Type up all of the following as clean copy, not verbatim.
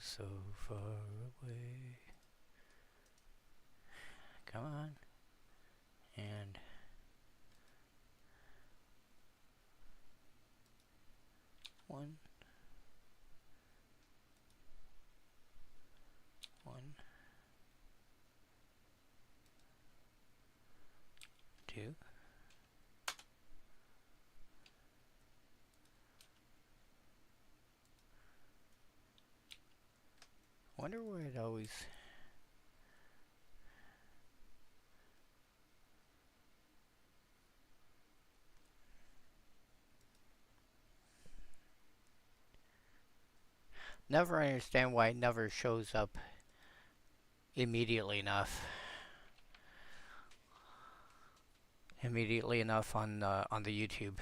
so far away. Come on. And one, two. Wonder where it always. Never understand why it never shows up immediately enough. Immediately enough on the YouTube.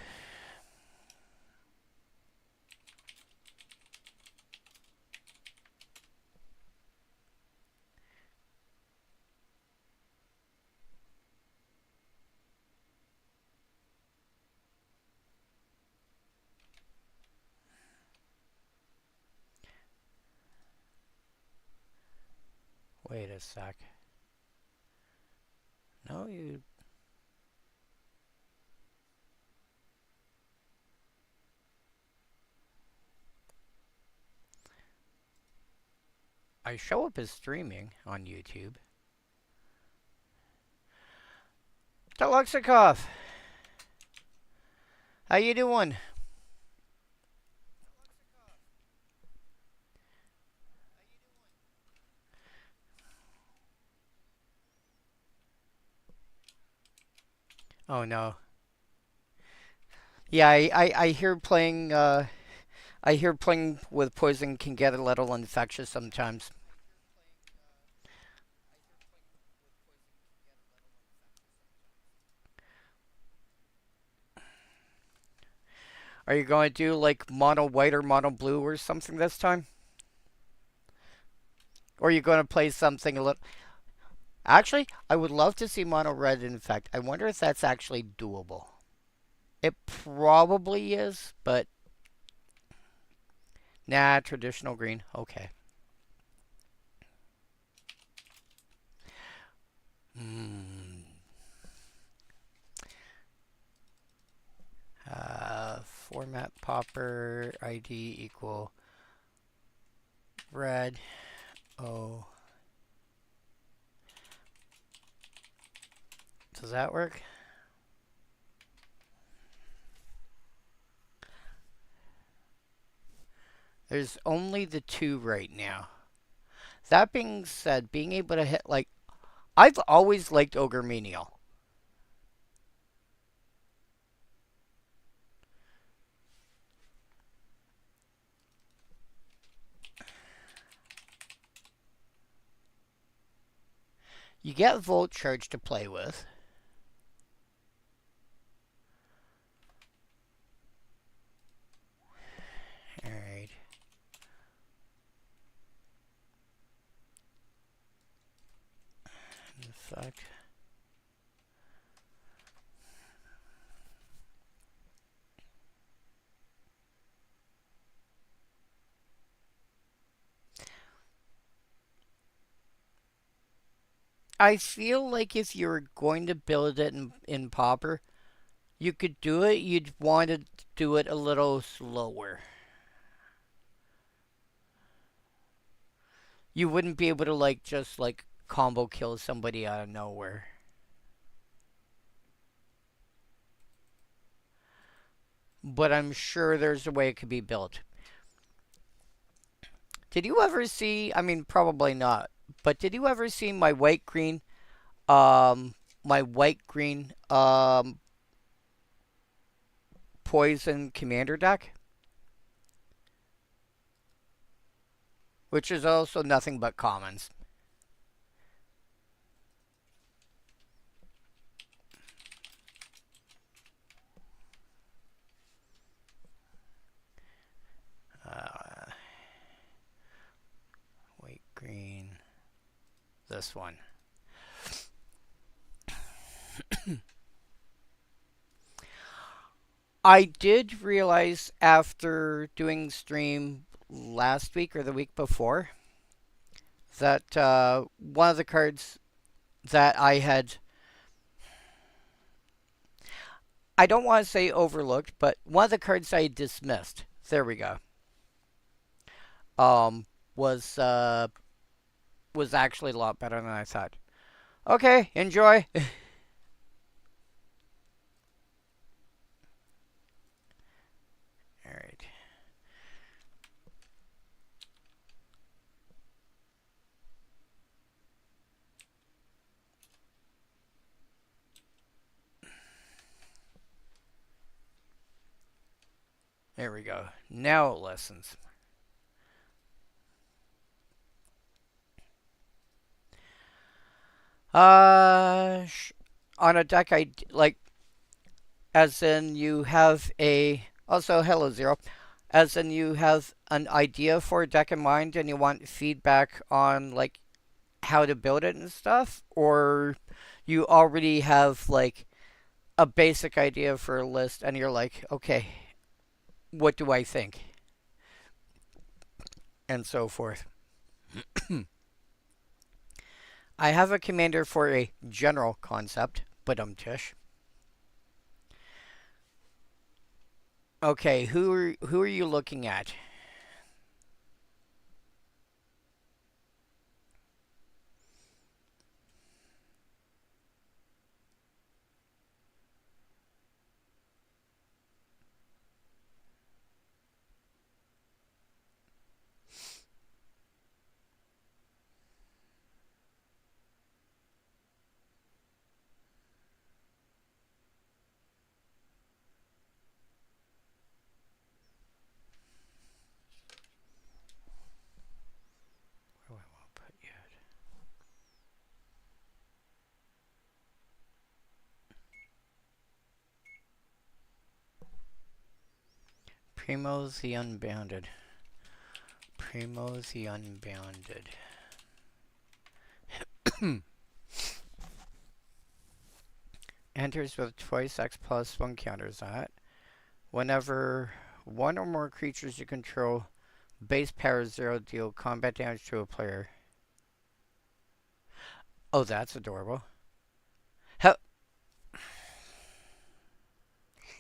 Wait a sec. No, you. I show up as streaming on YouTube. Deluxikov! How you doing? Oh no. Yeah, I hear playing I hear playing with poison can get a little infectious sometimes. Are you going to do like mono white or mono blue or something this time? Or are you going to play something a little. Actually, I would love to see mono red in fact. I wonder if that's actually doable. It probably is, but nah, traditional green. Okay. Hmm. Format popper ID equal red. Oh. Does that work? There's only the two right now. That being said, being able to hit like I've always liked Ogre Menial. You get Volt Charge to play with. Alright. Fuck. I feel like if you're going to build it in Pauper, you could do it, you'd want to do it a little slower. You wouldn't be able to like just like combo kill somebody out of nowhere. But I'm sure there's a way it could be built. Did you ever see, I mean probably not, but did you ever see my white green my white green poison commander deck? Which is also nothing but commons. Uh, White, green. This one. I did realize after doing stream last week or the week before that one of the cards that I don't want to say overlooked, but one of the cards I dismissed, there we go, um, was actually a lot better than I thought. Okay, enjoy. All right. There we go. Now it listens. On a deck, I like, as in you have a. Also, hello, Zero. As in you have an idea for a deck in mind and you want feedback on, like, how to build it and stuff? Or you already have, like, a basic idea for a list and you're like, okay, what do I think? And so forth. I have a commander for a general concept, but tish. Okay, who are you looking at? Where do I want to put you at? Primo the Unbounded. Primo the Unbounded. Enters with twice X plus one counters on it. Whenever one or more creatures you control base power 0 deal combat damage to a player. Oh, that's adorable. Hell.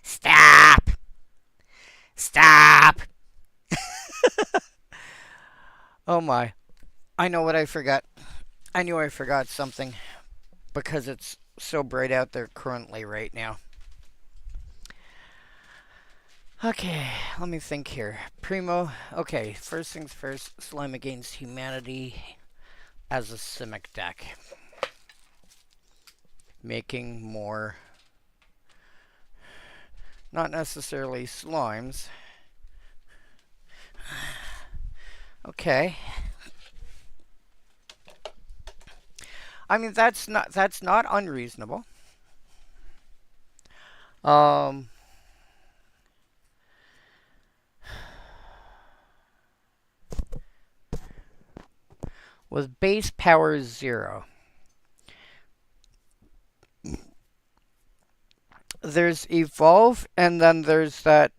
Stop! Stop! Oh my. I know what I forgot. I knew I forgot something because it's so bright out there currently right now. Okay, let me think here. Primo, okay, first things first, Slime Against Humanity as a Simic deck. Making more, not necessarily slimes. Okay. I mean, that's not unreasonable. With base power 0. There's evolve, and then there's that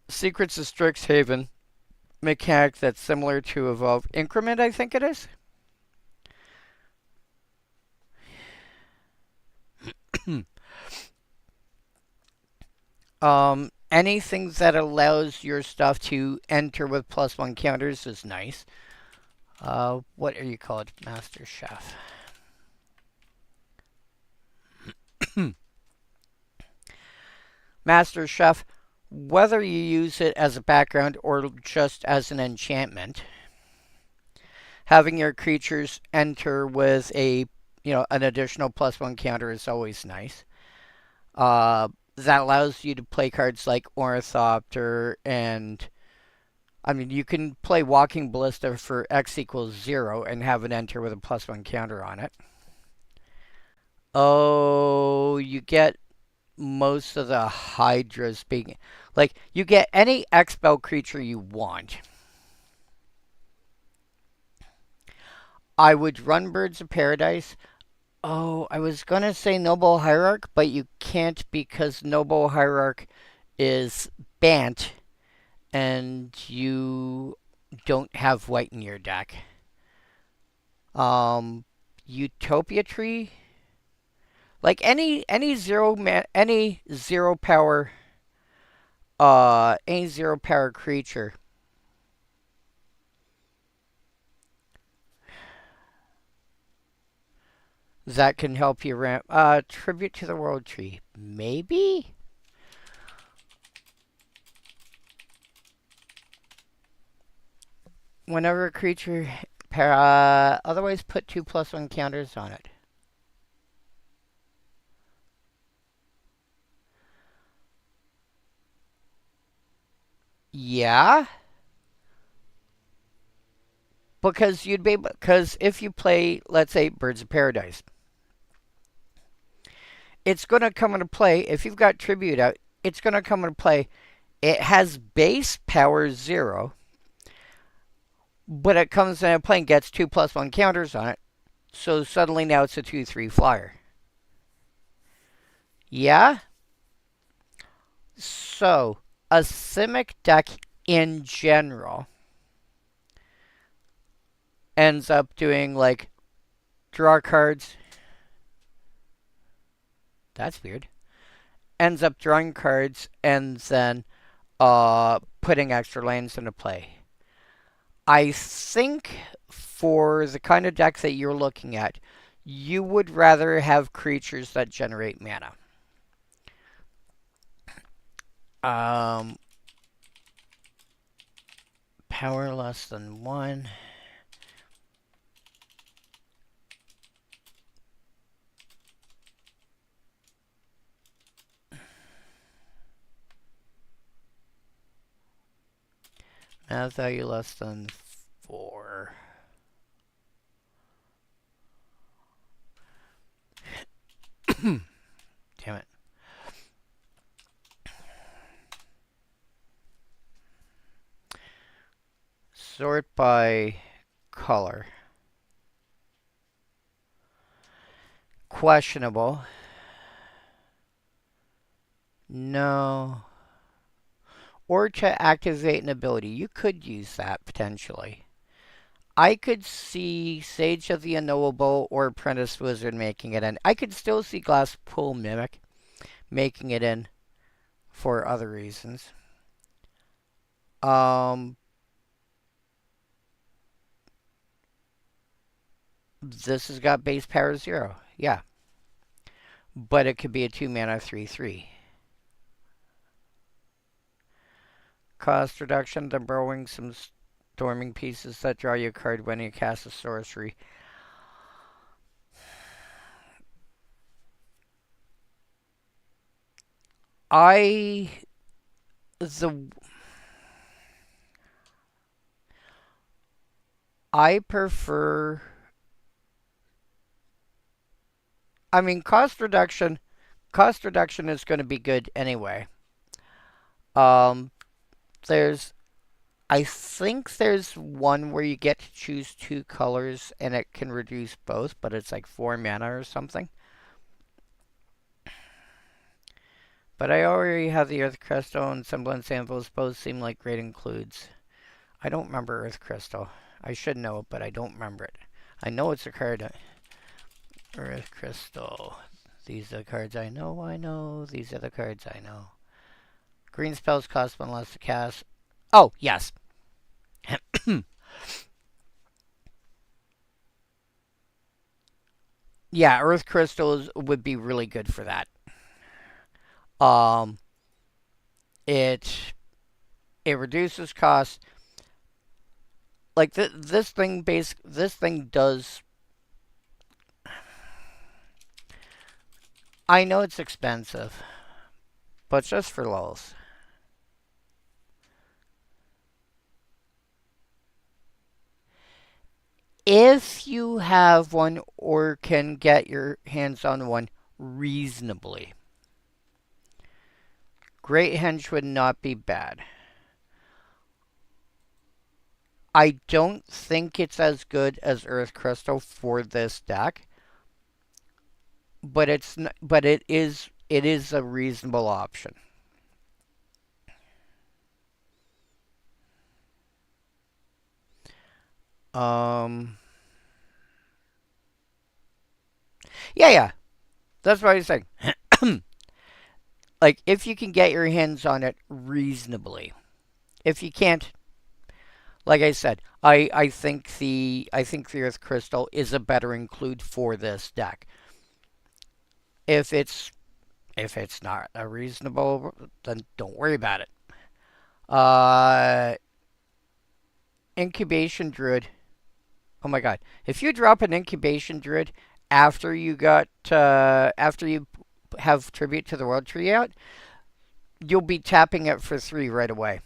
Secrets of Strixhaven mechanic that's similar to evolve. Increment, I think it is. Anything that allows your stuff to enter with +1 counters is nice. What are you called? Master Chef. Master Chef, whether you use it as a background or just as an enchantment, having your creatures enter with a, an additional +1 counter is always nice. That allows you to play cards like Ornithopter and, I mean, you can play Walking Ballista for X equals 0 and have it enter with a +1 counter on it. Oh, you get most of the Hydras being, like, you get any X-Spell creature you want. I would run Birds of Paradise. Oh, I was gonna say Noble Hierarch, but you can't because Noble Hierarch is Bant and you don't have white in your deck. Utopia Tree, like any zero power creature that can help you ramp. Tribute to the World Tree, maybe. Whenever a creature, otherwise put 2/1 counters on it. Yeah, because if you play, let's say, Birds of Paradise, it's going to come into play. If you've got Tribute out, it's going to come into play. It has base power 0, but it comes into play and gets 2/1 counters on it. So suddenly now it's a 2/3 flyer. Yeah? So, a Simic deck in general ends up doing like draw cards. That's weird. Ends up drawing cards and then putting extra lanes into play. I think for the kind of deck that you're looking at, you would rather have creatures that generate mana. Power less than 1. Mana value less than 4. Damn it. Sort by color. Questionable. No. Or to activate an ability. You could use that potentially. I could see Sage of the Unknowable or Apprentice Wizard making it in. I could still see Glasspool Mimic making it in for other reasons. This has got base power 0. Yeah. But it could be a 2-mana 3/3. Cost reduction, then borrowing some storming pieces that draw you a card when you cast a sorcery. I prefer. I mean, cost reduction. Cost reduction is going to be good anyway. There's. I think there's one where you get to choose 2 colors and it can reduce both, but it's like 4 mana or something. But I already have the Earth Crystal and Semblance Anvils. Both seem like great includes. I don't remember Earth Crystal. I should know it, but I don't remember it. I know it's a card. Earth Crystal. These are the cards I know. These are the cards I know. Green spells cost 1 less to cast. Oh, yes. Yeah, Earth Crystals would be really good for that. It reduces cost. Like this thing does. I know it's expensive, but just for lulz. If you have one or can get your hands on one reasonably, Great Henge would not be bad. I don't think it's as good as Earth Crystal for this deck, but it is a reasonable option. Um, yeah. That's what I was saying. Like, if you can get your hands on it reasonably. If you can't, like I said, I think the Earth Crystal is a better include for this deck. If it's if it's not a reasonable, then don't worry about it. Uh, Incubation Druid. Oh my God! If you drop an Incubation Druid after you have Tribute to the World Tree out, you'll be tapping it for 3 right away.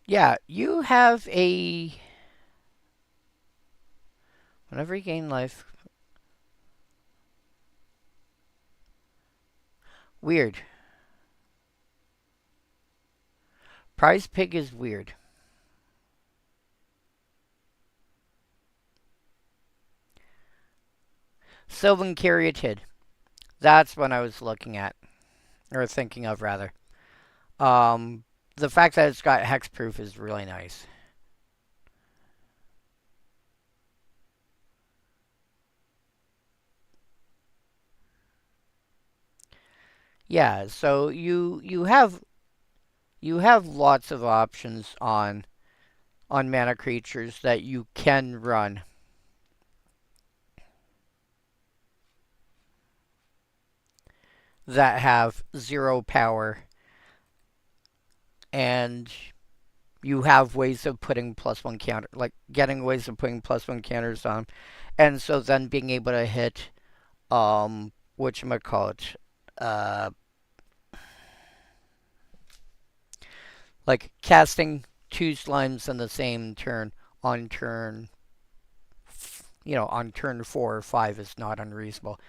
Yeah, you have a. Whenever you gain life. Weird. Prize Pig is weird. Sylvan Caryatid. That's what I was looking at. Or thinking of, rather. Um, the fact that it's got hexproof is really nice. Yeah, so you have lots of options on mana creatures that you can run. That have 0 power, and you have ways of putting +1 counter, like getting ways of putting +1 counters on, and so then being able to hit whatchamacallit, uh, like casting 2 slimes in the same turn on turn, on turn 4 or 5 is not unreasonable.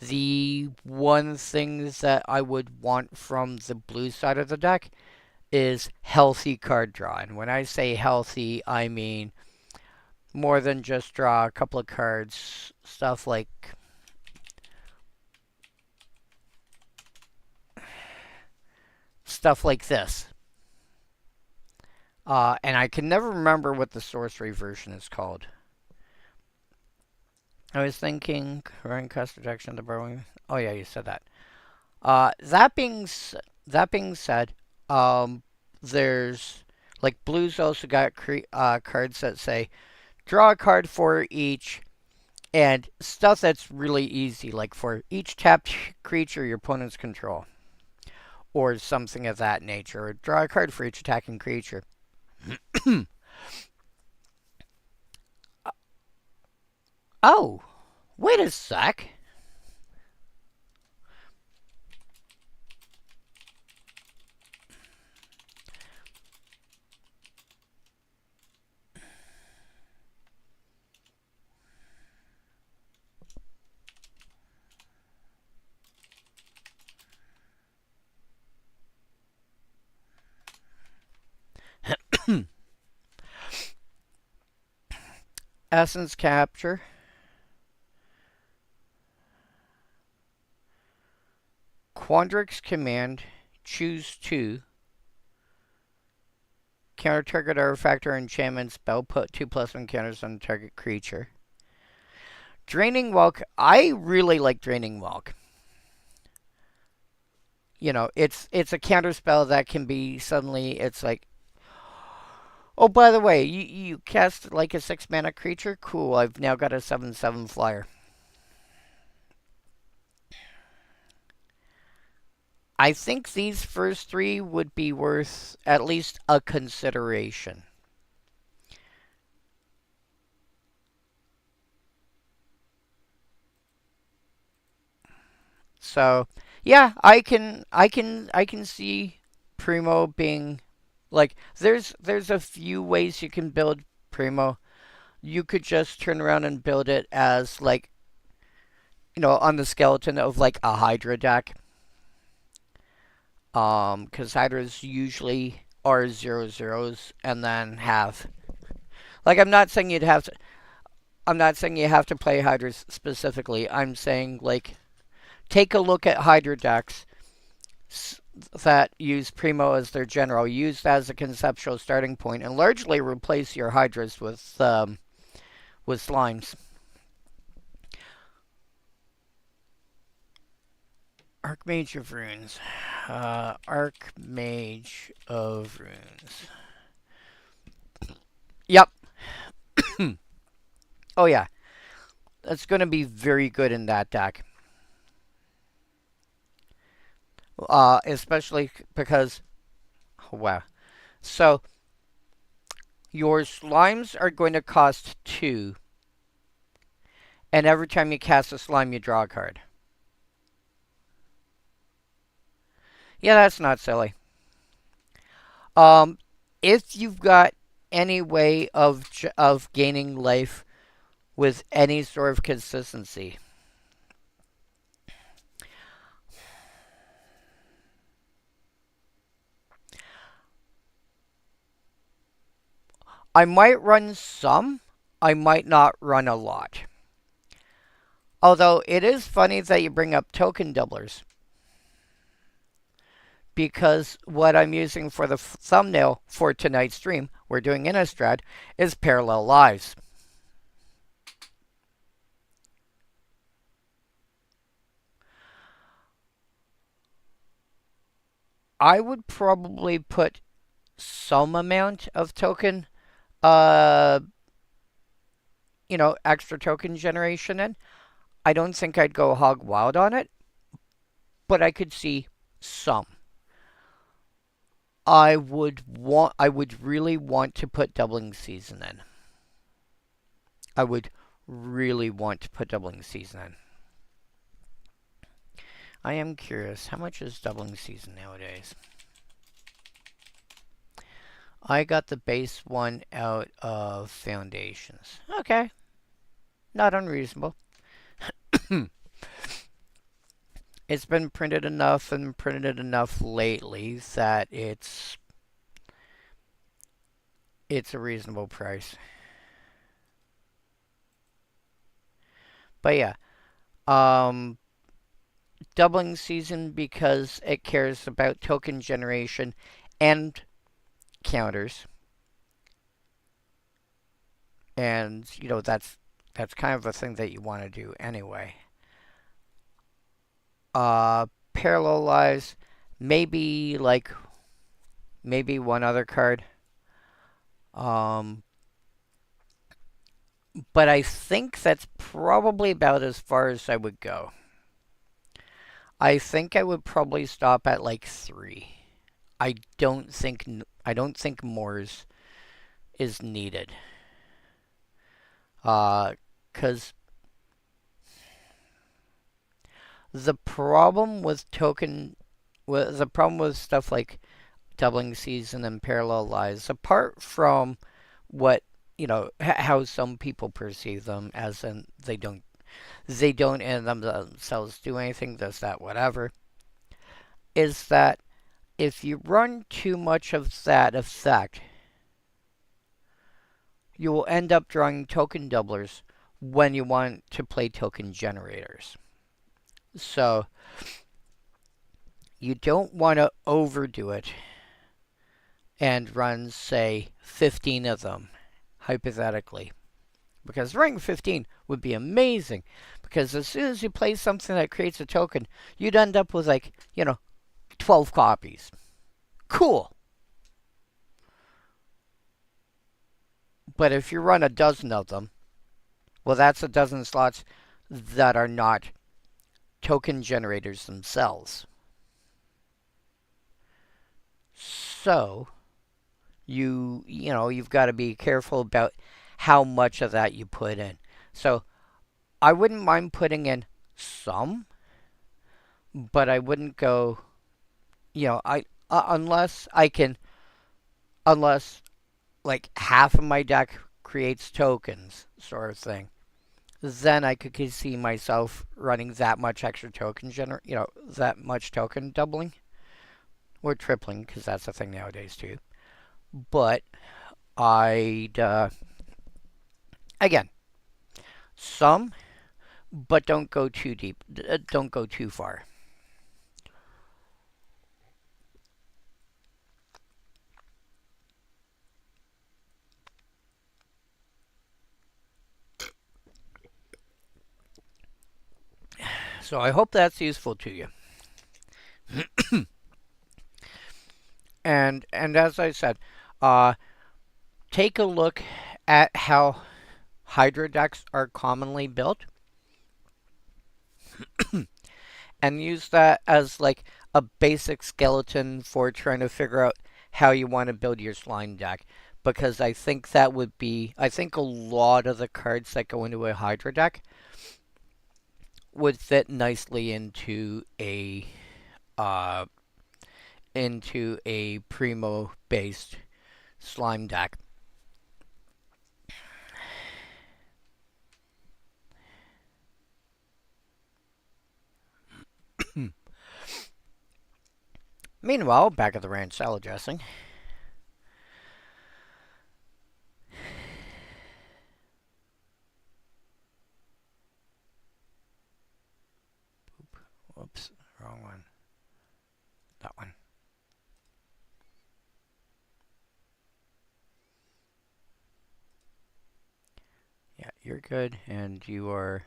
The one thing that I would want from the blue side of the deck is healthy card draw. And when I say healthy, I mean more than just draw a couple of cards. Stuff like this. And I can never remember what the sorcery version is called. I was thinking, running cost reduction to borrowing. Oh yeah, you said that. That being said, um, there's like blues also got cards that say draw a card for each, and stuff that's really easy, like for each tapped creature your opponents control, or something of that nature. Or draw a card for each attacking creature. Oh, wait a sec. Essence capture. Quandrix command. Choose 2. Counter target artifact or enchantment spell. Put 2+1 counters on target creature. Draining Welk. I really like Draining Welk. It's a counter spell that can be suddenly. It's like, oh, by the way, you cast like a 6 mana creature. Cool. I've now got a 7/7 flyer. I think these first 3 would be worth at least a consideration. So, yeah, I can see Primo being like there's a few ways you can build Primo. You could just turn around and build it as like, on the skeleton of like a Hydra deck. Because Hydras usually are 0/0s and then have like I'm not saying you have to play Hydras specifically. I'm saying like take a look at Hydra decks that use Primo as their general. Use that as a conceptual starting point and largely replace your Hydras with slimes. Archmage of Runes. Archmage of Runes. Yep. Oh yeah. That's going to be very good in that deck. Especially because, oh, wow. So, your slimes are going to cost 2. And every time you cast a slime, you draw a card. Yeah, that's not silly. If you've got any way of gaining life with any sort of consistency, I might run some. I might not run a lot. Although it is funny that you bring up token doublers, because what I'm using for the thumbnail for tonight's stream, we're doing Innistrad, is parallel lives. I would probably put some amount of token, uh, extra token generation in. I don't think I'd go hog wild on it, but I could see some. I would really want to put doubling season in. I would really want to put doubling season in. I am curious, how much is doubling season nowadays? I got the base one out of Foundations. Okay. Not unreasonable. It's been printed enough and printed enough lately that it's a reasonable price. But yeah, doubling season because it cares about token generation and counters. And, that's kind of a thing that you want to do anyway. Parallel lives, maybe one other card. But I think that's probably about as far as I would go. I think I would probably stop at like 3. I don't think more is needed. Because the problem with stuff like doubling season and parallel lives, apart from what how some people perceive them, as in they don't in themselves do anything, this, that, whatever, is that if you run too much of that effect, you will end up drawing token doublers when you want to play token generators. So, you don't want to overdo it and run, say, 15 of them, hypothetically. Because running 15 would be amazing. Because as soon as you play something that creates a token, you'd end up with 12 copies. Cool. But if you run a dozen of them, well, that's a dozen slots that are not token generators themselves. So, you've got to be careful about how much of that you put in. So, I wouldn't mind putting in some, but I wouldn't go, unless half of my deck creates tokens, sort of thing. Then I could see myself running that much extra token that much token doubling or tripling, because that's a thing nowadays too. But I'd again, some, but don't go too deep. Don't go too far. So I hope that's useful to you. And as I said, take a look at how Hydra decks are commonly built and use that as like a basic skeleton for trying to figure out how you want to build your slime deck. Because I think that would be, I think a lot of the cards that go into a Hydra deck would fit nicely uh, into a Primo based slime deck. Meanwhile, back at the ranch salad dressing. Whoops, wrong one. That one. Yeah, you're good, and you are...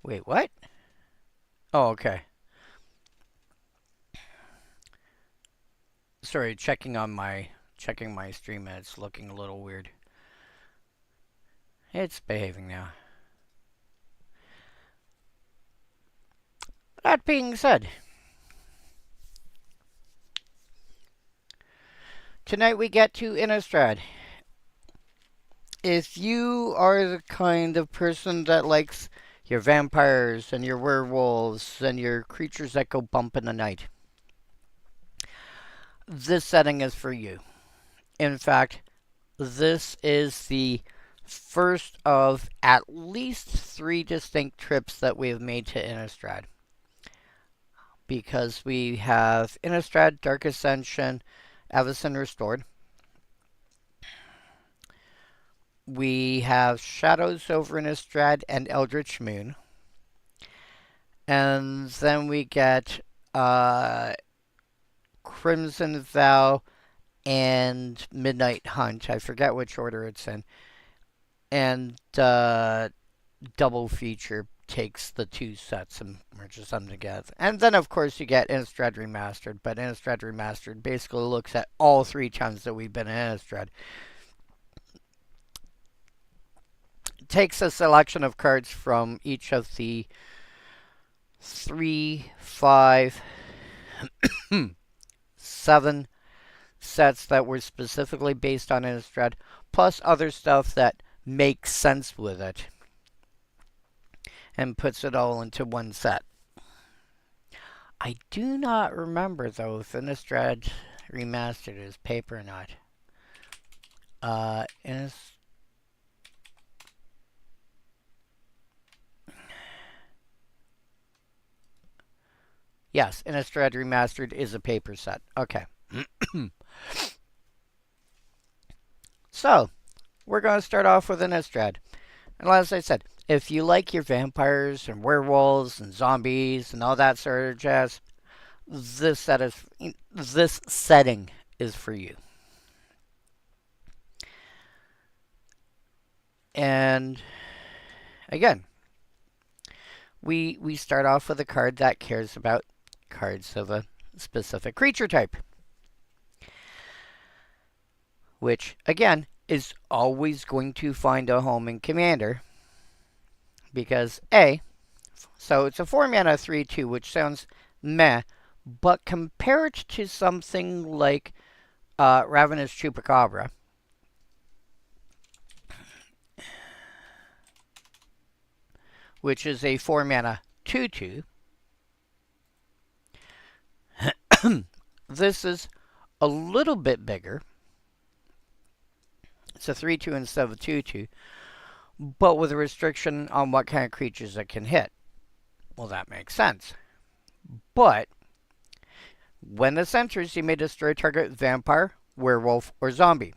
Wait, what? Oh, okay. Sorry, checking my stream, and it's looking a little weird. It's behaving now. That being said, tonight we get to Innistrad. If you are the kind of person that likes your vampires and your werewolves and your creatures that go bump in the night, this setting is for you. In fact, this is the first of at least 3 distinct trips that we have made to Innistrad. Because we have Innistrad, Dark Ascension, Avacyn Restored. We have Shadows over Innistrad and Eldritch Moon. And then we get Crimson Vow and Midnight Hunt. I forget which order it's in. And double feature takes the 2 sets and merges them together. And then, of course, you get Innistrad Remastered. But Innistrad Remastered basically looks at all 3 times that we've been in Innistrad. It takes a selection of cards from each of the 3, 5, 7 sets that were specifically based on Innistrad, plus other stuff that makes sense with it, and puts it all into 1 set. I do not remember, though, if Innistrad Remastered is paper or not. Yes, Innistrad Remastered is a paper set. Okay. So, we're going to start off with Innistrad. And as I said, if you like your vampires and werewolves and zombies and all that sort of jazz, this setting is for you. And again, we start off with a card that cares about cards of a specific creature type, which again is always going to find a home in Commander, because so it's a 4-mana 3/2, which sounds meh, but compare it to something like Ravenous Chupacabra, which is a 4-mana 2/2. This is a little bit bigger. It's a 3/2 instead of a 2/2, but with a restriction on what kind of creatures it can hit. Well, that makes sense. But when this enters, you may destroy target vampire, werewolf, or zombie.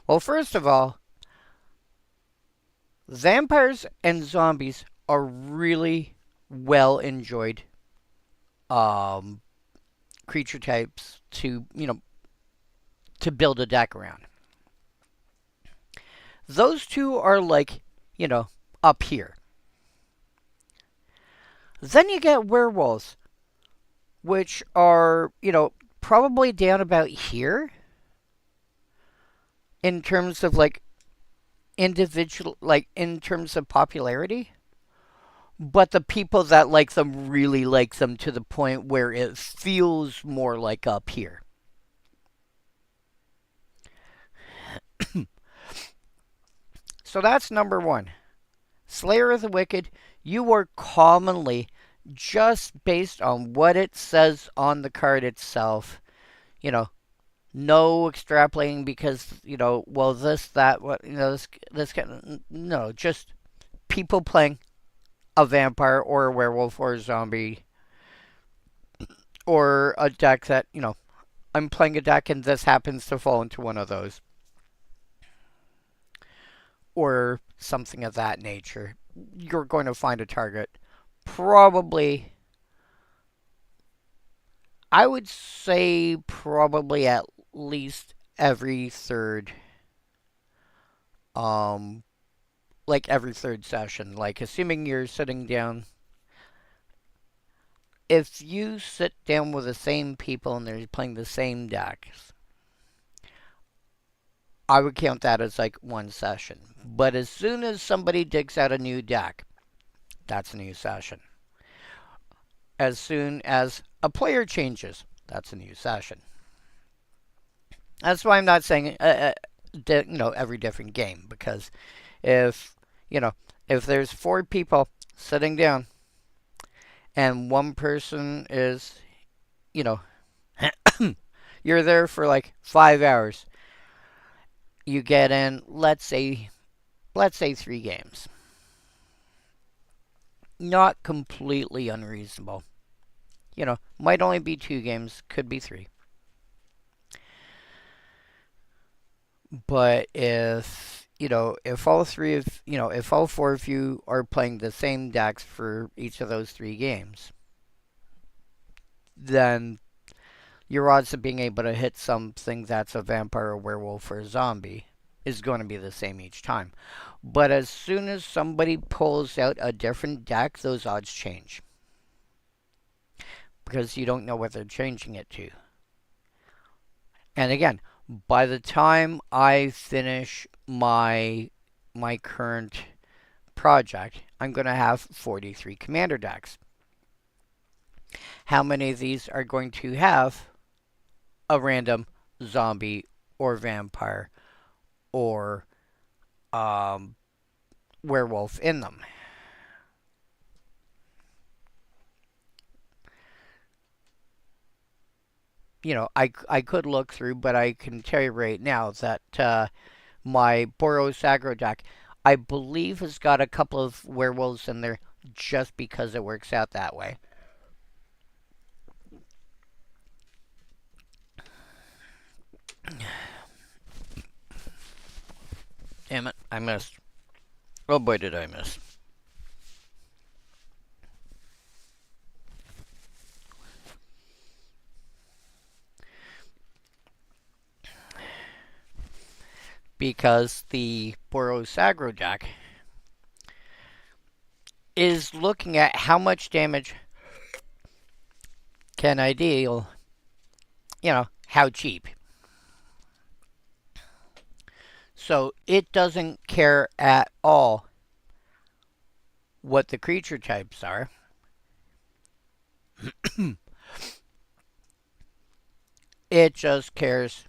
Well, first of all, vampires and zombies are really well enjoyed creature types to build a deck around. Those two are like, you know, up here. Then you get werewolves, which are, probably down about here in terms of like individual, like in terms of popularity. But the people that like them really like them to the point where it feels more like up here. So that's number one. Slayer of the Wicked, you are commonly, just based on what it says on the card itself, you know, no extrapolating because, well, this, that, what, this kind, no, just people playing a vampire or a werewolf or a zombie or a deck that, I'm playing a deck and this happens to fall into one of those. Or something of that nature. You're going to find a target. Probably, I would say probably at least every third, um, like every third session. Like, assuming you're sitting down, if you sit down with the same people and they're playing the same decks, I would count that as like one session. But as soon as somebody digs out a new deck, that's a new session. As soon as a player changes, that's a new session. That's why I'm not saying every different game, because if if there's four people sitting down and one person is you know you're there for like 5 hours, you get in let's say 3 games. Not completely unreasonable. Might only be 2 games, could be 3. But if all three of, if all four of you are playing the same decks for each of those 3 games, then your odds of being able to hit something that's a vampire, a werewolf, or a zombie is going to be the same each time. But as soon as somebody pulls out a different deck, those odds change. Because you don't know what they're changing it to. And again, by the time I finish my current project, I'm going to have 43 commander decks. How many of these are going to have a random zombie or vampire or werewolf in them? I could look through, but I can tell you right now that my Boros aggro deck, I believe, has got a couple of werewolves in there just because it works out that way. Damn it, I missed. Oh boy, did I miss. Because the Boros aggro deck is looking at how much damage can I deal, how cheap. So it doesn't care at all what the creature types are. It just cares,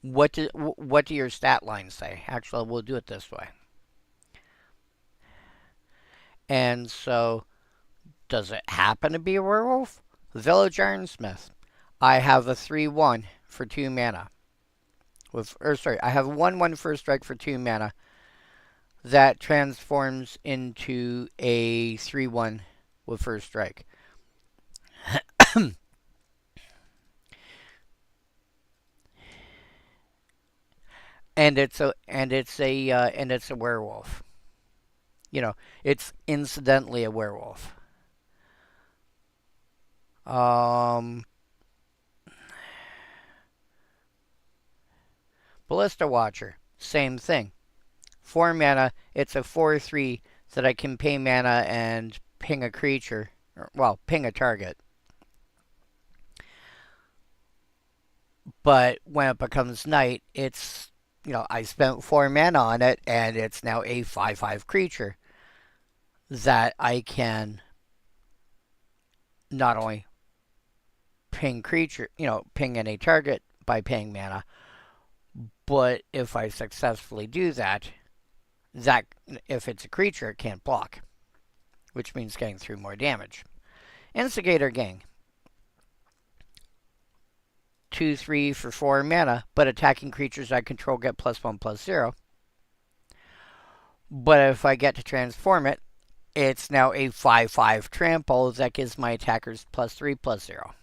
what do your stat lines say? Actually, we'll do it this way. And so, does it happen to be a werewolf? Village Ironsmith. I have a 3/1 for 2 mana. I have 1/1 first strike for 2 mana that transforms into a 3/1 with first strike. and it's a werewolf. It's incidentally a werewolf. Ballista Watcher. same thing. 4 mana, it's a 4/3 that I can pay mana and ping a creature. Well, ping a target. But when it becomes night, it's, I spent 4 mana on it, and it's now a 5/5 creature that I can not only ping any target by paying mana, but if I successfully do that, if it's a creature, it can't block, which means getting through more damage. Instigator Gang. 2/3 for 4 mana, but attacking creatures I control get +1/+0. But if I get to transform it, it's now a 5/5 trample that gives my attackers +3/+0.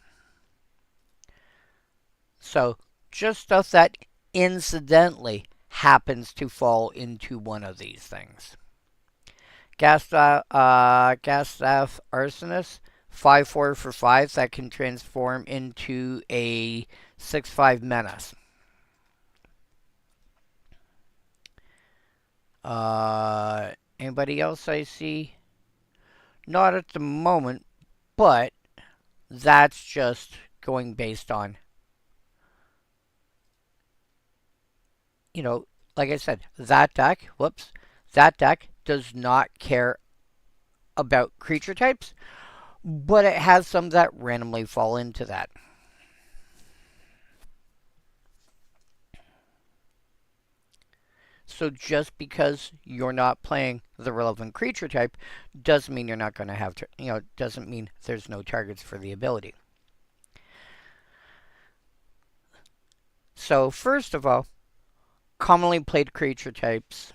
So just stuff that incidentally happens to fall into one of these things. Gastaff Arsonist, 5/4 for 5 that can transform into a 6/5 menace. Anybody else I see? Not at the moment, but that's just going based on, like I said, that deck does not care about creature types, but it has some that randomly fall into that. So just because you're not playing the relevant creature type doesn't mean you're not going to have, doesn't mean there's no targets for the ability. So first of all, commonly played creature types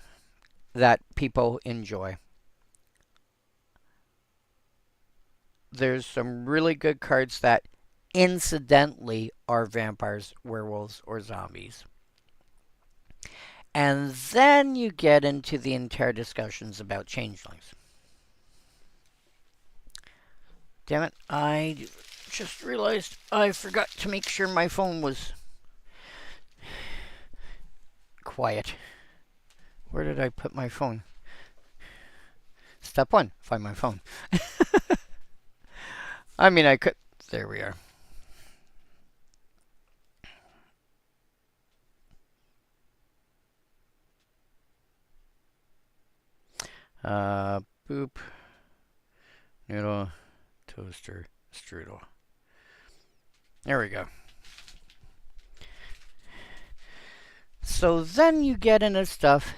that people enjoy. There's some really good cards that incidentally are vampires, werewolves, or zombies. And then you get into the entire discussions about changelings. Damn it, I just realized I forgot to make sure my phone was quiet. Where did I put my phone? Step 1, find my phone. I mean, I could. There we are. Boop. Noodle. Toaster. Strudel. There we go. So then you get into stuff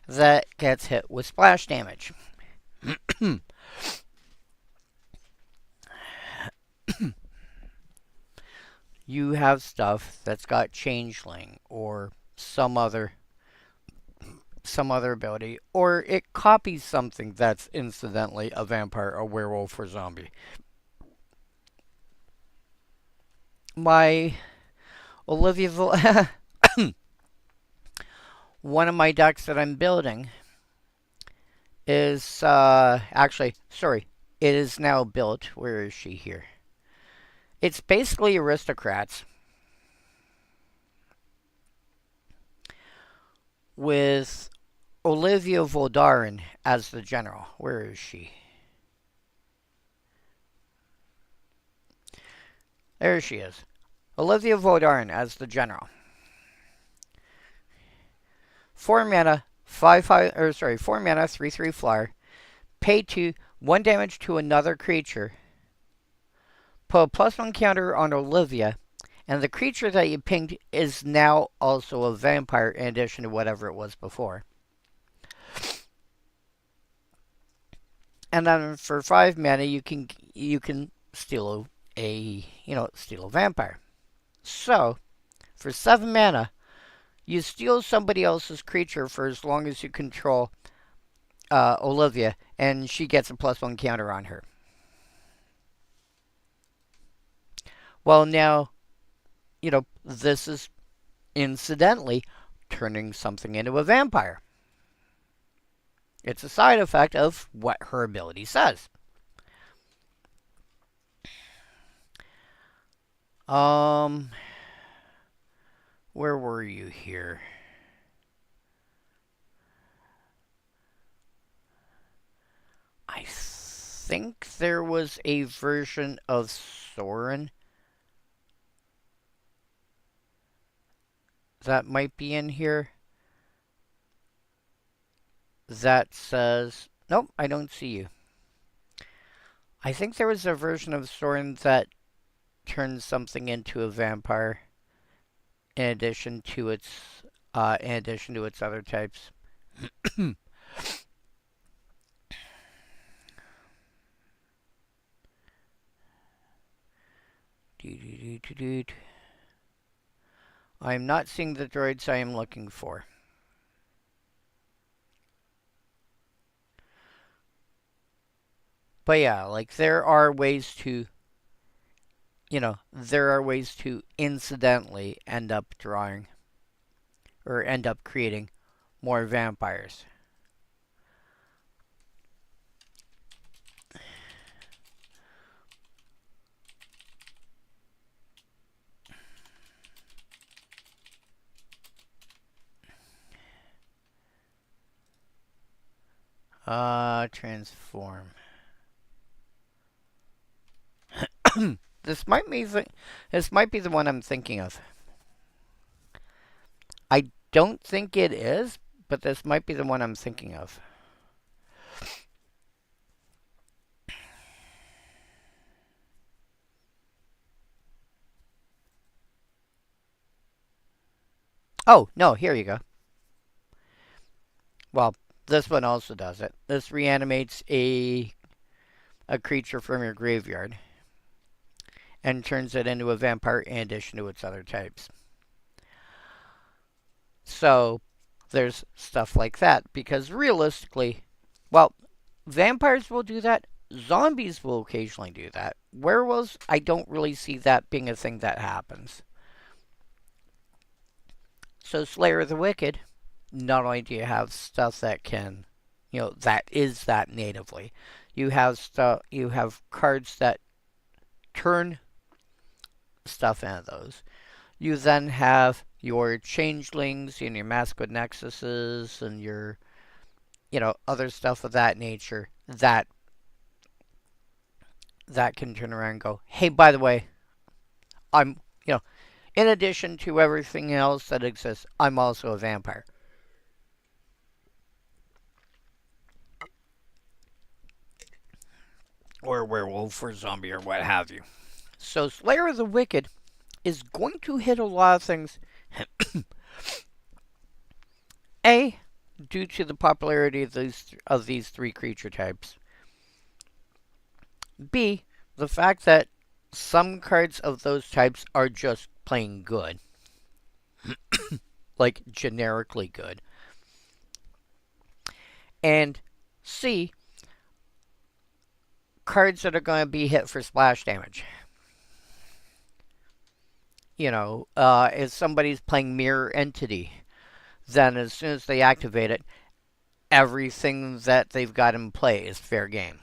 that gets hit with splash damage. You have stuff that's got changeling or some other ability, or it copies something that's incidentally a vampire, a werewolf, or zombie. My Olivia one of my decks that I'm building is it is now built. Where is she here? It's basically aristocrats with Olivia Voldaren as the general. Where is she? There she is. Olivia Voldaren as the general. 4 mana, 4 mana, 3/3 flyer. Pay 2, 1 damage to another creature. Put a +1 counter on Olivia, and the creature that you pinged is now also a vampire in addition to whatever it was before. And then for 5 mana, you can steal a vampire. So for 7 mana, you steal somebody else's creature for as long as you control Olivia, and she gets a +1 counter on her. Well, now, this is incidentally turning something into a vampire. It's a side effect of what her ability says. Where were you here? I think there was a version of Sorin that might be in here that says, nope, I don't see you. I think there was a version of Sorin that turns something into a vampire in addition to its other types. I'm not seeing the droids I am looking for. But yeah, like there are ways to, there are ways to incidentally end up drawing or end up creating more vampires. Transform. This might be the one I'm thinking of. I don't think it is, but this might be the one I'm thinking of. Oh, no, here you go. Well, this one also does it. This reanimates a creature from your graveyard and turns it into a vampire in addition to its other types. So there's stuff like that because realistically, well, vampires will do that. Zombies will occasionally do that. Werewolves, I don't really see that being a thing that happens. So Slayer of the Wicked, not only do you have stuff that can, that is that natively, you have cards that turn stuff into those. You then have your changelings and your masquerade nexuses and your, other stuff of that nature that can turn around and go, hey, by the way, I'm, in addition to everything else that exists, I'm also a vampire. Or a werewolf or zombie or what have you. So Slayer of the Wicked is going to hit a lot of things. A, due to the popularity of these three creature types. B, the fact that some cards of those types are just plain good. Like generically good. And C, cards that are going to be hit for splash damage. If somebody's playing Mirror Entity, then as soon as they activate it, everything that they've got in play is fair game.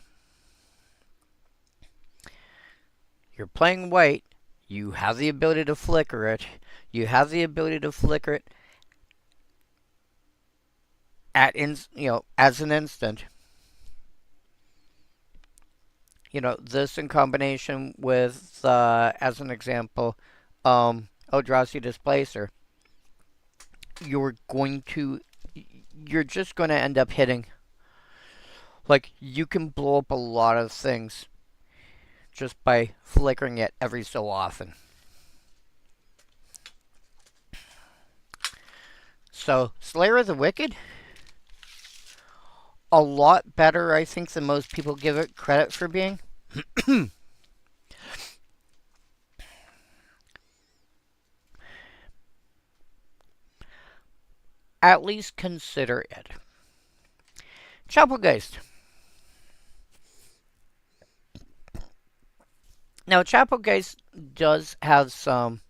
You're playing white, you have the ability to flicker it. You have the ability to flicker it as an instant. This in combination with, as an example, Eldrazi Displacer, you're just going to end up hitting. Like, you can blow up a lot of things just by flickering it every so often. So, Slayer of the Wicked, a lot better, I think, than most people give it credit for being. At least consider it. Chapelgeist. Now, Chapelgeist does have some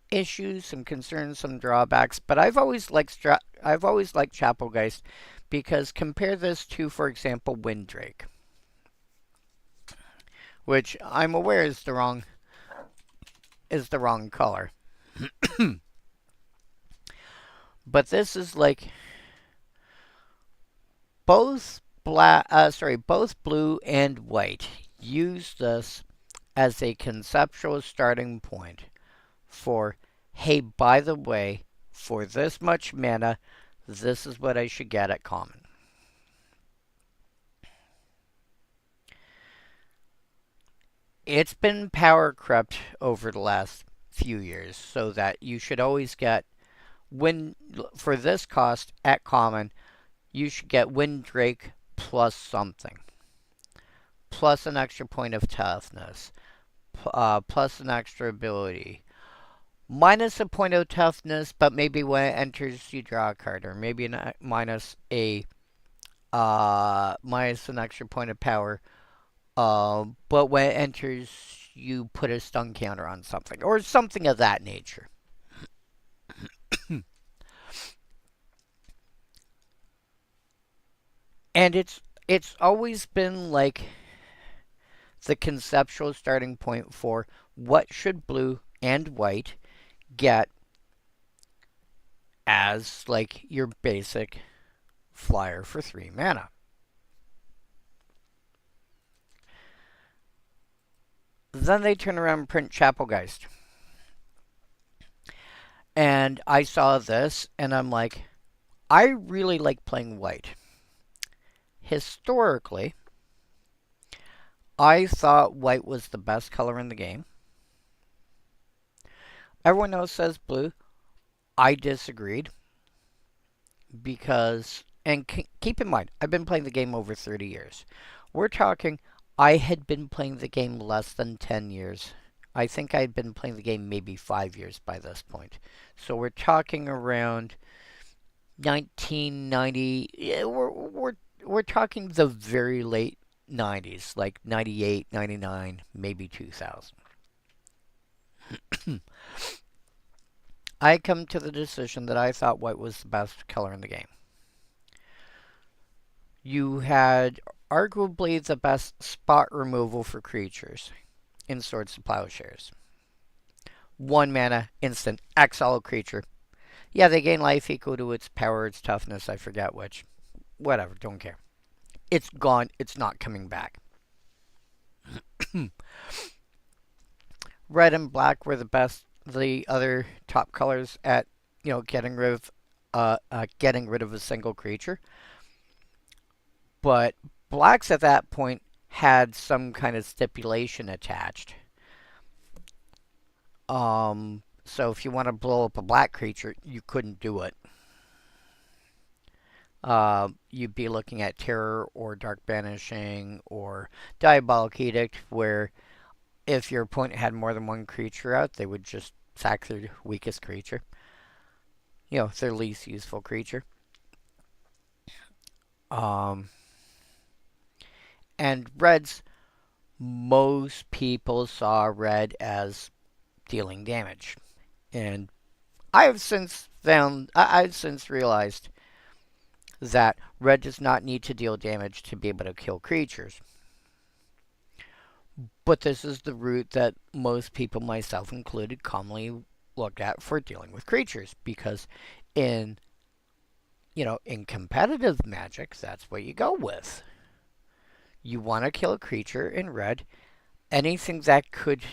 issues, some concerns, some drawbacks, but I've always liked Chapelgeist because compare this to, for example, Windrake, which I'm aware is the wrong color. But this is like both blue and white use this as a conceptual starting point for, hey, by the way, for this much mana, this is what I should get at common. It's been power crept over the last few years so that you should always get for this cost at common, you should get Windrake plus something. Plus an extra point of toughness. Plus an extra ability. Minus a point of toughness, but maybe when it enters you draw a card. Or maybe minus an extra point of power. But when it enters you put a stun counter on something. Or something of that nature. And it's always been like the conceptual starting point for what should blue and white get as like your basic flyer for 3 mana. Then they turn around and print Chapelgeist. And I saw this and I'm like, I really like playing white. Historically, I thought white was the best color in the game. Everyone else says blue. I disagreed because, and keep in mind, I've been playing the game over 30 years. We're talking, I had been playing the game less than 10 years. I think I had been playing the game maybe 5 years by this point. So we're talking around 1990. Yeah, we're talking the very late 90s, like 98, 99, maybe 2000. I come to the decision that I thought white was the best color in the game. You had arguably the best spot removal for creatures in Swords to Plowshares. 1 mana, instant, exile creature. Yeah, they gain life equal to its power, its toughness, I forget which. Whatever, don't care. It's gone, it's not coming back. Red and black were the other top colors at, getting rid of a single creature. But blacks at that point had some kind of stipulation attached. So if you want to blow up a black creature, you couldn't do it. You'd be looking at Terror or Dark Banishing or Diabolic Edict, where if your opponent had more than one creature out, they would just sack their weakest creature. Their least useful creature. And reds, most people saw red as dealing damage. And I've since realized that red does not need to deal damage to be able to kill creatures. But this is the route that most people, myself included, commonly look at for dealing with creatures, because in competitive Magic, that's what you go with. You want to kill a creature in red. Anything that could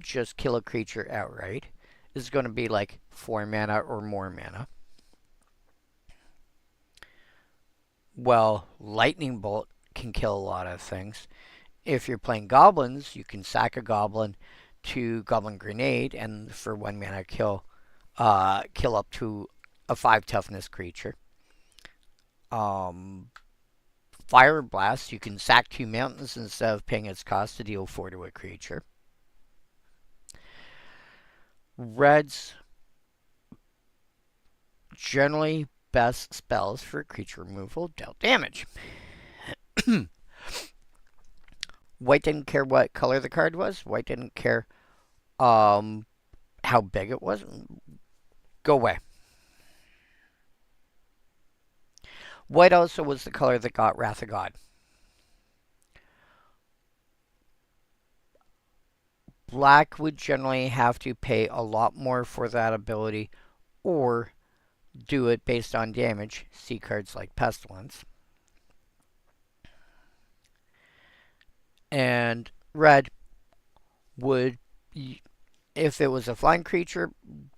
just kill a creature outright is going to be like 4 mana or more mana. Well, Lightning Bolt can kill a lot of things. If you're playing goblins, you can sack a goblin to Goblin Grenade, and for 1 mana kill up to a 5 toughness creature. Fire Blast, you can sack 2 mountains instead of paying its cost to deal 4 to a creature. Reds, generally best spells for creature removal dealt damage. White didn't care what color the card was. White didn't care how big it was. Go away. White also was the color that got Wrath of God. Black would generally have to pay a lot more for that ability, or do it based on damage. See cards like Pestilence. And red would, if it was a flying creature,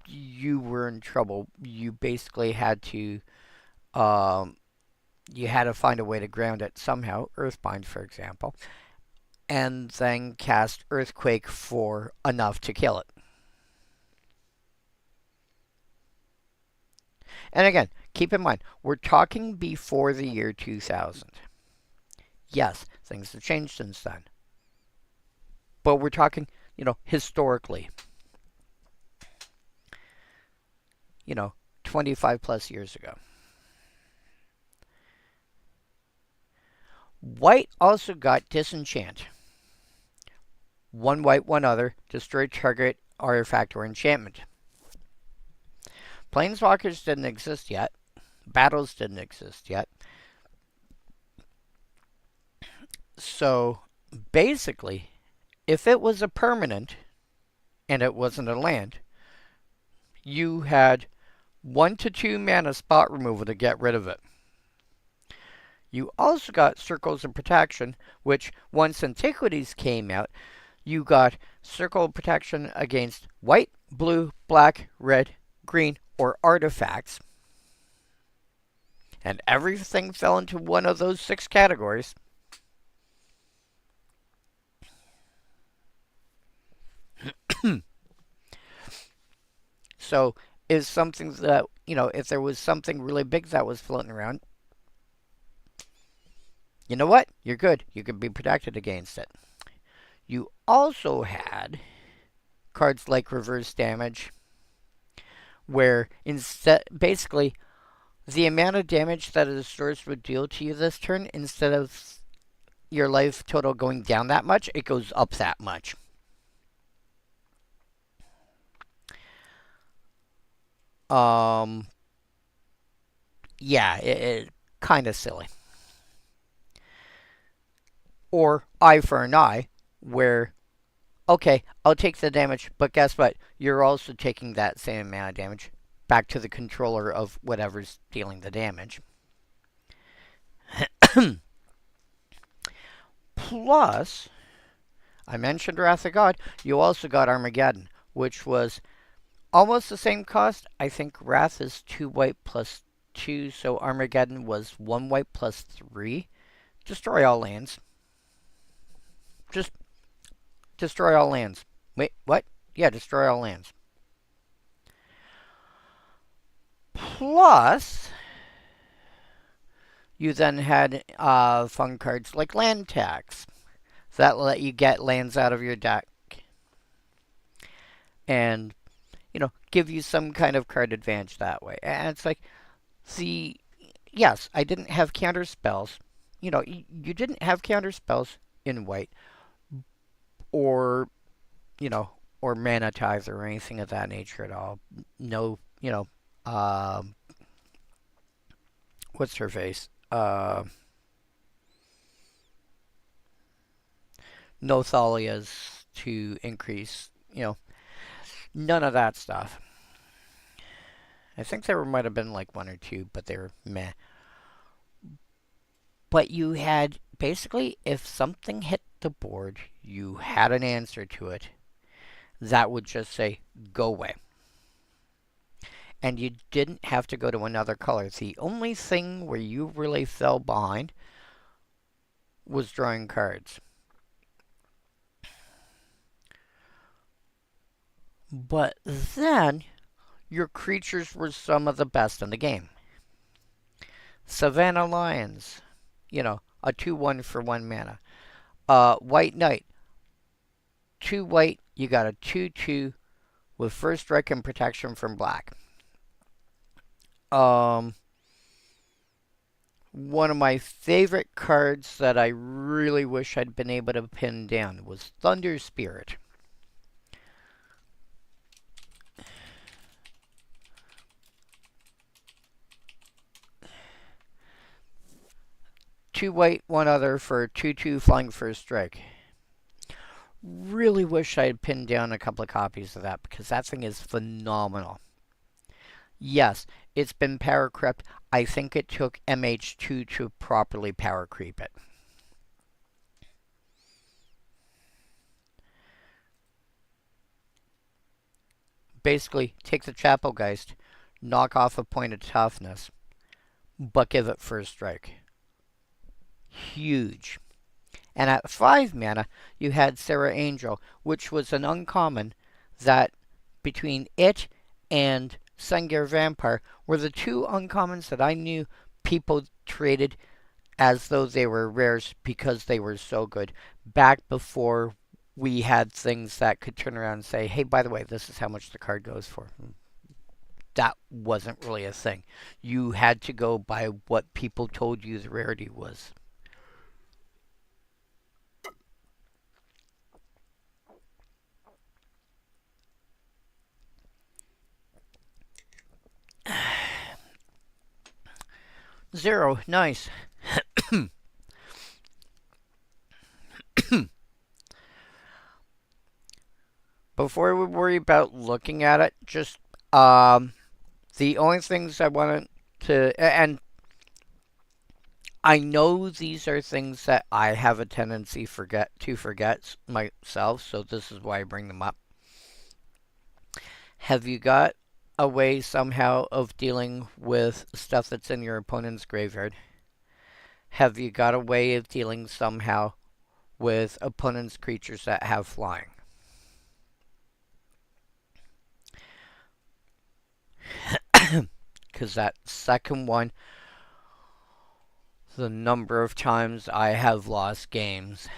you were in trouble. You basically had to, find a way to ground it somehow, Earthbind, for example, and then cast Earthquake for enough to kill it. And again, keep in mind, we're talking before the year 2000. Yes, things have changed since then. But we're talking, historically. 25 plus years ago. White also got Disenchant. One white, one other. Destroy target artifact or enchantment. Planeswalkers didn't exist yet. Battles didn't exist yet. So, basically, if it was a permanent and it wasn't a land, you had 1 to 2 mana spot removal to get rid of it. You also got Circles of Protection, which once Antiquities came out, you got Circle of Protection against white, blue, black, red, green, or artifacts. And everything fell into one of those 6 categories. So, is something that, if there was something really big that was floating around, you know what? You're good. You can be protected against it. You also had cards like Reverse Damage, where instead, basically, the amount of damage that a source would deal to you this turn, instead of your life total going down that much, it goes up that much. Yeah, it kind of silly. Or eye for an eye, where, okay, I'll take the damage, but guess what? You're also taking that same amount of damage back to the controller of whatever's dealing the damage. Plus, I mentioned Wrath of God, you also got Armageddon, which was almost the same cost. I think Wrath is 2 white plus 2, so Armageddon was 1 white plus 3. Destroy all lands. Just destroy all lands. Wait, what? Yeah, destroy all lands. Plus, you then had fun cards like Land Tax. That let you get lands out of your deck. And, give you some kind of card advantage that way. And it's like, yes, I didn't have counter spells. You didn't have counter spells in white. Or, or Mana Tithe or anything of that nature at all. No, what's her face? No Thalias to increase, none of that stuff. I think there might have been like 1 or 2, but they were meh. But you had, basically, if something hit the board, you had an answer to it. That would just say, go away. And you didn't have to go to another color. The only thing where you really fell behind was drawing cards. But then, your creatures were some of the best in the game. Savannah Lions, a 2/1 for 1 mana. White Knight, 2 white, you got a 2/2 with first strike and protection from black. One of my favorite cards that I really wish I'd been able to pin down was Thunder Spirit. Two white, one other for 2/2 flying first strike. Really wish I had pinned down a couple of copies of that because that thing is phenomenal. Yes, it's been power crept. I think it took MH2 to properly power creep it. Basically, take the Chapelgeist, knock off a point of toughness, but give it first strike. Huge. And at 5 mana, you had Archangel, which was an uncommon that between it and Sungear Vampire were the two uncommons that I knew people traded as though they were rares because they were so good back before we had things that could turn around and say, hey, by the way, this is how much the card goes for. That wasn't really a thing. You had to go by what people told you the rarity was. Zero, nice. Before we worry about looking at it, just the only things I wanted to, and I know these are things that I have a tendency to forget myself, so this is why I bring them up. Have you got a way somehow of dealing with stuff that's in your opponent's graveyard? Have you got a way of dealing somehow with opponent's creatures that have flying? Because that second one, the number of times I have lost games.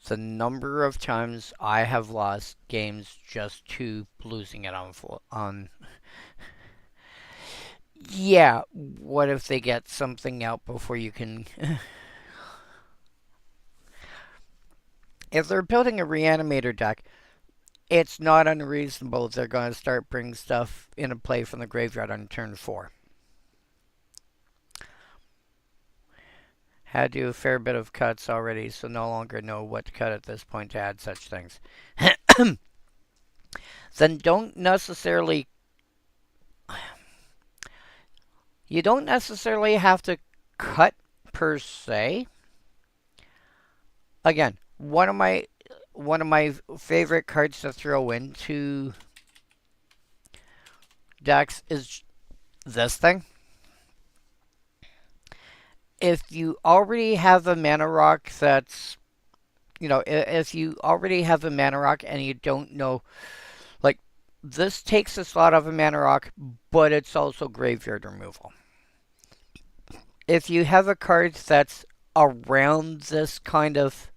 The number of times I have lost games just to losing it on. Yeah, what if they get something out before you can? If they're building a reanimator deck, it's not unreasonable they're going to start bringing stuff into play from the graveyard on turn 4. Had to do a fair bit of cuts already, so no longer know what to cut at this point to add such things. Then don't necessarily... You don't necessarily have to cut per se. Again, one of my favorite cards to throw into decks is this thing. If you already have a mana rock that's, if you already have a mana rock and you don't know, like, this takes a slot of a mana rock, but it's also graveyard removal. If you have a card that's around this kind of,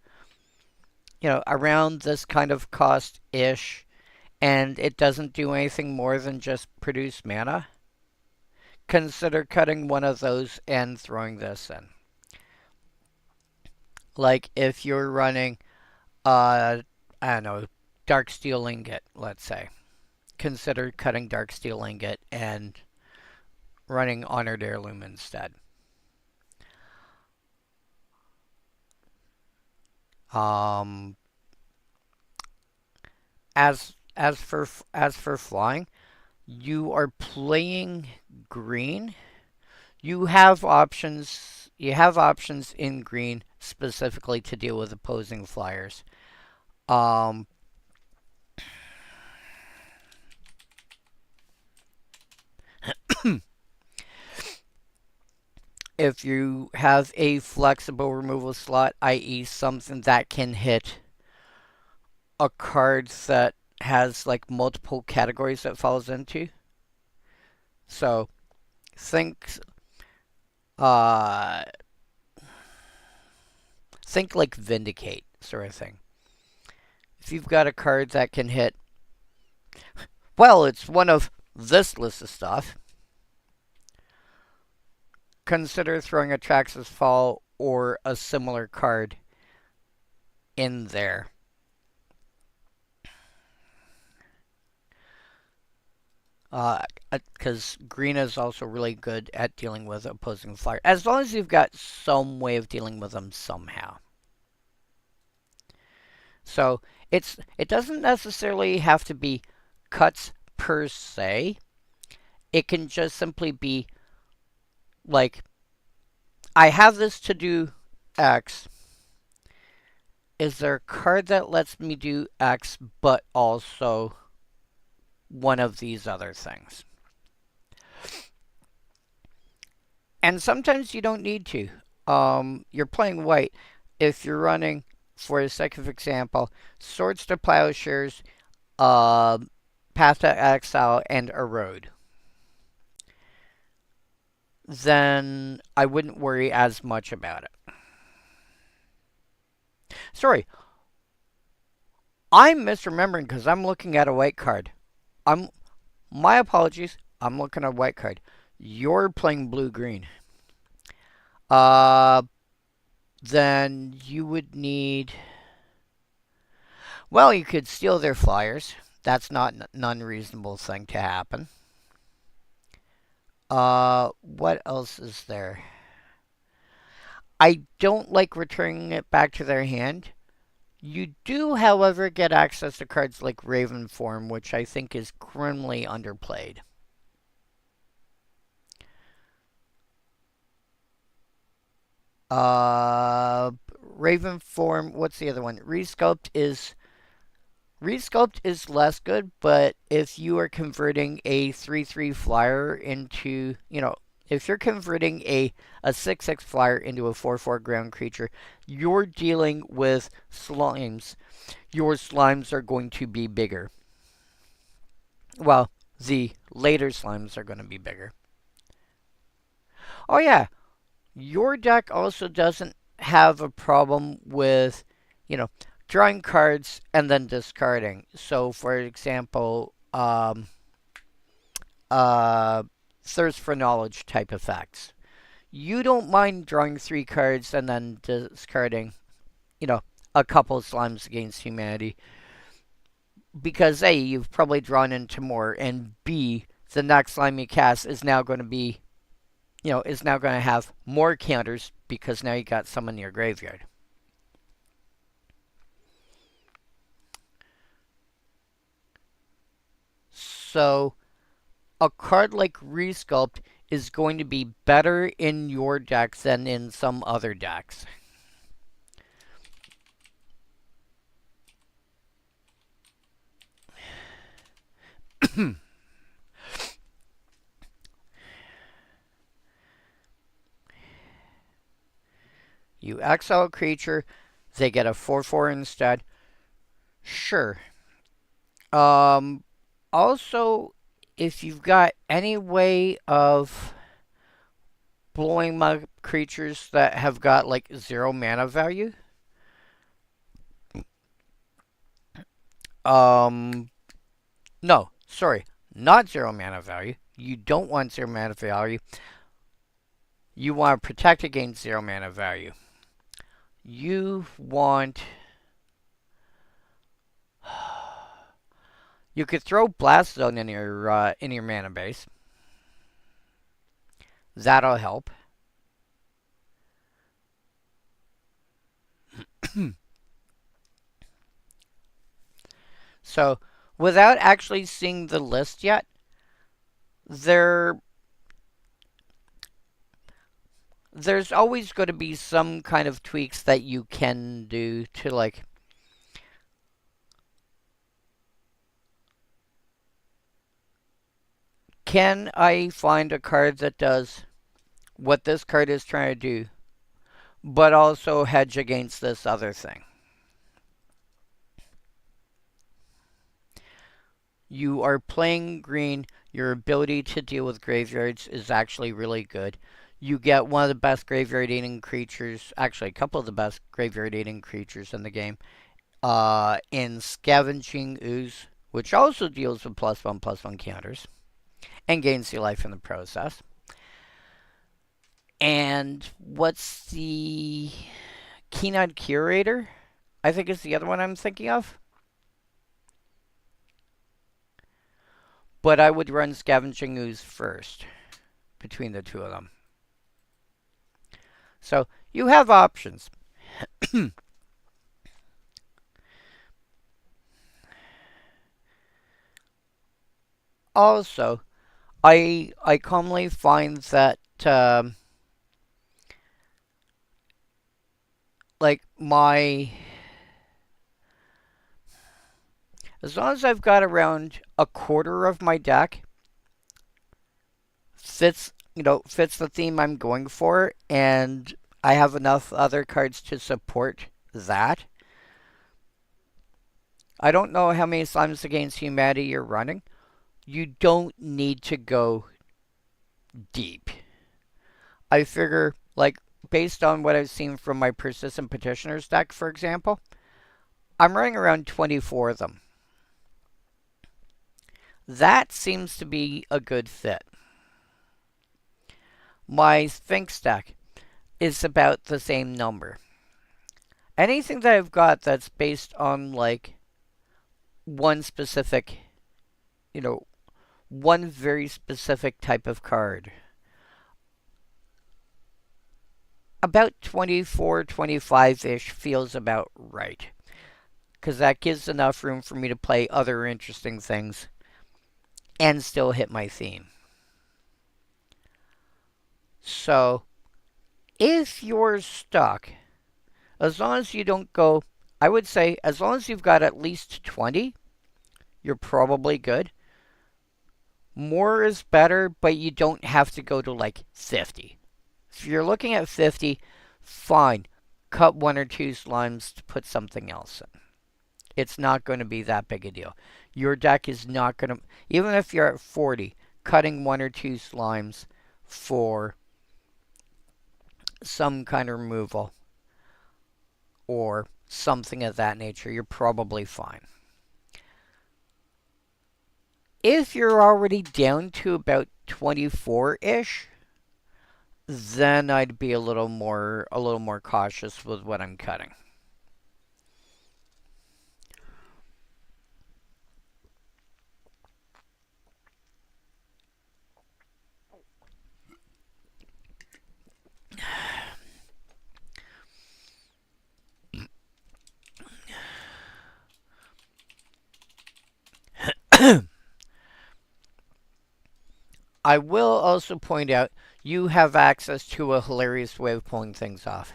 around this kind of cost-ish, and it doesn't do anything more than just produce mana, consider cutting one of those and throwing this in. Like if you're running, I don't know, Darksteel Ingot, let's say. Consider cutting Darksteel Ingot and running Honored Heirloom instead. As for flying, you are playing green. You have options. You have options in green specifically to deal with opposing flyers. If you have a flexible removal slot, i.e. something that can hit a card that has like multiple categories that falls into. So think think like Vindicate sort of thing. If you've got a card that can hit, well, it's one of this list of stuff. Consider throwing a Traxxas Fall or a similar card in there. Because green is also really good at dealing with opposing flyer, as long as you've got some way of dealing with them somehow. So it doesn't necessarily have to be cuts per se. It can just simply be like, I have this to do X. Is there a card that lets me do X, but also one of these other things? And sometimes you don't need to. You're playing white. If you're running, for the sake of example, Swords to Plowshares, uh, Path to Exile, and Erode, then I wouldn't worry as much about it. Sorry, I'm misremembering because I'm looking at a white card. My apologies. I'm looking at a white card. You're playing blue-green. Uh, then you would need. Well, you could steal their flyers. That's not an unreasonable thing to happen. What else is there? I don't like returning it back to their hand. You do, however, get access to cards like Raven Form, which I think is criminally underplayed. Raven Form, what's the other one? Resculpt is less good, but if you are converting a 3/3 flyer into, if you're converting a 6/6 flyer into a 4/4 ground creature, you're dealing with slimes. Your slimes are going to be bigger. Well, the later slimes are going to be bigger. Oh yeah, your deck also doesn't have a problem with, drawing cards and then discarding. So, for example, thirst for knowledge type effects. You don't mind drawing 3 cards and then discarding, a couple of slimes against humanity. Because A, you've probably drawn into more, and B, the next slime you cast is now going to be, is now going to have more counters because now you got some in your graveyard. So, a card like Resculpt is going to be better in your deck than in some other decks. You exile a creature, they get a 4/4 instead. Sure. Also, if you've got any way of blowing up creatures that have got like 0 mana value, no, sorry, not 0 mana value. You don't want 0 mana value. You want to protect against 0 mana value. You want. You could throw Blast Zone in your mana base. That'll help. So, without actually seeing the list yet, there's always going to be some kind of tweaks that you can do to, like, can I find a card that does what this card is trying to do, but also hedge against this other thing? You are playing green. Your ability to deal with graveyards is actually really good. You get one of the best graveyard eating creatures, actually a couple of the best graveyard eating creatures in the game, in Scavenging Ooze, which also deals with +1/+1 counters and gains you life in the process. And what's the Keen-Eyed Curator? I think is the other one I'm thinking of. but I would run Scavenging Ooze first between the two of them. So you have options. Also, I commonly find that like my as long as I've got around a quarter of my deck fits the theme I'm going for, and I have enough other cards to support that. I don't know how many Slimes Against Humanity you're running. You don't need to go deep. I figure, like, based on what I've seen from my Persistent Petitioners deck, for example, I'm running around 24 of them. That seems to be a good fit. My Sphinx deck is about the same number. Anything that I've got that's based on, like, one specific, one very specific type of card, about 24, 25-ish feels about right. Because that gives enough room for me to play other interesting things and still hit my theme. So, if you're stuck, as long as you don't go, I would say, as long as you've got at least 20, you're probably good. More is better, but you don't have to go to like 50. If you're looking at 50, fine. Cut one or two slimes to put something else in. It's not going to be that big a deal. Your deck is not going to, even if you're at 40, cutting one or two slimes for some kind of removal or something of that nature, you're probably fine. If you're already down to about 24-ish, then I'd be a little more cautious with what I'm cutting. I will also point out you have access to a hilarious way of pulling things off.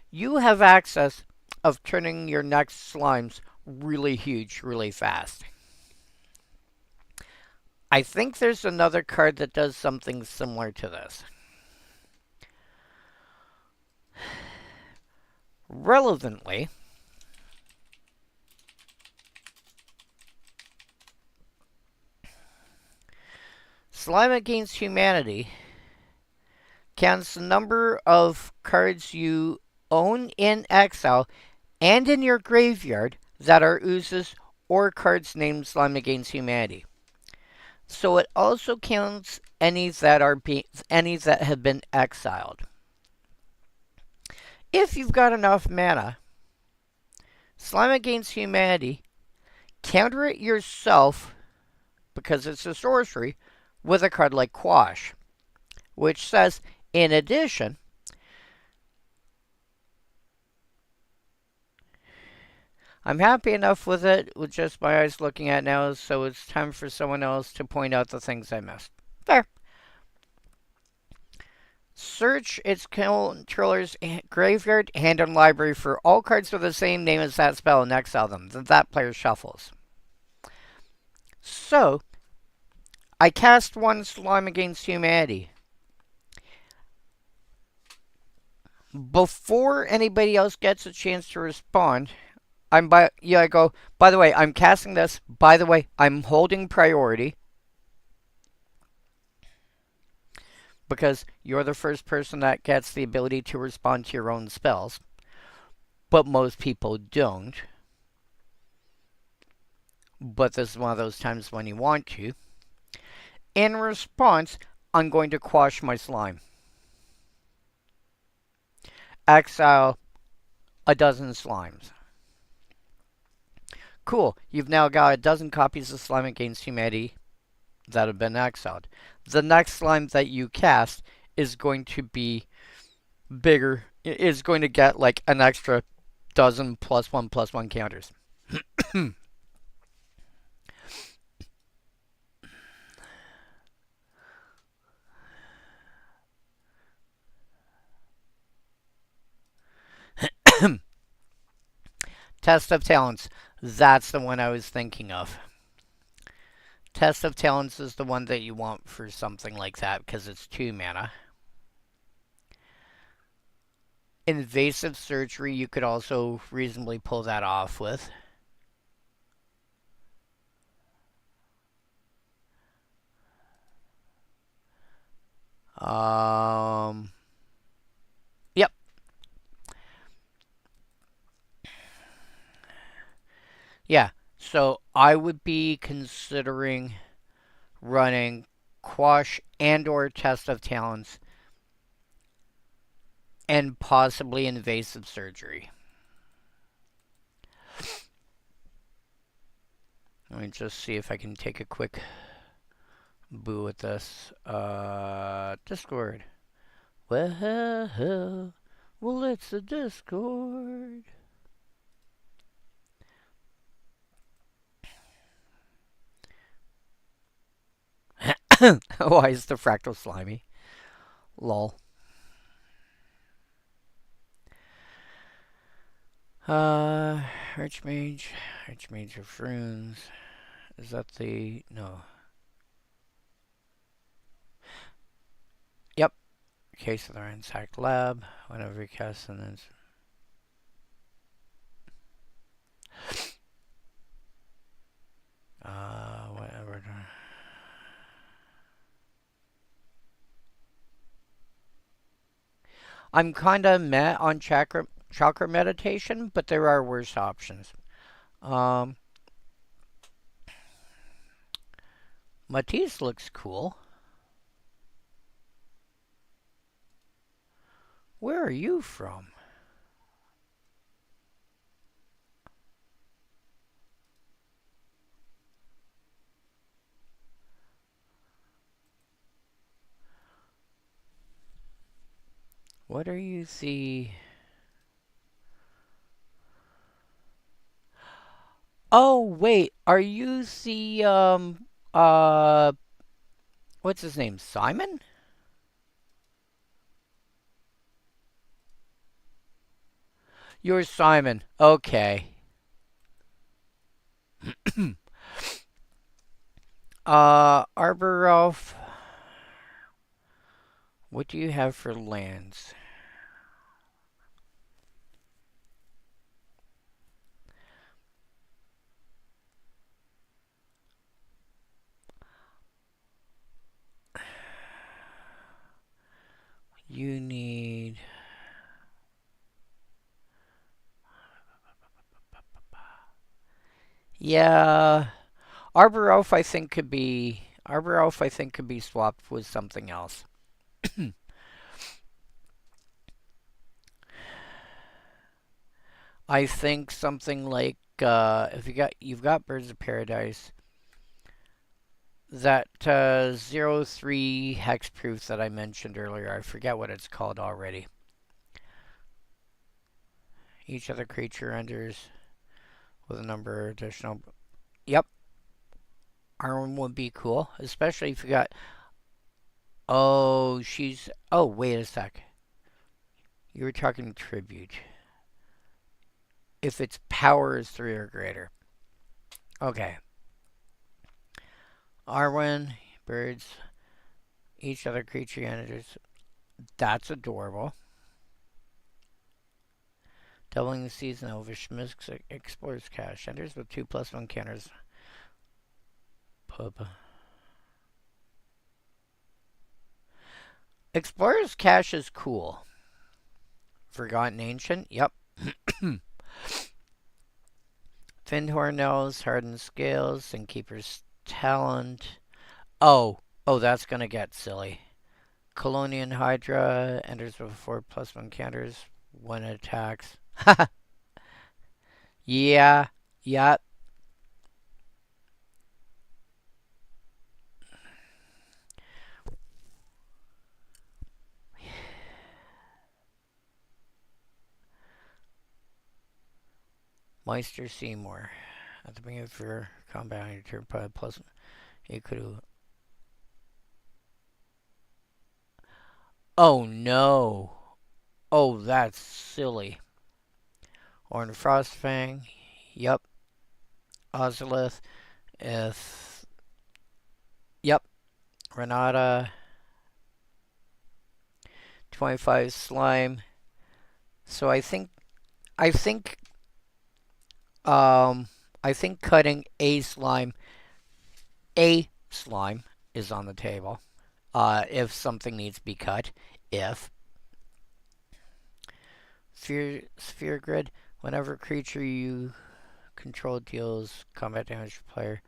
You have access of turning your next slimes really huge, really fast. I think there's another card that does something similar to this. Relevantly, Slime Against Humanity counts the number of cards you own in exile and in your graveyard that are oozes or cards named Slime Against Humanity. So it also counts any that have been exiled. If you've got enough mana, Slime Against Humanity, counter it yourself, because it's a sorcery, with a card like Quash, which says, in addition, I'm happy enough with it, with just my eyes looking at it now, so it's time for someone else to point out the things I missed. There. Search its controller's graveyard, hand, and library for all cards with the same name as that spell and exile them. Then that player shuffles. So, I cast one Slime Against Humanity. Before anybody else gets a chance to respond, I go, by the way, I'm casting this. By the way, I'm holding priority. Because you're the first person that gets the ability to respond to your own spells. But most people don't. But this is one of those times when you want to. In response, I'm going to quash my slime. Exile a dozen slimes. Cool. You've now got a dozen copies of Slime Against Humanity that have been exiled. The next slime that you cast is going to be bigger. Is going to get like an extra dozen +1/+1 counters. Test of Talents. That's the one I was thinking of. Test of Talents is the one that you want for something like that because it's 2 mana. Invasive Surgery, you could also reasonably pull that off with. Yep. Yeah, so I would be considering running Quash and or Test of Talents and possibly Invasive Surgery. Let me just see if I can take a quick boo at this. Discord. Well, it's the Discord. Why is the Fractal slimy? Lol. Archmage of Runes. Is that the... no. Yep. Case of the Ransacked Lab. Whenever you cast an instant. Whatever. I'm kinda meh on chakra meditation, but there are worse options. Matisse looks cool. Where are you from? What are you the... oh, wait. Are you the, what's his name? Simon? You're Simon. Okay. Arbor Elf. What do you have for lands? You need... yeah. Arbor Elf I think could be... Arbor Elf I think could be swapped with something else. I think something like if you've got Birds of Paradise, that 0/3 hexproof that I mentioned earlier, I forget what it's called already. Each other creature enters with a number of additional. Yep, Arwen would be cool, especially if you got. Oh, she's. Oh, wait a sec. You were talking tribute. If its power is 3 or greater. Okay. Arwen, birds, each other creature enters. That's adorable. Doubling the season over Schmisk's Explorer's Cache. Enters with 2/+1 counters. Pub. Explorer's Cache is cool. Forgotten Ancient? Yep. Finned Hornells, Hardened Scales, and Keeper's Talent. Oh, that's gonna get silly. Colonian Hydra enters with 4/+1 counters when it attacks. Yeah, Meister Seymour. At the beginning of your combat on your turn, put a plus. You could. Oh no! Oh, that's silly. Orin Frostfang. Yep. Ozolith. If. Yep. Renata. 25 slime. So I think um I think cutting a slime is on the table. If something needs to be cut. If sphere grid, whenever creature you control deals combat damage to player.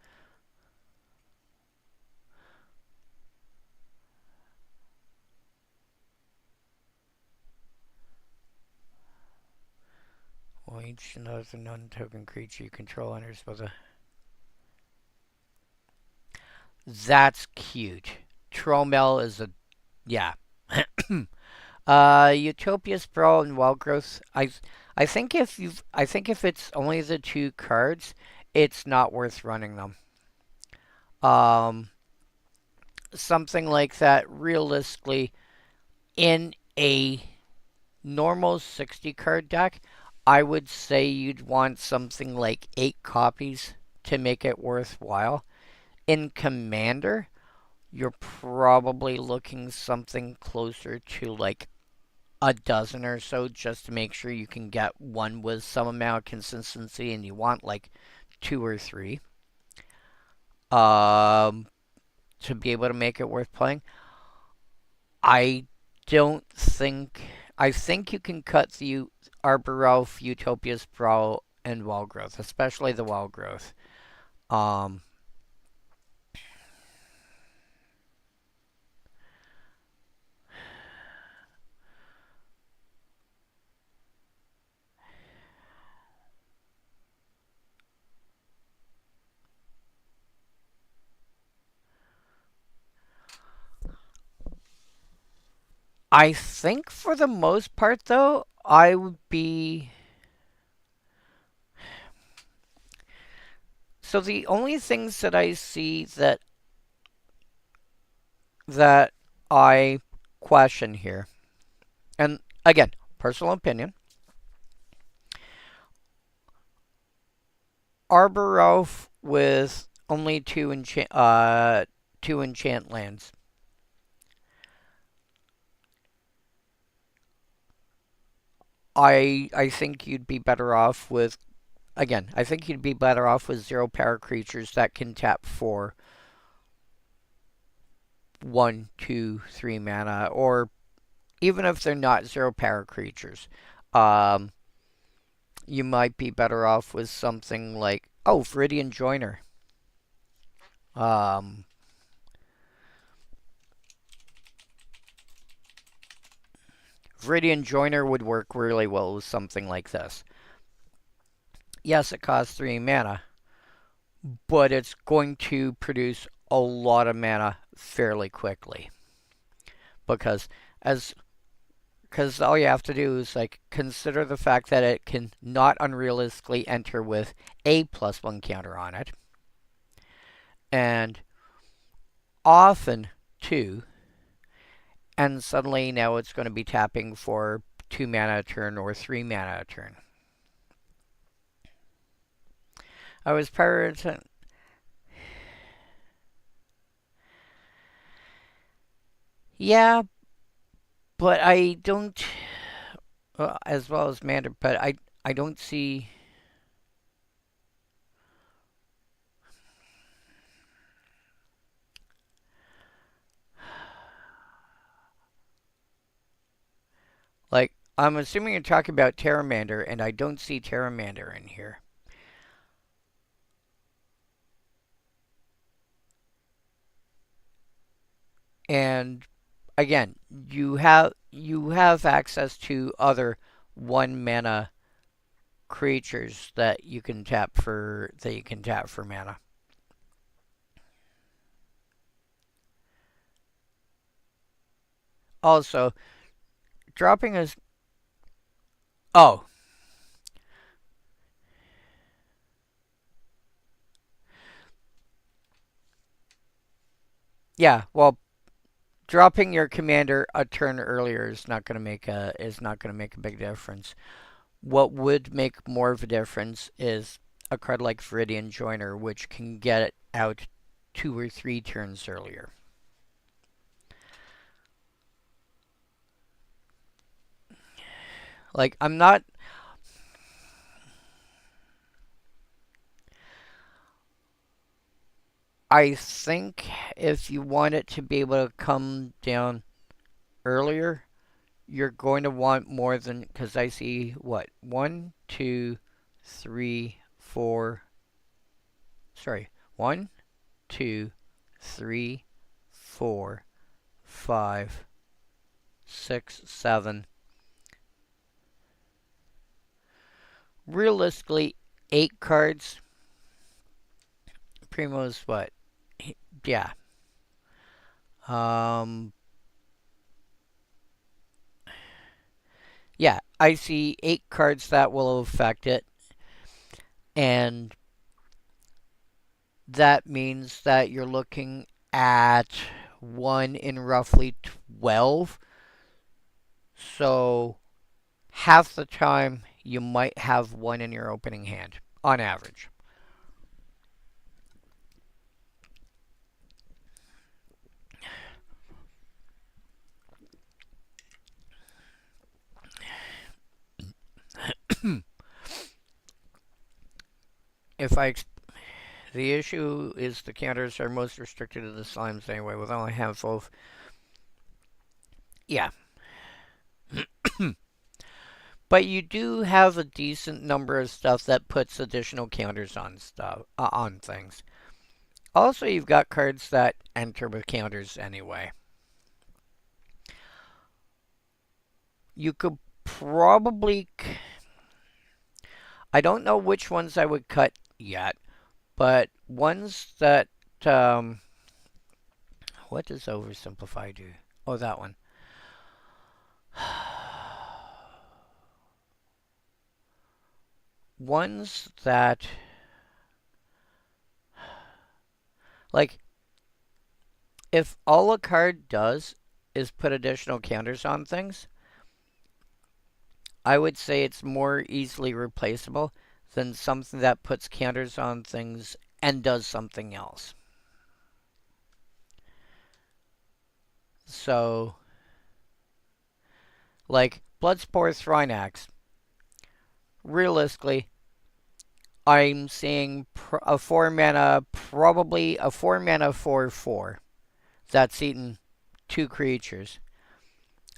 Well, each another non-token creature you control enters with a. That's cute. Tromel is a yeah. Utopia Sprawl and Wild Growth. I think if it's only the two cards, it's not worth running them. Um, Something like that. Realistically, in a normal 60 card deck, I would say you'd want something like 8 copies to make it worthwhile. In Commander, you're probably looking something closer to like a dozen or so just to make sure you can get one with some amount of consistency, and you want like two or three um, to be able to make it worth playing. I don't think. I think you can cut the Arbor Elf, Utopia Sprawl, and Wall Growth, especially the Wall Growth. Um, I think for the most part, though, I would be. So the only things that I see that I question here, and again, personal opinion, Arbor Elf with only two enchant lands. I think you'd be better off with again. I think you'd be better off with 0 power creatures that can tap for 1, 2, 3 mana, or even if they're not 0 power creatures. Um, you might be better off with something like Viridian Joiner. Um, Viridian Joiner would work really well with something like this. Yes, it costs 3 mana, but it's going to produce a lot of mana fairly quickly because as because all you have to do is like consider the fact that it can not unrealistically enter with a +1 counter on it, and often too, and suddenly now it's going to be tapping for 2 mana a turn or 3 mana a turn. I was prioritizing. Yeah, but I don't. As well as Mander, but I don't see. Like, I'm assuming you're talking about Terramander, and I don't see Terramander in here. And again, you have access to other 1 mana creatures that you can tap for mana. Also, dropping is oh Yeah, well, dropping your commander a turn earlier is not going to make a big difference. What would make more of a difference is a card like Viridian Joiner, which can get it out 2 or 3 turns earlier. Like, I'm not. I think if you want it to be able to come down earlier, you're going to want more than. Because I see what? 1, 2, 3, 4. Sorry. 1, 2, 3, 4, 5, 6, 7. Realistically, 8 cards. Primo's what? Yeah. Um, yeah, I see 8 cards that will affect it, and that means that you're looking at 1 in roughly 12. So half the time you might have 1 in your opening hand, on average. if I The issue is the counters are most restricted to the slimes anyway, with only a handful of. Yeah. But you do have a decent number of stuff that puts additional counters on on things. Also, you've got cards that enter with counters anyway. You could probably. I don't know which ones I would cut yet, but ones that. Um, what does oversimplify do? Oh, that one. Ones that. Like, if all a card does is put additional counters on things, I would say it's more easily replaceable than something that puts counters on things and does something else. So, like Bloodsport Thrynax, realistically, I'm seeing a 4 mana, probably a 4 mana 4/4 that's eaten 2 creatures,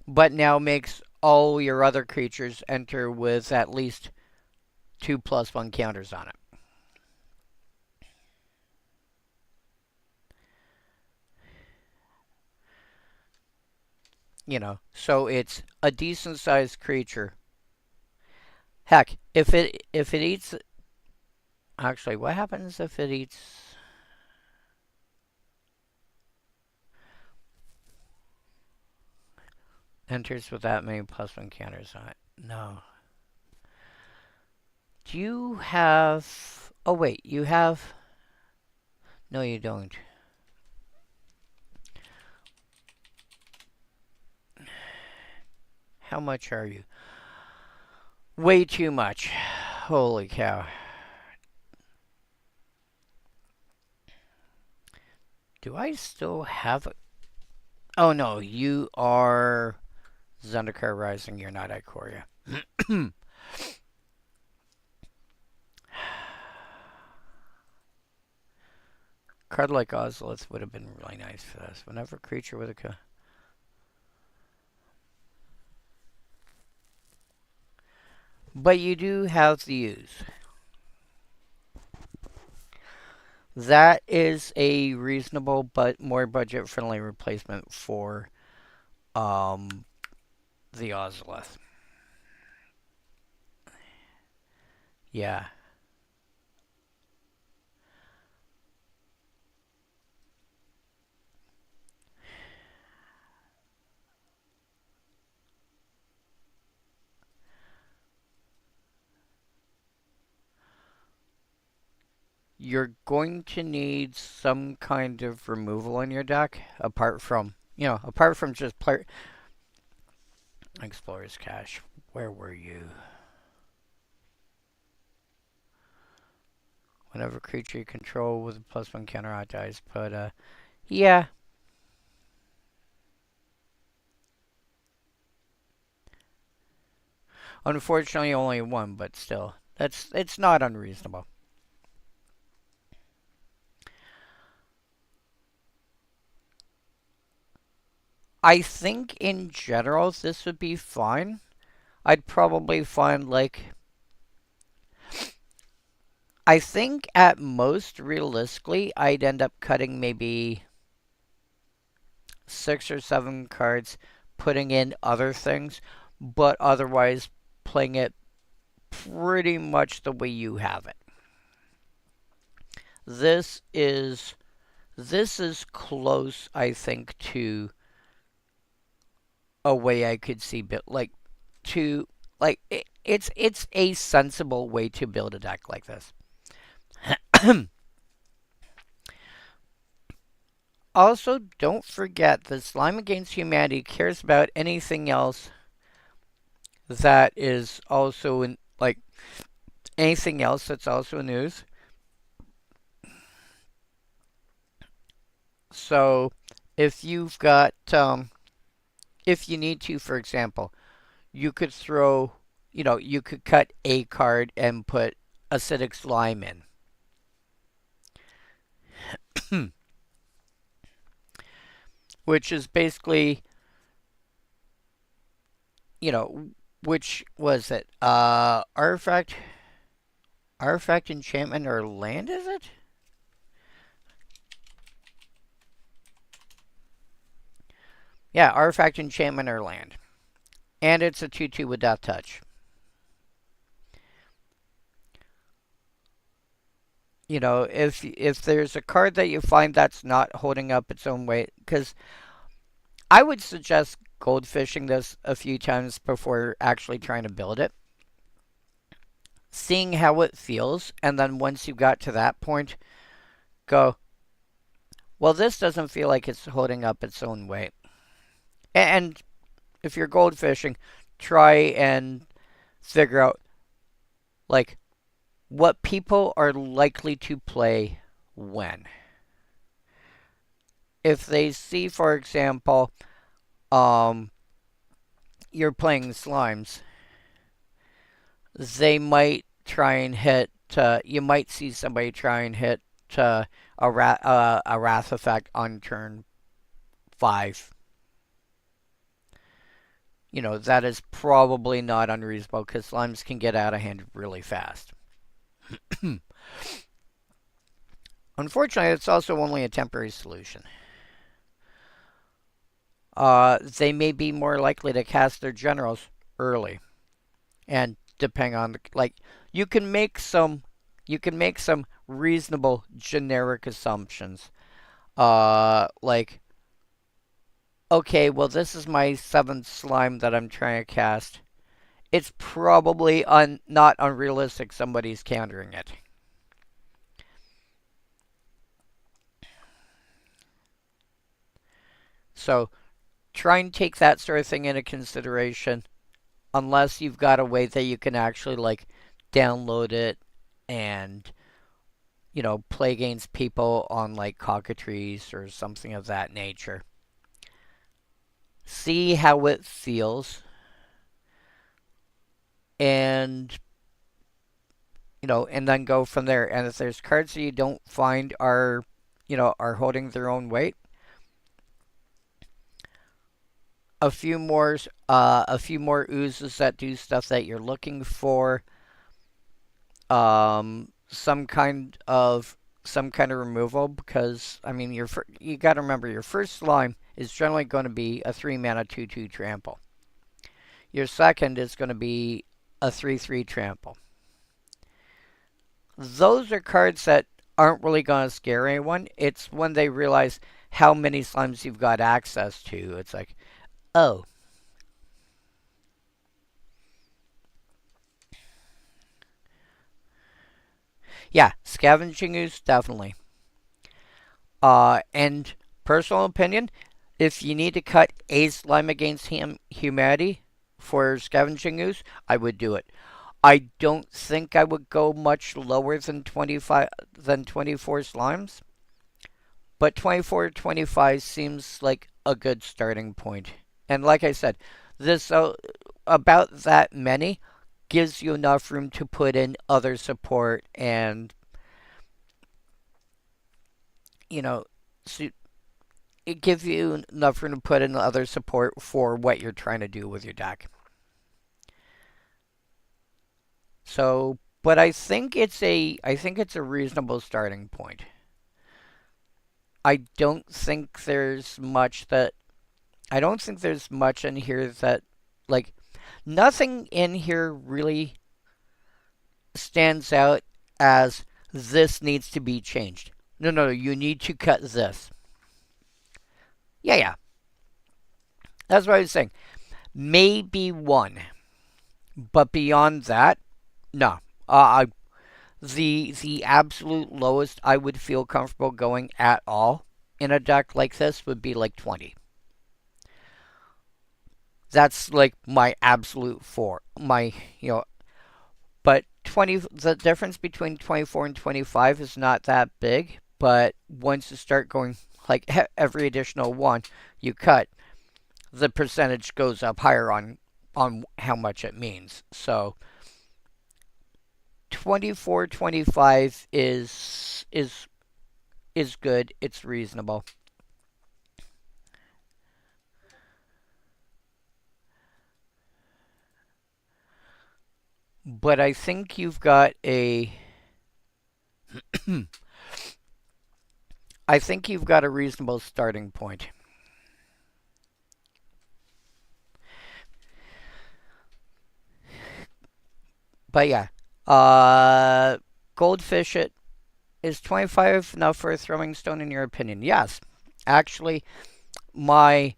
but now makes all your other creatures enter with at least 2+1 counters on it. So it's a decent sized creature. Heck, if it eats, actually, what happens if it eats? Enters with that many +1 counters on it? No. Do you have? Oh wait, you have? No, you don't. How much are you? Way too much. Holy cow. Do I still have it? Oh no, you are Zendikar Rising. You're not Ikoria. Card like Ozolith would have been really nice for this. Whenever creature with a. But you do have the use. That is a reasonable but more budget friendly replacement for um, the Ozolith. Yeah. you're going to need some kind of removal in your deck, apart from, apart from just player. Explorer's Cache, where were you? Whenever creature you control with a +1 counter dies, but yeah. Unfortunately, only one, but still, it's not unreasonable. I think in general this would be fine. I'd probably find like I think at most realistically I'd end up cutting maybe 6 or 7 cards, putting in other things, but otherwise playing it pretty much the way you have it. This is close, I think, to a way I could see it's a sensible way to build a deck like this. Also, don't forget that Slime Against Humanity cares about anything else that is also in, like, anything else that's also in news. So, if you've got, if you need to, for example, you could throw, you could cut a card and put Acidic Slime in. Which is basically, which was it? Artifact, enchantment, or land, is it? Yeah, artifact, enchantment, or land. And it's a 2/2 with Death Touch. If there's a card that you find that's not holding up its own weight, because I would suggest goldfishing this a few times before actually trying to build it. Seeing how it feels, and then once you got to that point, go, well, this doesn't feel like it's holding up its own weight. And if you're goldfishing, try and figure out, like, what people are likely to play when. If they see, for example, you're playing slimes, they might try and hit, you might see somebody try and hit a Wrath effect on turn 5. That is probably not unreasonable because slimes can get out of hand really fast. Unfortunately, it's also only a temporary solution. They may be more likely to cast their generals early, and depending on you can make some reasonable generic assumptions. Like, okay, well, this is my 7th slime that I'm trying to cast. It's probably not unrealistic somebody's countering it. So try and take that sort of thing into consideration, unless you've got a way that you can actually download it and play against people on cockatrice or something of that nature. See how it feels, and and then go from there. And if there's cards that you don't find are holding their own weight, a few more oozes that do stuff that you're looking for. Some kind of removal, because I mean you got to remember your first slime is generally going to be a 3-mana 2/2 trample. Your second is going to be a 3/3 trample. Those are cards that aren't really going to scare anyone. It's when they realize how many slimes you've got access to. It's like, oh. Yeah, Scavenging Ooze, definitely. And personal opinion, if you need to cut a slime against humanity for Scavenging Ooze, I would do it. I don't think I would go much lower than 24 slimes, but 24 25 seems like a good starting point. And like I said, this about that many gives you enough room to put in other support and you know so it gives you enough room to put in other support for what you're trying to do with your deck. So, but I think it's a reasonable starting point. I don't think there's much that I don't think there's much in here that like nothing in here really stands out as this needs to be changed. No, no, you need to cut this. Yeah, yeah. That's what I was saying. Maybe one, but beyond that, no. The absolute lowest I would feel comfortable going at all in a deck like this would be like 20. That's like my absolute four. My but 20 the difference between 24 and 25 is not that big, but once you start going like every additional one you cut, the percentage goes up higher on how much it means. So 24 25 is good. It's reasonable. But I think you've got a I think you've got a reasonable starting point. But yeah. Uh Goldfish it is 25 enough for a throwing stone in your opinion? Yes. Actually, my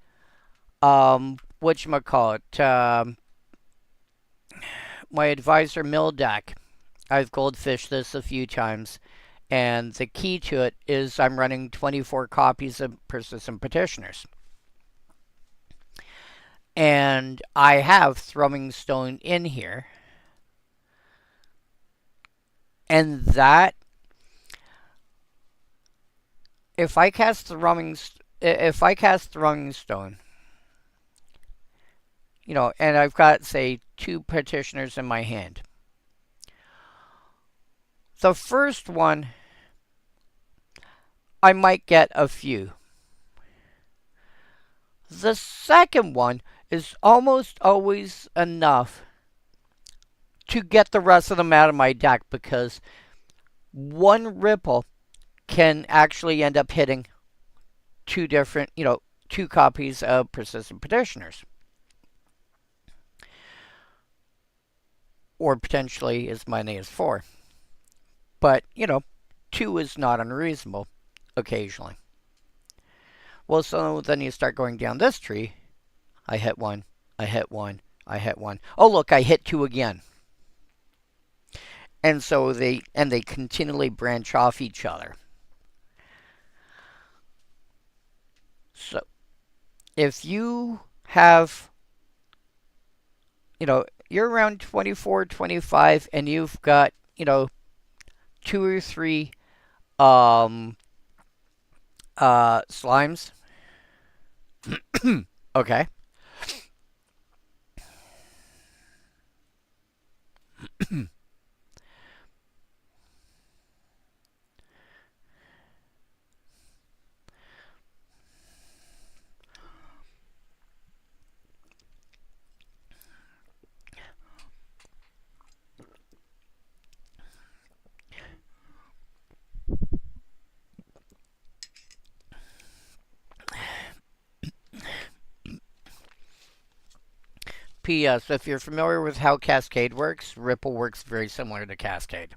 whatchamacallit, my advisor mill deck, I've goldfished this a few times, and the key to it is I'm running 24 copies of Persistent Petitioners. And I have Throwing Stone in here. And that, if I cast Throwing Stone, and I've got, say, 2 Petitioners in my hand. The first one, I might get a few. The second one is almost always enough to get the rest of them out of my deck because one ripple can actually end up hitting 2 copies of Persistent Petitioners. Or potentially as many as 4. But, 2 is not unreasonable occasionally. Well, so then you start going down this tree. I hit 1, I hit 1, I hit 1. Oh, look, I hit 2 again. And so they continually branch off each other. So if you have, you're around 24, 25, and you've got, 2 or 3 slimes. Okay. P.S. If you're familiar with how Cascade works, Ripple works very similar to Cascade.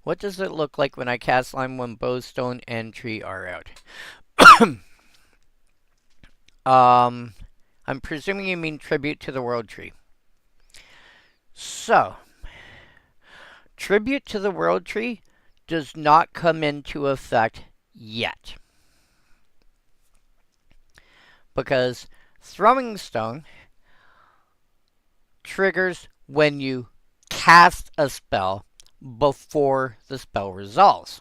What does it look like when I cast slime when both stone and tree are out? I'm presuming you mean tribute to the world tree. So, tribute to the world tree does not come into effect yet. Because throwing stone triggers when you cast a spell before the spell resolves.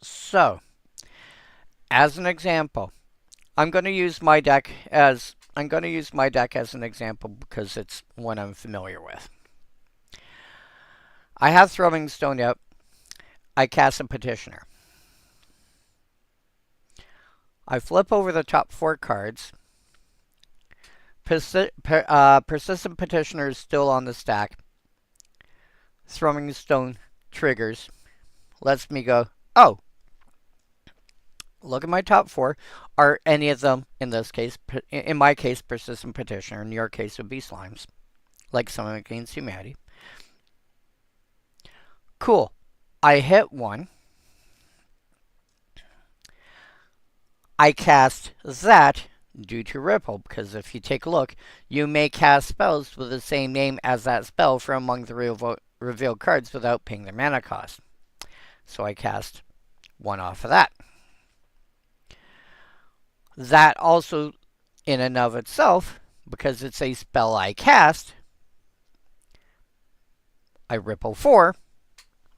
So, as an example, I'm going to use my deck as an example because it's one I'm familiar with. I have throwing stone out. I cast a petitioner. I flip over the top 4 cards. Persistent petitioner is still on the stack. Throwing stone triggers. Lets me go, oh, look at my top 4. Are any of them, in this case, in my case, persistent petitioner. In your case, it would be slimes. Like Summon Against Humanity. Cool. I hit one. I cast that due to Ripple, because if you take a look, you may cast spells with the same name as that spell from among the revealed cards without paying their mana cost. So I cast one off of that. That also, in and of itself, because it's a spell I cast, I Ripple 4,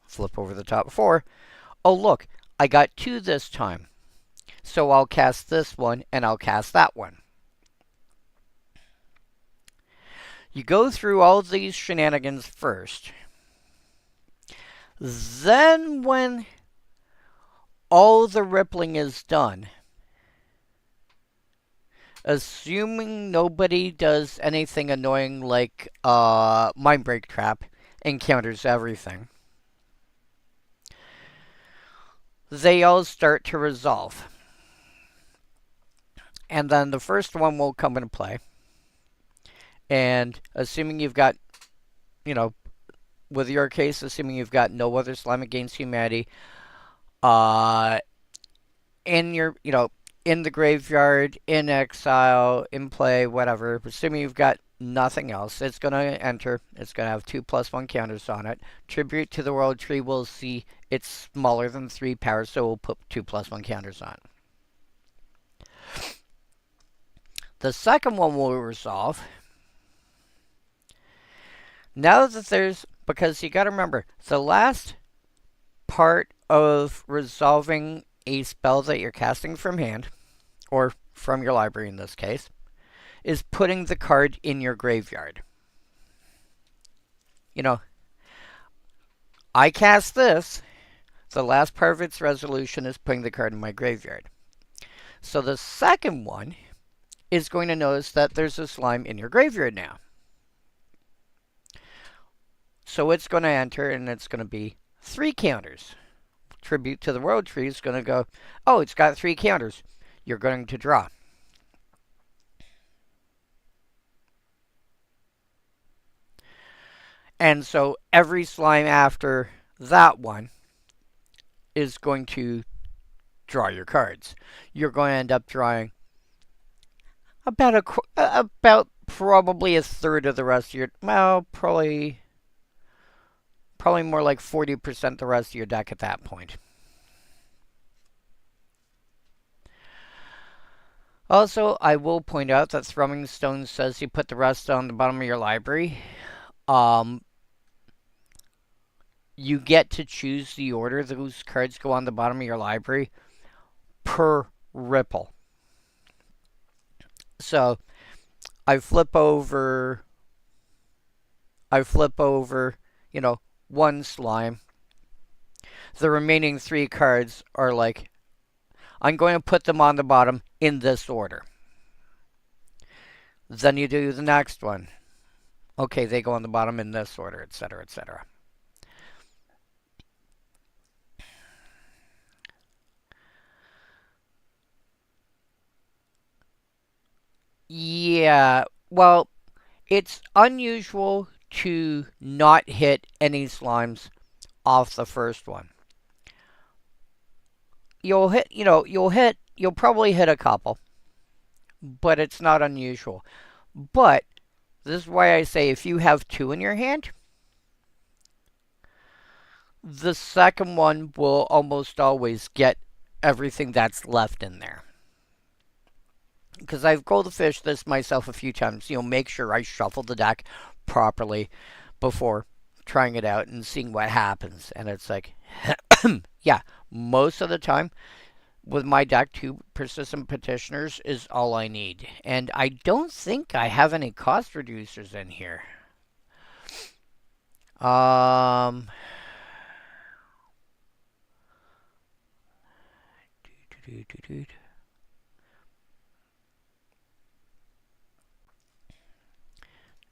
flip over the top 4. Oh, look, I got 2 this time. So I'll cast this one, and I'll cast that one. You go through all of these shenanigans first. Then when all the rippling is done, assuming nobody does anything annoying like Mindbreak Trap and counters everything, they all start to resolve. And then the first one will come into play. And assuming you've got, with your case, assuming you've got no other Slime Against Humanity, in your, in the graveyard, in exile, in play, whatever, assuming you've got nothing else, it's going to enter. It's going to have 2+1 counters on it. Tribute to the World Tree will see it's smaller than 3 power, so we'll put 2+1 counters on. The second one will resolve. Now that there's, because you got to remember, the last part of resolving a spell that you're casting from hand, or from your library in this case, is putting the card in your graveyard. I cast this. The last part of its resolution is putting the card in my graveyard. So the second one is going to notice that there's a slime in your graveyard now. So it's going to enter, and it's going to be 3 counters. Tribute to the World Tree is going to go, oh, it's got 3 counters. You're going to draw. And so every slime after that one is going to draw your cards. You're going to end up drawing about probably a third of the rest of your, well, probably more like 40% the rest of your deck at that point. Also, I will point out that Throwing Stone says you put the rest on the bottom of your library. You get to choose the order those cards go on the bottom of your library per ripple. So I flip over, one slime. The remaining 3 cards are like, I'm going to put them on the bottom in this order. Then you do the next one. Okay, they go on the bottom in this order, etc., etc. Yeah, well, it's unusual to not hit any slimes off the first one. You'll hit, you'll probably hit a couple, but it's not unusual. But this is why I say if you have two in your hand, the second one will almost always get everything that's left in there. Because I've goldfished this myself a few times. Make sure I shuffle the deck properly before trying it out and seeing what happens. And it's like, yeah, most of the time with my deck, two persistent petitioners is all I need. And I don't think I have any cost reducers in here.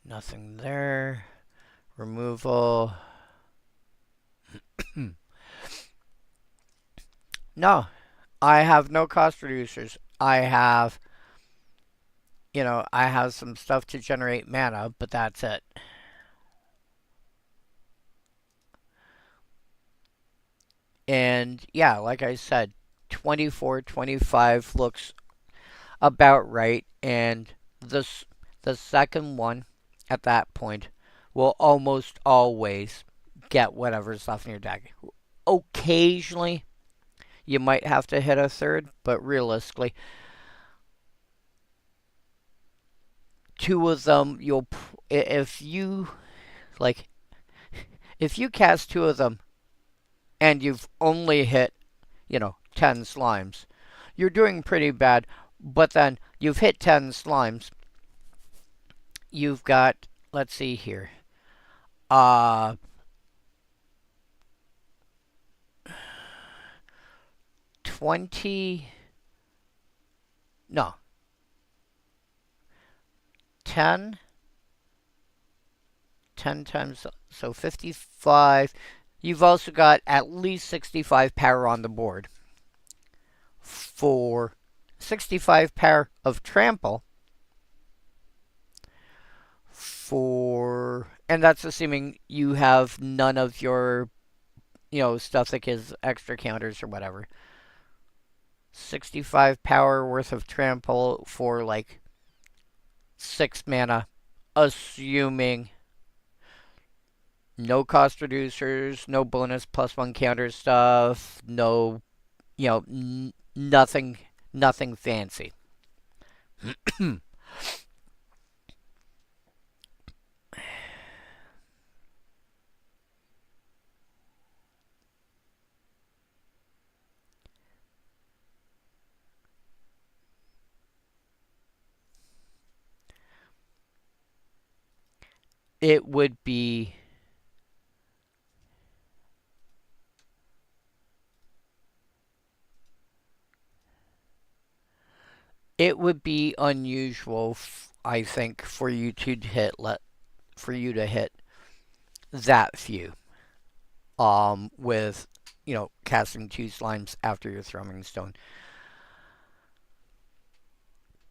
Nothing there. Removal. No, I have no cost reducers. I have some stuff to generate mana, but that's it. And yeah, like I said, 24, 25 looks about right. And the second one at that point will almost always get whatever's left in your deck. Occasionally, you might have to hit a third, but realistically, two of them, if you cast two of them and you've only hit, 10 slimes, you're doing pretty bad. But then you've hit 10 slimes. You've got, let's see here, 20, no, 10 times, so 55. You've also got at least 65 power on the board for 65 power of trample and that's assuming you have none of your, stuff that gives extra counters or whatever. 65 power worth of trample for 6 mana, assuming no cost reducers, no bonus +1 counter stuff, no, nothing fancy. It would be unusual, I think, for you to hit that few with casting two slimes after your throwing stone.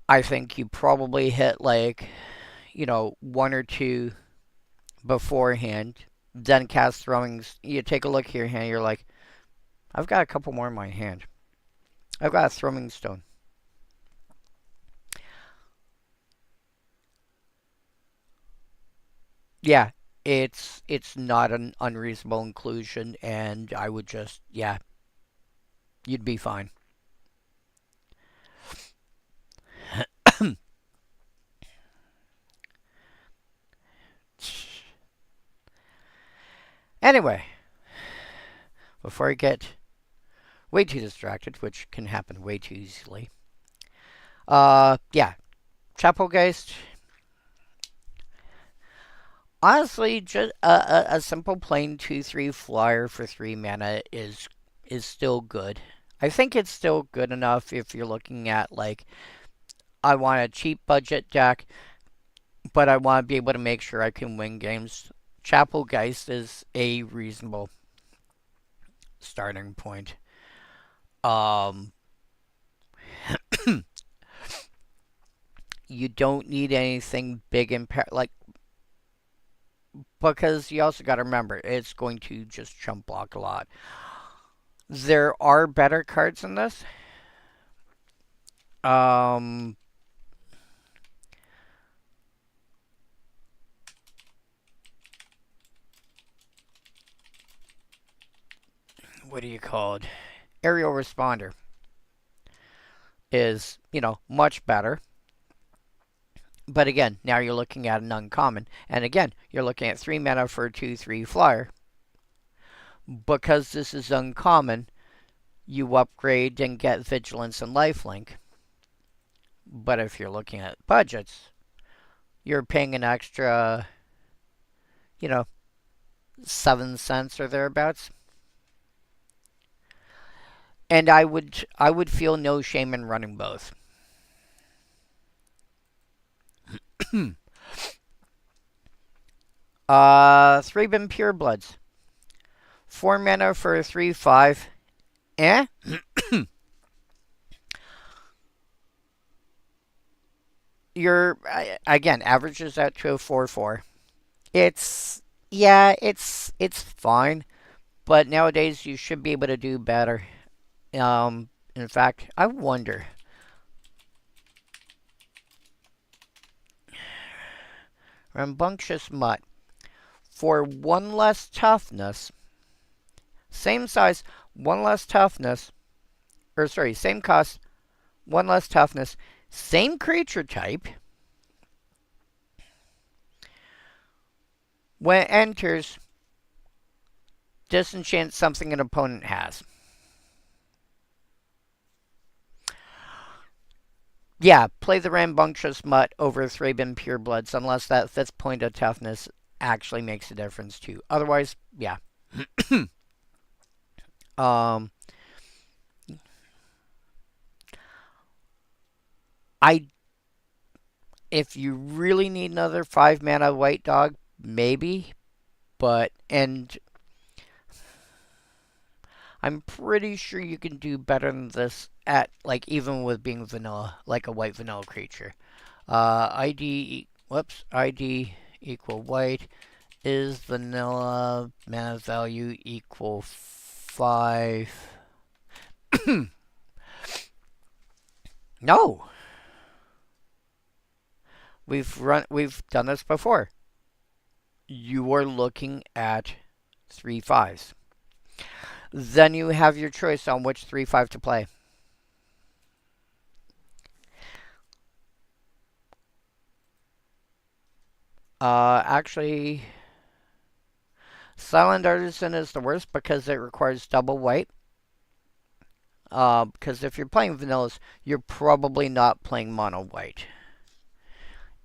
I think you probably hit one or two beforehand, then cast throwings. You take a look at your hand, you're like, I've got a couple more in my hand. I've got a throwing stone. Yeah, it's not an unreasonable inclusion, and I would just, yeah, you'd be fine. Anyway, before I get way too distracted, which can happen way too easily. Yeah, Chapelgeist. Honestly, just a simple plain 2/3 flyer for 3 mana is still good. I think it's still good enough if you're looking at I want a cheap budget deck, but I want to be able to make sure I can win games. Chapelgeist is a reasonable starting point. You don't need anything big and because you also got to remember it's going to just chump block a lot. There are better cards in this. Um, what do you call it? Aerial Responder is, much better. But again, now you're looking at an uncommon. And again, you're looking at 3 mana for a 2/3 flyer. Because this is uncommon, you upgrade and get Vigilance and Lifelink. But if you're looking at budgets, you're paying an extra, you know, 7 cents or thereabouts. And I would feel no shame in running both. 3 Purebloods. 4 mana for a 3/5. Eh? You're again averages out to a 4/4. It's it's fine, but nowadays you should be able to do better. In fact, I wonder. Rambunctious Mutt. For 1 less toughness, same size, 1 less toughness, or sorry, same cost, 1 less toughness, same creature type. When it enters, disenchant something an opponent has. Yeah, play the Rambunctious Mutt over Thraben Purebloods, unless that 5th point of toughness actually makes a difference too. Otherwise, yeah. I if you really need another 5 mana white dog, maybe, but I'm pretty sure you can do better than this at even with being vanilla, like a white vanilla creature. ID equal white is vanilla mana value equal 5. No. We've done this before. You are looking at 3/5s. Then you have your choice on which 3/5 to play. Actually, Silent Artisan is the worst because it requires double white. Because if you're playing vanillas, you're probably not playing mono white.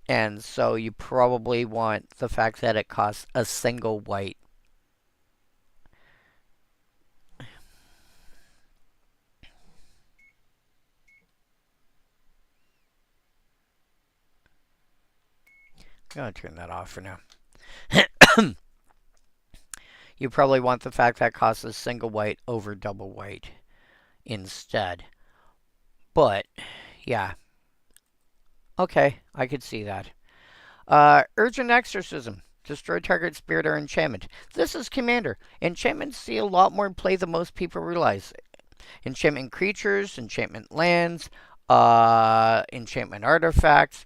And so you probably want the fact that it costs a single white. I'm going to turn that off for now. You probably want the fact that it costs a single white over double white instead. But, yeah. Okay, I could see that. Urgent Exorcism. Destroy target spirit or enchantment. This is Commander. Enchantments see a lot more play than most people realize. Enchantment creatures, enchantment lands, enchantment artifacts.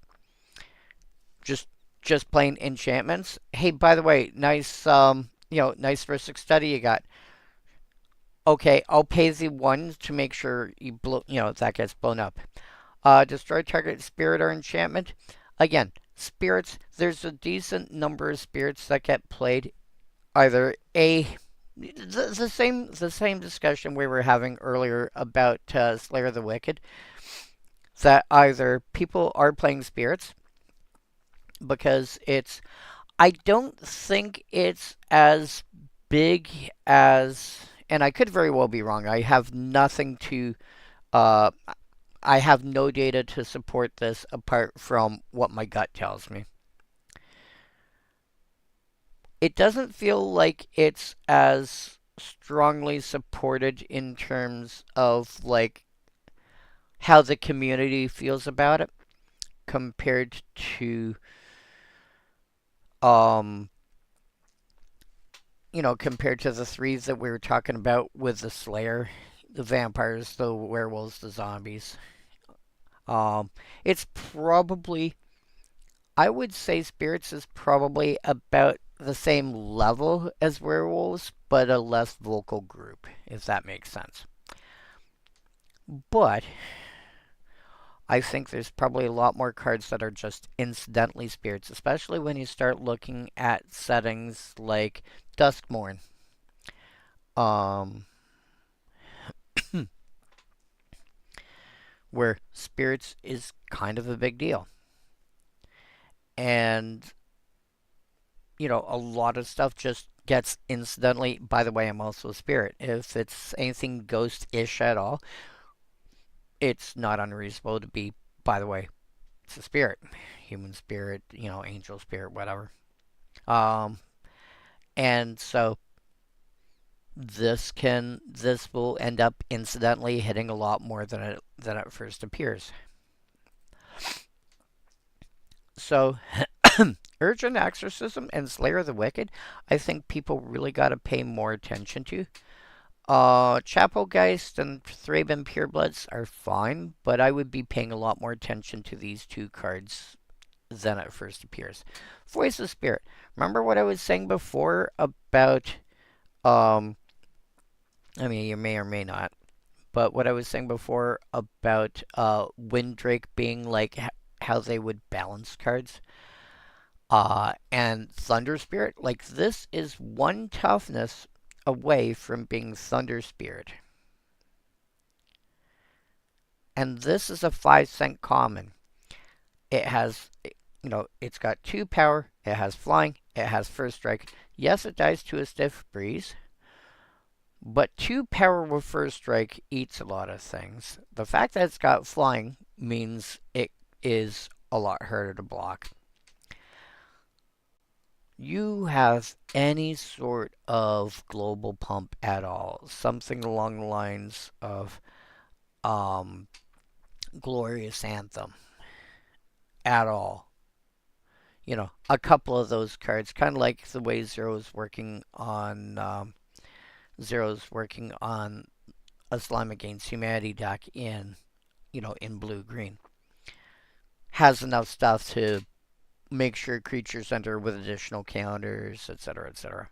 Just plain enchantments. Hey, by the way, nice nice Versic study you got. Okay, I'll pay the 1 to make sure that gets blown up. Destroy target spirit or enchantment. Again, spirits, there's a decent number of spirits that get played. Either the same discussion we were having earlier about Slayer the Wicked. That either people are playing spirits because I don't think it's as big as, and I could very well be wrong. I have nothing to I have no data to support this apart from what my gut tells me. It doesn't feel like it's as strongly supported in terms of how the community feels about it compared to compared to the threes that we were talking about with the Slayer, the vampires, the werewolves, the zombies. Um, it's probably, I would say spirits is probably about the same level as werewolves, but a less vocal group, if that makes sense. But I think there's probably a lot more cards that are just incidentally spirits, especially when you start looking at settings like Duskmourn. Um, where spirits is kind of a big deal. And, a lot of stuff just gets incidentally, by the way, I'm also a spirit. If it's anything ghost-ish at all, it's not unreasonable to be, by the way, it's a spirit. Human spirit, angel spirit, whatever. Um, and so this will end up incidentally hitting a lot more than it first appears. So Urgent Exorcism and Slayer of the Wicked, I think people really got to pay more attention to. Chapelgeist and Thraben Purebloods are fine, but I would be paying a lot more attention to these two cards than it first appears. Voice of Spirit. Remember what I was saying before about, you may or may not, but what I was saying before about Windrake being like how they would balance cards? And Thunder Spirit, like this is one toughness away from being Thunder Spirit. And this is a 5-cent common. It has, it's got 2 power, it has flying, it has first strike. Yes, it dies to a stiff breeze, but 2 power with first strike eats a lot of things. The fact that it's got flying means it is a lot harder to block. You have any sort of global pump at all, something along the lines of Glorious Anthem at all. A couple of those cards, kind of like the way Zero's working on a Slime Against Humanity deck in blue-green. Has enough stuff to make sure creatures enter with additional counters, etc., etc.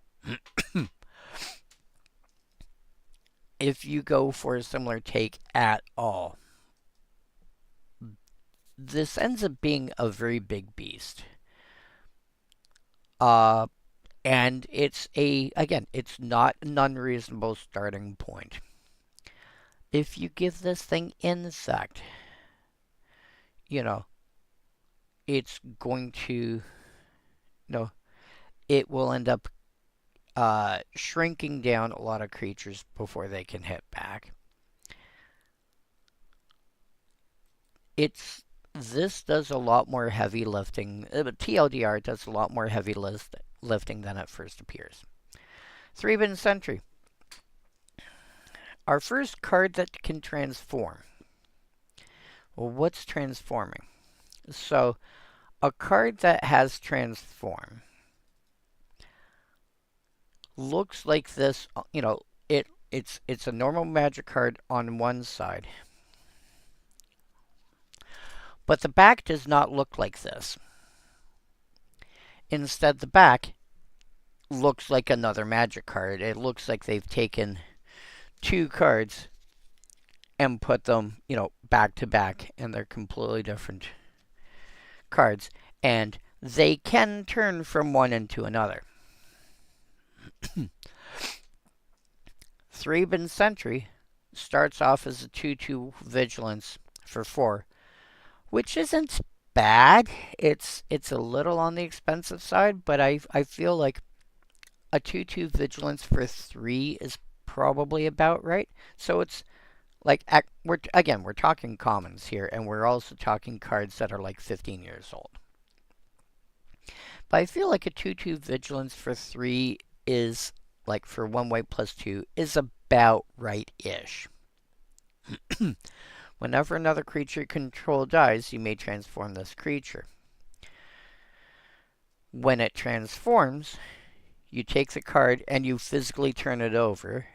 If you go for a similar take at all, this ends up being a very big beast. And it's it's not an unreasonable starting point. If you give this thing Insect, it's going to, it will end up shrinking down a lot of creatures before they can hit back. This does a lot more heavy lifting. TLDR does a lot more heavy lifting than it first appears. Thraben Sentry. Our first card that can transform. Well, what's transforming? So, a card that has transform looks like this. It's a normal magic card on one side. But the back does not look like this. Instead, the back looks like another magic card. It looks like they've taken 2 cards and put them, back to back, and they're completely different cards. And they can turn from one into another. Thraben Sentry starts off as a 2/2 Vigilance for 4, which isn't bad. It's a little on the expensive side, but I feel like a 2/2 Vigilance for 3 is probably about right. So it's like we're talking commons here, and we're also talking cards that are like 15 years old. But I feel like a 2/2 Vigilance for 3 is like for 1 white plus 2 is about right-ish. Whenever another creature you control dies, you may transform this creature. When it transforms, You take the card and you physically turn it over,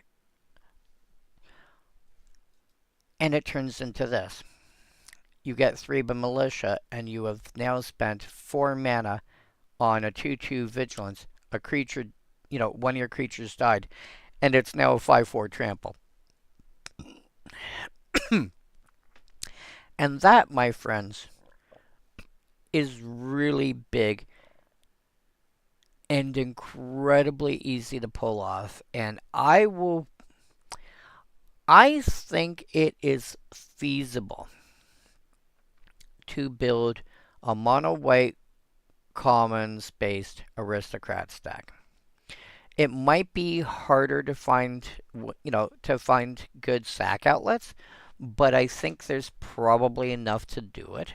and it turns into this. You get 3 by Militia, and you have now spent 4 mana on a 2/2 Vigilance. A creature, one of your creatures died, and it's now a 5/4 trample. And that, my friends, is really big and incredibly easy to pull off. And I think it is feasible to build a mono white commons based aristocrat stack. It might be harder to find, good sack outlets, but I think there's probably enough to do it.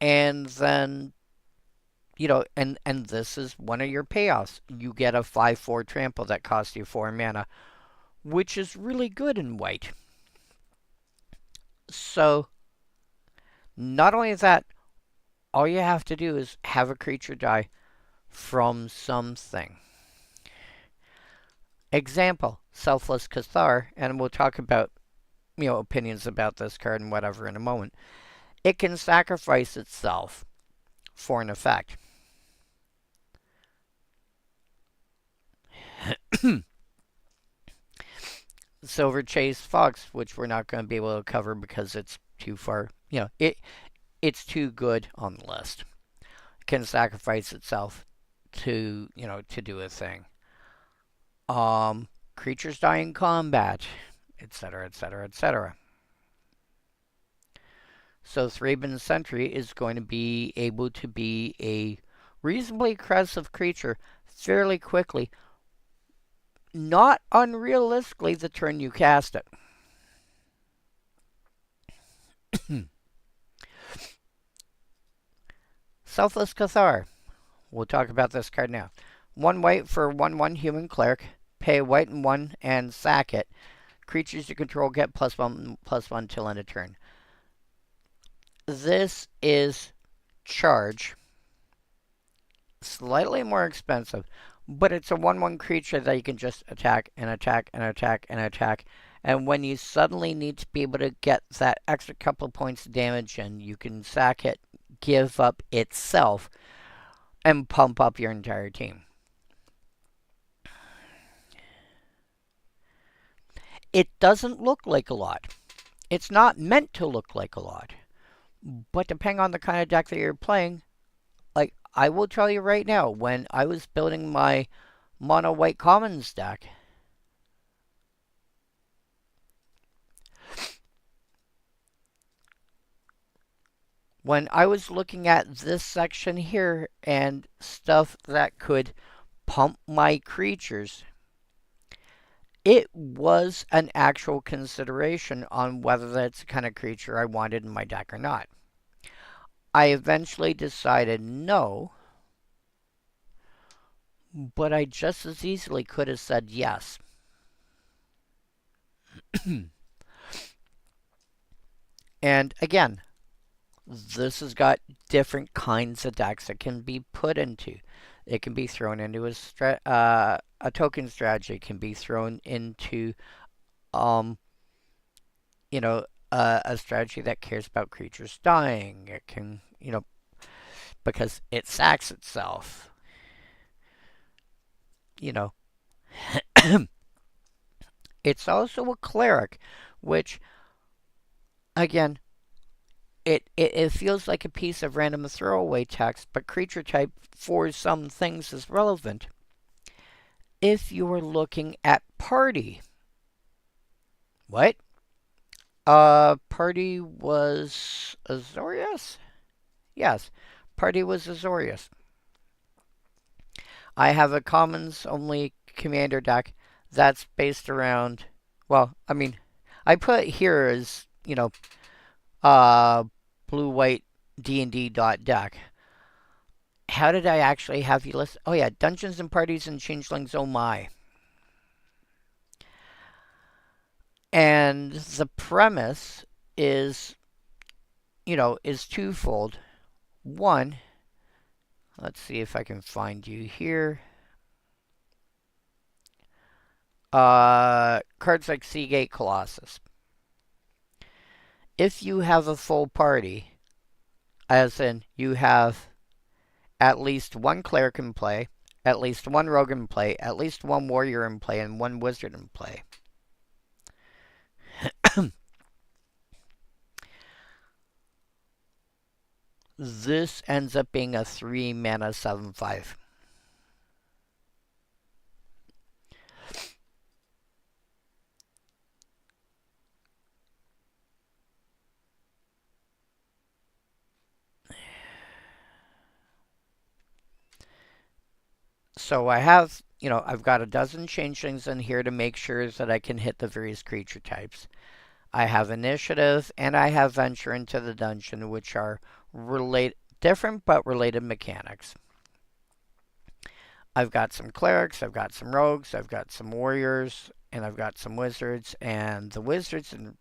And then, and this is one of your payoffs. You get a 5/4 trample that costs you 4 mana, which is really good in white. So, not only that, all you have to do is have a creature die from something. Example, Selfless Cathar, and we'll talk about, opinions about this card and whatever in a moment. It can sacrifice itself for an effect. Silver Chase Fox, which we're not going to be able to cover because it's too far, it's too good on the list. It can sacrifice itself to do a thing. Creatures die in combat, etc., etc., etc. So Thraben Sentry is going to be able to be a reasonably aggressive creature fairly quickly, not unrealistically the turn you cast it. Selfless Cathar. We'll talk about this card now. 1 white for 1/1 human cleric. Pay a white and 1 and sack it. Creatures you control get +1/+1 till end of turn. This is charge. Slightly more expensive, but it's a 1/1 creature that you can just attack and attack and attack and attack. And when you suddenly need to be able to get that extra couple of points of damage in, you can sack it, give up itself, and pump up your entire team. It doesn't look like a lot. It's not meant to look like a lot. But depending on the kind of deck that you're playing, like I will tell you right now, when I was building my mono white commons deck, when I was looking at this section here and stuff that could pump my creatures, it was an actual consideration on whether that's the kind of creature I wanted in my deck or not. I eventually decided no, but I just as easily could have said yes. And again, this has got different kinds of decks it can be put into. It can be thrown into a token strategy. It can be thrown into, a strategy that cares about creatures dying. It can, because it sacks itself. It's also a cleric, which, again, it feels like a piece of random throwaway text, but creature type for some things is relevant. If you were looking at party. What? Party was Azorius? Yes, party was Azorius. I have a commons only commander deck that's based around, well, I mean, I put here as, blue-white D&D deck. How did I actually have you list? Oh yeah, Dungeons and Parties and Changelings, oh my. And the premise is, is twofold. One, Let's see if I can find you here. Cards like Seagate Colossus. If you have a full party, as in you have at least one cleric in play, at least one rogue in play, at least one warrior in play, and one wizard in play. This ends up being a 3 mana 7/5. So I have, I've got a dozen changelings in here to make sure that I can hit the various creature types. I have initiative and I have venture into the dungeon, which are different but related mechanics. I've got some clerics, I've got some rogues, I've got some warriors, and I've got some wizards. And the wizards and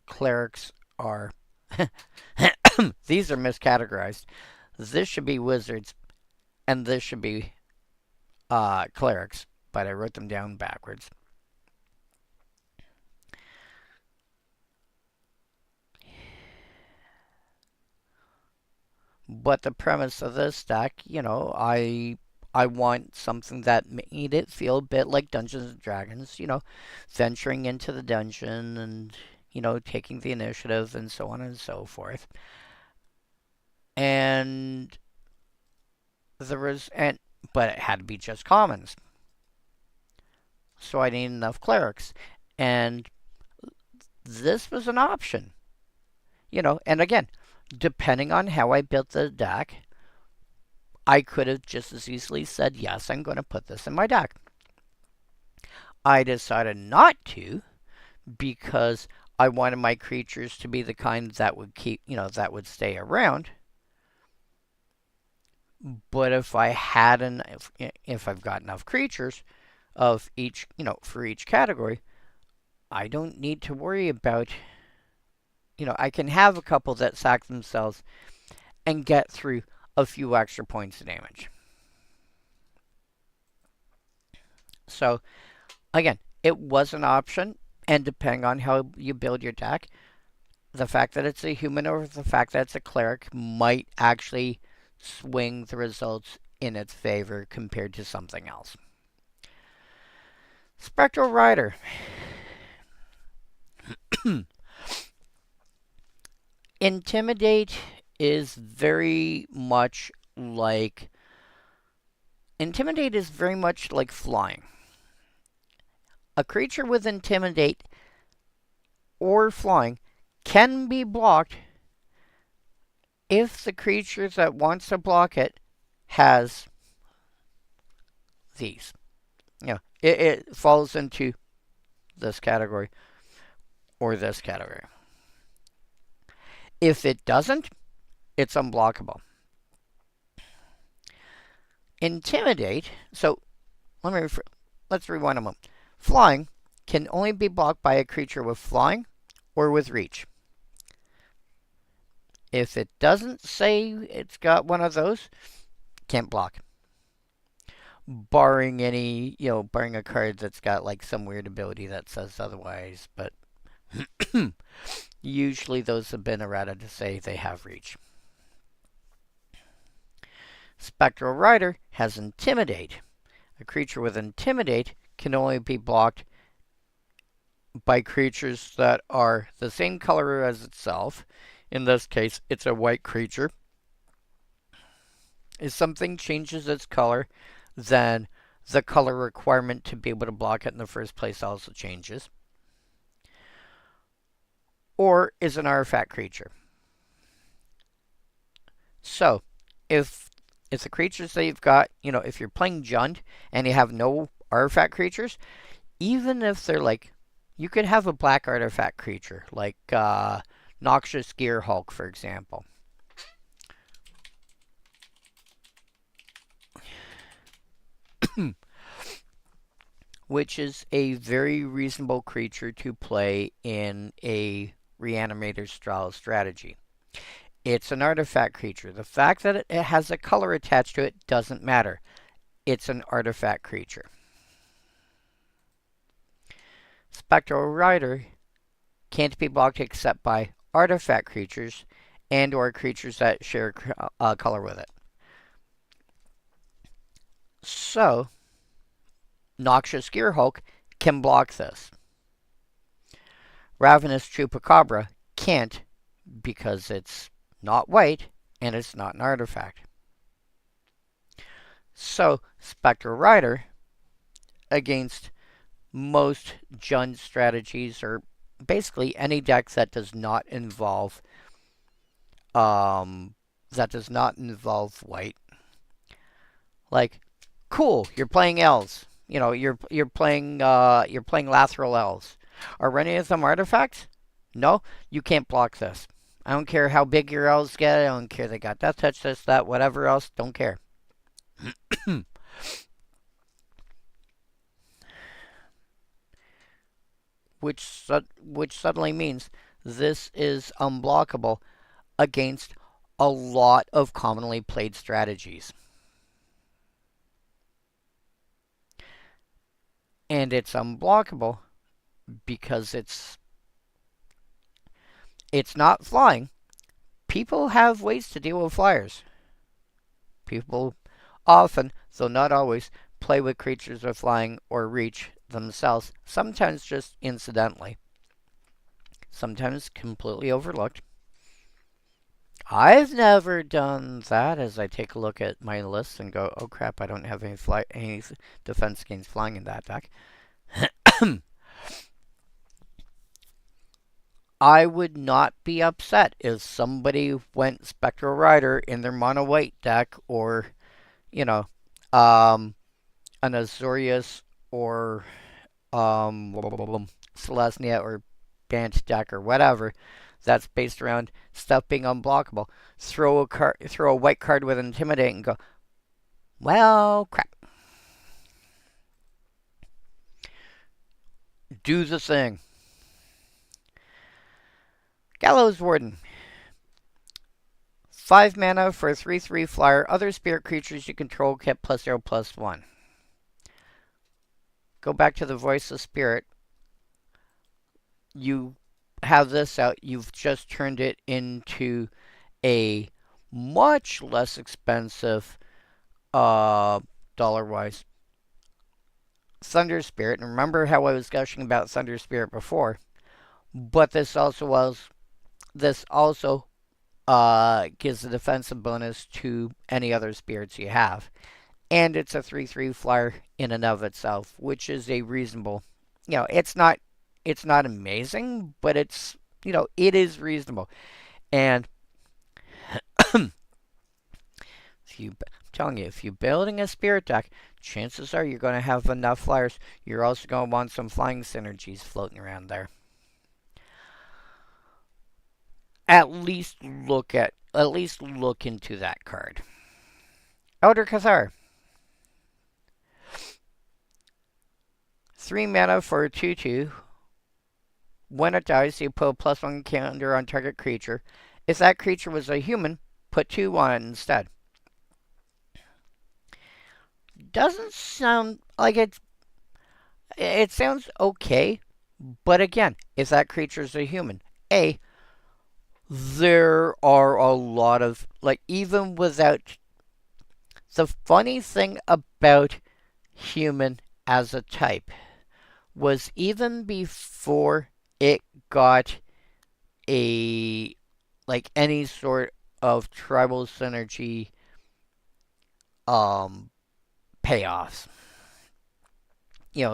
clerics are these are miscategorized. This should be wizards, and this should be clerics, but I wrote them down backwards. But the premise of this deck, I want something that made it feel a bit like Dungeons and Dragons, venturing into the dungeon and, taking the initiative and so on and so forth. And but it had to be just commons. So I need enough clerics. And this was an option. And again, depending on how I built the deck, I could have just as easily said, yes, I'm going to put this in my deck. I decided not to because I wanted my creatures to be the kind that would that would stay around. But if I've got enough creatures of each, for each category, I don't need to worry about, I can have a couple that sack themselves and get through a few extra points of damage. So, again, it was an option, and depending on how you build your deck, the fact that it's a human or the fact that it's a cleric might actually swing the results in its favor compared to something else. Spectral Rider. Intimidate is very much like flying. A creature with Intimidate or flying can be blocked if the creature that wants to block it has these. It falls into this category or this category. If it doesn't, it's unblockable. Intimidate, so let's rewind a moment. Flying can only be blocked by a creature with flying or with reach. If it doesn't say it's got one of those, can't block. Barring barring a card that's got like some weird ability that says otherwise, but usually those have been errata to say they have reach. Spectral Rider has Intimidate. A creature with Intimidate can only be blocked by creatures that are the same color as itself. In this case, it's a white creature. If something changes its color, then the color requirement to be able to block it in the first place also changes. Or is an artifact creature. So, if the creatures that you've got, if you're playing Jund and you have no artifact creatures, even if they're like, you could have a black artifact creature, like Noxious Gear Hulk, for example. Which is a very reasonable creature to play in a Reanimator style strategy. It's an artifact creature. The fact that it has a color attached to it doesn't matter. It's an artifact creature. Spectral Rider can't be blocked except by artifact creatures and or creatures that share color with it. So, Noxious Gearhulk can block this. Ravenous Chupacabra can't because it's not white and it's not an artifact. So, Spectral Rider against most Jund strategies, or basically any deck that does not involve white. Like, cool, you're playing elves. You know, you're playing Lateral elves. Are any of them artifacts? No, you can't block this. I don't care how big your elves get. I don't care they got death touch, this, that, whatever else. Don't care. which suddenly means this is unblockable against a lot of commonly played strategies. And it's unblockable because it's not flying. People have ways to deal with flyers. People often, though not always, play with creatures with flying or reach themselves, sometimes just incidentally, sometimes completely overlooked. I've never done that, as I take a look at my list and go, oh crap, I don't have any defense against flying in that deck. I would not be upset if somebody went Spectral Rider in their mono white deck, or, you know, an Azorius or Selesnya or Bant deck or whatever that's based around stuff being unblockable. Throw a white card with Intimidate and go, well, crap. Do the thing. Gallows Warden. 5 mana for a 3/3 flyer. Other spirit creatures you control get +0/+1. Go back to the Voice of Spirit. You have this out. You've just turned it into a much less expensive, dollar-wise, Thunder Spirit. And remember how I was gushing about Thunder Spirit before. But this also gives a defensive bonus to any other spirits you have. And it's a 3/3 flyer in and of itself, which is a reasonable, it's not amazing, but it's, it is reasonable. And I'm telling you, if you're building a spirit deck, chances are you're going to have enough flyers. You're also going to want some flying synergies floating around there. At least look into that card. Elder Cathar. 3 mana for a 2/2. When it dies, you put a +1 counter on target creature. If that creature was a human, put 2 on it instead. Doesn't sound like it sounds okay, but again, if that creature is a human, there are a lot of, even without, the funny thing about human as a type was even before it got any sort of tribal synergy payoffs.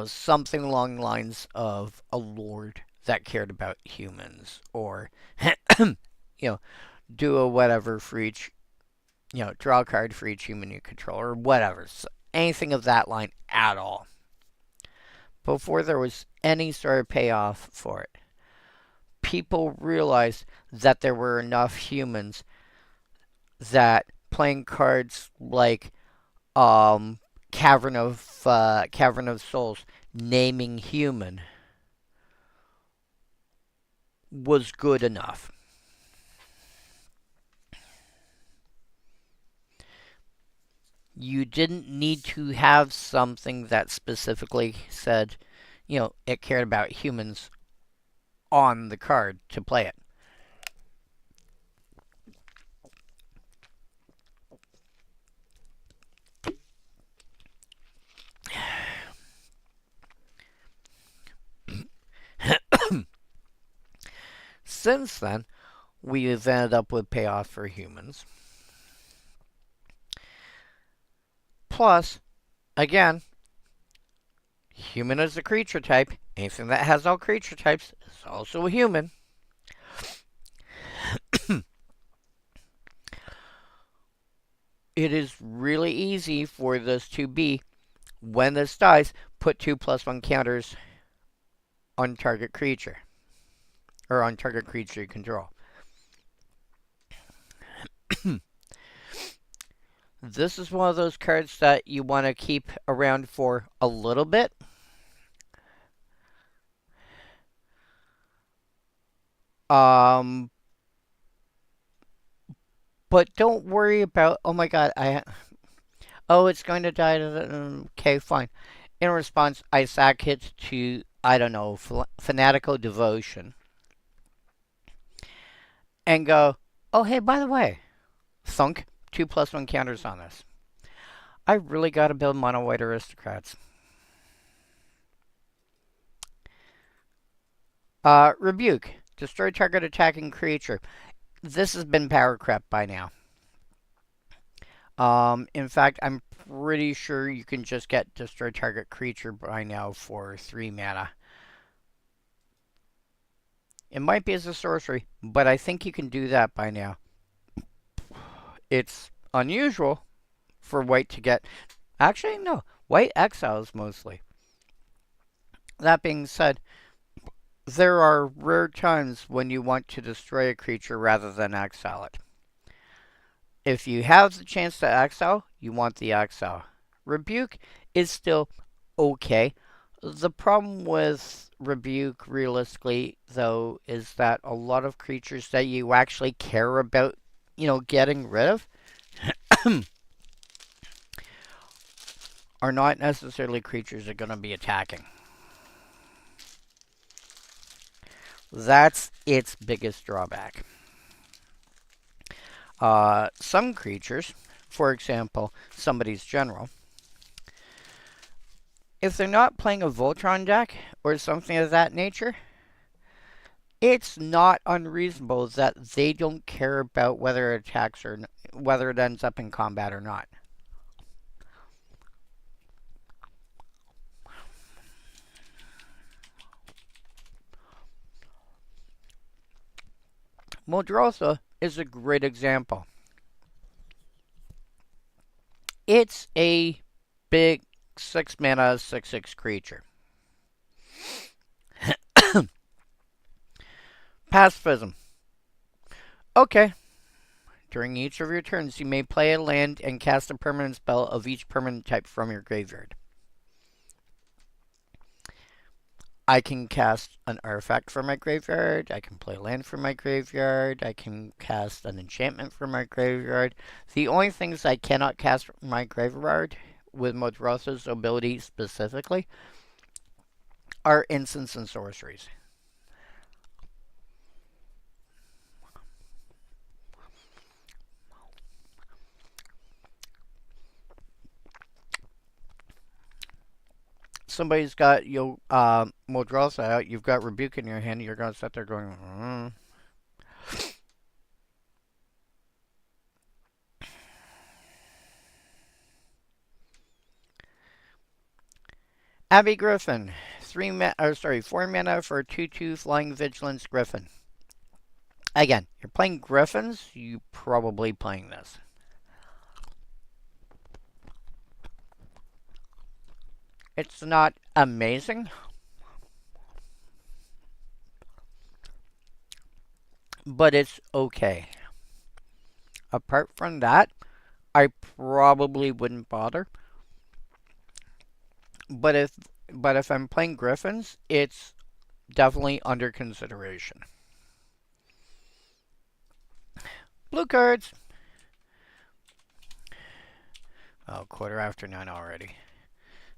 Something along the lines of a lord that cared about humans, or do a whatever for each, draw a card for each human you control, or whatever. So anything of that line at all. Before there was any sort of payoff for it, people realized that there were enough humans that playing cards like Cavern of Souls, naming human, was good enough. You didn't need to have something that specifically said, it cared about humans on the card to play it. Since then, we've ended up with payoff for humans. Plus, again, human is a creature type. Anything that has all creature types is also a human. It is really easy for this to be, when this dies, put 2+1 counters on target creature. Or on target creature you control. This is one of those cards that you want to keep around for a little bit. But don't worry about, oh my god, it's going to die. Okay, fine. In response, I sack it to, I don't know, Fanatical Devotion. And go, oh hey, by the way, thunk, 2+1 counters on this. I really gotta build mono white aristocrats. Rebuke. Destroy target attacking creature. This has been power crept by now. In fact, I'm pretty sure you can just get destroy target creature by now for 3 mana. It might be as a sorcery, but I think you can do that by now. It's unusual for white to get... Actually, no. White exiles mostly. That being said, there are rare times when you want to destroy a creature rather than exile it. If you have the chance to exile, you want the exile. Rebuke is still okay. The problem with Rebuke, realistically, though, is that a lot of creatures that you actually care about, getting rid of, are not necessarily creatures that are going to be attacking. That's its biggest drawback. Some creatures, for example, somebody's general, if they're not playing a Voltron deck or something of that nature, it's not unreasonable that they don't care about whether it attacks or whether it ends up in combat or not. Muldrotha is a great example. It's a big 6 mana, 6/6 creature. Pacifism. Okay. During each of your turns, you may play a land and cast a permanent spell of each permanent type from your graveyard. I can cast an artifact from my graveyard. I can play land from my graveyard. I can cast an enchantment from my graveyard. The only things I cannot cast from my graveyard, with Muldrotha's ability specifically, are instants and sorceries. Somebody's got Muldrotha out, you've got Rebuke in your hand, you're going to sit there going, Abby Griffin, 4 mana for 2/2 Flying Vigilance Griffin. Again, you're playing Griffins, you're probably playing this. It's not amazing, but it's okay. Apart from that, I probably wouldn't bother. But if I'm playing Griffins, it's definitely under consideration. Blue cards. Oh, 9:15 already.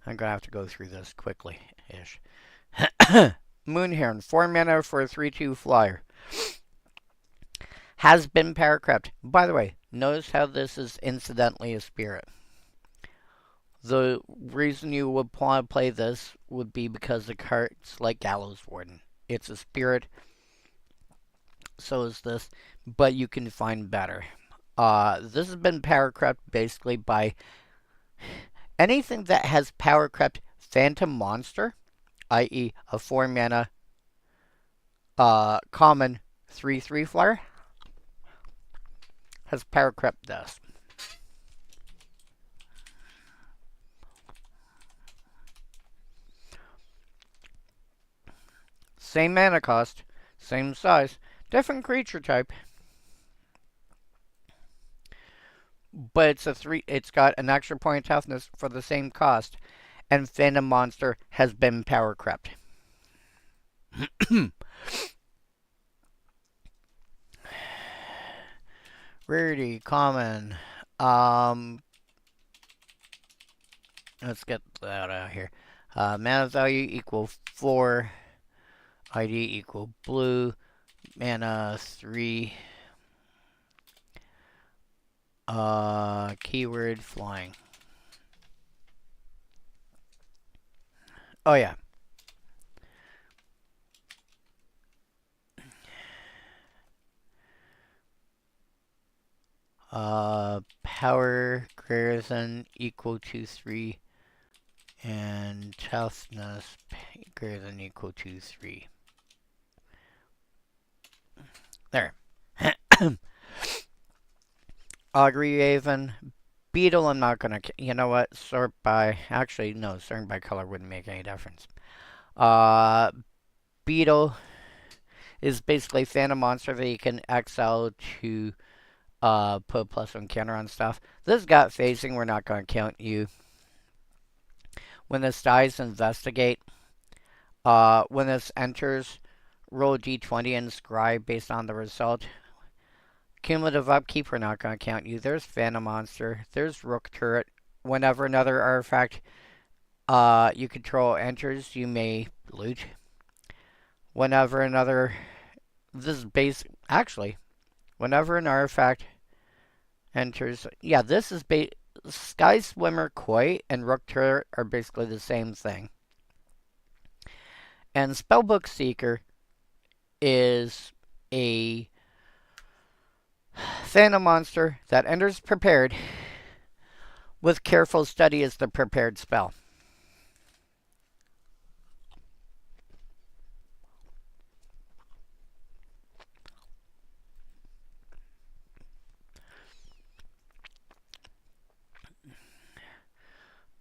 I'm gonna have to go through this quickly-ish. Moonheron, 4 mana for a 3/2 flyer. Has been power crept. By the way, notice how this is incidentally a spirit. The reason you would want to play this would be because the card's like Gallows Warden. It's a spirit, so is this, but you can find better. This has been power crept basically by anything that has power crept Phantom Monster, i.e. a 4 mana common 3/3 flyer, has power crept this. Same mana cost, same size, different creature type. But it's got an extra point of toughness for the same cost, and Phantom Monster has been power crept. Rarity, common. Let's get that out of here. Mana value equal 4. ID equal blue. Mana 3. Keyword flying. Oh yeah. Power greater than equal to 3, and toughness greater than equal to 3. There. Augury Raven. Beetle, I'm not gonna. You know what? Sort by. Actually, no. Sorting by color wouldn't make any difference. Beetle is basically Phantom Monster that you can exile to put a +1 counter on stuff. This got phasing. We're not gonna count you. When this dies, investigate. When this enters, roll a d20 and scry based on the result. Cumulative upkeep, we're not going to count you. There's Phantom Monster. There's Rook Turret. Whenever another artifact you control enters, you may loot. Whenever another... This is basic... Actually, whenever an artifact enters... Yeah, this is... Sky Swimmer, Koi, and Rook Turret are basically the same thing. And Spellbook Seeker is a Phantom Monster that enters prepared with Careful Study as the prepared spell.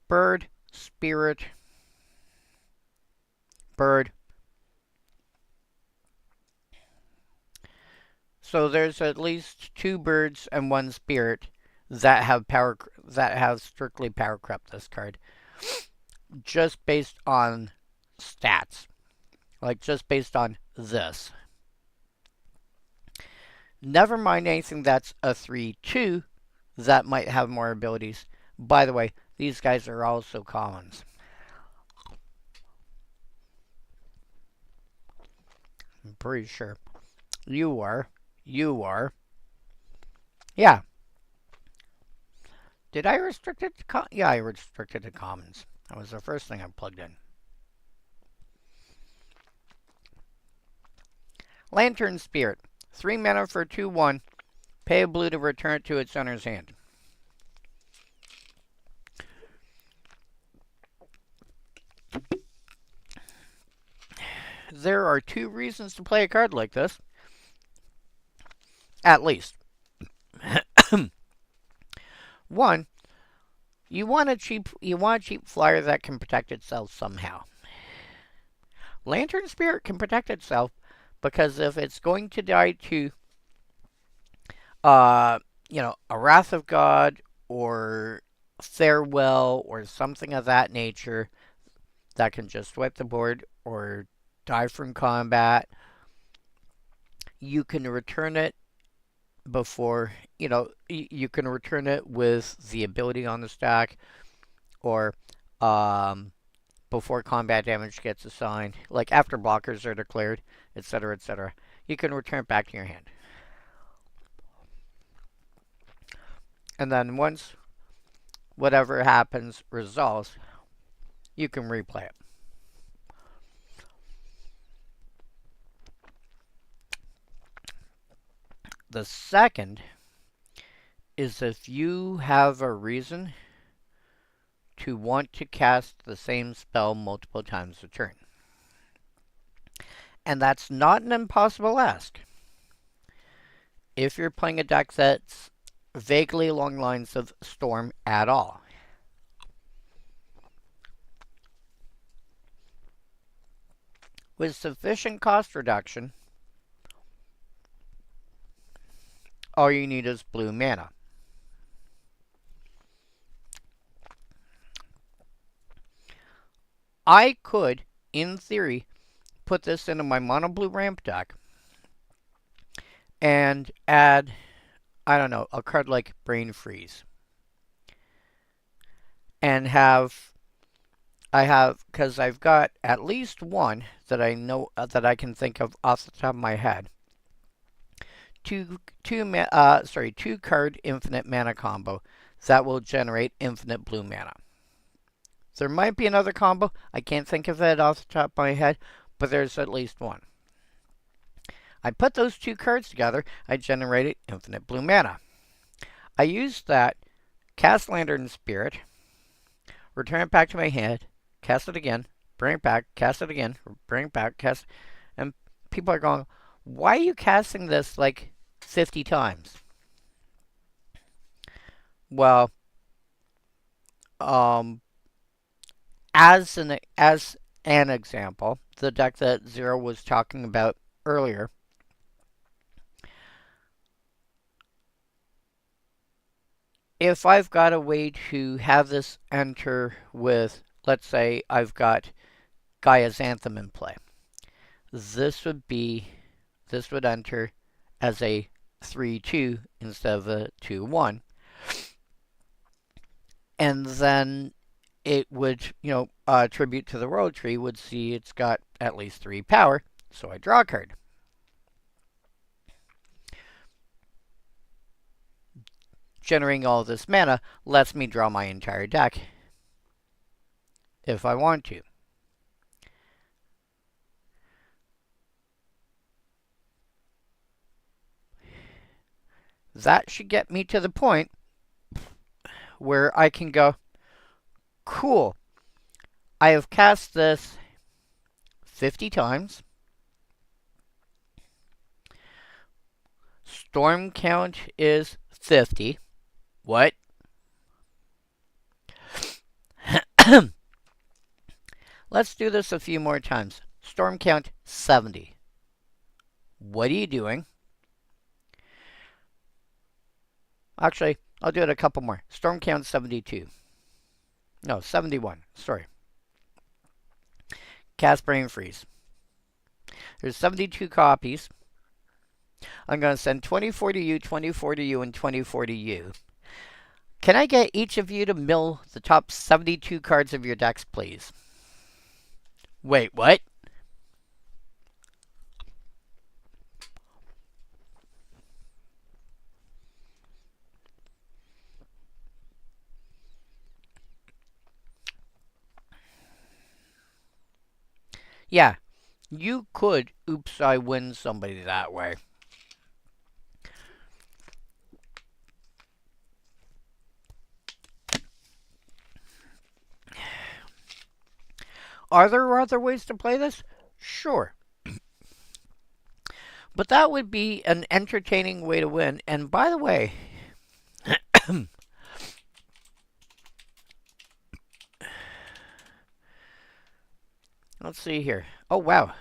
Bird, Spirit, Bird. So there's at least 2 birds and 1 spirit that have strictly power crept this card. Just based on stats. Like just based on this. Never mind anything that's a 3/2 that might have more abilities. By the way, these guys are also commons. I'm pretty sure. You are. Yeah. Did I restrict it to yeah, I restricted to commons. That was the first thing I plugged in. Lantern Spirit. 3 mana for 2/1. Pay a blue to return it to its owner's hand. There are 2 reasons to play a card like this. At least. 1, you want a cheap flyer that can protect itself somehow. Lantern Spirit can protect itself because if it's going to die to a Wrath of God or Farewell or something of that nature that can just wipe the board or die from combat, you can return it before, you can return it with the ability on the stack, or um, before combat damage gets assigned, like after blockers are declared, etc., etc. You can return it back to your hand. And then once whatever happens resolves, you can replay it. The second is if you have a reason to want to cast the same spell multiple times a turn. And that's not an impossible ask. If you're playing a deck that's vaguely along lines of Storm at all. With sufficient cost reduction, all you need is blue mana. I could, in theory, put this into my mono blue ramp deck and add, I don't know, a card like Brain Freeze. And because I've got at least one that I know, that I can think of off the top of my head. Two card infinite mana combo that will generate infinite blue mana. There might be another combo. I can't think of it off the top of my head, but there's at least one. I put those two cards together. I generated infinite blue mana. I used that, cast Lantern Spirit, return it back to my hand, cast it again, bring it back, cast it again, bring it back, cast, and people are going, why are you casting this like 50 times? Well, as an example, the deck that Zero was talking about earlier, if I've got a way to have this enter with, let's say I've got Gaia's Anthem in play, this would enter as a 3-2 instead of a 2-1. And then it would, tribute to the World Tree would see it's got at least 3 power, so I draw a card. Generating all this mana lets me draw my entire deck if I want to. That should get me to the point where I can go, cool, I have cast this 50 times. Storm count is 50. What? Let's do this a few more times. Storm count 70. What are you doing? Actually, I'll do it a couple more. Storm count 72. No, 71. Sorry. Cast Brain Freeze. There's 72 copies. I'm going to send 24 to you, 24 to you, and 24 to you. Can I get each of you to mill the top 72 cards of your decks, please? Wait, what? Yeah, you could oops, I win somebody that way. Are there other ways to play this? Sure. But that would be an entertaining way to win. And by the way, let's see here. Oh, wow.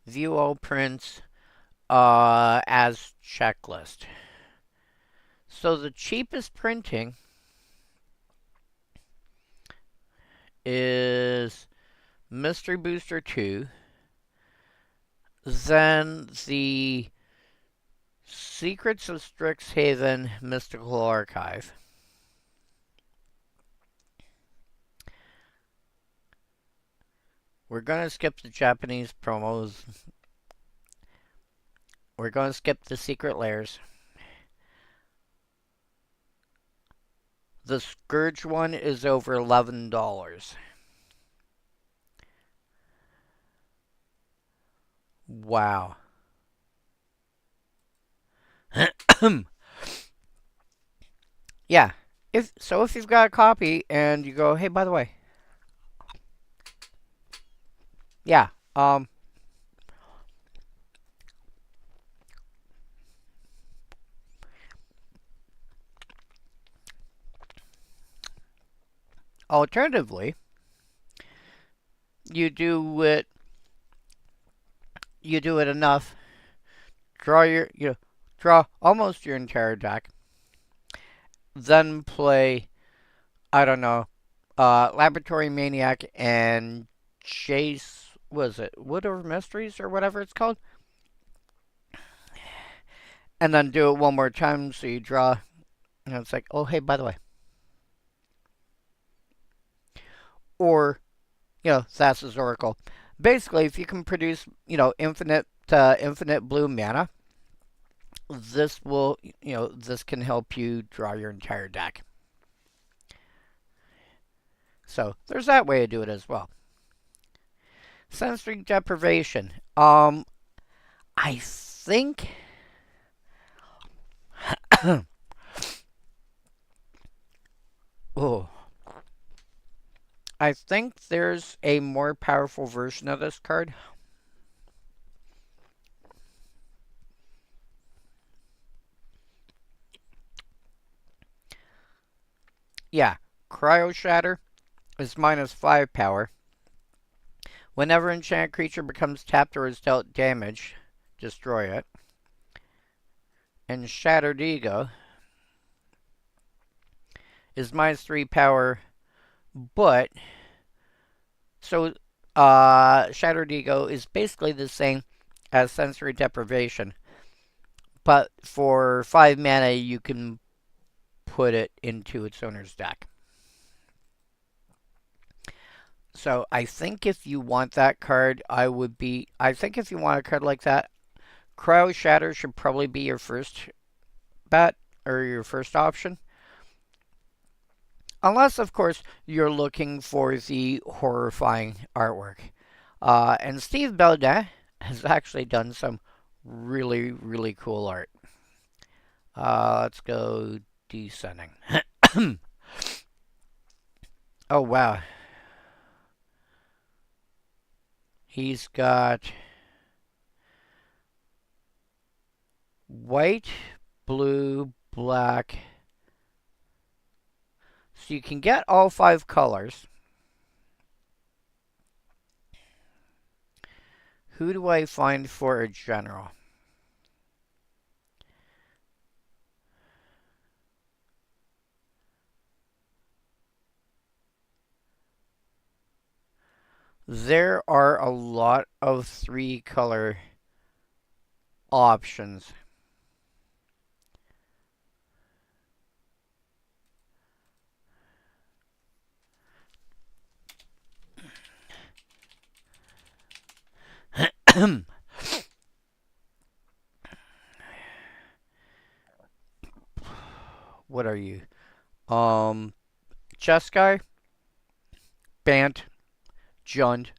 View all prints as checklist. So the cheapest printing is Mystery Booster 2, Then the Secrets of Strixhaven Mystical Archive. We're going to skip the Japanese promos. We're going to skip the secret layers. The Scourge one is over $11. Wow. Yeah. If you've got a copy and you go, hey, by the way, yeah, alternatively, you do it enough, draw almost your entire deck, then play, I don't know, Laboratory Maniac and Chase, was it Wood Over Mysteries or whatever it's called? And then do it one more time so you draw, and it's like, oh, hey, by the way. Or, Thassa's Oracle. Basically, if you can produce, infinite blue mana, this can help you draw your entire deck. So there's that way to do it as well. Sensory deprivation. I think oh, I think there's a more powerful version of this card. Yeah, Cryo Shatter is -5 power. Whenever enchanted creature becomes tapped or is dealt damage, destroy it. And Shattered Ego is -3 power, but so Shattered Ego is basically the same as Sensory Deprivation, but for 5 mana you can put it into its owner's deck. So I think if you want that card, I think if you want a card like that, Cryo Shatter should probably be your first bet or your first option. Unless, of course, you're looking for the horrifying artwork. And Steve Belda has actually done some really, really cool art. Let's go descending. Oh, wow. He's got white, blue, black. So you can get all 5 colors. Who do I find for a general? There are a lot of 3-color options. What are you? Jeskai, Bant, Jund.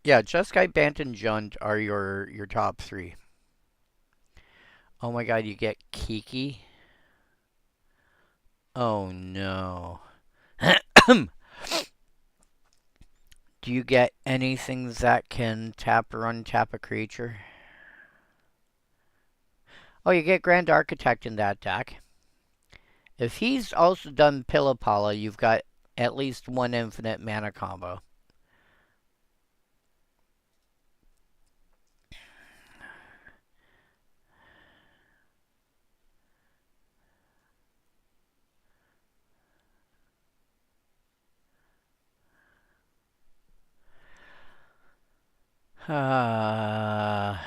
Yeah, Jeskai, Bant, and Jund are your top 3. Oh my god, you get Kiki? Oh no. Do you get anything that can tap or untap a creature? Oh, you get Grand Architect in that deck. If he's also done Pillapala, you've got at least one infinite mana combo. Uh,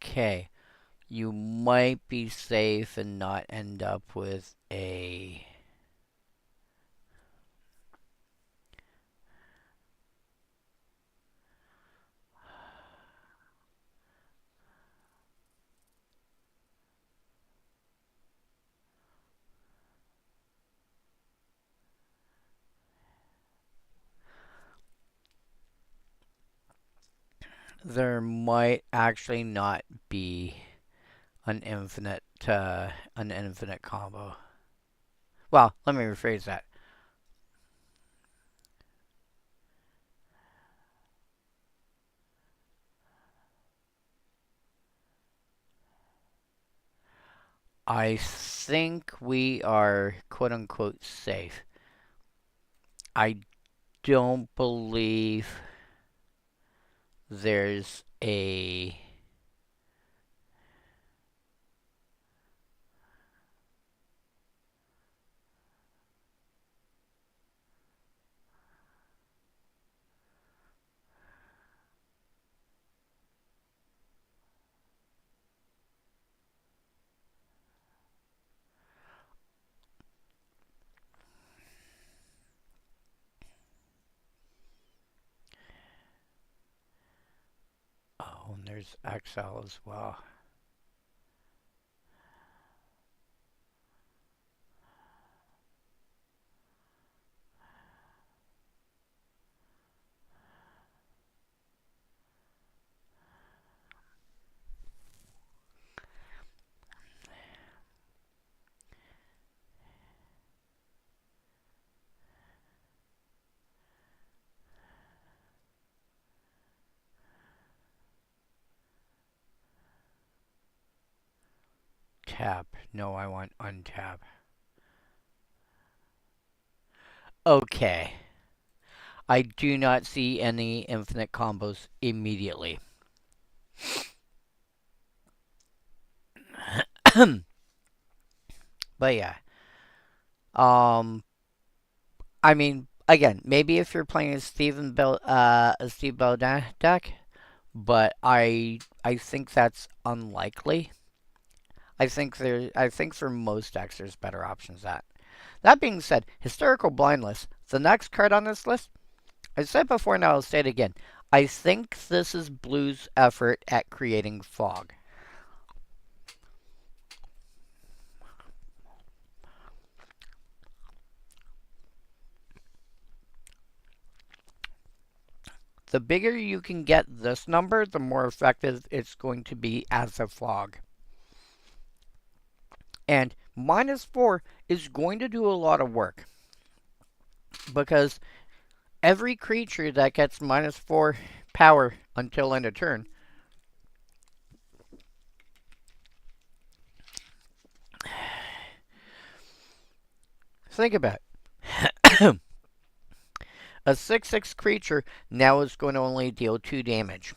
okay. You might be safe and not end up with a. There might actually not be an infinite combo. Well, let me rephrase that. I think we are quote unquote safe. I don't believe there's a. Oh, and there's Excel as well. Tap. No, I want untap. Okay. I do not see any infinite combos immediately. But yeah. Um I mean, again, maybe if you're playing a Steve Bell deck, but I think that's unlikely. I think for most decks there's better options that. That being said, Hysterical Blindness, the next card on this list, I said before and I'll say it again. I think this is Blue's effort at creating fog. The bigger you can get this number, the more effective it's going to be as a fog. And -4 is going to do a lot of work because every creature that gets -4 power until end of turn. Think about it. A 6/6 creature now is going to only deal 2 damage.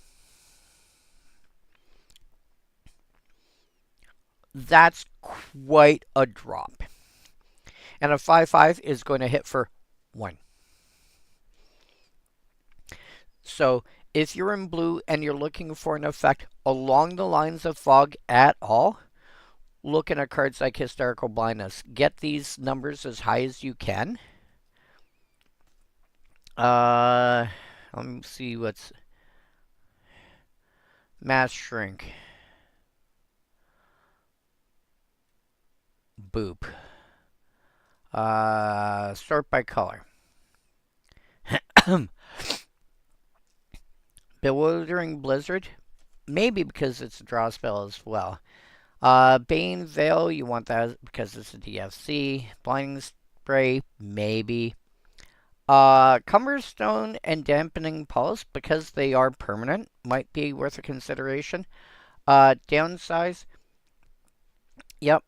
That's quite a drop. And a 5/5 is going to hit for 1. So if you're in blue and you're looking for an effect along the lines of fog at all, look at cards like Hysterical Blindness. Get these numbers as high as you can. Let me see what's Mass Shrink. Boop. Sort by color. Bewildering Blizzard. Maybe because it's a draw spell as well. Bane Veil, you want that because it's a DFC. Blinding Spray, maybe. Cumberstone and Dampening Pulse, because they are permanent, might be worth a consideration. Downsize. Yep.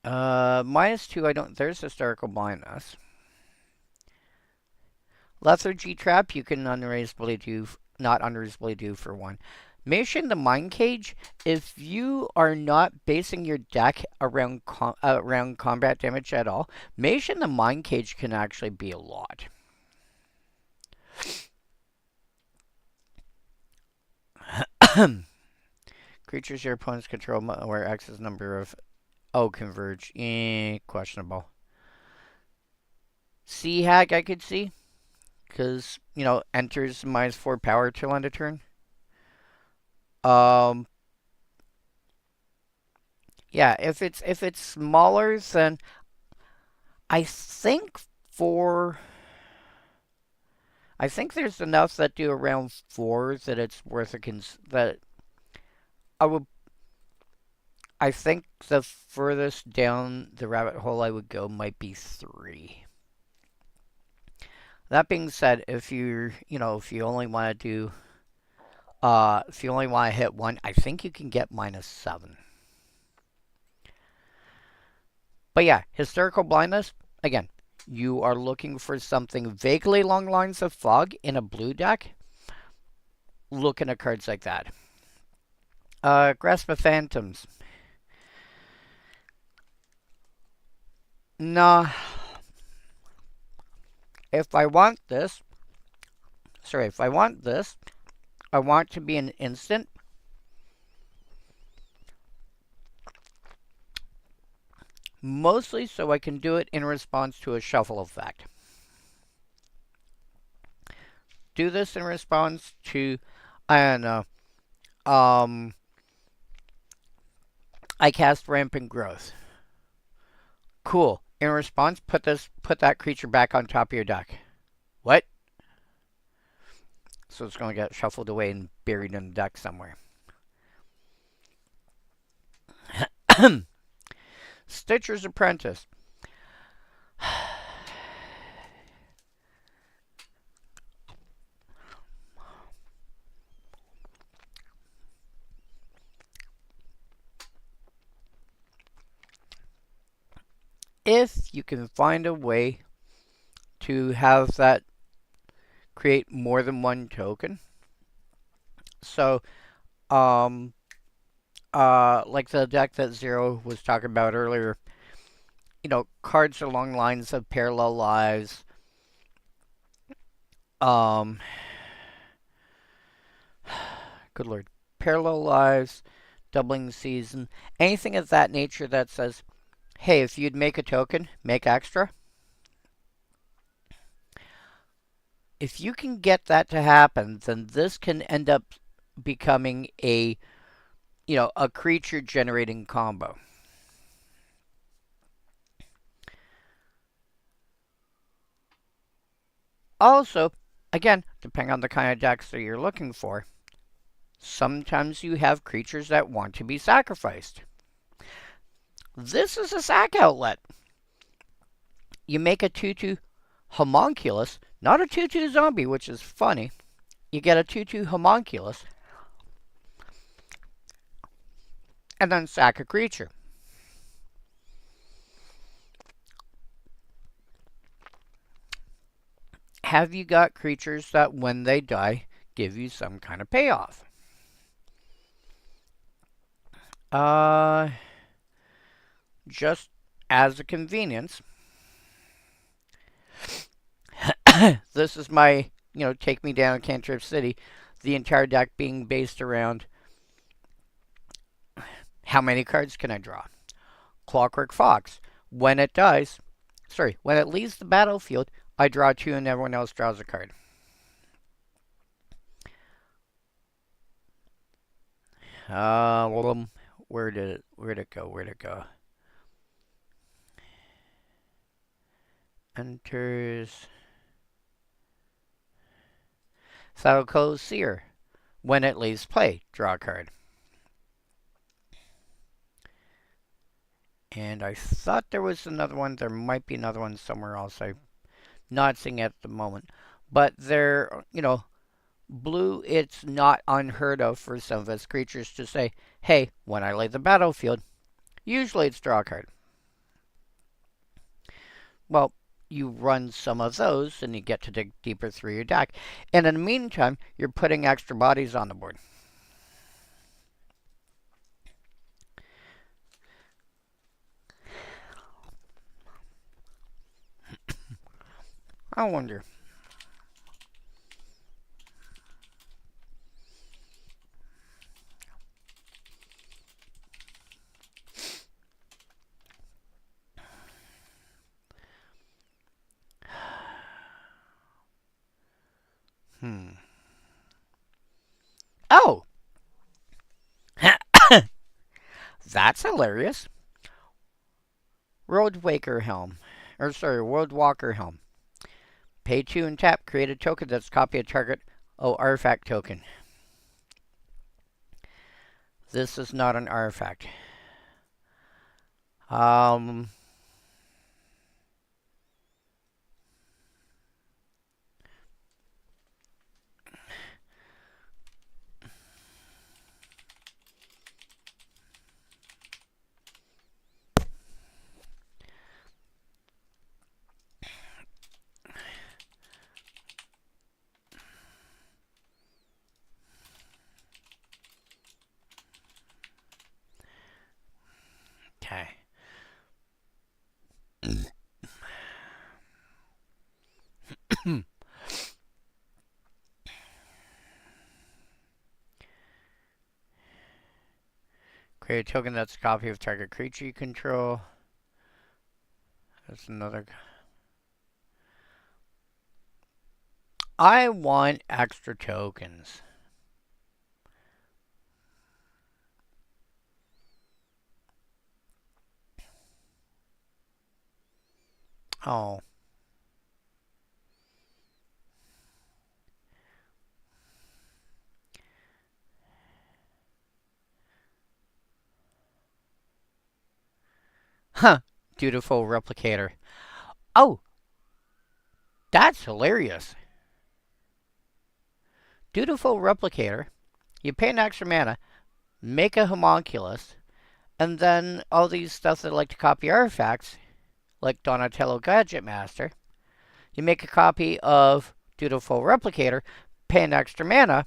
-2, I don't. There's historical blindness. Lethargy trap, you can unreasonably do, not unreasonably do for 1. Mission the Mind Cage, if you are not basing your deck around around combat damage at all, Mission the Mind Cage can actually be a lot. Creatures your opponents control where X is number of... Oh, converge. Questionable. Sea Hag I could see. Because, you know, enters -4 power till end of turn. Yeah, if it's smaller than... I think for... I think there's enough that do around 4 that it's worth a that I would... I think the furthest down the rabbit hole I would go might be 3. That being said, if you're, you know, if you only want to do, if you only want to hit 1, I think you can get -7. But yeah, historical blindness, again, you are looking for something vaguely along lines of fog in a blue deck. Looking at cards like that. Grasp of Phantoms. Nah. If I want this, if I want this, I want to be an instant. Mostly so I can do it in response to a shuffle effect. Do this in response to, I don't know, I cast Rampant Growth. Cool. In response, put that creature back on top of your deck. What? So it's going to get shuffled away and buried in the deck somewhere. Stitcher's Apprentice. If you can find a way to have that create more than 1 token. So, like the deck that Zero was talking about earlier, you know, cards along lines of Parallel Lives, good lord, Parallel Lives, Doubling Season, anything of that nature that says, hey, if you'd make a token, make extra. If you can get that to happen, then this can end up becoming a, you know, a creature generating combo. Also, again, depending on the kind of decks that you're looking for, sometimes you have creatures that want to be sacrificed. This is a sack outlet. You make a 2/2 homunculus, not a 2/2 zombie, which is funny. You get a 2/2 homunculus, and then sack a creature. Have you got creatures that when they die give you some kind of payoff? Just as a convenience, this is my, you know, take me down Cantrip City, the entire deck being based around how many cards can I draw? Clockwork Fox. When it dies, when it leaves the battlefield, I draw 2 and everyone else draws a card. Where did it go? Enters Thalco Seer. When it leaves play, draw a card. And I thought there was another one. There might be another one somewhere else. I'm not seeing it at the moment. But they're, you know, blue, it's not unheard of for some of its creatures to say, hey, when I leave the battlefield, usually it's draw a card. well, you run some of those and you get to dig deeper through your deck. And in the meantime, you're putting extra bodies on the board. I wonder. Oh! That's hilarious. Roadwaker Helm. Roadwalker Helm. Pay 2 and tap. Create a token that's a copy of target artifact token. This is not an artifact. Okay. Create a token that's a copy of target creature you control. That's another. I want extra tokens. Oh. Huh. Dutiful replicator. Oh. That's hilarious. Dutiful replicator. You pay an extra mana, make a homunculus, and then all these stuff that like to copy artifacts, like Donatello Gadget Master, you make a copy of Dutiful Replicator, pay an extra mana,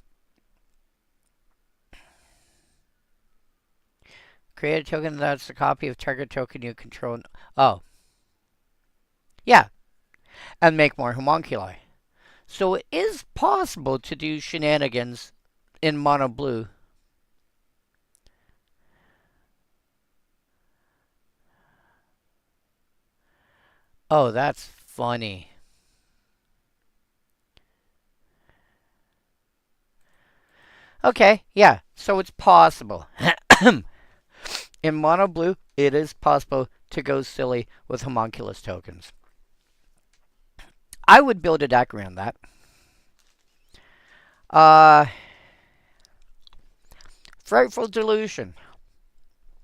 create a token that's a copy of target token you control. Oh. Yeah. And make more homunculi. So it is possible to do shenanigans in mono blue. Oh, that's funny. Okay, yeah, so it's possible. In mono blue, it is possible to go silly with homunculus tokens. I would build a deck around that. Frightful Delusion.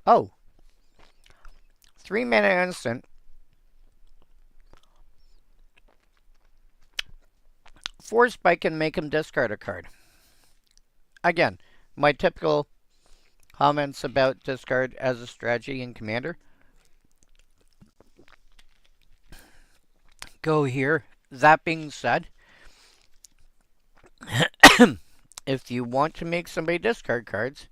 Oh. 3 mana instant. Force Spike and make him discard a card. Again, my typical comments about discard as a strategy in Commander. Go here. That being said, if you want to make somebody discard cards,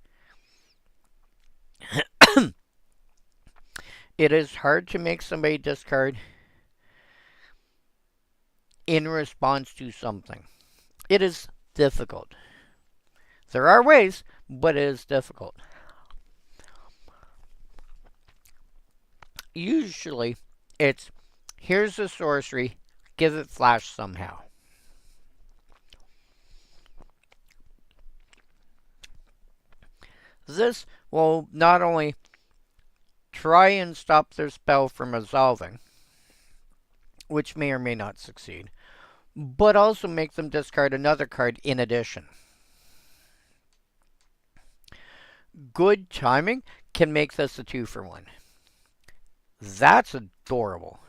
it is hard to make somebody discard in response to something. It is difficult. There are ways, but it is difficult. Usually, it's here's a sorcery, give it flash somehow. This will not only try and stop their spell from resolving, which may or may not succeed, but also make them discard another card in addition. Good timing can make this a 2-for-1. That's adorable.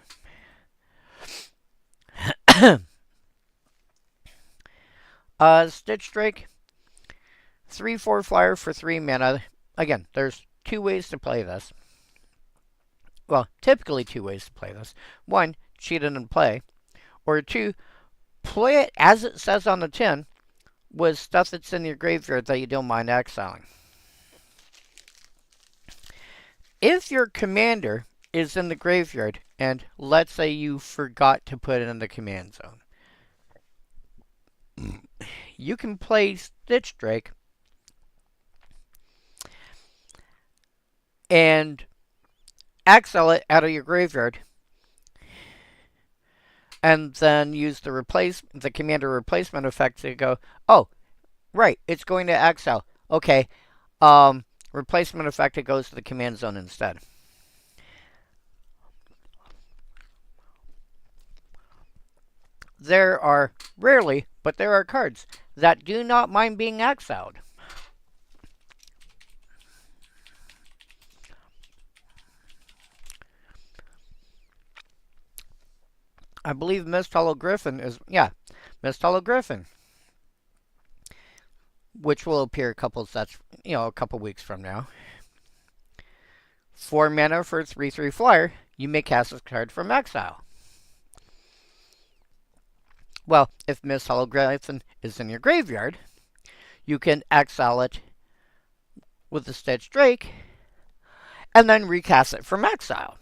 Stitch Drake. 3/4 flyer for 3 mana. Again, there's 2 ways to play this. Well, typically 2 ways to play this. 1, cheat it and play. Or 2, play it as it says on the tin with stuff that's in your graveyard that you don't mind exiling. If your commander is in the graveyard, and let's say you forgot to put it in the command zone, you can play Stitch Drake and exile it out of your graveyard, and then use the commander replacement effect to go, oh, right, it's going to exile. Okay, replacement effect, it goes to the command zone instead. There are, rarely, but there are cards that do not mind being exiled. I believe Mist Hollow Griffin is, yeah, Mist Hollow Griffin, which will appear a couple weeks from now. 4 mana for a 3/3 flyer, you may cast this card from exile. Well, if Mist Hollow Griffin is in your graveyard, you can exile it with the Stitch Drake and then recast it from exile.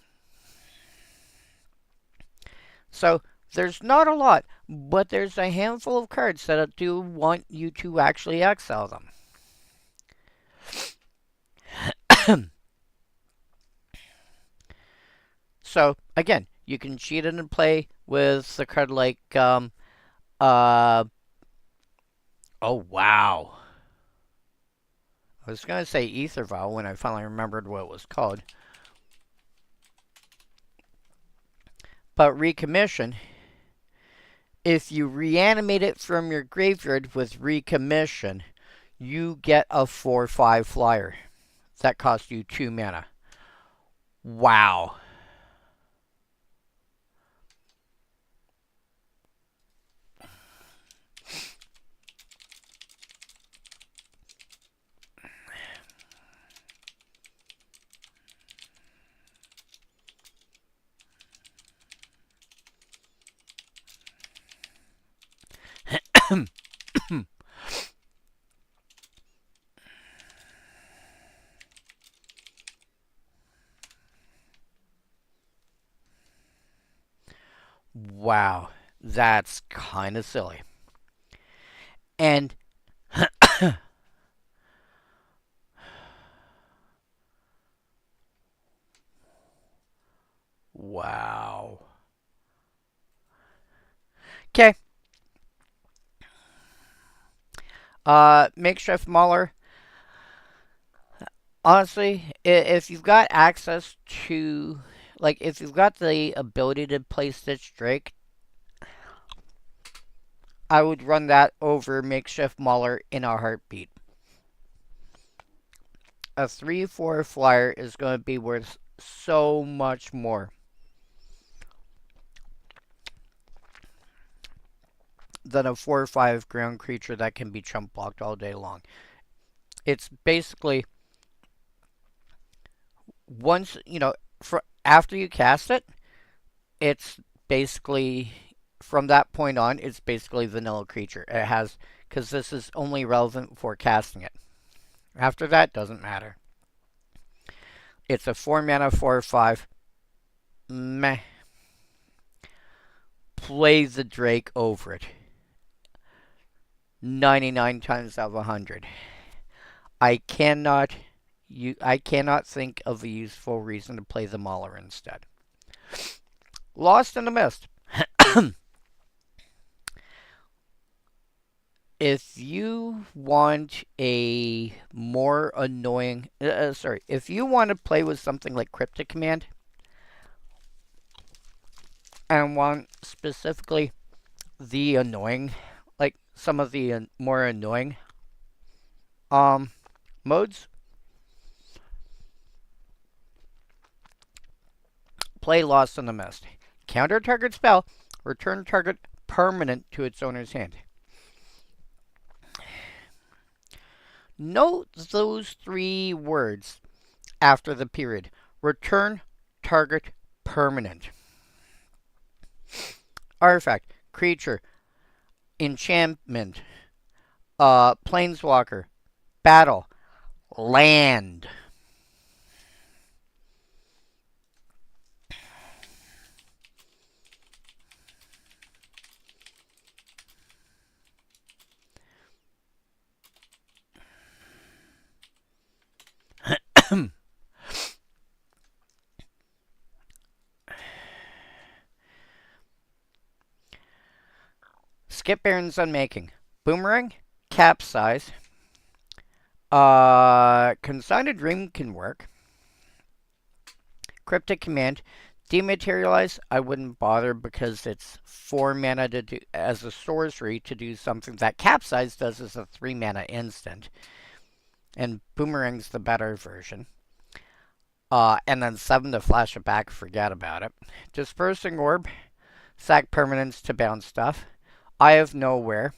So there's not a lot, but there's a handful of cards that do want you to actually exile them. So again, you can cheat it and play with a card like oh wow. I was gonna say Ether Vial when I finally remembered what it was called. But Recommission, if you reanimate it from your graveyard with Recommission, you get a 4/5 flyer. That costs you 2 mana. Wow. Wow, that's kind of silly. And wow. Okay. Makeshift Mauler. Honestly, if you've got access to, like, if you've got the ability to play Stitch Drake, I would run that over Makeshift Mauler in a heartbeat. A 3/4 flyer is going to be worth so much more than a 4/5 ground creature that can be chump blocked all day long. It's basically, once, after you cast it, it's basically, from that point on, it's basically vanilla creature. It has, because this is only relevant for casting it. After that, doesn't matter. It's a 4 mana 4/5. Meh. Play the Drake over it. 99 times out of 100. I cannot think of a useful reason to play the Mauler instead. Lost in the Mist. If you want a more annoying, if you want to play with something like Cryptic Command and want specifically the annoying, like some of the more annoying modes, play Lost in the Mist. Counter target spell, return target permanent to its owner's hand. Note those 3 words after the period. Return target permanent. Artifact, creature, enchantment, planeswalker, battle, land. Skip Baron's Unmaking. Boomerang, capsize. Consigned Dream can work. Cryptic Command. Dematerialize, I wouldn't bother because it's 4 mana to do as a sorcery to do something that Capsize does as a 3 mana instant. And Boomerang's the better version. And then 7 to flash it back, forget about it. Dispersing Orb, sack permanents to bounce stuff. Eye of Nowhere.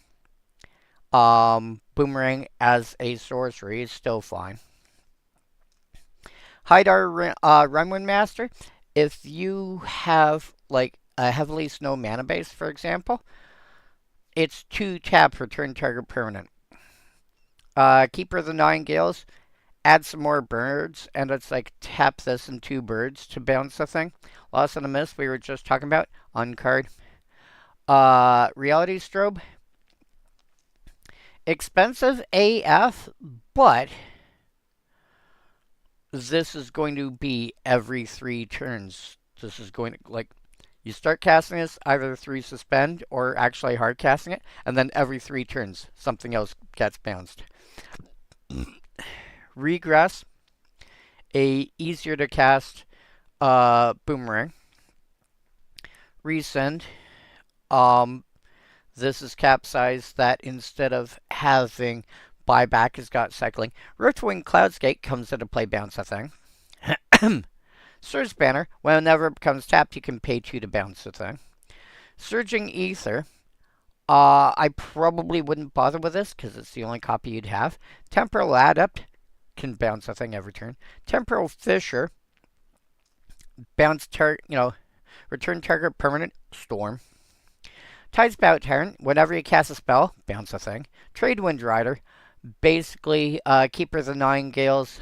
Boomerang as a sorcery is still fine. Hydar Runwind Master. If you have like a heavily snow mana base, for example, it's 2 tap, return target permanent. Keeper of the Nine Gales, add some more birds, and it's like tap this and 2 birds to bounce the thing. Lost in a Mist, we were just talking about, uncard. Reality Strobe, expensive AF, but this is going to be every 3 turns. This is going to, like, you start casting this either through suspend or actually hard casting it, and then every 3 turns something else gets bounced. Regress, a easier to cast boomerang. Resend, this is capsize that instead of having buyback has got cycling. Riftwing Cloudscape comes into play, bounce a thing. Surge Banner, whenever it becomes tapped, you can pay 2 to bounce the thing. Surging Ether, I probably wouldn't bother with this because it's the only copy you'd have. Temporal Adept can bounce a thing every turn. Temporal Fisher, bounce return target permanent, storm. Tidespout Tyrant, whenever you cast a spell, bounce a thing. Tradewind Rider, basically Keeper of the Nine Gales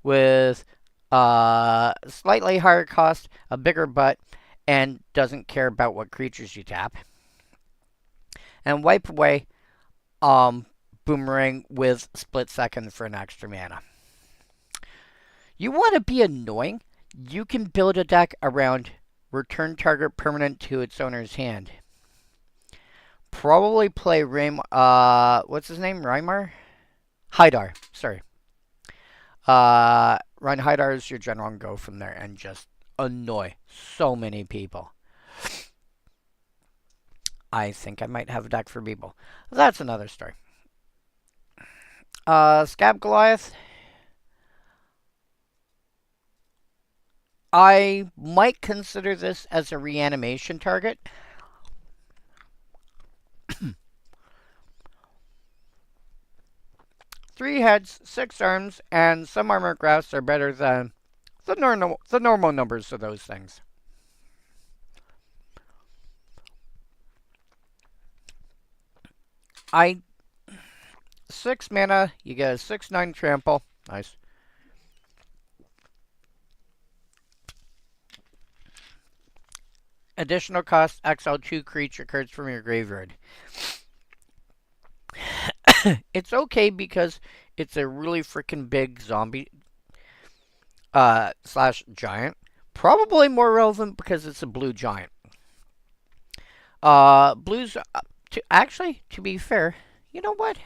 with slightly higher cost, a bigger butt, and doesn't care about what creatures you tap. And Wipe Away, Boomerang with Split Second for an extra mana. You want to be annoying? You can build a deck around return target permanent to its owner's hand. Probably play what's his name? Rymar? Hydar, sorry. Run Hydar as your general and go from there and just annoy so many people. I think I might have a deck for people. That's another story. Scab Goliath. I might consider this as a reanimation target. 3 heads, 6 arms, and some armor graphs are better than the normal numbers of those things. I 6 mana, you get a 6/9 trample. Nice. Additional cost, exile 2 creature cards from your graveyard. It's okay because it's a really freaking big zombie slash giant. Probably more relevant because it's a blue giant. Blues, to be fair, you know what?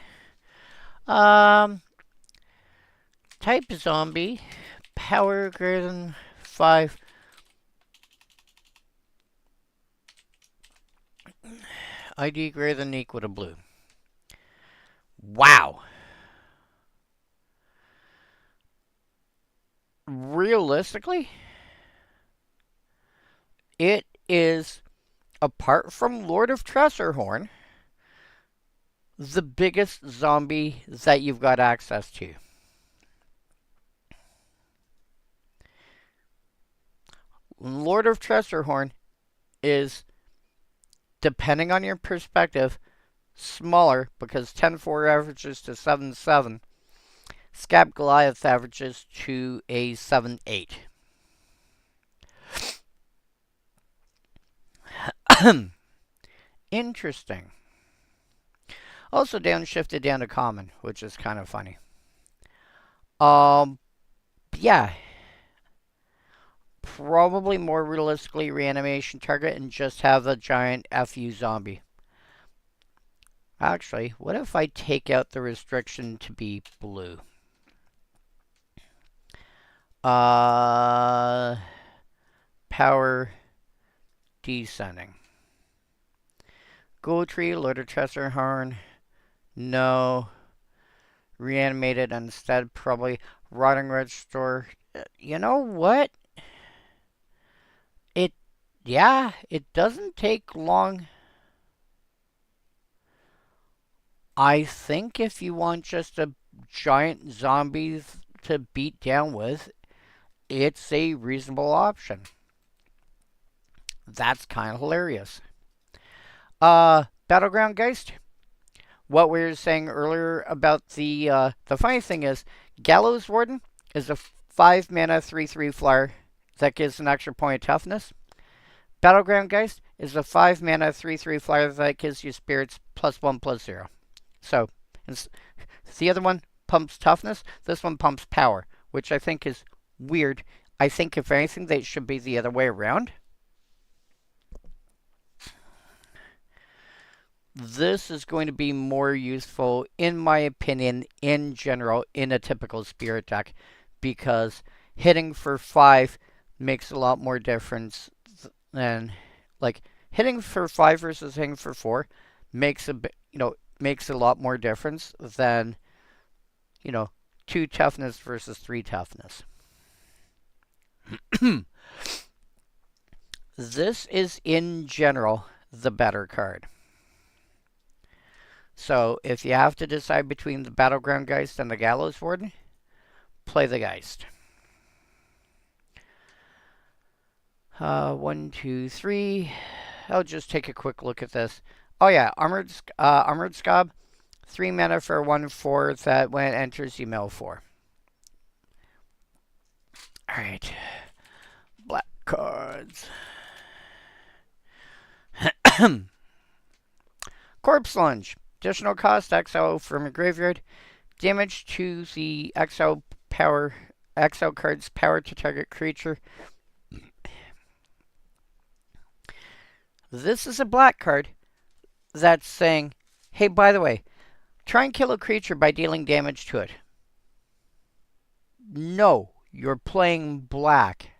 Type zombie, power greater than 5. ID greater than equal to blue. Wow. Realistically, it is, apart from Lord of Tressorhorn, the biggest zombie that you've got access to. Lord of Tressorhorn is depending on your perspective, smaller because 10-4 averages to 7-7. Scab Goliath averages to a 7-8. Interesting. Also downshifted down to common, which is kind of funny. Yeah. Probably more realistically reanimation target and just have a giant FU zombie. Actually, what if I take out the restriction to be blue? Power descending. Gold tree, Lord of Horn. No. Reanimated instead, probably rotting red store. You know what? It doesn't take long. I think if you want just a giant zombie to beat down with, it's a reasonable option. That's kind of hilarious. Battleground Geist. What we were saying earlier about the funny thing is, Gallows Warden is a 5 mana 3/3 flyer that gives an extra point of toughness. Battleground Geist is a 5 mana 3/3 flyer that gives you spirits +1/+0. So, the other one pumps toughness, this one pumps power, which I think is weird. I think, if anything, they should be the other way around. This is going to be more useful, in my opinion, in general, in a typical spirit deck, because hitting for 5 makes a lot more difference than, like, hitting for 5 versus hitting for 4 makes a lot more difference than, 2 toughness versus 3 toughness. This is, in general, the better card. So, if you have to decide between the Battleground Geist and the Gallows Warden, play the Geist. 1, 2, 3. I'll just take a quick look at this. Oh yeah, Armored Scob. 3 mana for 1/4 that when it enters you mill 4. Alright. Black cards. Corpse Lunge. Additional cost, exile from a graveyard. Damage to the exile card's power to target creature. This is a black card that's saying, hey, by the way, try and kill a creature by dealing damage to it. No, you're playing black.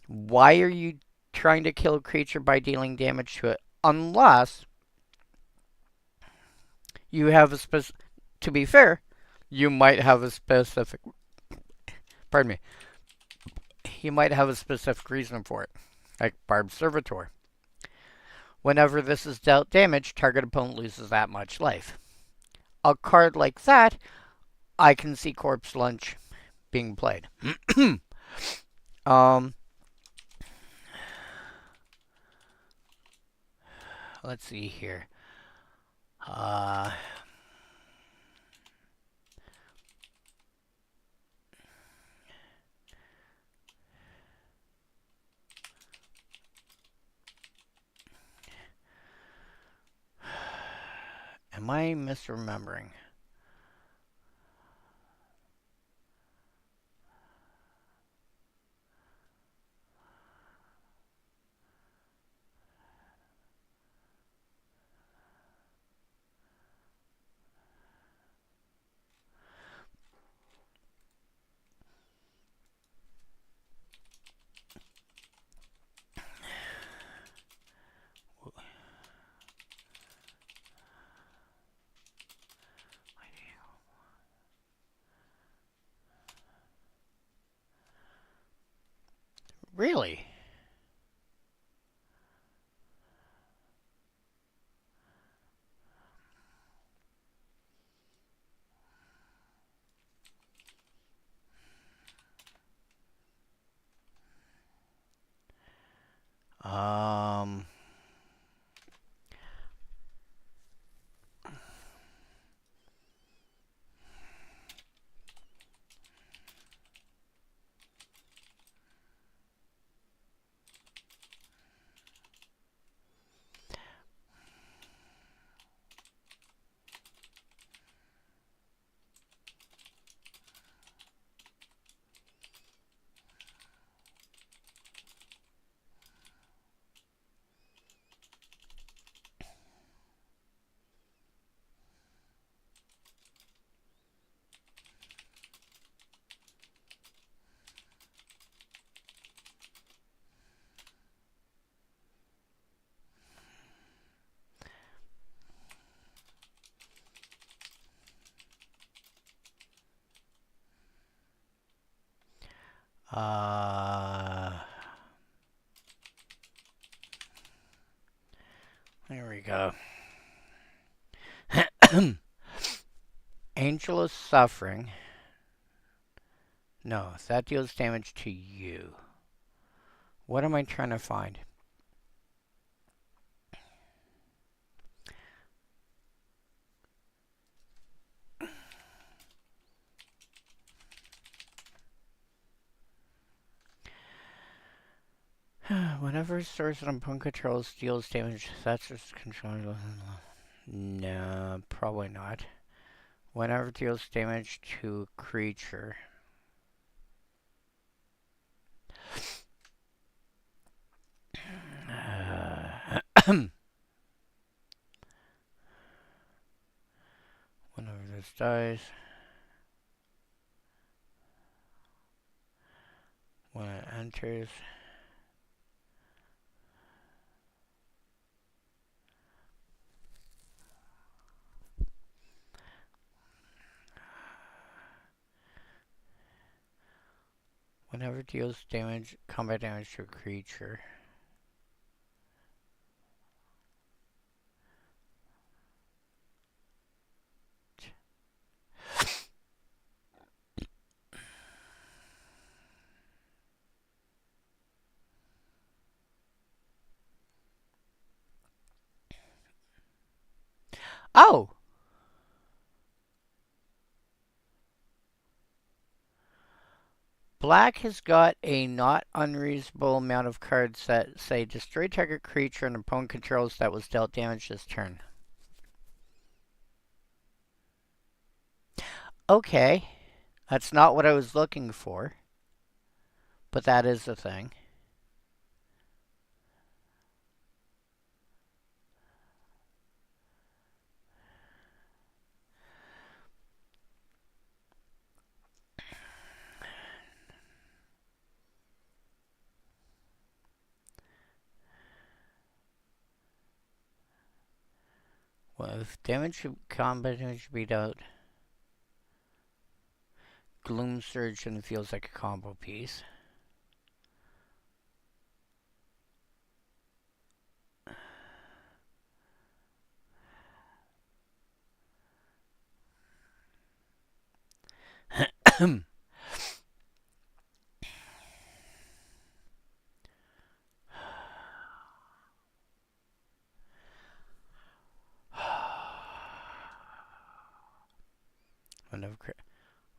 Why are you trying to kill a creature by dealing damage to it? Unless you have to be fair, you might have a specific, pardon me, you might have a specific reason for it, like Barbed Servitor. Whenever this is dealt damage, target opponent loses that much life. A card like that, I can see Corpse Lunge being played. Let's see here. Am I misremembering? Really? There we go. Angel of Suffering. No, that deals damage to you. What am I trying to find? Whenever stores that opponent controls deals damage, that's just control. No, probably not. Whenever it deals damage to a creature. Whenever this dies. When it enters. Whenever it deals damage, combat damage to a creature. Oh! Black has got a not unreasonable amount of cards that say destroy target creature and opponent controls that was dealt damage this turn. Okay. That's not what I was looking for. But that is the thing. Well, if combat damage should be dealt, Gloom Surge and feels like a combo piece.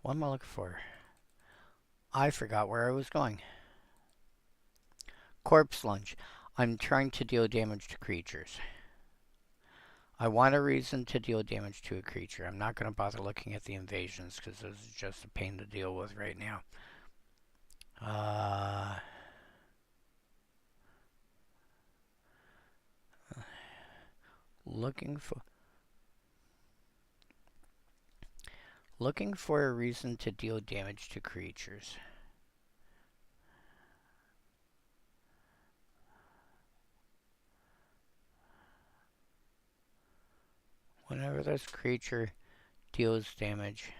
What am I looking for? I forgot where I was going. Corpse Lunge. I'm trying to deal damage to creatures. I want a reason to deal damage to a creature. I'm not going to bother looking at the invasions because those are just a pain to deal with right now. Looking for a reason to deal damage to creatures. Whenever this creature deals damage.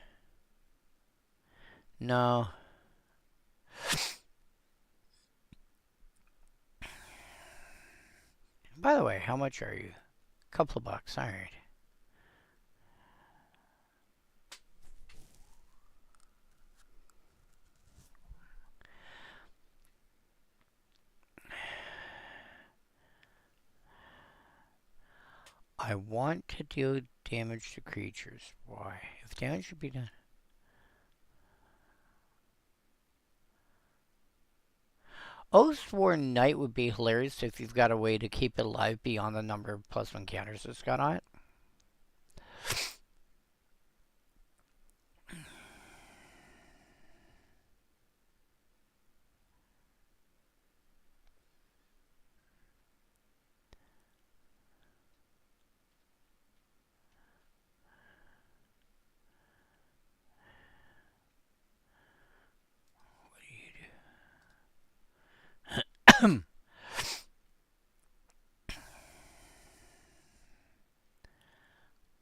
No. By the way, how much are you? A couple of bucks, alright. I want to deal damage to creatures. Why? If damage should be done. Oathsworn Knight would be hilarious if you've got a way to keep it alive beyond the number of +1 counters it's got on it.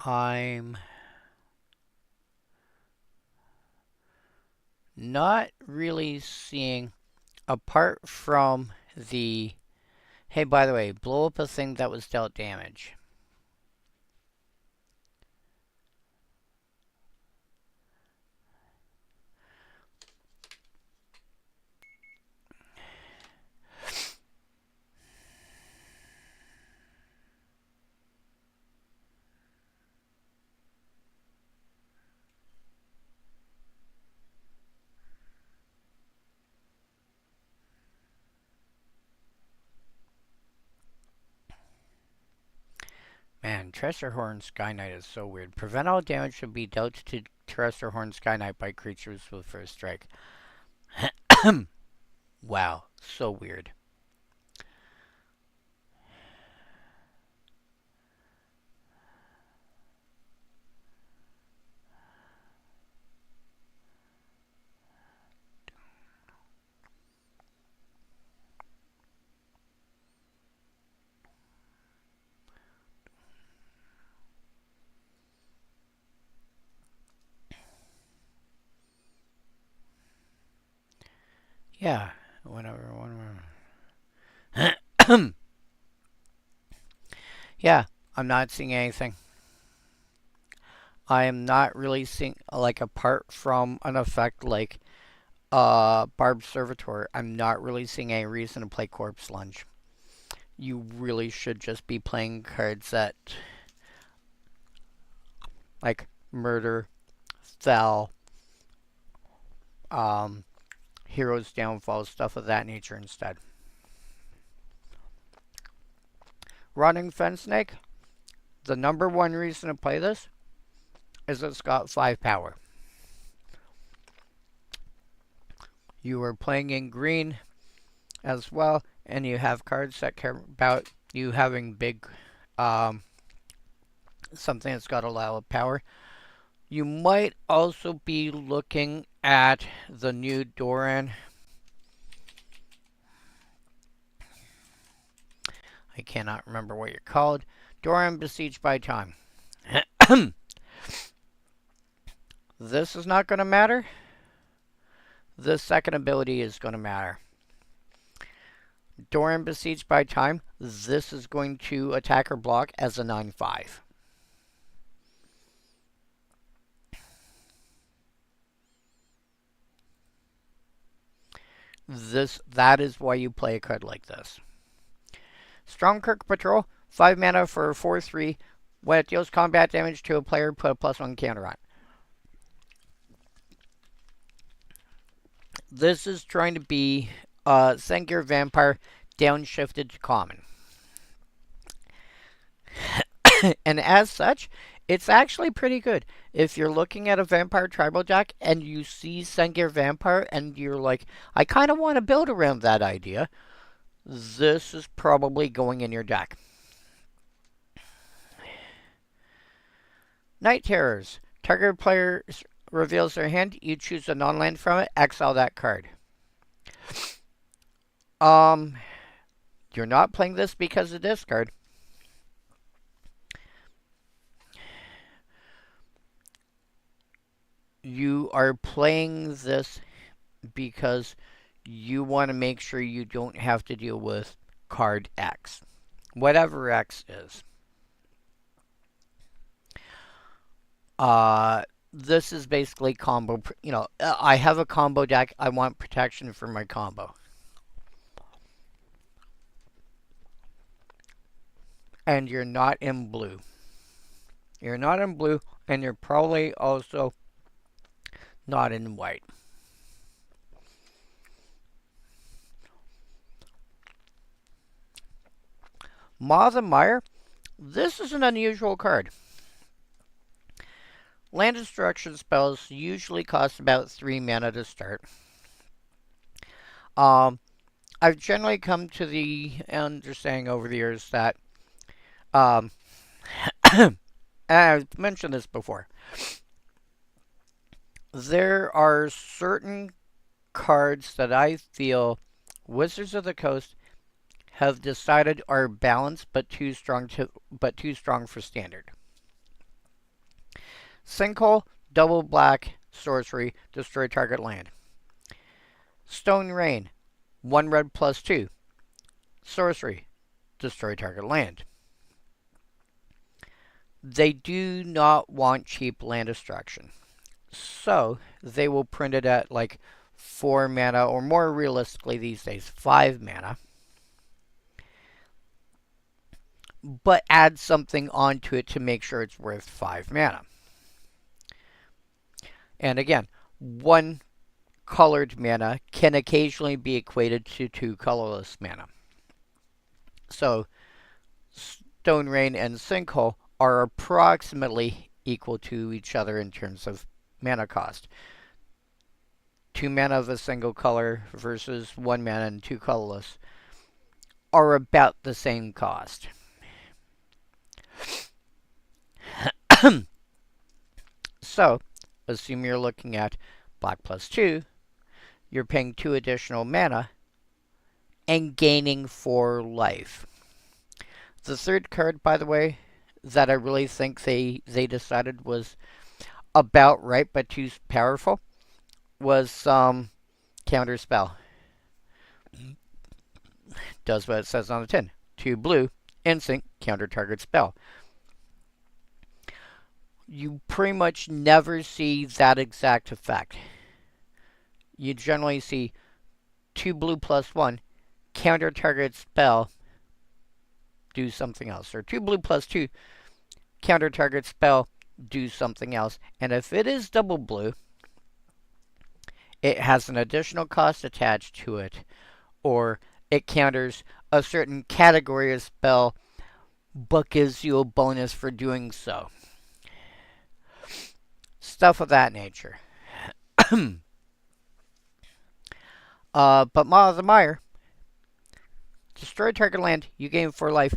I'm not really seeing, apart from the, hey, by the way, blow up a thing that was dealt damage. Man, Treasure Horn Sky Knight is so weird. Prevent all damage should be dealt to Treasure Horn Sky Knight by creatures with first strike. Wow, so weird. Yeah, whatever. Yeah, I'm not seeing anything. I am not really seeing, like, apart from an effect like Barbed Servitor, I'm not really seeing any reason to play Corpse Lunge. You really should just be playing cards that, like, Murder, Fell, Hero's Downfall, stuff of that nature instead. Running Fence Snake, the number one reason to play this is it's got 5 power. You are playing in green as well, and you have cards that care about you having big, something that's got a lot of power. You might also be looking at the new Doran. I cannot remember what you're called. Doran Besieged by Time. This is not going to matter. The second ability is going to matter. Doran Besieged by Time. This is going to attack or block as a 9/5. That is why you play a card like this. Strongkirk Patrol, 5 mana for a 4/3. When it deals combat damage to a player, put a +1 counter on. This is trying to be Sengir Vampire downshifted to common. And as such, it's actually pretty good. If you're looking at a Vampire Tribal deck and you see Sengir Vampire and you're like, I kind of want to build around that idea, this is probably going in your deck. Night Terrors. Target player reveals their hand. You choose a non-land from it. Exile that card. You're not playing this because of this card. You are playing this because you want to make sure you don't have to deal with card X. Whatever X is. This is basically combo. I have a combo deck. I want protection for my combo. And you're not in blue. You're not in blue, and you're probably also not in white. Maw the Mire. This is an unusual card. Land destruction spells usually cost about 3 mana to start. I've generally come to the understanding over the years that, and I've mentioned this before, there are certain cards that I feel Wizards of the Coast have decided are balanced but too strong for standard. Sinkhole, double black, sorcery, destroy target land. Stone Rain, 1 red plus 2. Sorcery, destroy target land. They do not want cheap land destruction. So they will print it at like 4 mana, or more realistically these days, 5 mana. But add something onto it to make sure it's worth 5 mana. And again, 1 colored mana can occasionally be equated to 2 colorless mana. So Stone Rain and Sinkhole are approximately equal to each other in terms of mana cost. 2 mana of a single color versus 1 mana and 2 colorless are about the same cost. So, assume you're looking at black plus 2, you're paying 2 additional mana and gaining 4 life. The third card, by the way, that I really think they decided was about right but too powerful was Counter Spell. Does what it says on the tin. 2 blue, instant, counter target spell. You pretty much never see that exact effect. You generally see 2 blue plus 1, counter target spell, do something else. Or 2 blue plus 2, counter target spell, do something else. And if it is double blue, it has an additional cost attached to it. Or it counters a certain category of spell, but gives you a bonus for doing so. Stuff of that nature. But Maw of the Mire, destroy target land, you gain 4 life.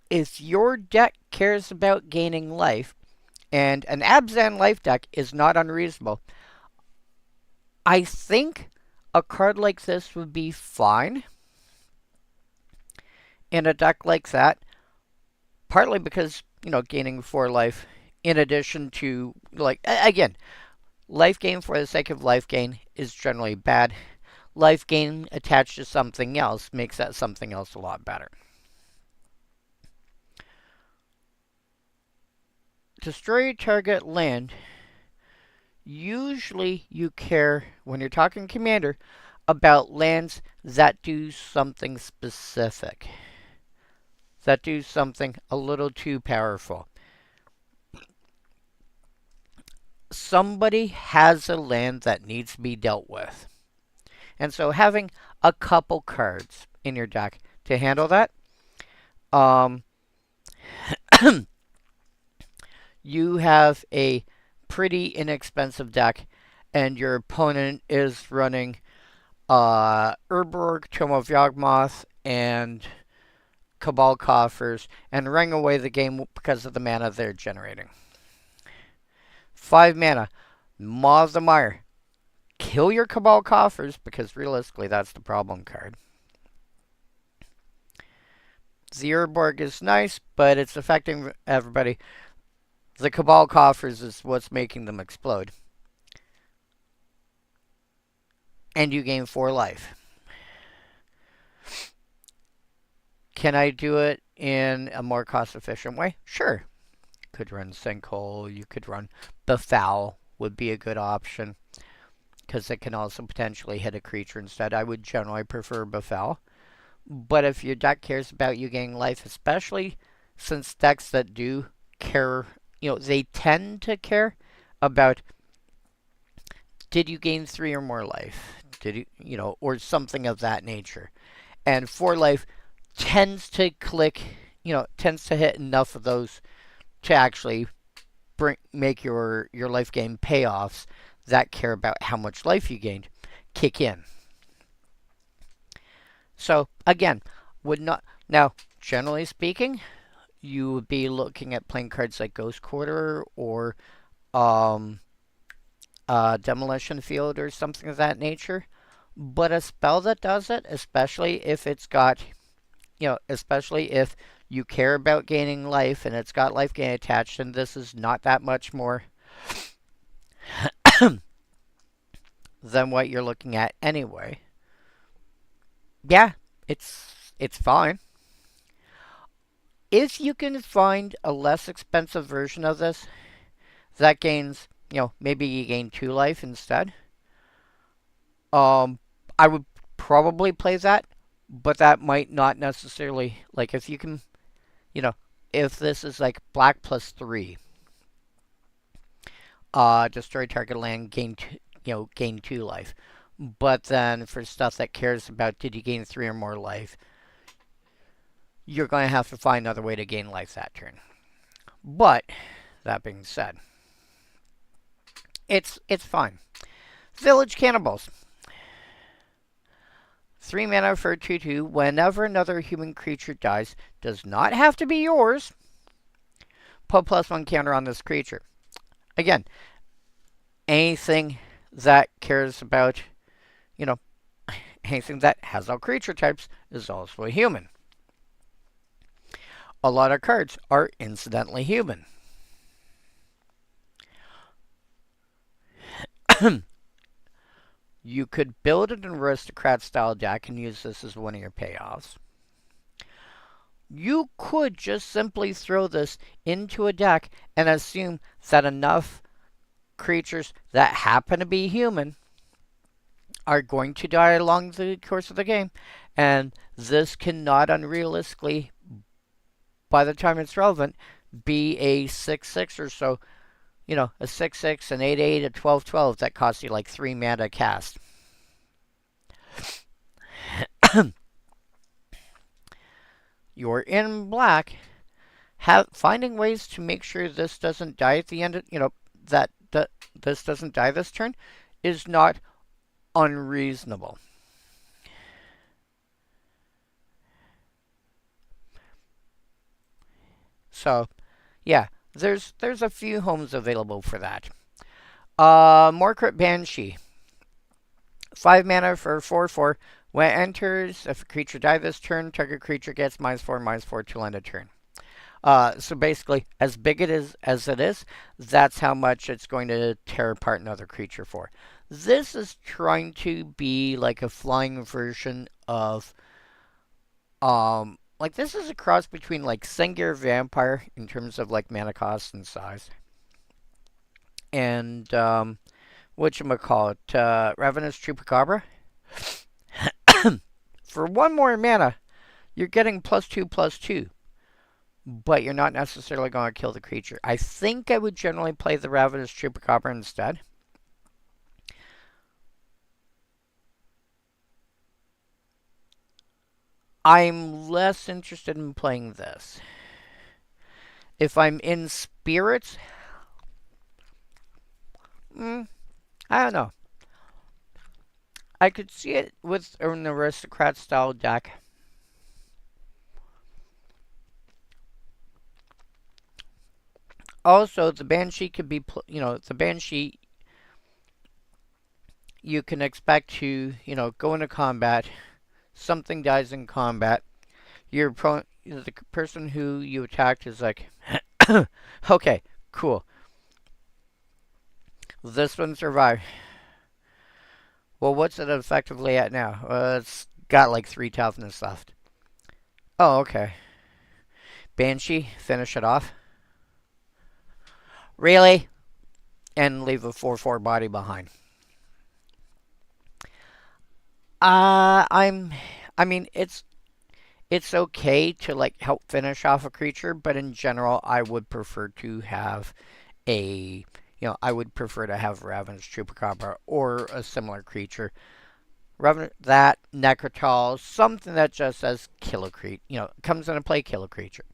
If your deck cares about gaining life, and an Avacyn life deck is not unreasonable, I think a card like this would be fine in a deck like that. Partly because, gaining 4 life, in addition to, again, life gain for the sake of life gain is generally bad. Life gain attached to something else makes that something else a lot better. Destroy target land. Usually you care, when you're talking Commander, about lands that do something specific. That do something a little too powerful. Somebody has a land that needs to be dealt with. And so having a couple cards in your deck to handle that, you have a pretty inexpensive deck, and your opponent is running Urborg, Tome of Yawgmoth, and Cabal Coffers, and running away the game because of the mana they're generating. 5 mana, Maw of the Mire. Kill your Cabal Coffers, because realistically that's the problem card. The Urborg is nice, but it's affecting everybody. The Cabal Coffers is what's making them explode. And you gain 4 life. Can I do it in a more cost-efficient way? Sure. Could run Sinkhole. You could run Befoul, would be a good option, because it can also potentially hit a creature instead. I would generally prefer Befoul. But if your deck cares about you gaining life, especially since decks that do care, they tend to care about, did you gain 3 or more life? Did you, or something of that nature. And 4 life tends to click, tends to hit enough of those to actually make your life gain payoffs that care about how much life you gained kick in. So again, now generally speaking, you would be looking at playing cards like Ghost Quarter or Demolition Field or something of that nature. But a spell that does it, especially if it's got, especially if you care about gaining life and it's got life gain attached, and this is not that much more than what you're looking at anyway. Yeah, it's fine. If you can find a less expensive version of this that gains, maybe you gain 2 life instead. I would probably play that, but that might not necessarily, like, if you can, you know, if this is like black +3, destroy target land, gain 2 life. But then for stuff that cares about did you gain 3 or more life, you're going to have to find another way to gain life that turn. But that being said, it's fine. Village Cannibals. 3 mana for a 2/2. Whenever another human creature dies, does not have to be yours. Put +1 counter on this creature. Again, anything that cares about, anything that has all creature types is also a human. A lot of cards are incidentally human. You could build an aristocrat style deck and use this as one of your payoffs. You could just simply throw this into a deck and assume that enough creatures that happen to be human are going to die along the course of the game, and this cannot unrealistically, by the time it's relevant, be a 6/6 or so. A 6/6, an 8/8, a 12/12 that costs you like 3 mana to cast. You're in black. Finding ways to make sure this doesn't die at the end of, that this doesn't die this turn is not unreasonable. So, yeah, there's a few homes available for that. Morcrit Banshee. 5 mana for 4/4. When it enters, if a creature dies this turn, target creature gets -4/-4 till end of turn. So basically, as big it is as it is, that's how much it's going to tear apart another creature for. This is trying to be like a flying version of, like this is a cross between like Sengir Vampire in terms of like mana cost and size, and whatchamacallit, Ravenous Chupacabra. For 1 more mana, you're getting +2/+2. But you're not necessarily going to kill the creature. I think I would generally play the Ravenous Chupacabra instead. I'm less interested in playing this. If I'm in Spirits, I don't know. I could see it with an Aristocrat style deck. Also, the Banshee could be, the Banshee you can expect to, go into combat. Something dies in combat. The person who you attacked is like, okay, cool. This one survived. Well, what's it effectively at now? It's got like 3 toughness left. Oh, okay. Banshee, finish it off. Really? And leave a 4/4 body behind. I mean, it's okay to like help finish off a creature, but in general, I would prefer to have I would prefer to have Ravenous Chupacabra or a similar creature. That Necrotal, something that just says kill a creature, comes into play, kill a creature.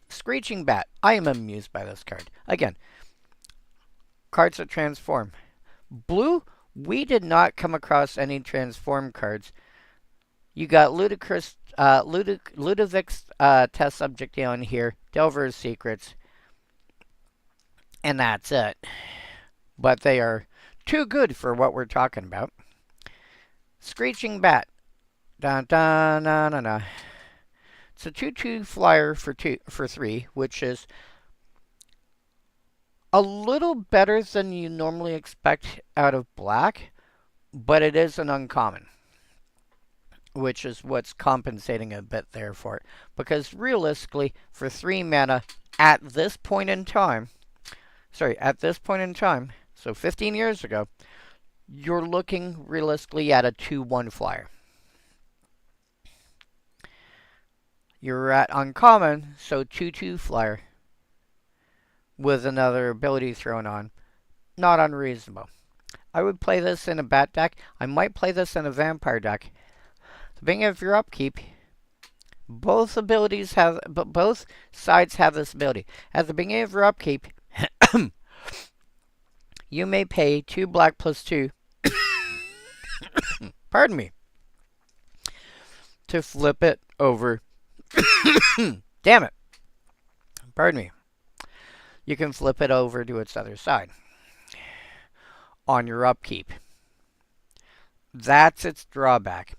Screeching Bat. I am amused by this card. Again, cards that transform. Blue, we did not come across any transform cards. You got Ludicrous, Ludovic's test subject down here, Delver's Secrets, and that's it. But they are too good for what we're talking about. Screeching Bat. Dun, dun, dun, dun, dun. It's a 2/2 flyer for 3, which is A little better than you normally expect out of black, but it is an uncommon, which is what's compensating a bit there for it. Because realistically, for 3 mana at this point in time, so 15 years ago, you're looking realistically at a 2/1 flyer. You're at uncommon, so 2/2 flyer with another ability thrown on. Not unreasonable. I would play this in a bat deck. I might play this in a vampire deck. The beginning of your upkeep, both sides have this ability. At the beginning of your upkeep, you may pay 2 black plus 2. Pardon me. To flip it over. Damn it. Pardon me. You can flip it over to its other side on your upkeep. That's its drawback.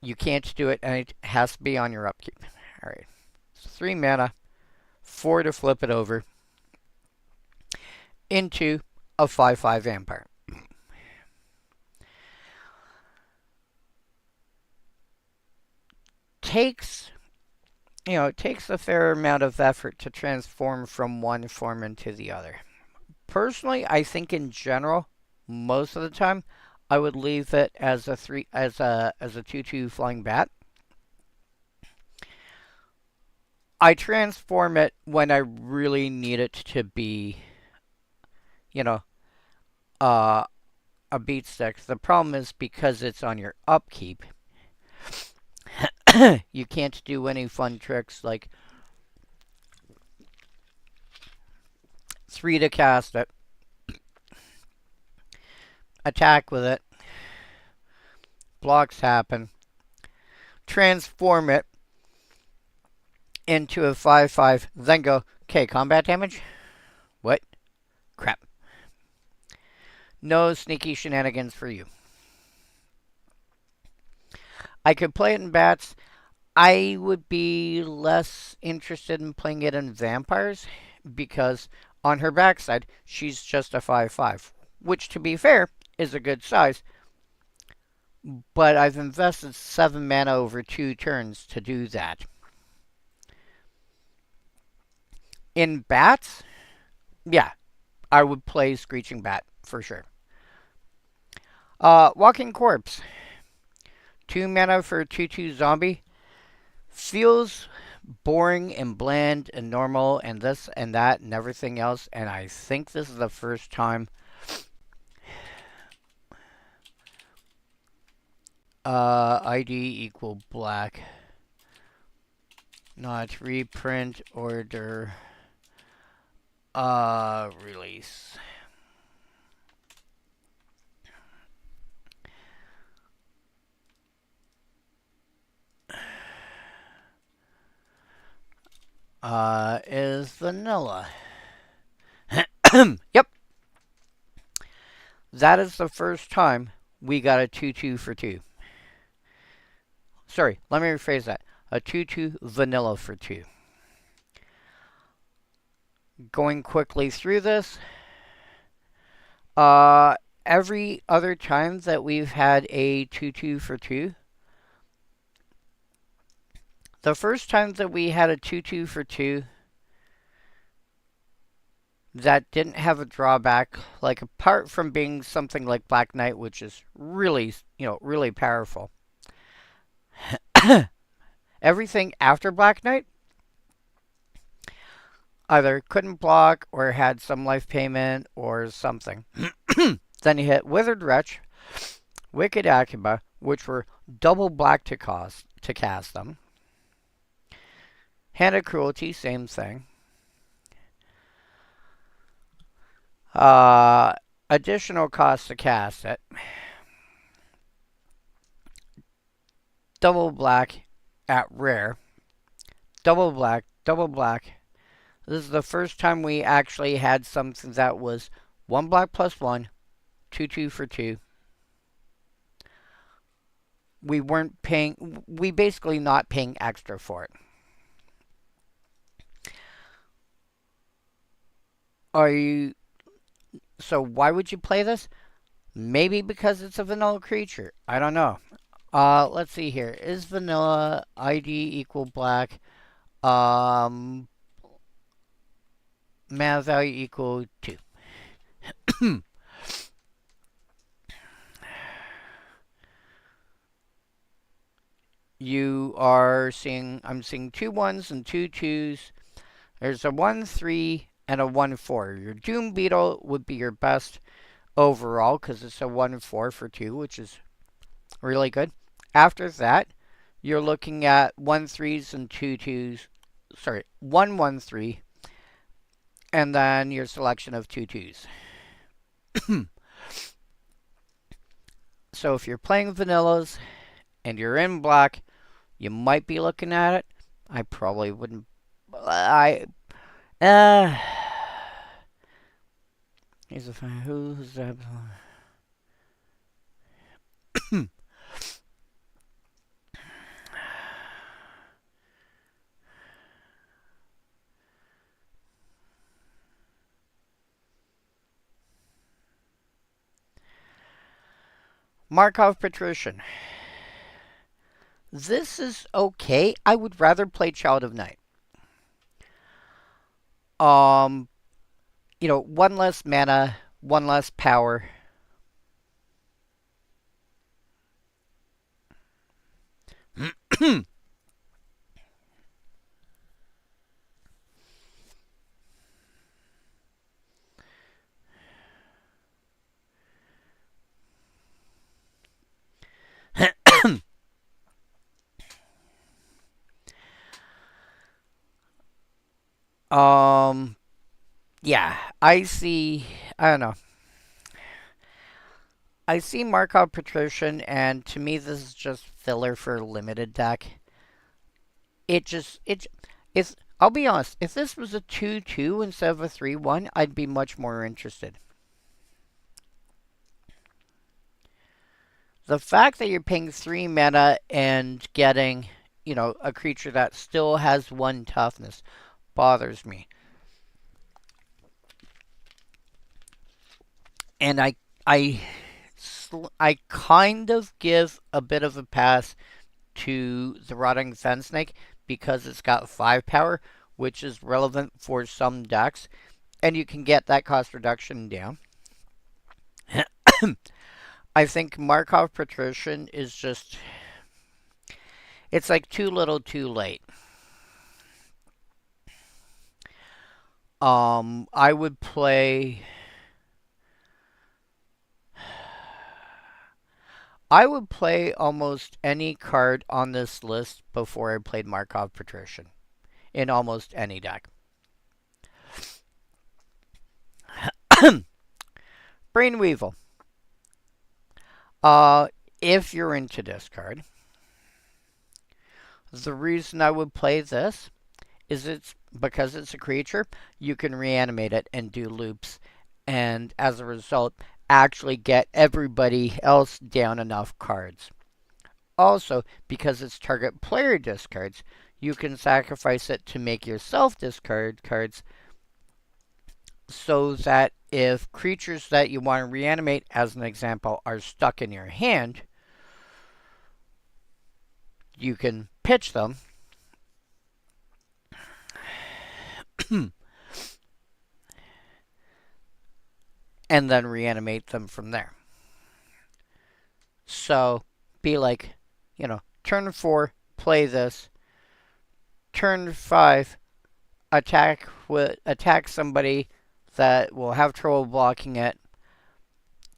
You can't do it, and it has to be on your upkeep. Alright. So 3 mana, 4 to flip it over into a 5/5 vampire. It takes a fair amount of effort to transform from one form into the other. Personally, I think in general, most of the time, I would leave it as a 2/2 flying bat. I transform it when I really need it to be, a beat stick. The problem is because it's on your upkeep, you can't do any fun tricks like 3 to cast it, attack with it, blocks happen, transform it into a 5/5, then go, okay, combat damage? What? Crap. No sneaky shenanigans for you. I could play it in bats. I would be less interested in playing it in vampires because on her backside, she's just a 5/5, which, to be fair, is a good size. But I've invested 7 mana over 2 turns to do that. In bats, yeah, I would play Screeching Bat for sure. Walking Corpse. 2 mana for a 2/2 zombie. Feels boring and bland and normal and this and that and everything else. And I think this is the first time ID equal black. Not reprint order. Release. Is vanilla. Yep. That is the first time we got a 2/2 for 2. Sorry, let me rephrase that. A 2/2 vanilla for 2. Going quickly through this. Every other time that we've had a 2/2 for 2, the first time that we had a 2/2 for 2 that didn't have a drawback, like apart from being something like Black Knight, which is really, really powerful. Everything after Black Knight either couldn't block or had some life payment or something. Then you hit Withered Wretch, Wicked Akiba, which were double black to cast them. Hand of Cruelty, same thing. Additional cost to cast it. Double black at rare. Double black, double black. This is the first time we actually had something that was 1 black plus 1, 2/2 for 2. We basically not paying extra for it. Are you so why would you play this? Maybe because it's a vanilla creature. I don't know. Let's see here. Is vanilla ID equal black? Um, mana value equal 2. You are seeing, I'm seeing 2 1s and 2 2s. There's a 1 3 and a 1 4. Your Doom Beetle would be your best overall because it's a 1 4 for 2, which is really good. After that, you're looking at 1 3s and 2 2s. Sorry, 1 1 3, and then your selection of 2 2s. So if you're playing vanillas and you're in black, you might be looking at it. I probably wouldn't. Uh, here's a who's that? Markov Patrician. This is okay. I would rather play Child of Night. Um, one less mana, one less power. um, yeah, I don't know. I see Markov Patrician, and to me, this is just filler for a limited deck. It's. I'll be honest. If this was a 2-2 instead of a 3-1, I'd be much more interested. The fact that you're paying 3 mana and getting, a creature that still has 1 toughness bothers me. And I kind of give a bit of a pass to the Rotting Fen Snake because it's got 5 power, which is relevant for some decks, and you can get that cost reduction down. I think Markov Patrician is just. It's like too little too late. I would play. I would play almost any card on this list before I played Markov Patrician in almost any deck. Brainweevil. If you're into this card, the reason I would play this is it's because it's a creature, you can reanimate it and do loops, and as a result, actually get everybody else down enough cards. Also, because it's target player discards, you can sacrifice it to make yourself discard cards so that if creatures that you want to reanimate, as an example, are stuck in your hand, you can pitch them and then reanimate them from there. So, be like, turn 4, play this. Turn 5, attack somebody that will have trouble blocking it.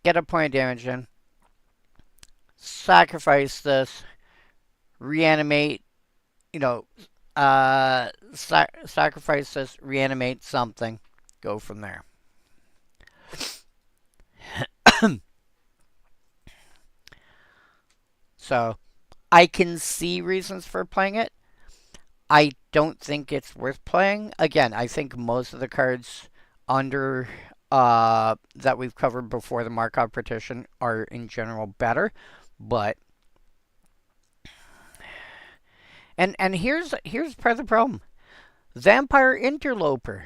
Get a point of damage in. Sacrifice this. Reanimate, sacrifice this, reanimate something. Go from there. So, I can see reasons for playing it. I don't think it's worth playing. Again, I think most of the cards under that we've covered before the Markov Patrician are in general better, but and here's part of the problem. Vampire Interloper.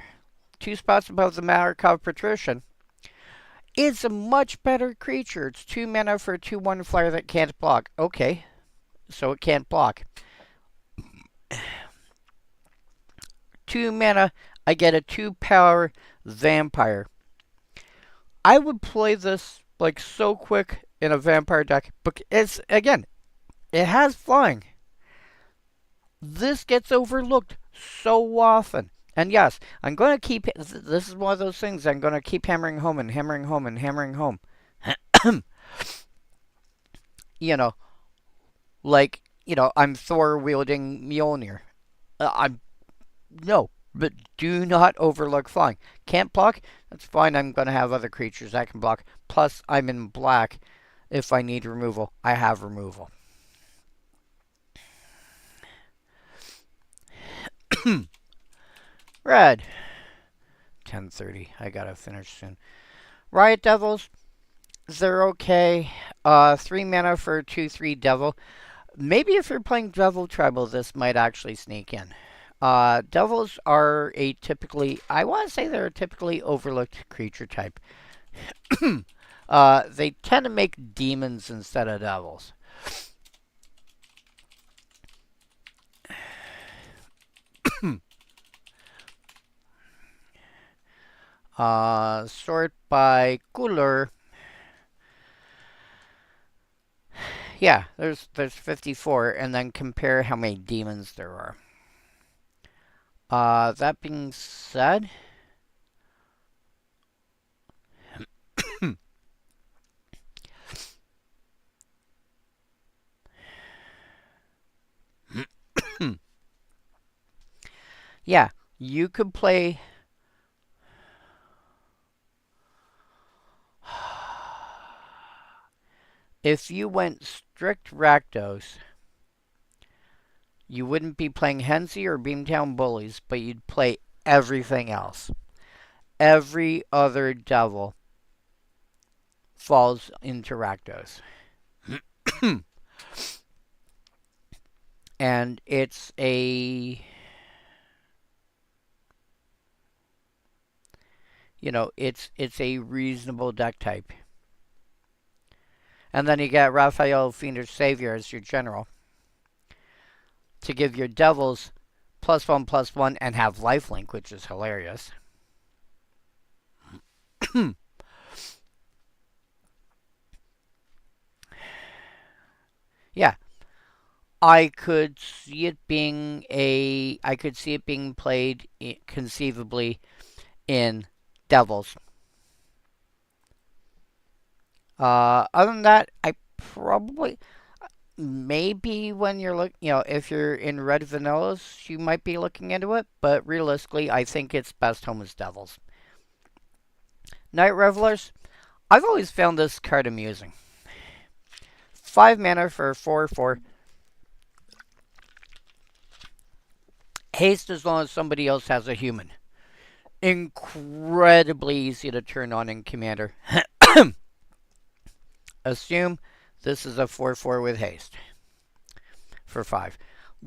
2 spots above the Markov Patrician. It's a much better creature. It's 2 mana for a 2/1 flyer that can't block. Okay, so it can't block. 2 mana, I get a 2-power vampire. I would play this like so quick in a vampire deck, but it's, again, it has flying. This gets overlooked so often. And yes, I'm going to keep, this is one of those things I'm going to keep hammering home and hammering home and hammering home. You know, like, I'm Thor wielding Mjolnir. No, but do not overlook flying. Can't block? That's fine. I'm going to have other creatures that can block. Plus, I'm in black. If I need removal, I have removal. Red. 10:30. I gotta finish soon. Riot Devils. They're okay. 3 mana for a 2/3 Devil. Maybe if you're playing Devil Tribal, this might actually sneak in. Devils are a typically, I want to say they're a typically overlooked creature type. They tend to make demons instead of devils. Sort by color. Yeah, there's 54, and then compare how many demons there are. That being said, yeah, you could play. If you went strict Rakdos, you wouldn't be playing Hensi or Beamtown Bullies, but you'd play everything else. Every other devil falls into Rakdos. And it's a, it's a reasonable deck type. And then you get Raphael, Fiendish Savior as your general to give your devils +1/+1 and have lifelink, which is hilarious. Yeah. I could see it being played conceivably in Devils. Other than that, I probably, maybe when you're if you're in red vanillas, you might be looking into it, but realistically, I think it's best home as Devils. Night Revelers, I've always found this card amusing. 5 mana for 4/4. Haste as long as somebody else has a human. Incredibly easy to turn on in Commander. Assume this is a 4/4 with haste for 5.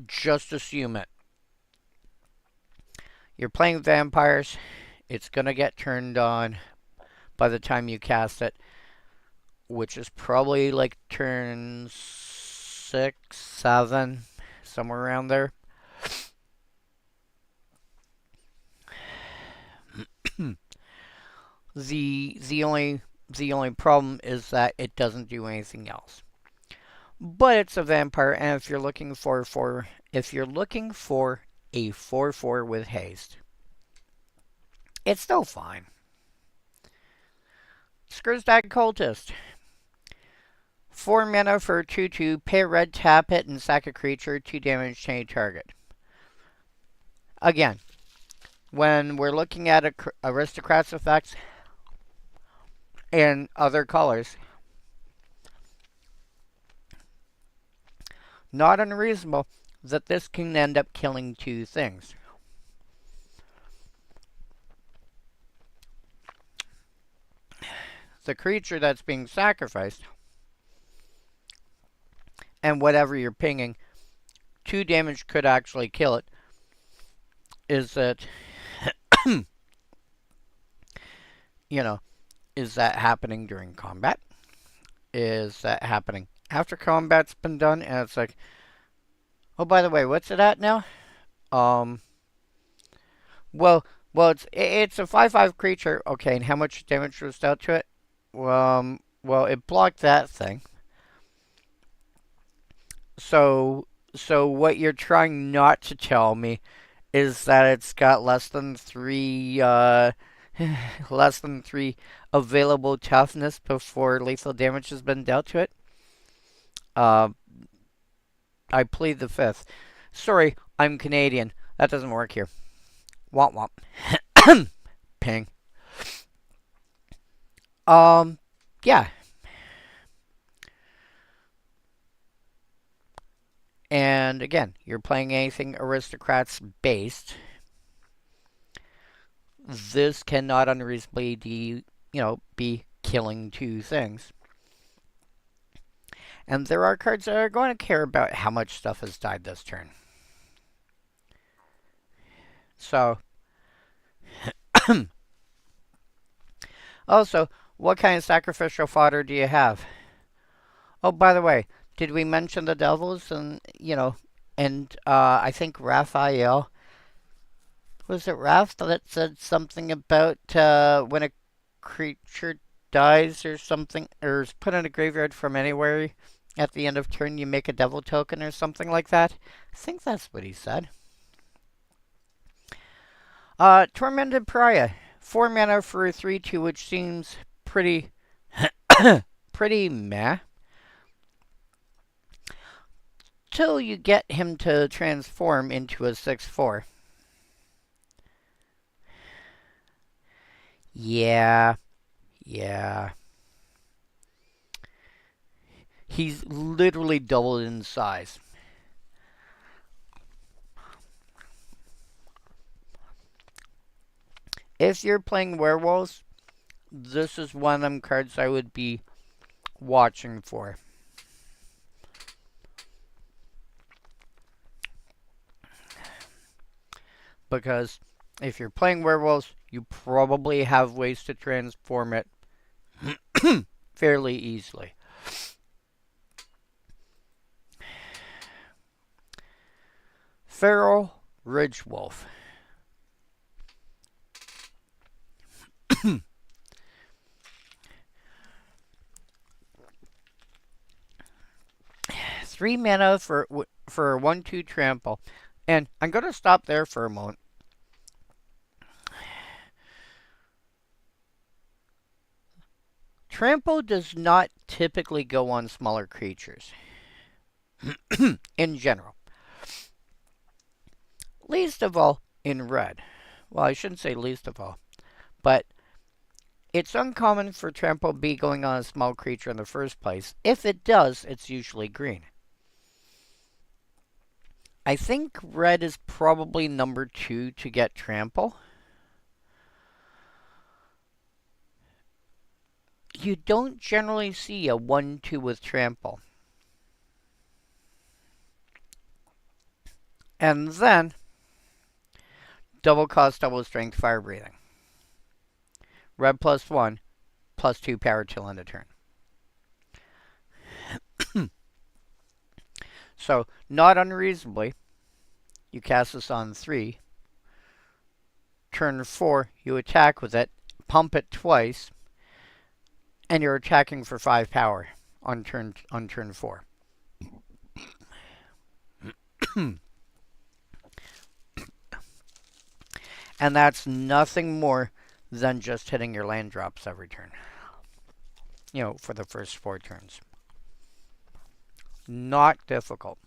Just assume it. You're playing vampires. It's going to get turned on by the time you cast it, which is probably like turn 6, 7, somewhere around there. The only problem is that it doesn't do anything else. But it's a vampire, and if you're looking for a 4/4 with haste, it's still fine. Skursdag Cultist. 4 mana for 2/2. Pay a red, tap it, and sack a creature. 2 damage to any target. Again, when we're looking at aristocrats effects and other colors, not unreasonable that this can end up killing 2 things. The creature that's being sacrificed and whatever you're pinging, 2 damage could actually kill it. Is that you know, is that happening during combat? Is that happening after combat's been done? And it's like, oh, by the way, what's it at now? Um, well, it's a 5/5 creature. Okay, and how much damage was dealt to it? Well, it blocked that thing. So, so what you're trying not to tell me is that it's got less than three, less than three available toughness before lethal damage has been dealt to it. Uh, I plead the fifth. Sorry, I'm Canadian. That doesn't work here. Womp womp. Ping. Yeah. And again, you're playing anything aristocrats based. This cannot unreasonably be killing two things. And there are cards that are going to care about how much stuff has died this turn. So, also, what kind of sacrificial fodder do you have? Oh, by the way, did we mention the devils? And, I think Raphael, was it Raph that said something about when a creature dies or something, or is put in a graveyard from anywhere at the end of turn, you make a devil token or something like that? I think that's what he said. Tormented Pariah. 4 mana for a 3/2, which seems pretty pretty meh. Till you get him to transform into a 6/4. Yeah. He's literally doubled in size. If you're playing werewolves, this is one of them cards I would be watching for. Because if you're playing werewolves, you probably have ways to transform it fairly easily. Feral Ridge Wolf. Three mana for 1/2 trample. And I'm going to stop there for a moment. Trample does not typically go on smaller creatures. In general. Least of all in red. Well, I shouldn't say least of all. But it's uncommon for trample be going on a small creature in the first place. If it does, it's usually green. I think red is probably number 2 to get trample. You don't generally see a 1/2 with trample. And then, double cost, double strength, fire breathing. Red +1, +2 power till end of turn. So, not unreasonably, you cast this on 3. Turn 4, you attack with it, pump it twice, and you're attacking for 5 power on turn 4. And that's nothing more than just hitting your land drops every turn. For the first 4 turns. Not difficult.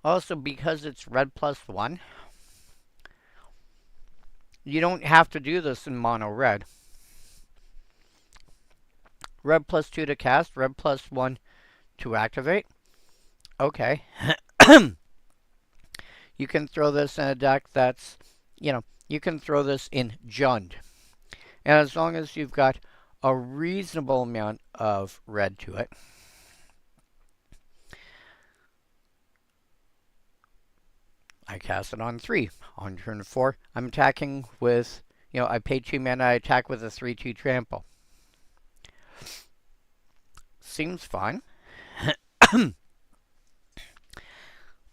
Also, because it's red +1, you don't have to do this in mono red. Red +2 to cast, red +1 to activate. Okay. You can throw this in a deck that's, you can throw this in Jund. And as long as you've got a reasonable amount of red to it, I cast it on 3. On turn 4, I'm attacking with, I pay 2 mana, I attack with a 3/2 trample. Seems fine.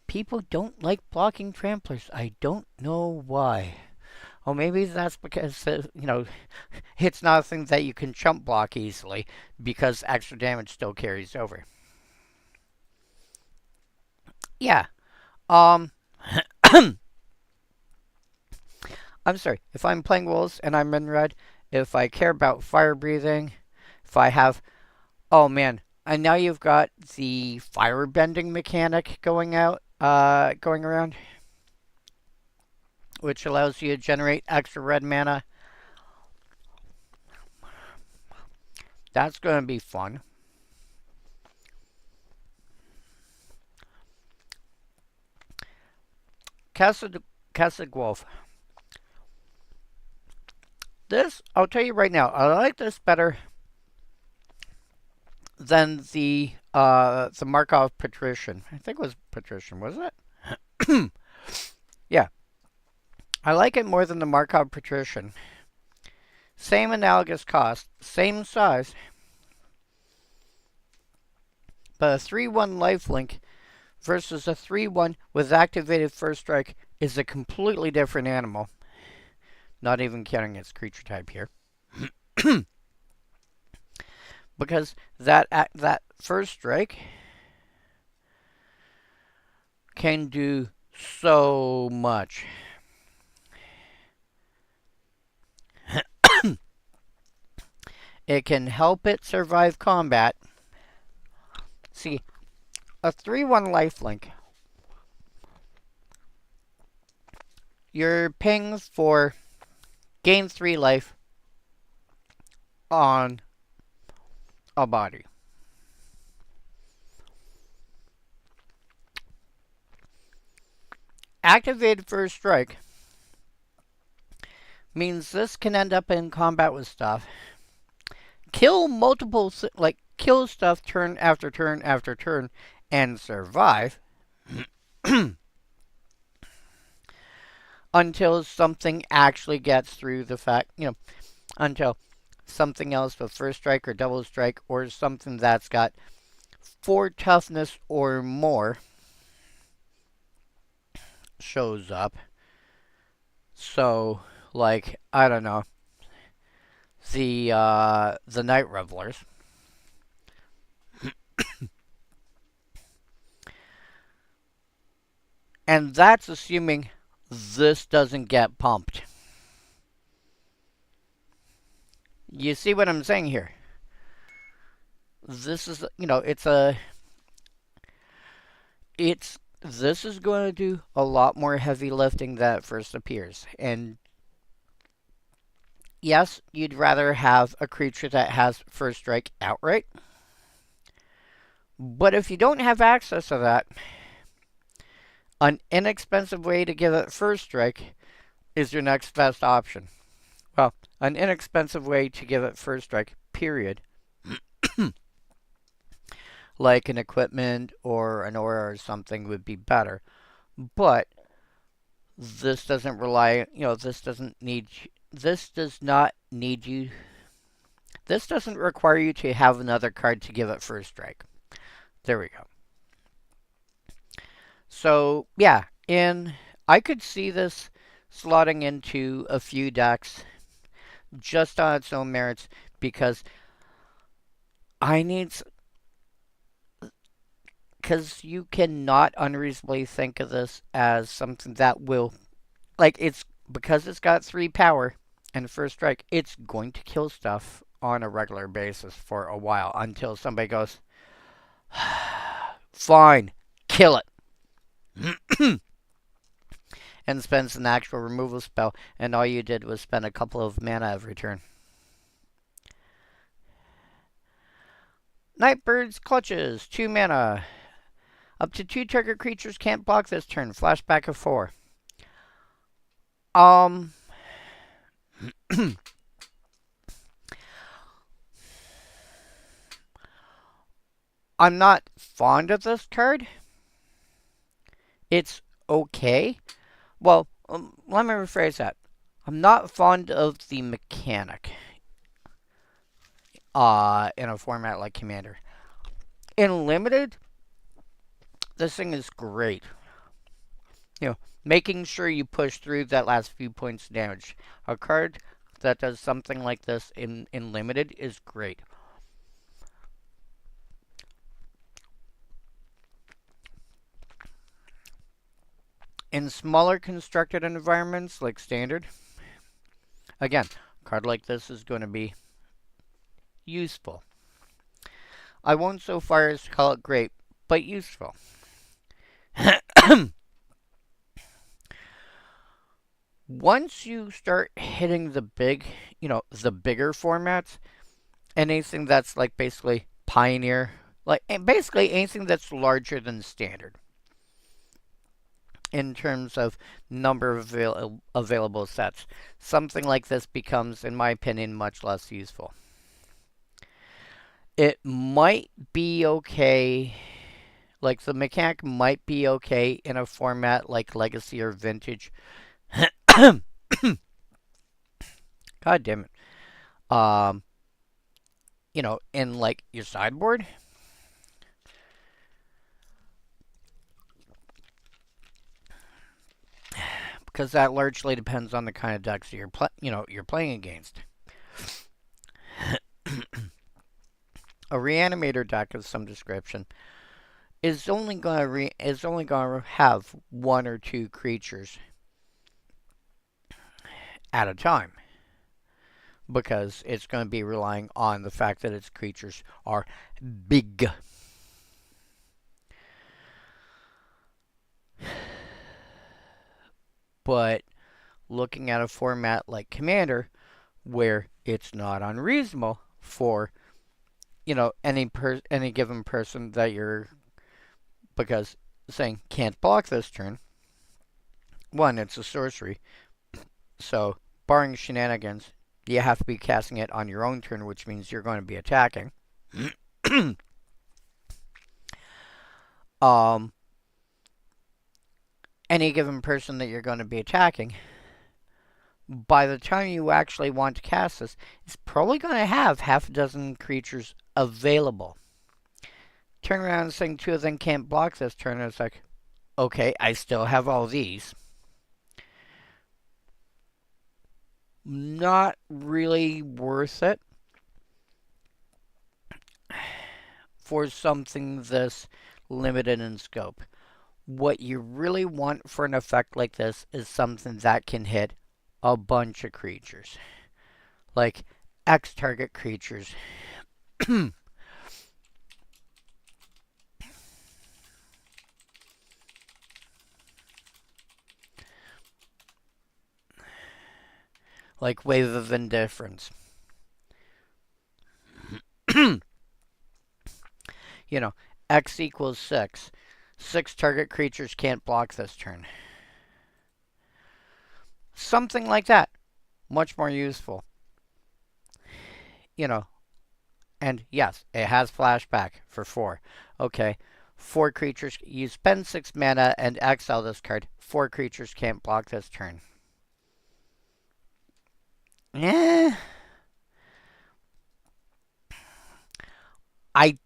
People don't like blocking tramplers. I don't know why. Oh, maybe that's because, it's not a thing that you can chump block easily because extra damage still carries over. Yeah. I'm sorry. If I'm playing wolves and I'm in red, if I care about fire breathing, if I have, oh man, and now you've got the fire bending mechanic going around, which allows you to generate extra red mana. That's going to be fun. Cassid Wolf. This, I'll tell you right now, I like this better than the Markov Patrician. I think it was Patrician, wasn't it? Yeah. I like it more than the Markov Patrician. Same analogous cost, same size, but a 3/1 lifelink versus a 3/1 with activated first strike is a completely different animal. Not even counting its creature type here. Because that first strike can do so much. It can help it survive combat. See, a 3/1 lifelink. You're paying for gain 3 life on a body. Activated first strike means this can end up in combat with stuff. Kill kill stuff turn after turn after turn and survive until something actually gets through the fact, until something else with first strike or double strike or something that's got 4 toughness or more shows up. So, like, I don't know, the Night Revelers. And that's assuming this doesn't get pumped. You see what I'm saying here? This is, this is going to do a lot more heavy lifting than it first appears. And yes, you'd rather have a creature that has first strike outright. But if you don't have access to that, an inexpensive way to give it first strike is your next best option. Well, an inexpensive way to give it first strike, period. Like an equipment or an aura or something would be better. But this doesn't rely, this doesn't need, this does not need you, this doesn't require you to have another card to give it first strike. There we go. So, yeah, I could see this slotting into a few decks just on its own merits because because you cannot unreasonably think of this as something that will, because it's got 3 power and first strike, it's going to kill stuff on a regular basis for a while until somebody goes, fine, kill it. And spends an actual removal spell, and all you did was spend a couple of mana every turn. Nightbird's Clutches, 2 mana. Up to 2 trigger creatures can't block this turn. Flashback of 4. I'm not fond of this card. It's okay. Well, let me rephrase that. I'm not fond of the mechanic in a format like Commander. In Limited, this thing is great. You know, making sure you push through that last few points of damage. A card that does something like this in Limited is great. In smaller constructed environments like Standard, again, a card like this is going to be useful. I won't so far as to call it great, but useful. Once you start hitting the the bigger formats, anything that's like basically Pioneer, like basically anything that's larger than Standard in terms of number of available sets, something like this becomes, in my opinion, much less useful. It might be okay, like the mechanic might be okay in a format like Legacy or Vintage. God damn it. In like your sideboard. Because that largely depends on the kind of decks you're playing against. A reanimator deck of some description is only going to have one or two creatures at a time, because it's going to be relying on the fact that its creatures are big. But looking at a format like Commander, where it's not unreasonable for any given person that you're, because saying can't block this turn. One, it's a sorcery, so barring shenanigans, you have to be casting it on your own turn, which means you're going to be attacking. Any given person that you're going to be attacking, by the time you actually want to cast this, is probably going to have half a dozen creatures available. Turn around and saying two of them can't block this turn, and it's like, okay, I still have all these. Not really worth it for something this limited in scope. What you really want for an effect like this is something that can hit a bunch of creatures. Like X target creatures. Like Wave of Indifference. X equals 6. 6 target creatures can't block this turn. Something like that. Much more useful. And yes, it has Flashback for 4. Okay, 4 creatures. You spend 6 mana and exile this card. 4 creatures can't block this turn. I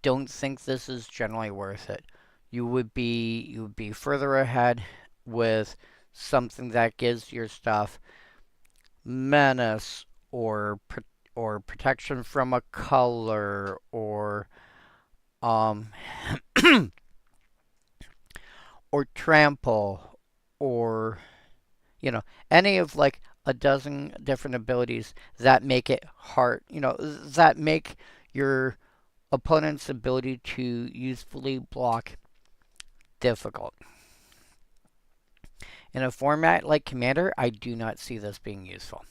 don't think this is generally worth it. You would be further ahead with something that gives your stuff menace or protection from a color or or trample or any of like a dozen different abilities that make it hard, that make your opponent's ability to usefully block difficult. In a format like Commander, I do not see this being useful.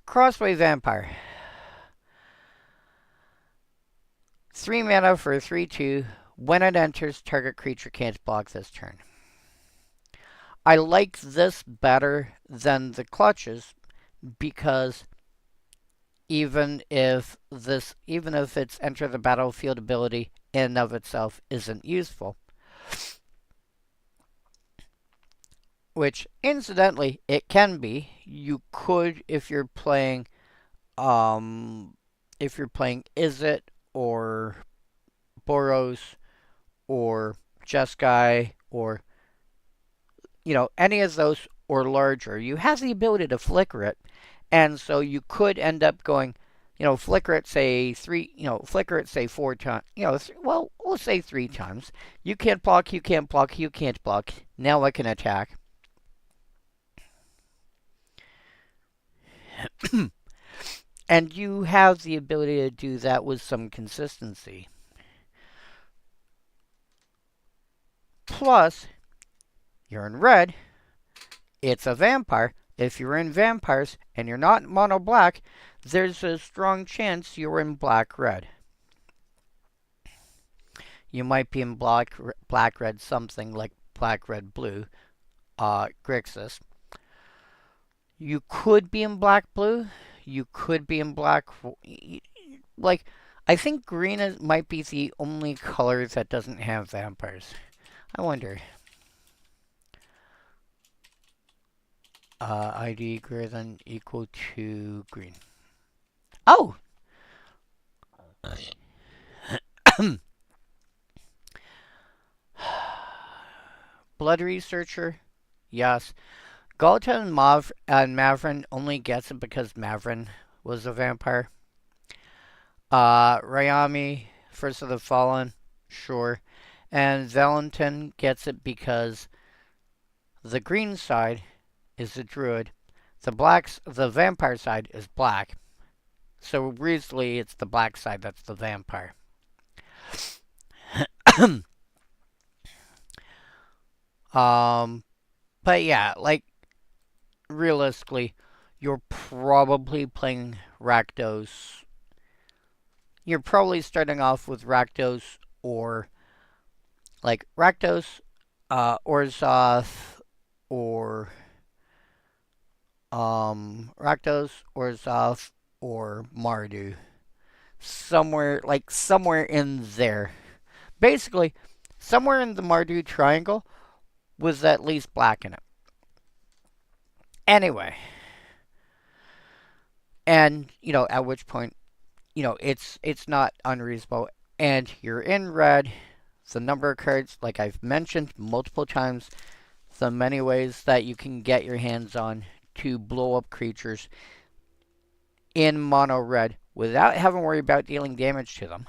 Crossway Vampire. 3 mana for 3/2. When it enters, target creature can't block this turn. I like this better than the clutches because even if its enter the battlefield ability in and of itself isn't useful, which incidentally it can be. You could if you're playing Izzet or Boros or Jeskai or any of those or larger, you have the ability to flicker it, and so you could end up going, flicker it say flicker it say 4 times, well, we'll say 3 times. You can't block, you can't block, you can't block. Now I can attack. And you have the ability to do that with some consistency. Plus, you're in red. It's a vampire. If you're in vampires and you're not mono black, there's a strong chance you're in black red. You might be in black red something like black red blue, Grixis. You could be in black blue. You could be in black. Like, I think green might be the only color that doesn't have vampires. I wonder. ID greater than equal to green. Oh! Blood Researcher? Yes. Galta and Mavrin only gets it because Mavrin was a vampire. Rayami, First of the Fallen? Sure. And Valentin gets it because the green side is the druid. The vampire side is black. So recently it's the black side that's the vampire. But yeah, like realistically, you're probably playing Rakdos. You're probably starting off with Rakdos or like Rakdos, Orzhov, or Rakdos, Orzhov, or Mardu. Somewhere in there. Basically, somewhere in the Mardu triangle with at least black in it. Anyway. And, at which point, it's not unreasonable. And you're in red. The number of cards, like I've mentioned multiple times, the many ways that you can get your hands on to blow up creatures in mono red without having to worry about dealing damage to them.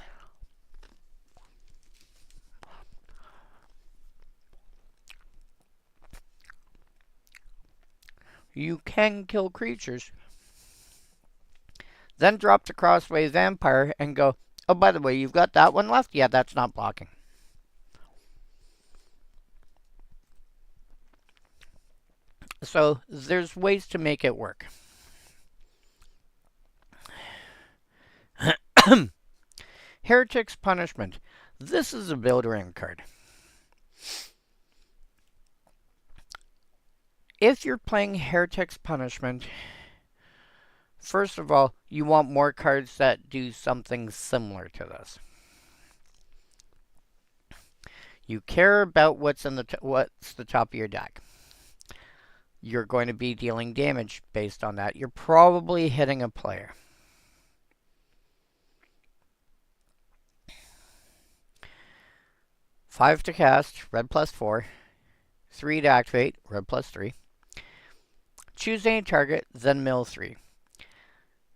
You can kill creatures. Then drop the Crossway Vampire and go, oh, by the way, you've got that one left? Yeah, that's not blocking. So there's ways to make it work. Heretic's Punishment. This is a build-around card. If you're playing Heretic's Punishment, first of all, you want more cards that do something similar to this. You care about what's the top of your deck. You're going to be dealing damage based on that. You're probably hitting a player. Five to cast, red +4. 3 to activate, red +3. Choose any target, then mill 3.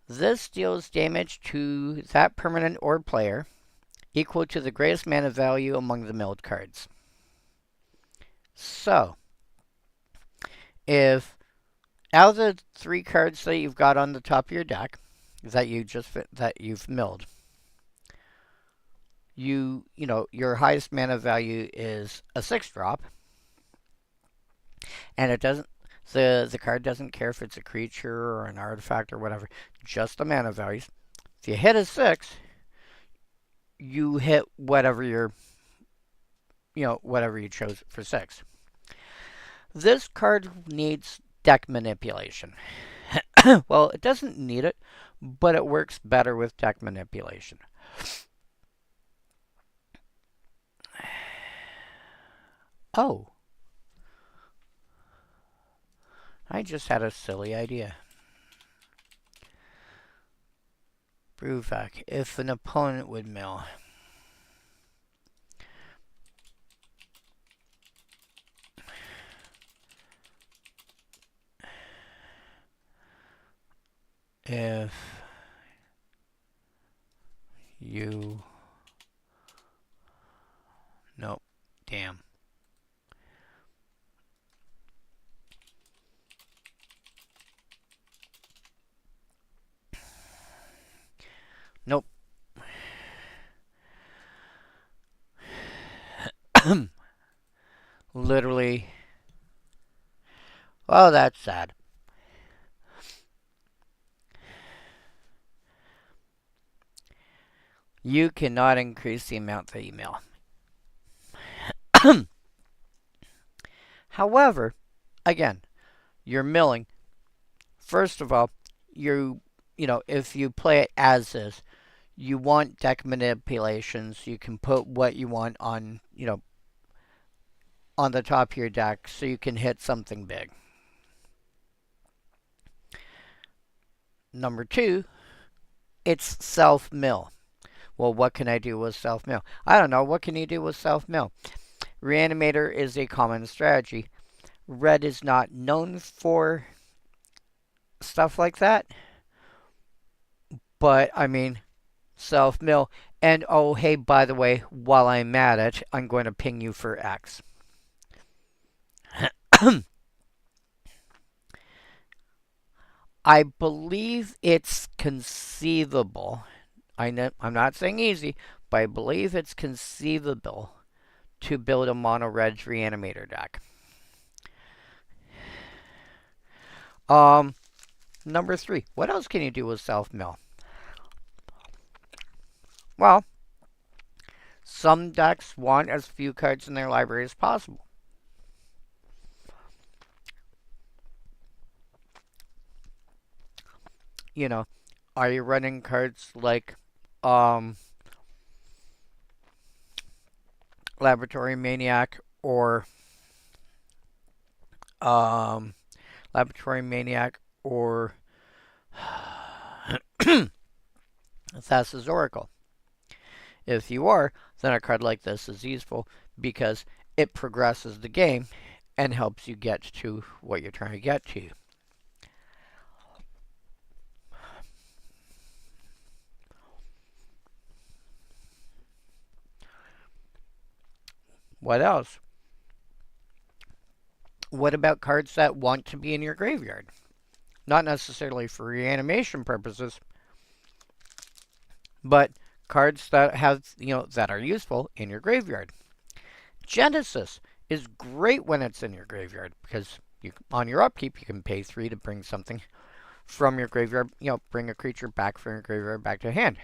This deals damage to that permanent or player equal to the greatest mana value among the milled cards. So, if out of the 3 cards that you've got on the top of your deck that you've milled, your highest mana value is a 6-drop, and it doesn't. The card doesn't care if it's a creature or an artifact or whatever, just the mana values. If you hit a 6, you hit whatever you chose for 6. This card needs deck manipulation. Well, it doesn't need it, but it works better with deck manipulation. Oh. I just had a silly idea. Brewvac. If an opponent would mill. If you... Nope. Damn. Nope. Literally. Oh, that's sad. You cannot increase the amount that you mill. However, again, you're milling. First of all, if you play it as is, you want deck manipulations. You can put what you want on, on the top of your deck so you can hit something big. Number two, it's self-mill. Well, what can I do with self-mill? I don't know. What can you do with self-mill? Reanimator is a common strategy. Red is not known for stuff like that. But, I mean, self-mill. And, oh, hey, by the way, while I'm at it, I'm going to ping you for X. I believe it's conceivable. I'm not saying easy, but I believe it's conceivable to build a mono-red reanimator deck. Number three, what else can you do with self-mill? Well, some decks want as few cards in their library as possible. Are you running cards like Laboratory Maniac or Laboratory Maniac or Thassa's Oracle? If you are, then a card like this is useful because it progresses the game and helps you get to what you're trying to get to. What else? What about cards that want to be in your graveyard? Not necessarily for reanimation purposes, but cards that have, that are useful in your graveyard. Genesis is great when it's in your graveyard because on your upkeep you can pay 3 to bring something from your graveyard, bring a creature back from your graveyard back to hand.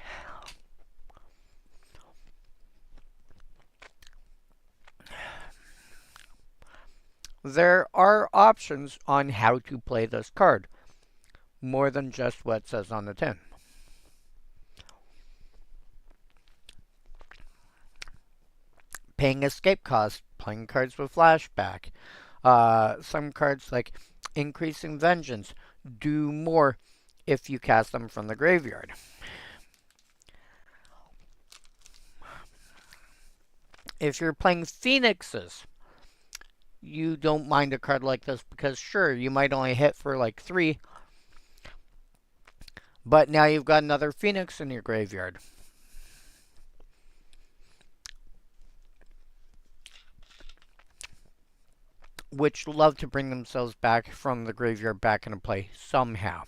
There are options on how to play this card, more than just what it says on the tin. Paying escape cost, playing cards with flashback. Some cards like increasing vengeance do more if you cast them from the graveyard. If you're playing phoenixes, you don't mind a card like this because sure, you might only hit for like 3, but now you've got another phoenix in your graveyard. Which love to bring themselves back from the graveyard back into play somehow.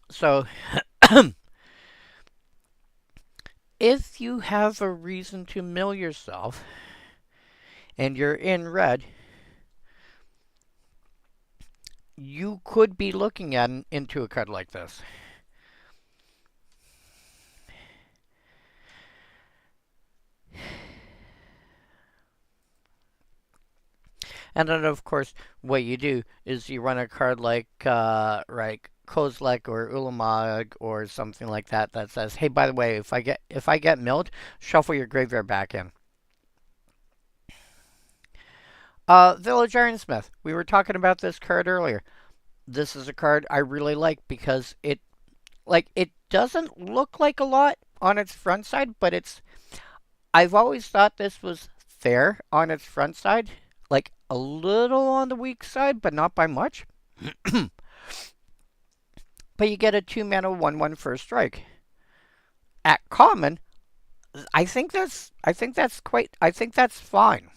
So, if you have a reason to mill yourself and you're in red, you could be looking into a card like this. And then, of course, what you do is you run a card like Kozilek or Ulamog or something like that that says, hey, by the way, if I get milled, shuffle your graveyard back in. Village Ironsmith. We were talking about this card earlier. This is a card I really like because it doesn't look like a lot on its front side, but I've always thought this was fair on its front side, like a little on the weak side, but not by much. But you get a 2-mana 1/1 first strike. At common, I think that's fine.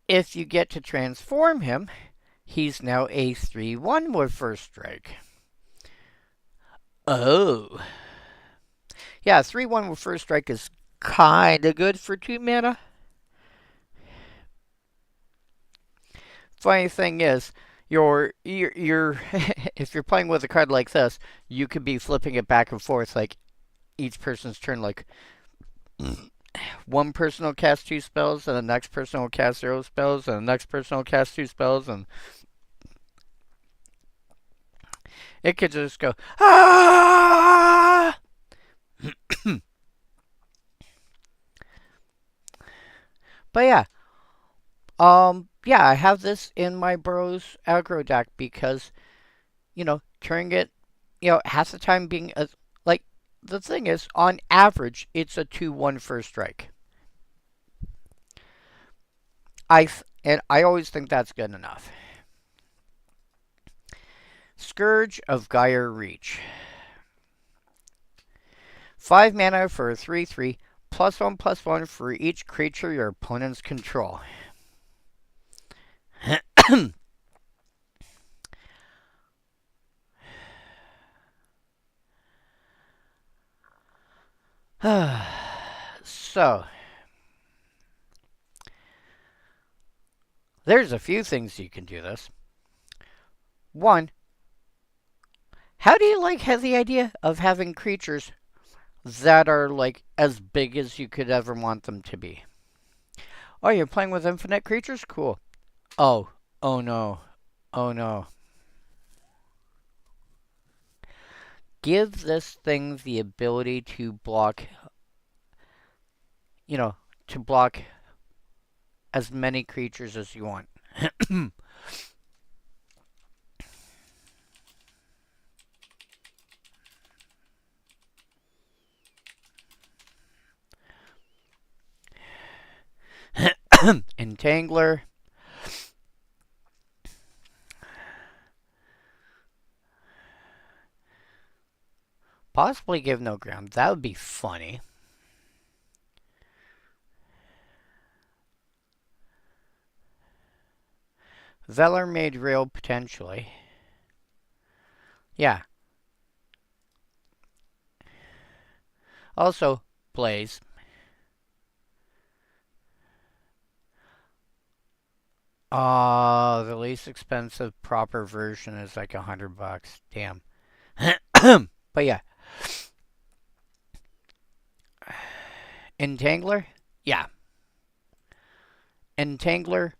If you get to transform him, he's now a 3/1 with first strike. Oh. Yeah, 3/1 with first strike is kinda good for 2 mana. Funny thing is, you're if you're playing with a card like this, you could be flipping it back and forth like each person's turn. Like one person will cast 2 spells, and the next person will cast 0 spells, and the next person will cast 2 spells, and it could just go ah. But yeah. Yeah, I have this in my Burrows aggro deck because, turning it, half the time being like, the thing is, on average, it's a 2/1 first strike. And I always think that's good enough. Scourge of Gyre Reach. 5 mana for a 3/3, +1/+1 for each creature your opponents control. So, there's a few things you can do this. One, how do you have the idea of having creatures that are as big as you could ever want them to be? Oh, you're playing with infinite creatures? Cool. Oh no. Oh no. Give this thing the ability to block, to block as many creatures as you want. Entangler. Possibly give no ground. That would be funny. Velar made real potentially. Yeah. Also, Blaze. The least expensive proper version is like $100. Damn. But yeah. Entangler? Yeah. Entangler,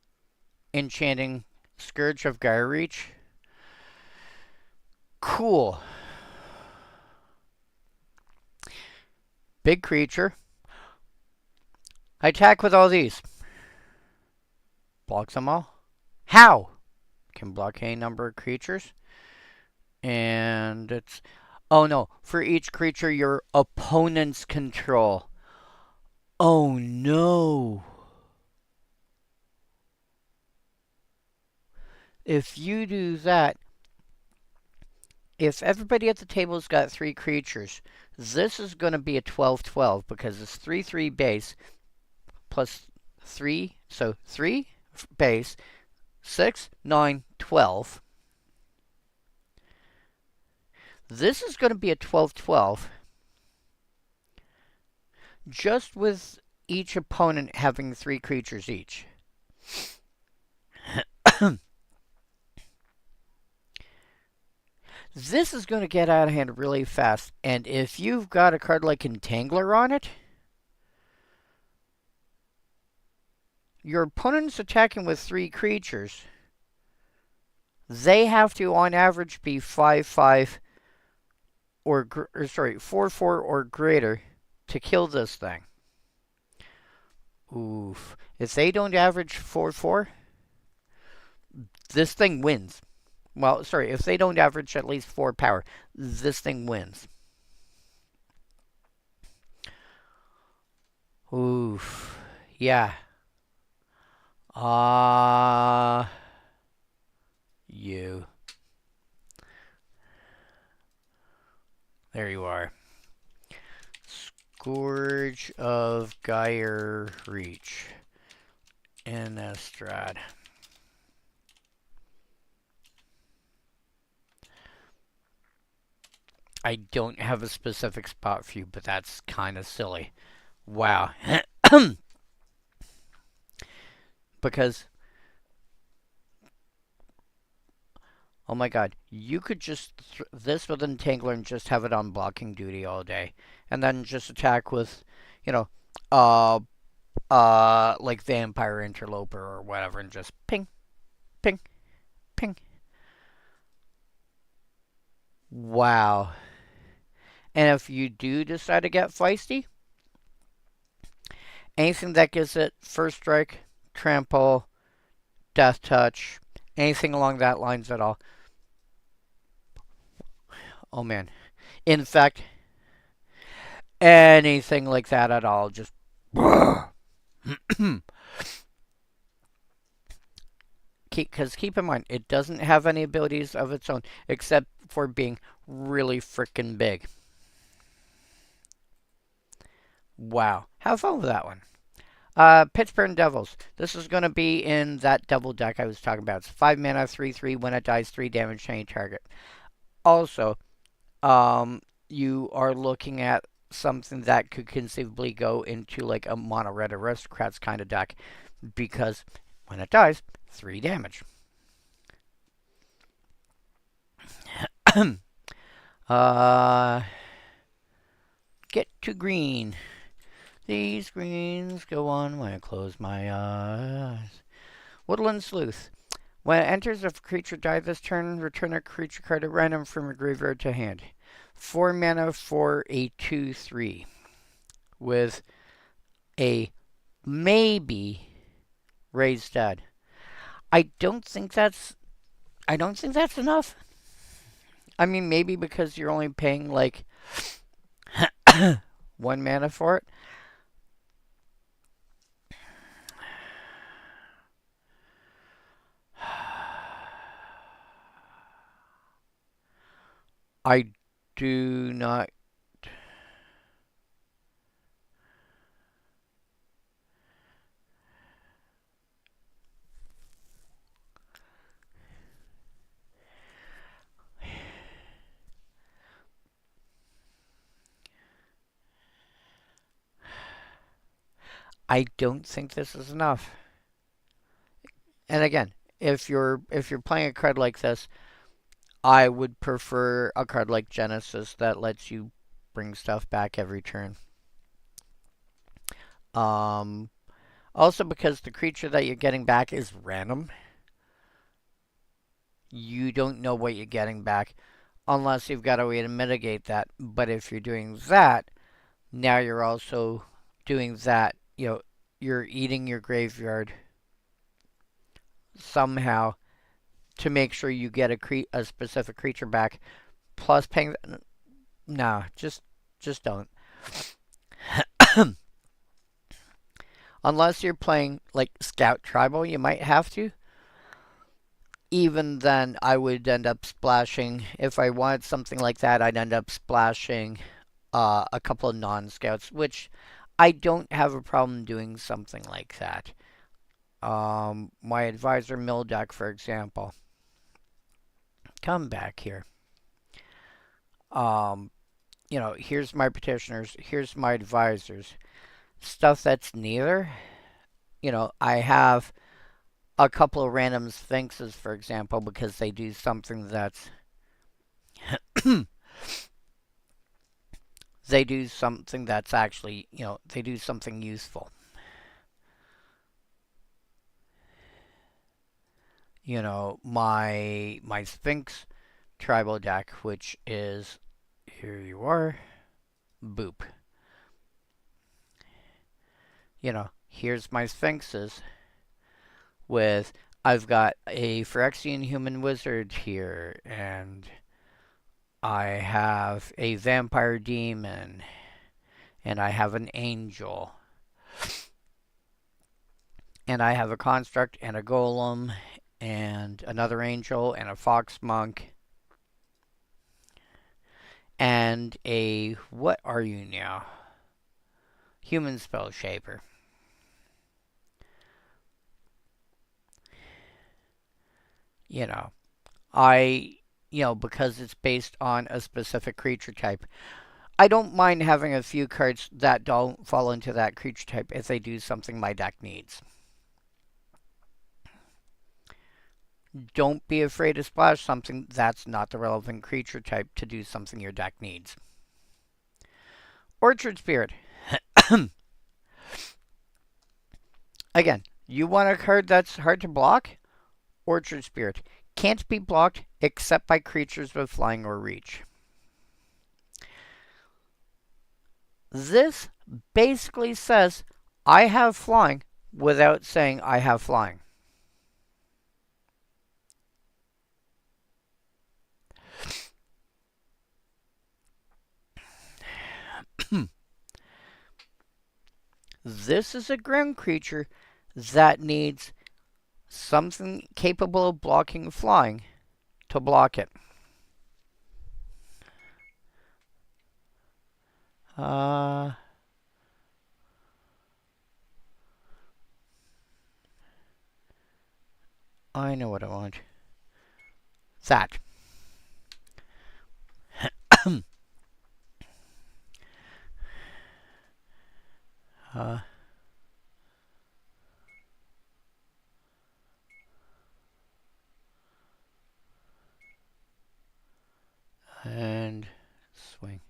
enchanting Scourge of Gyre Reach. Cool. Big creature. I attack with all these. Blocks them all. How? Can block any number of creatures. And it's... Oh no. For each creature your opponents control. Oh no. If you do that... If everybody at the table's got 3 creatures, this is going to be a 12/12 because it's 3/3 base plus 3. So 3 base, 6, 9, 12. This is going to be a 12/12 just with each opponent having 3 creatures each. This is going to get out of hand really fast, and if you've got a card like Entangler on it, your opponent's attacking with 3 creatures. they have to, on average, be 5/5 or 4/4 or greater to kill this thing. Oof. If they don't average 4/4, this thing wins. Well, sorry, if they don't average at least 4 power, this thing wins. Oof. Yeah. You. There you are. Scourge of Gyre Reach. Innistrad. I don't have a specific spot for you, but that's kind of silly. Wow. Because, oh my god, you could just this with Entangler and just have it on blocking duty all day. And then just attack with, you know, uh, like Vampire Interloper or whatever, and just ping, ping, ping. Wow. And if you do decide to get feisty, anything that gives it first strike, trample, death touch, anything along that lines at all. Oh man. In fact, anything like that at all, just because keep in mind, it doesn't have any abilities of its own except for being really freaking big. Wow. Have fun with that one. Pitchburn Devils. This is going to be in that devil deck I was talking about. It's 5 mana, 3/3. When it dies, 3 damage to any target. Also, you are looking at something that could conceivably go into like a mono red aristocrats kind of deck because when it dies, 3 damage. Get to green. These greens go on when I close my eyes. Woodland Sleuth. When it enters, if a creature died this turn, return a creature card at random from your graveyard to hand. 4 mana for a 2/3 with a maybe raised dead. I don't think that's enough. I mean, maybe because you're only paying like 1 mana for it. I do not. I don't think this is enough. And again, if you're playing a card like this, I would prefer a card like Genesis that lets you bring stuff back every turn. Also because the creature that you're getting back is random. You don't know what you're getting back unless you've got a way to mitigate that. But if you're doing that, now you're also doing that, you're eating your graveyard somehow to make sure you get a specific creature back, plus paying. Nah, just don't. Unless you're playing like Scout Tribal, you might have to. Even then, I would end up splashing. If I wanted something like that, I'd end up splashing a couple of non-scouts, which I don't have a problem doing something like that. My advisor mill deck, for example. Come back here. Here's my petitioners, here's my advisors. Stuff that's neither. I have a couple of random sphinxes, for example, because they do something that's they do something that's actually, they do something useful. you know, my Sphinx tribal deck, which is, here you are, boop. You know, here's my Sphinxes with, I've got a Phyrexian human wizard here, and I have a vampire demon, and I have an angel, and I have a construct and a golem, and another angel, and a fox monk, and a, what are you now? Human spell shaper. You know, because it's based on a specific creature type. I don't mind having a few cards that don't fall into that creature type if they do something my deck needs. Don't be afraid to splash something that's not the relevant creature type to do something your deck needs. Orchard Spirit. Again, you want a card that's hard to block? Orchard Spirit. Can't be blocked except by creatures with flying or reach. This basically says I have flying without saying I have flying. This is a ground creature that needs something capable of blocking flying to block it. I know what I want. That. And swing.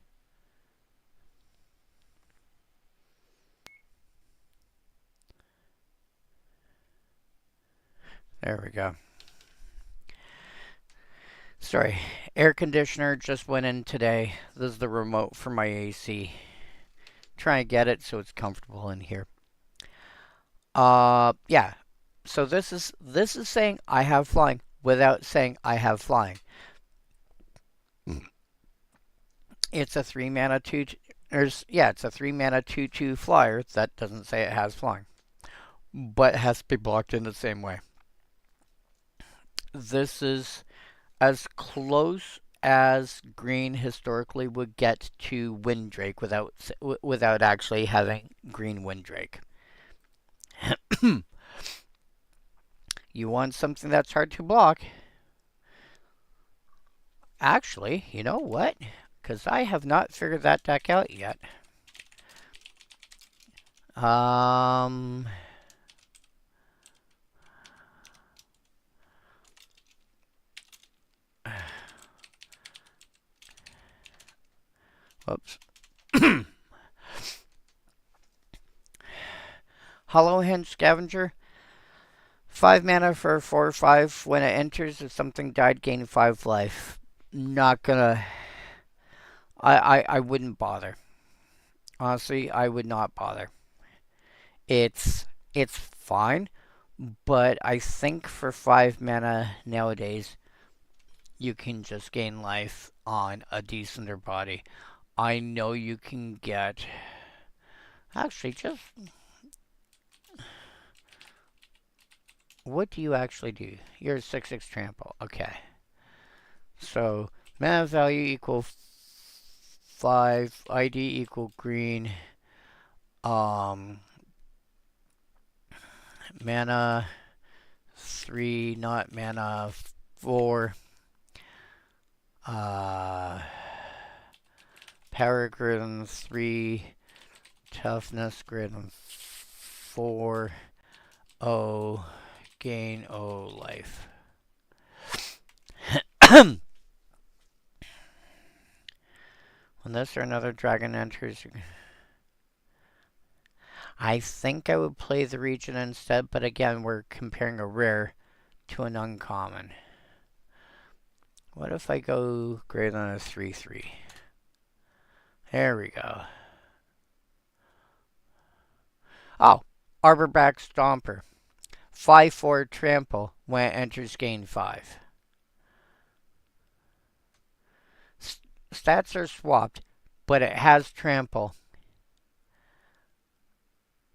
There we go. Sorry, air conditioner just went in today. This is the remote for my AC. Try and get it so it's comfortable in here. Yeah. So this is saying I have flying without saying I have flying. It's a 3 mana 2 it's a 3 mana 2/2 flyer that doesn't say it has flying, but it has to be blocked in the same way. This is as close as green historically would get to Windrake without actually having green Windrake. You want something that's hard to block? Actually, you know what? Because I have not figured that deck out yet. Whoops. Hollowhand Scavenger. 5 mana for 4/5. When it enters, if something died, gain 5 life. Not gonna. I wouldn't bother. Honestly, I would not bother. It's fine, but I think for 5 mana nowadays, you can just gain life on a decenter body. I know you can get. Actually, just. What do you actually do? You're a 6/6 trample. Okay. So, mana value equal 5, ID equal green. Mana 3, not mana 4. Power grid on 3. Toughness grid on 4. Oh, gain O life. Unless or another dragon enters. I think I would play the region instead, but again, we're comparing a rare to an uncommon. What if I go greater than a 3/3? There we go. Oh, Arborback Stomper. 5/4 trample. When it enters, gain 5. Stats are swapped, but it has trample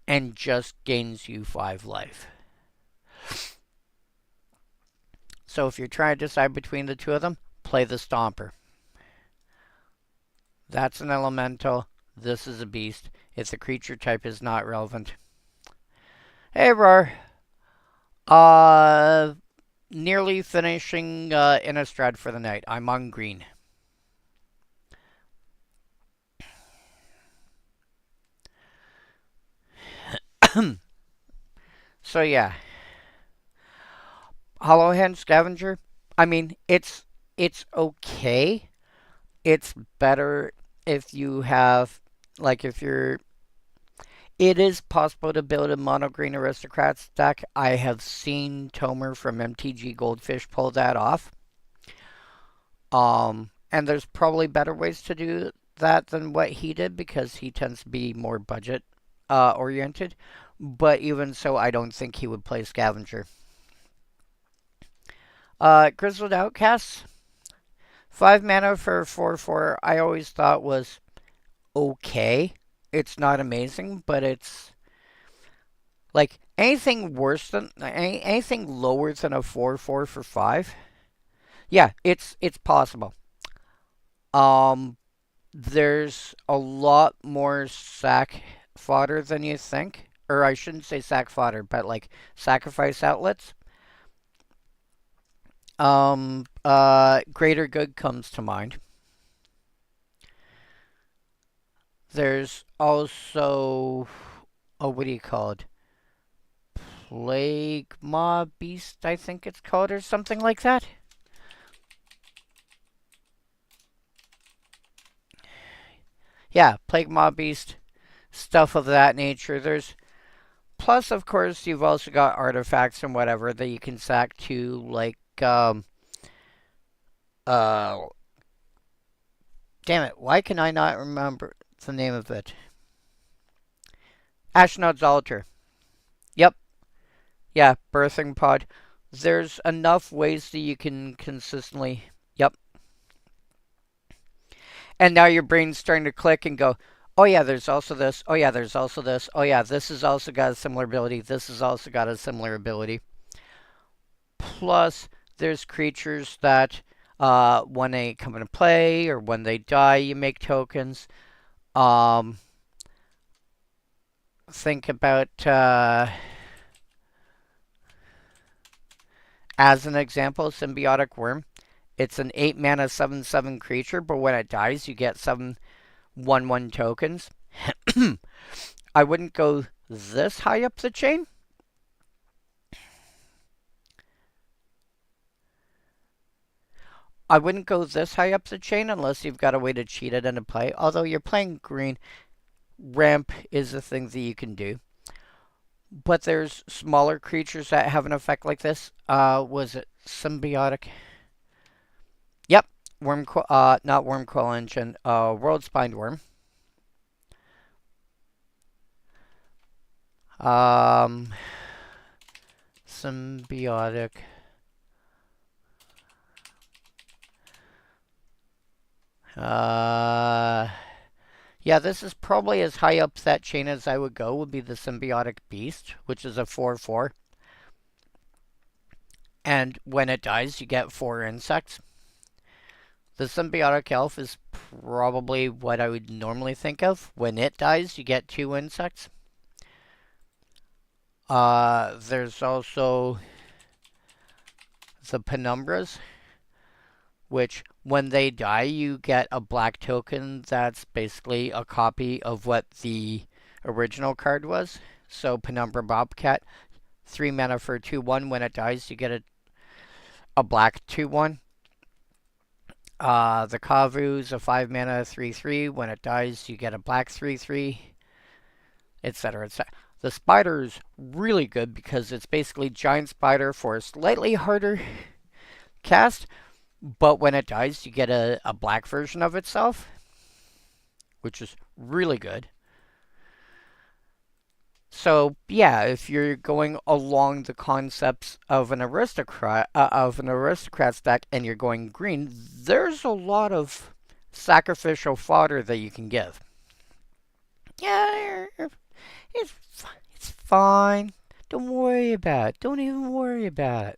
and just gains you 5 life. So if you're trying to decide between the two of them, play the Stomper. That's an elemental. This is a beast. If the creature type is not relevant. Hey, Roar. Nearly finishing Innistrad for the night. I'm on green. So yeah. Hollow Hand Scavenger. I mean, it's okay. It's better if you have, like, if you're. It is possible to build a mono green aristocrats deck. I have seen Tomer from MTG Goldfish pull that off. And there's probably better ways to do that than what he did because he tends to be more budget oriented. But even so, I don't think he would play Scavenger. Grizzled Outcasts. 5 mana for 4/4 I always thought was okay. It's not amazing, but it's like anything worse than anything lower than a 4/4 for 5. Yeah, it's possible. There's a lot more sack fodder than you think. Or I shouldn't say sack fodder, but like sacrifice outlets. Greater Good comes to mind. There's also, oh, what do you call it? Plague Maw Beast, I think it's called, or something like that. Yeah, Plague Maw Beast, stuff of that nature. There's plus, of course, you've also got artifacts and whatever that you can sack to, like damn it, why can I not remember the name of it? Ashnod's Altar. Yep. Yeah, Birthing Pod. There's enough ways that you can consistently. Yep. And now your brain's starting to click and go, oh yeah, there's also this. Oh yeah, there's also this. Oh yeah, this has also got a similar ability. This has also got a similar ability. Plus, there's creatures that when they come into play or when they die, you make tokens. Think about, as an example, Symbiotic Worm. It's an 8 mana 7/7 creature, but when it dies, you get 7 1/1 tokens. I wouldn't go this high up the chain. I wouldn't go this high up the chain unless you've got a way to cheat it into play. Although you're playing green, ramp is a thing that you can do. But there's smaller creatures that have an effect like this. Was it Symbiotic? Yep, not Wormcoil Engine. World Spined Worm. Symbiotic. Yeah, this is probably as high up that chain as I would go, would be the Symbiotic Beast, which is a 4/4. And when it dies, you get 4 insects. The Symbiotic Elf is probably what I would normally think of. When it dies, you get 2 insects. There's also the Penumbras, which when they die, you get a black token that's basically a copy of what the original card was. So Penumbra Bobcat, 3 mana for 2/1. When it dies, you get a black 2/1. The Kavu's a 5 mana 3/3. When it dies, you get a black 3/3, etc., etc. The spider is really good because it's basically giant spider for a slightly harder cast, but when it dies, you get a black version of itself, which is really good. So yeah, if you're going along the concepts of an aristocrat stack, and you're going green, there's a lot of sacrificial fodder that you can give. Yeah, it's it's fine. Don't worry about it. Don't even worry about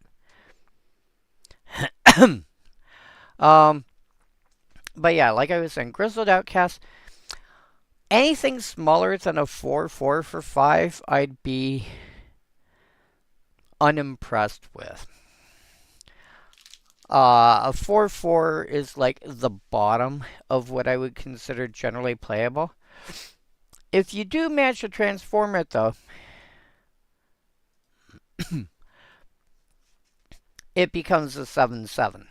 it. um, but yeah, like I was saying, Grizzled Outcast. Anything smaller than a 4/4 for 5, I'd be unimpressed with. A 4/4 is like the bottom of what I would consider generally playable. If you do manage to transform it, though, it becomes a 7/7.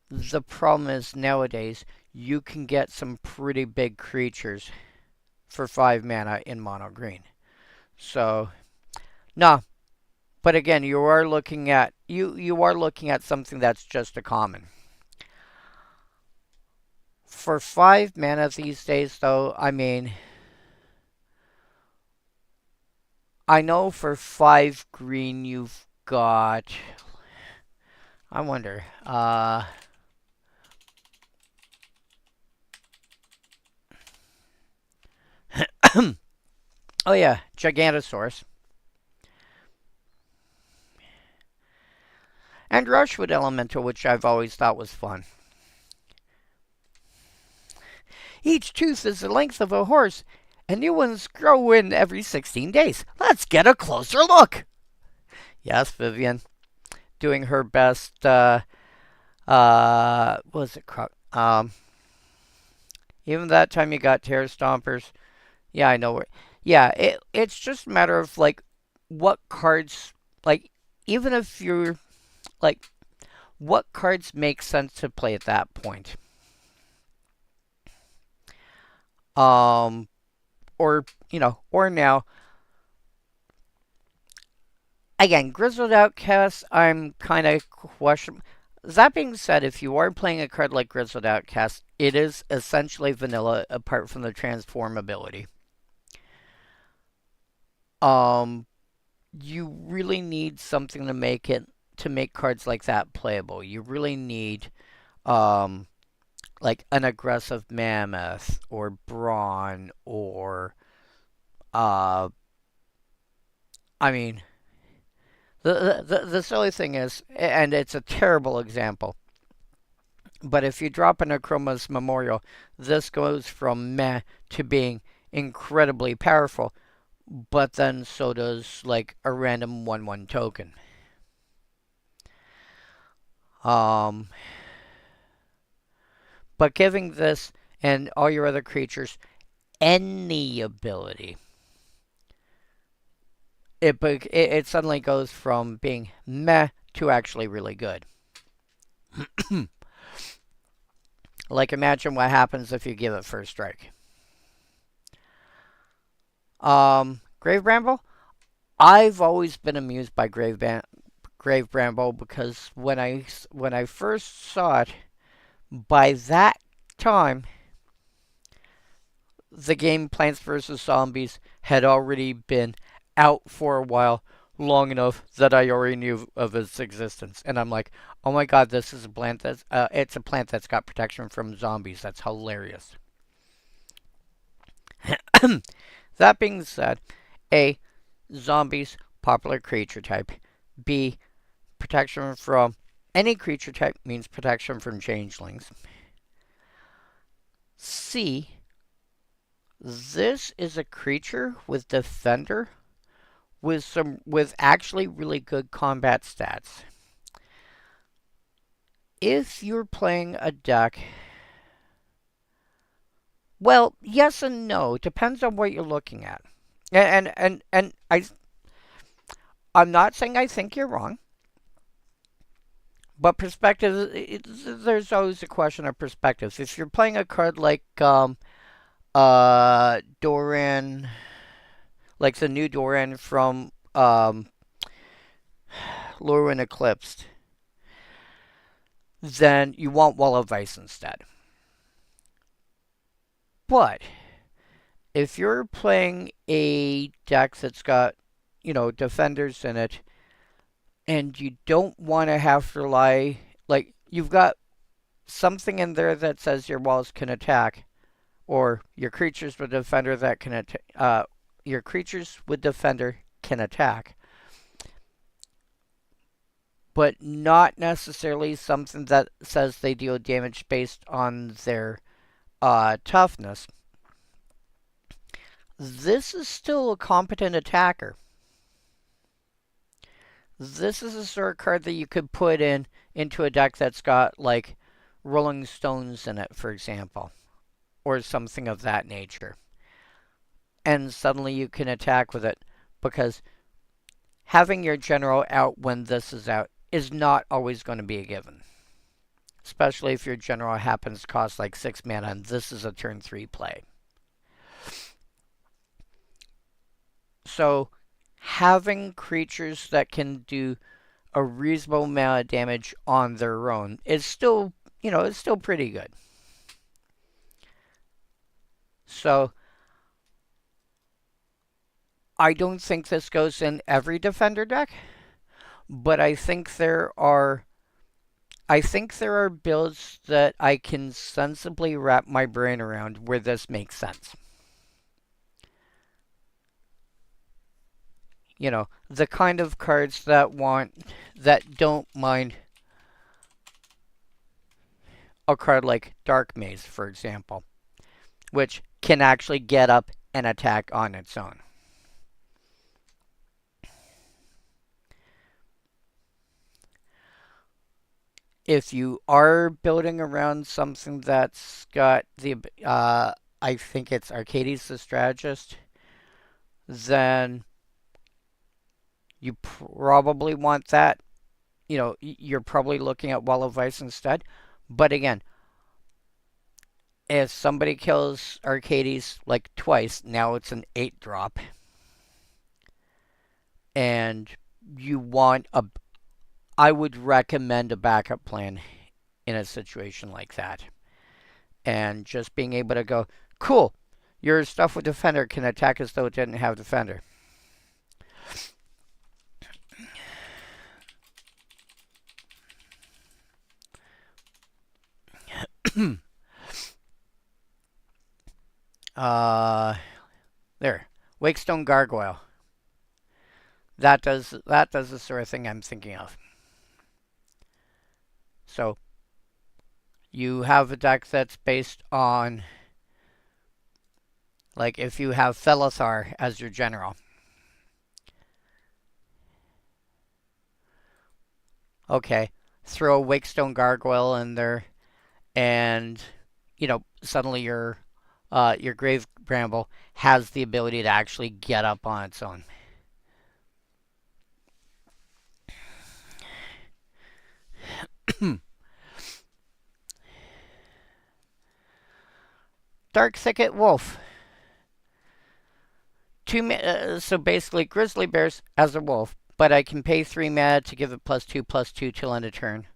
The problem is nowadays you can get some pretty big creatures for 5 mana in mono green. So, no. But again, you are looking at something that's just a common. For 5 mana these days, though, I mean, I know for 5 green you've got. I wonder. Oh yeah, Gigantosaurus. And Rushwood Elemental, which I've always thought was fun. Each tooth is the length of a horse, and new ones grow in every 16 days. Let's get a closer look. Yes, Vivian, doing her best. What was it? Even that time you got Terror Stompers. Yeah, I know where. Yeah, it's just a matter of like what cards, like, even if you're like, what cards make sense to play at that point. Or or now. Again, Grizzled Outcast, I'm kind of questioning. That being said, if you are playing a card like Grizzled Outcast, it is essentially vanilla apart from the transform ability. You really need something to make cards like that playable. You really need like an aggressive mammoth or brawn or I mean the silly thing is, and it's a terrible example, but if you drop an Akroma's Memorial, this goes from meh to being incredibly powerful, but then so does like a random 1/1 token. Um, but giving this and all your other creatures any ability, it suddenly goes from being meh to actually really good. Like, imagine what happens if you give it first strike. Grave Bramble? I've always been amused by Grave Bramble because when I first saw it, by that time, the game Plants vs. Zombies had already been out for a while, long enough that I already knew of its existence. And I'm like, oh my god, this is a plant it's a plant that's got protection from zombies. That's hilarious. That being said, A, zombies, popular creature type. B, protection from any creature type means protection from changelings. C, this is a creature with defender with actually really good combat stats. If you're playing a deck, well, yes and no, depends on what you're looking at. And I'm not saying I think you're wrong, but perspective, there's always a question of perspectives. If you're playing a card like Doran, like the new Doran from Lorwyn Eclipsed, then you want Wall of Ice instead. But if you're playing a deck that's got, defenders in it, and you don't want to have to rely, like, you've got something in there that says your walls can attack, or your creatures with defender that can attack, your creatures with defender can attack, but not necessarily something that says they deal damage based on their toughness. This is still a competent attacker. This is a sort of card that you could put into a deck that's got like Rolling Stones in it, for example, or something of that nature. And suddenly you can attack with it, because having your general out when this is out is not always going to be a given. Especially if your general happens to cost like 6 mana and this is a turn 3 play. So having creatures that can do a reasonable amount of damage on their own is still, it's still pretty good. So I don't think this goes in every defender deck, but I think there are builds that I can sensibly wrap my brain around where this makes sense. The kind of cards that don't mind a card like Dark Maze, for example, which can actually get up and attack on its own. If you are building around something that's got the, I think it's Arcades the Strategist, then you probably want that. You're probably looking at Wall of Ice instead. But again, if somebody kills Arcades like twice, now it's an 8-drop. And I would recommend a backup plan in a situation like that. And just being able to go, cool, your stuff with Defender can attack as though it didn't have Defender. There. Wakestone Gargoyle. That does the sort of thing I'm thinking of. So you have a deck that's based on, like, if you have Felithar as your general. Okay, throw a Wakestone Gargoyle in there, and suddenly your Grave Bramble has the ability to actually get up on its own. Dark Thicket Wolf. So basically, Grizzly Bears as a wolf, but I can pay 3 mana to give it +2/+2 till end of turn,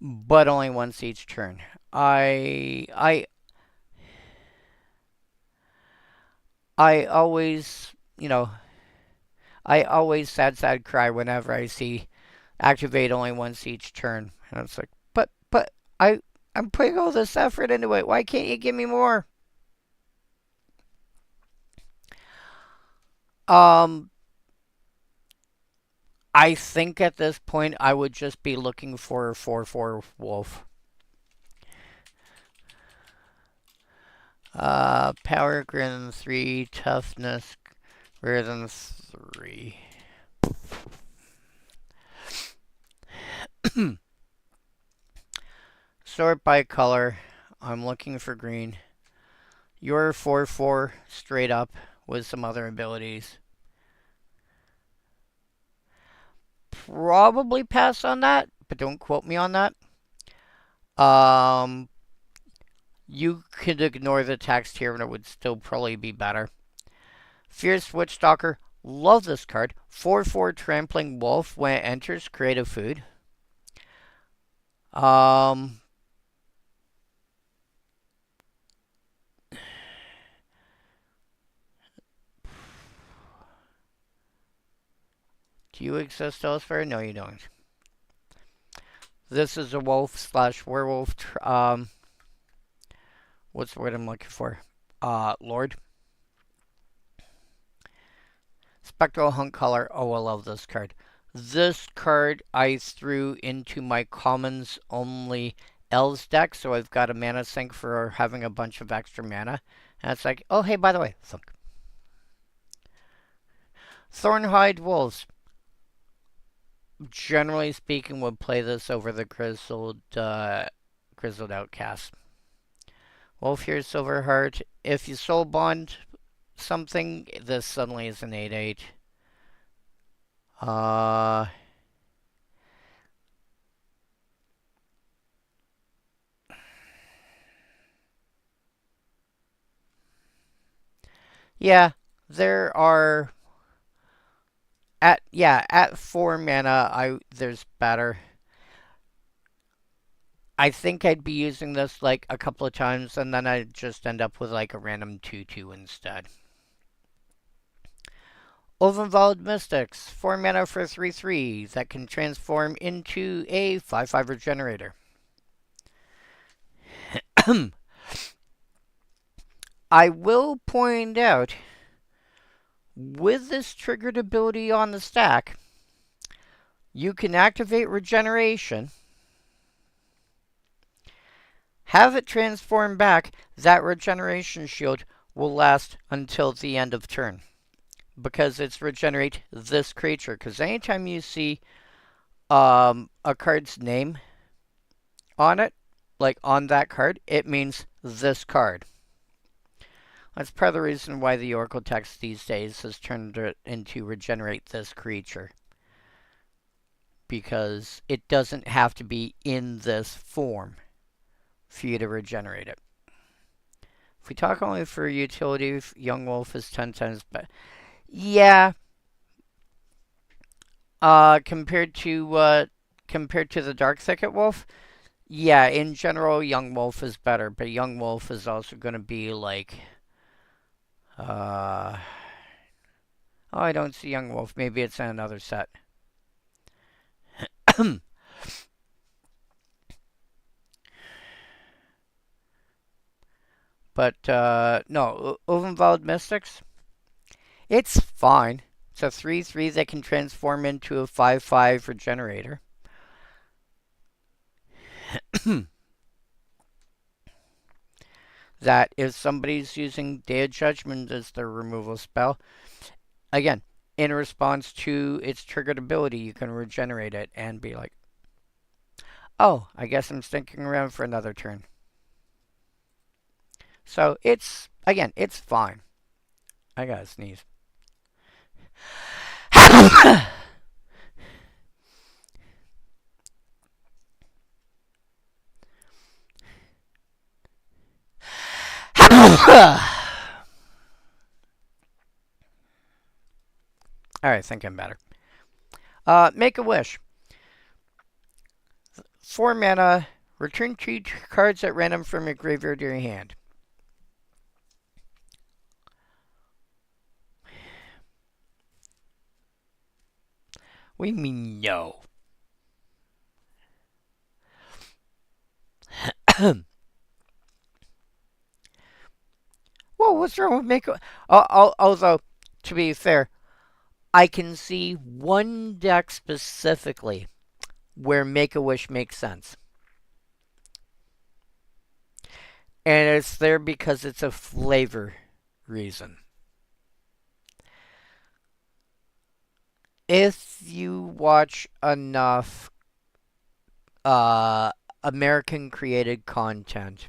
but only once each turn. I always, I always sad cry whenever I see activate only once each turn. And it's like, but I'm putting all this effort into it. Why can't you give me more? I think at this point I would just be looking for a 4/4 wolf. Power greater than 3, toughness greater than 3. Sort by color. I'm looking for green. You're 4/4 straight up with some other abilities. Probably pass on that, but don't quote me on that. You could ignore the text here and it would still probably be better. Fierce Witchstalker. Love this card. 4/4 Trampling Wolf. When it enters, create a food. Do you exist elsewhere? No, you don't. This is a wolf slash werewolf. What's the word I'm looking for? Lord. Spectral Hunt Color. Oh, I love this card. This card I threw into my commons only elves deck, so I've got a mana sink for having a bunch of extra mana. And it's like, oh, hey, by the way, thunk. Thornhide Wolves. Generally speaking, would play this over the Grizzled Outcast. Wolf here, Silverheart. If you soul bond something, this suddenly is an 8/8. Yeah, there are at 4 mana there's better. I think I'd be using this like a couple of times and then I'd just end up with like a random 2/2 instead. Ovenvald Mystics, 4 mana for 3/3 that can transform into a 5/5 regenerator. I will point out, with this triggered ability on the stack, you can activate regeneration, have it transform back. That regeneration shield will last until the end of turn, because it's regenerate this creature. Because anytime you see a card's name on it, like on that card, it means this card. That's part of the reason why the Oracle text these days has turned it into regenerate this creature. Because it doesn't have to be in this form for you to regenerate it. If we talk only for utility, Young Wolf is 10 times better. Yeah. Compared to the Dark Thicket Wolf, yeah, in general, Young Wolf is better, but Young Wolf is also going to be like, oh, I don't see Young Wolf. Maybe it's in another set. But, no, Ovenvald Mystics, it's fine. It's a 3/3 that can transform into a 5/5 regenerator. That if somebody's using Day of Judgment as their removal spell, again, in response to its triggered ability, you can regenerate it and be like, oh, I guess I'm sticking around for another turn. So it's, again, it's fine. I gotta sneeze. Alright, I think I'm better. Make a Wish. 4 mana, return 2 cards at random from your graveyard to your hand. What do you mean, no? Whoa, what's wrong with Make a... although, to be fair, I can see one deck specifically where Make-A-Wish makes sense. And it's there because it's a flavor reason. If you watch enough American created content,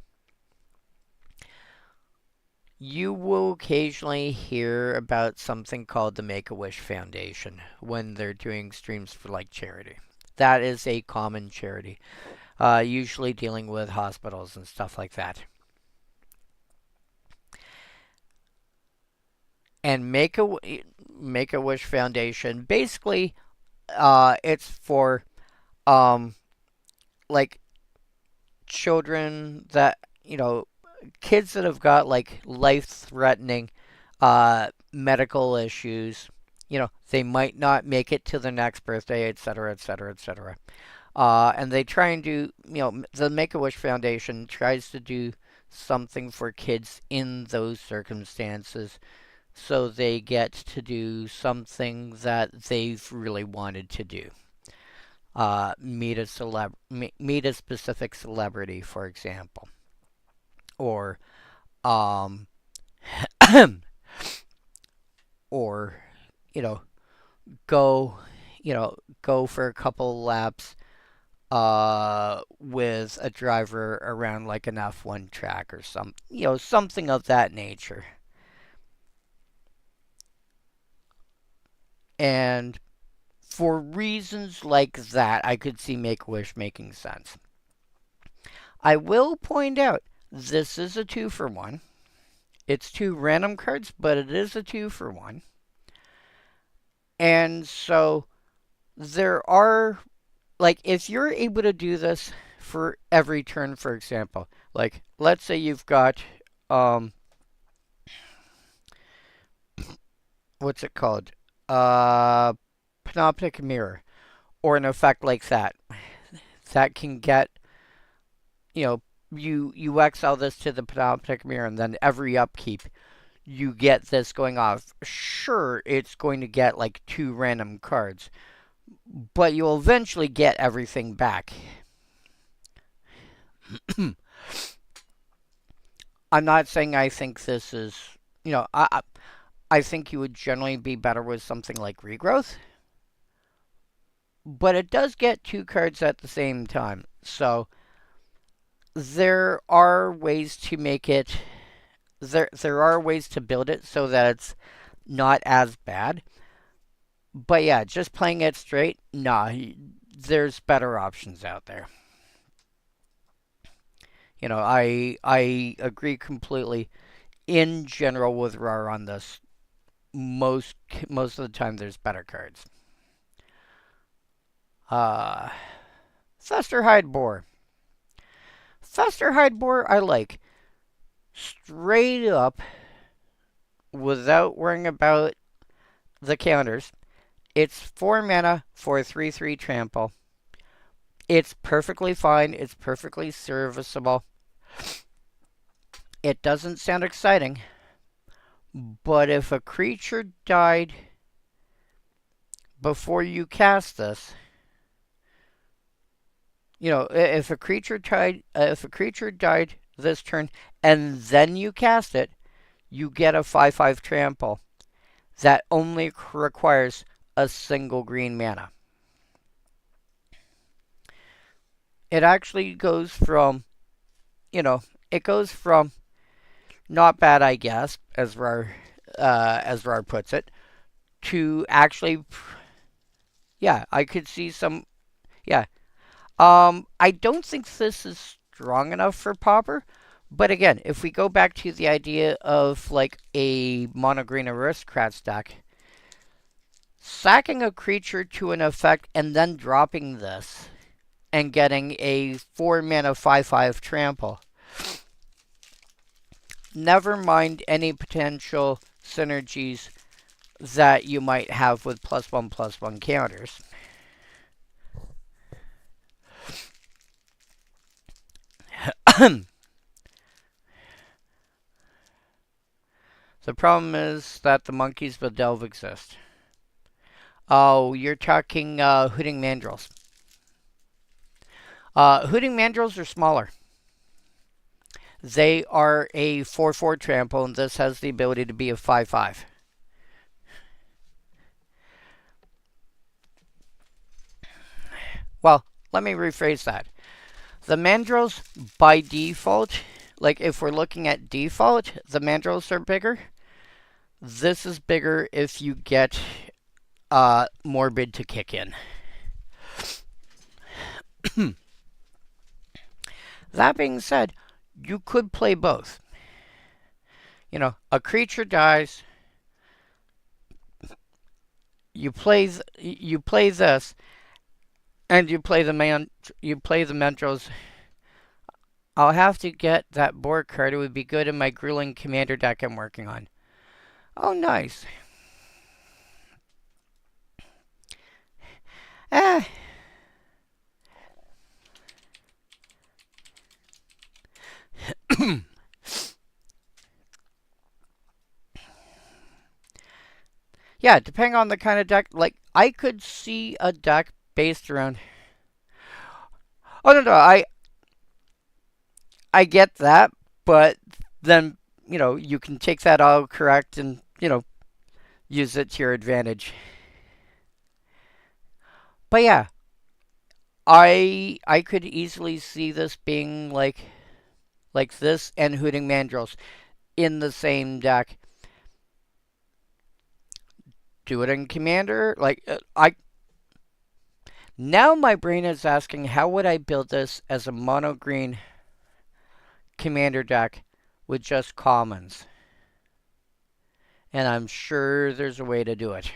you will occasionally hear about something called the Make-A-Wish Foundation when they're doing streams for like charity. That is a common charity, usually dealing with hospitals and stuff like that. And Make-A-Wish Foundation, basically, it's for um like children that kids that have got like life-threatening medical issues. They might not make it to their next birthday, etc., etc., etc. And they try and do, the Make-A-Wish Foundation tries to do something for kids in those circumstances so they get to do something that they've really wanted to do. Meet a specific celebrity, for example, or um, or you know, go, go for a couple laps with a driver around like an F1 track or something of that nature. And for reasons like that, I could see Make-A-Wish making sense. I will point out this is a 2-for-1. It's 2 random cards, but it is a 2-for-1. And so there are, like, if you're able to do this for every turn, for example, like, let's say you've got, what's it called? Panoptic Mirror, or an effect like that, that can get, you know, you exile this to the Panoptic Mirror, and then every upkeep, you get this going off. Sure, it's going to get like 2 random cards, but you'll eventually get everything back. I'm not saying I think this is, I think you would generally be better with something like Regrowth, but it does get 2 cards at the same time. So there are ways to make it, there are ways to build it so that it's not as bad. But yeah, just playing it straight, nah, there's better options out there. I agree completely in general with Rar on this. Most of the time, there's better cards. Uh, Fester Hideboar. Fester Hideboar, I like. Straight up, without worrying about the counters. It's 4 mana for 3/3 trample. It's perfectly fine. It's perfectly serviceable. It doesn't sound exciting, but if a creature died before you cast this, if a creature died this turn and then you cast it, you get a 5/5 trample that only requires a single green mana. It actually goes from, it goes from not bad, I guess, as Rar puts it, to actually, yeah, I could see some, yeah. I don't think this is strong enough for Pauper, but again, if we go back to the idea of like a mono green aristocrat deck, sacking a creature to an effect and then dropping this and getting a 4 mana 5/5 trample. Never mind any potential synergies that you might have with +1/+1 counters. The problem is that the monkeys with Delve exist. Oh, you're talking Hooting Mandrills. Hooting Mandrills are smaller. They are a 4/4 trample, and this has the ability to be a 5/5. Well, let me rephrase that. The Mandrills, by default, like if we're looking at default, the Mandrills are bigger. This is bigger if you get Morbid to kick in. That being said, you could play both. A creature dies, you play this, and you play the Mentros. I'll have to get that board card. It would be good in my grueling commander deck I'm working on. Oh, nice. Eh. Yeah, depending on the kind of deck, like I could see a deck based around. Oh no, I get that, but then you can take that all correct and use it to your advantage. But yeah, I could easily see this being like this and Hooting Mandrills in the same deck. Do it in Commander. I now my brain is asking how would I build this as a mono green Commander deck with just commons, and I'm sure there's a way to do it.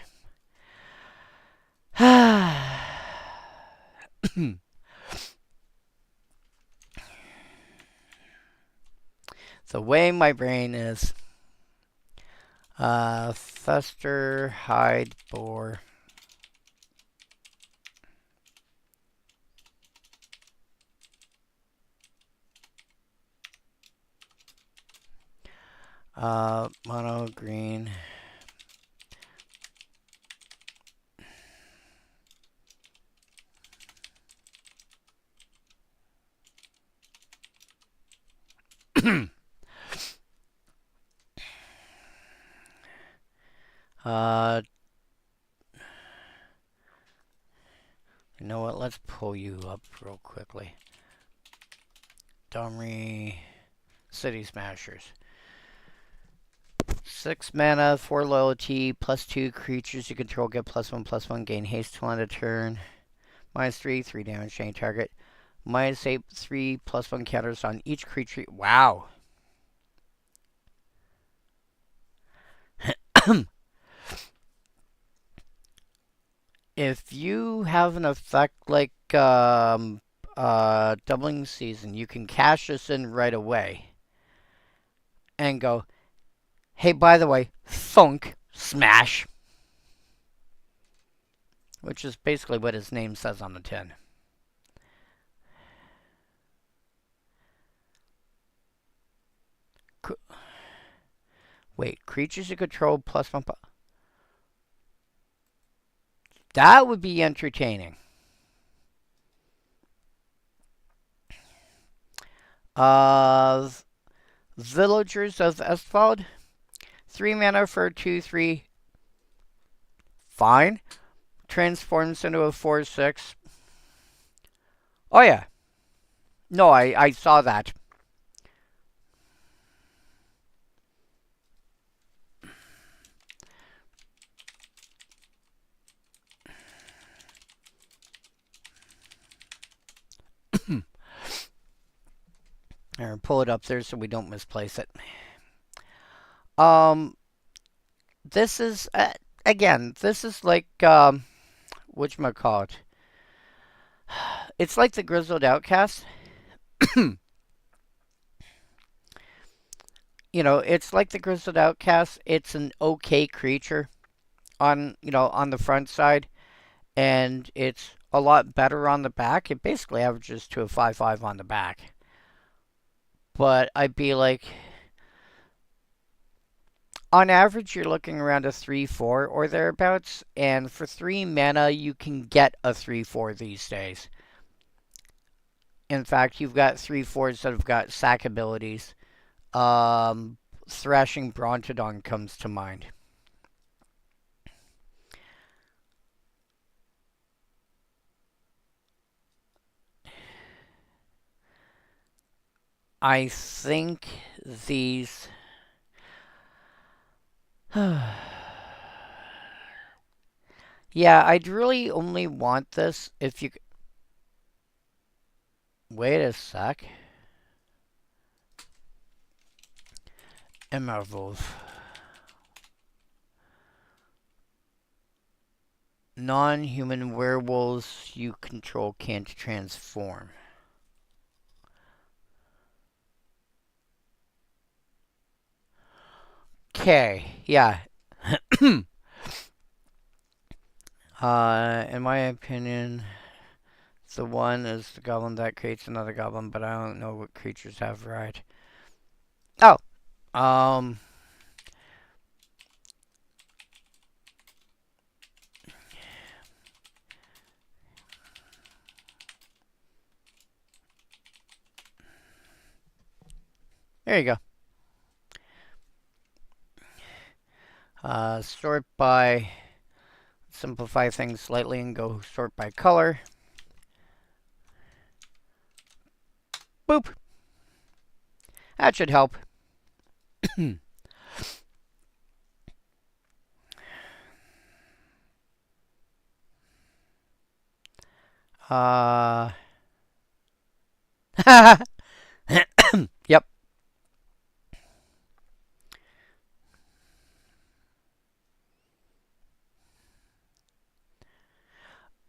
The way my brain is. Fester, hide, bore. Mono green. You know what? Let's pull you up real quickly. Domri, City Smashers. 6 mana, 4 loyalty, +2 creatures you control get +1/+1, gain haste till end of turn. -3, 3 damage to any target. -8, 3 +1 counters on each creature. Wow. If you have an effect like doubling season, you can cash this in right away and go, hey, by the way, thunk, smash. Which is basically what his name says on the tin. Wait, creatures you control +1. That would be entertaining. Villagers of Estvald. 3 mana for 2/3. Fine. Transforms into a 4/6. Oh yeah. No, I saw that. Or pull it up there so we don't misplace it. This is again. This is like whatchamacallit. It's like the Grizzled Outcast. It's like the Grizzled Outcast. It's an okay creature on on the front side, and it's a lot better on the back. It basically averages to a 5/5 on the back. But I'd be like, on average, you're looking around a 3/4 or thereabouts, and for 3 mana, you can get a 3/4 these days. In fact, you've got 3/4s that have got sack abilities. Thrashing Brontodon comes to mind. I think these... Yeah, I'd really only want this if you... Wait a sec. Werewolves. Non-human werewolves you control can't transform. Okay, yeah. In my opinion, the one is the goblin that creates another goblin, but I don't know what creatures have right. Oh, um, there you go. Sort by, simplify things slightly and go sort by color. Boop. That should help. uh, yep.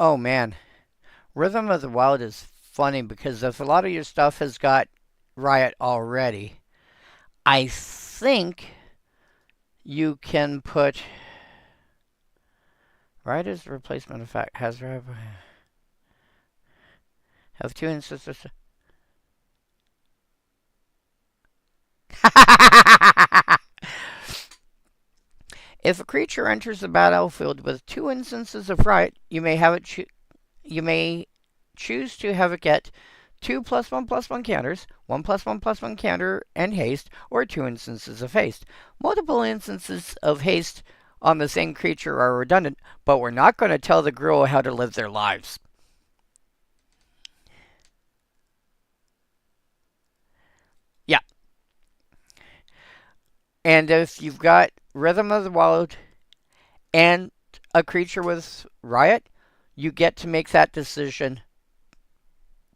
Oh man, Rhythm of the Wild is funny because if a lot of your stuff has got Riot already, I think you can put Riot as the replacement effect. Has Riot have two instances. If a creature enters the battlefield with two instances of Riot, you may have it. You may choose to have it get 2+1/+1 counters, 1+1/+1 counter, and haste, or two instances of haste. Multiple instances of haste on the same creature are redundant, but we're not going to tell the girl how to live their lives. Yeah. And if you've got Rhythm of the Wild and a creature with Riot, you get to make that decision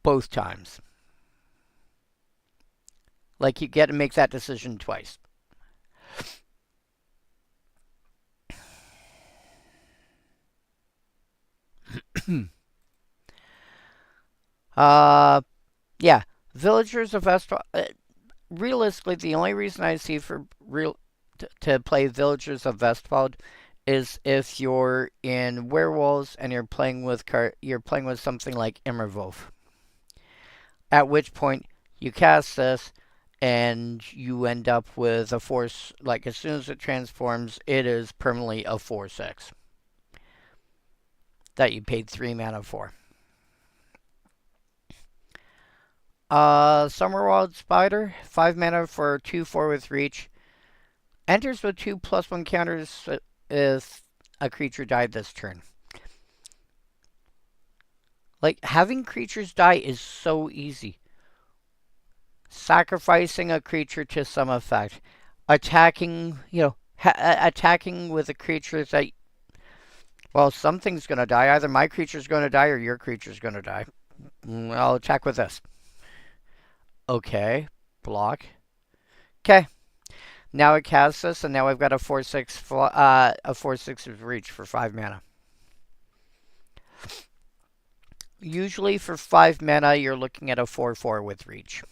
both times. Like, you get to make that decision twice. uh, yeah. Villagers of Vestfall. Realistically, the only reason I see for real to play Villagers of Vestfold is if you're in werewolves and you're playing with something like Immerwolf. At which point you cast this and you end up with a force, like as soon as it transforms, it is permanently a 4/6 that you paid 3 mana for. Summerwild Spider, 5 mana for 2/4 with reach. Enters with 2+1 counters if a creature died this turn. Like, having creatures die is so easy. Sacrificing a creature to some effect. Attacking, attacking with a creature that, well, something's going to die. Either my creature's going to die or your creature's going to die. I'll attack with this. Okay. Block. Okay. Now it casts this, and now I've got a 4/6 of reach for 5 mana. Usually for 5 mana, you're looking at a 4/4 with reach.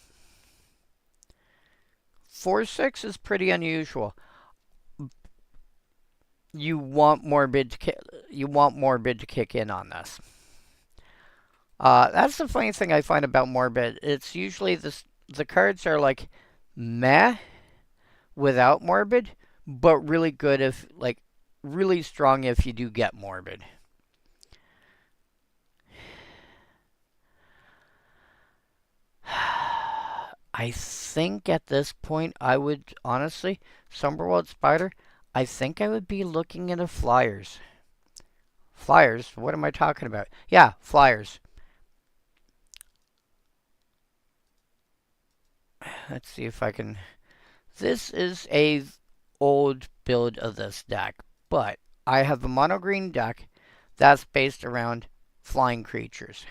4/6 is pretty unusual. You want Morbid to kick in on this. That's the funny thing I find about Morbid. It's usually the cards are like meh without Morbid, but really good if, like, really strong if you do get Morbid. I think at this point I would honestly, Summerworld Spider, I think I would be looking at a Flyers. Flyers? What am I talking about? Yeah, Flyers. Let's see if I can. This is a old build of this deck, but I have a mono green deck that's based around flying creatures.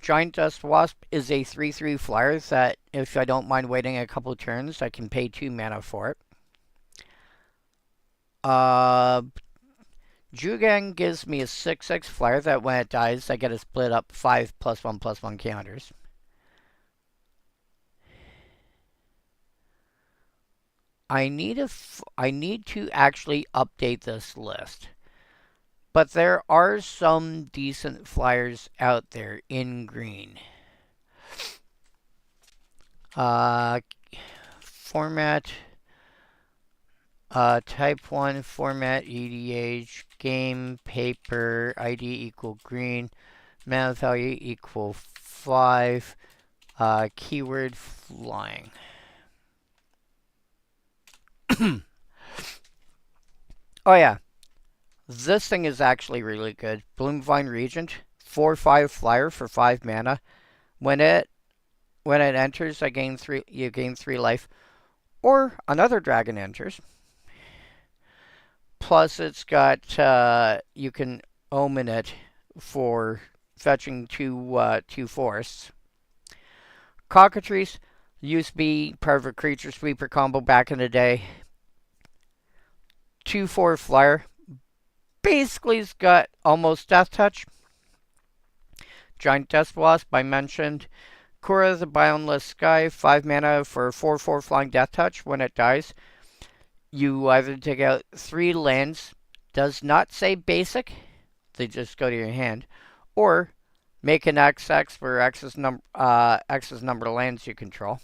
Giant Dust Wasp is a 3/3 flyer that, if I don't mind waiting a couple turns, I can pay 2 mana for it. Uh, Jugang gives me a 6/6 flyer that when it dies, I get to split up 5+1/+1 counters. I need to actually update this list. But there are some decent flyers out there in green. Format, type 1, format, EDH, game, paper, ID equal green, mana value equal 5, keyword flying. Oh yeah, this thing is actually really good. Bloomvine Regent, 4/5 flyer for 5 mana. When it enters, you gain 3 life. Or another dragon enters. Plus, it's got you can omen it for fetching two forests. Cockatrice used to be part of a creature sweeper combo back in the day. 2/4 flyer. Basically, it's got almost death touch. Giant Death Wasp, I mentioned. Kura the Boundless Sky, 5 mana for 4/4 flying death touch. When it dies, you either take out 3 lands, does not say basic, they just go to your hand, or make an XX where X is number of lands you control.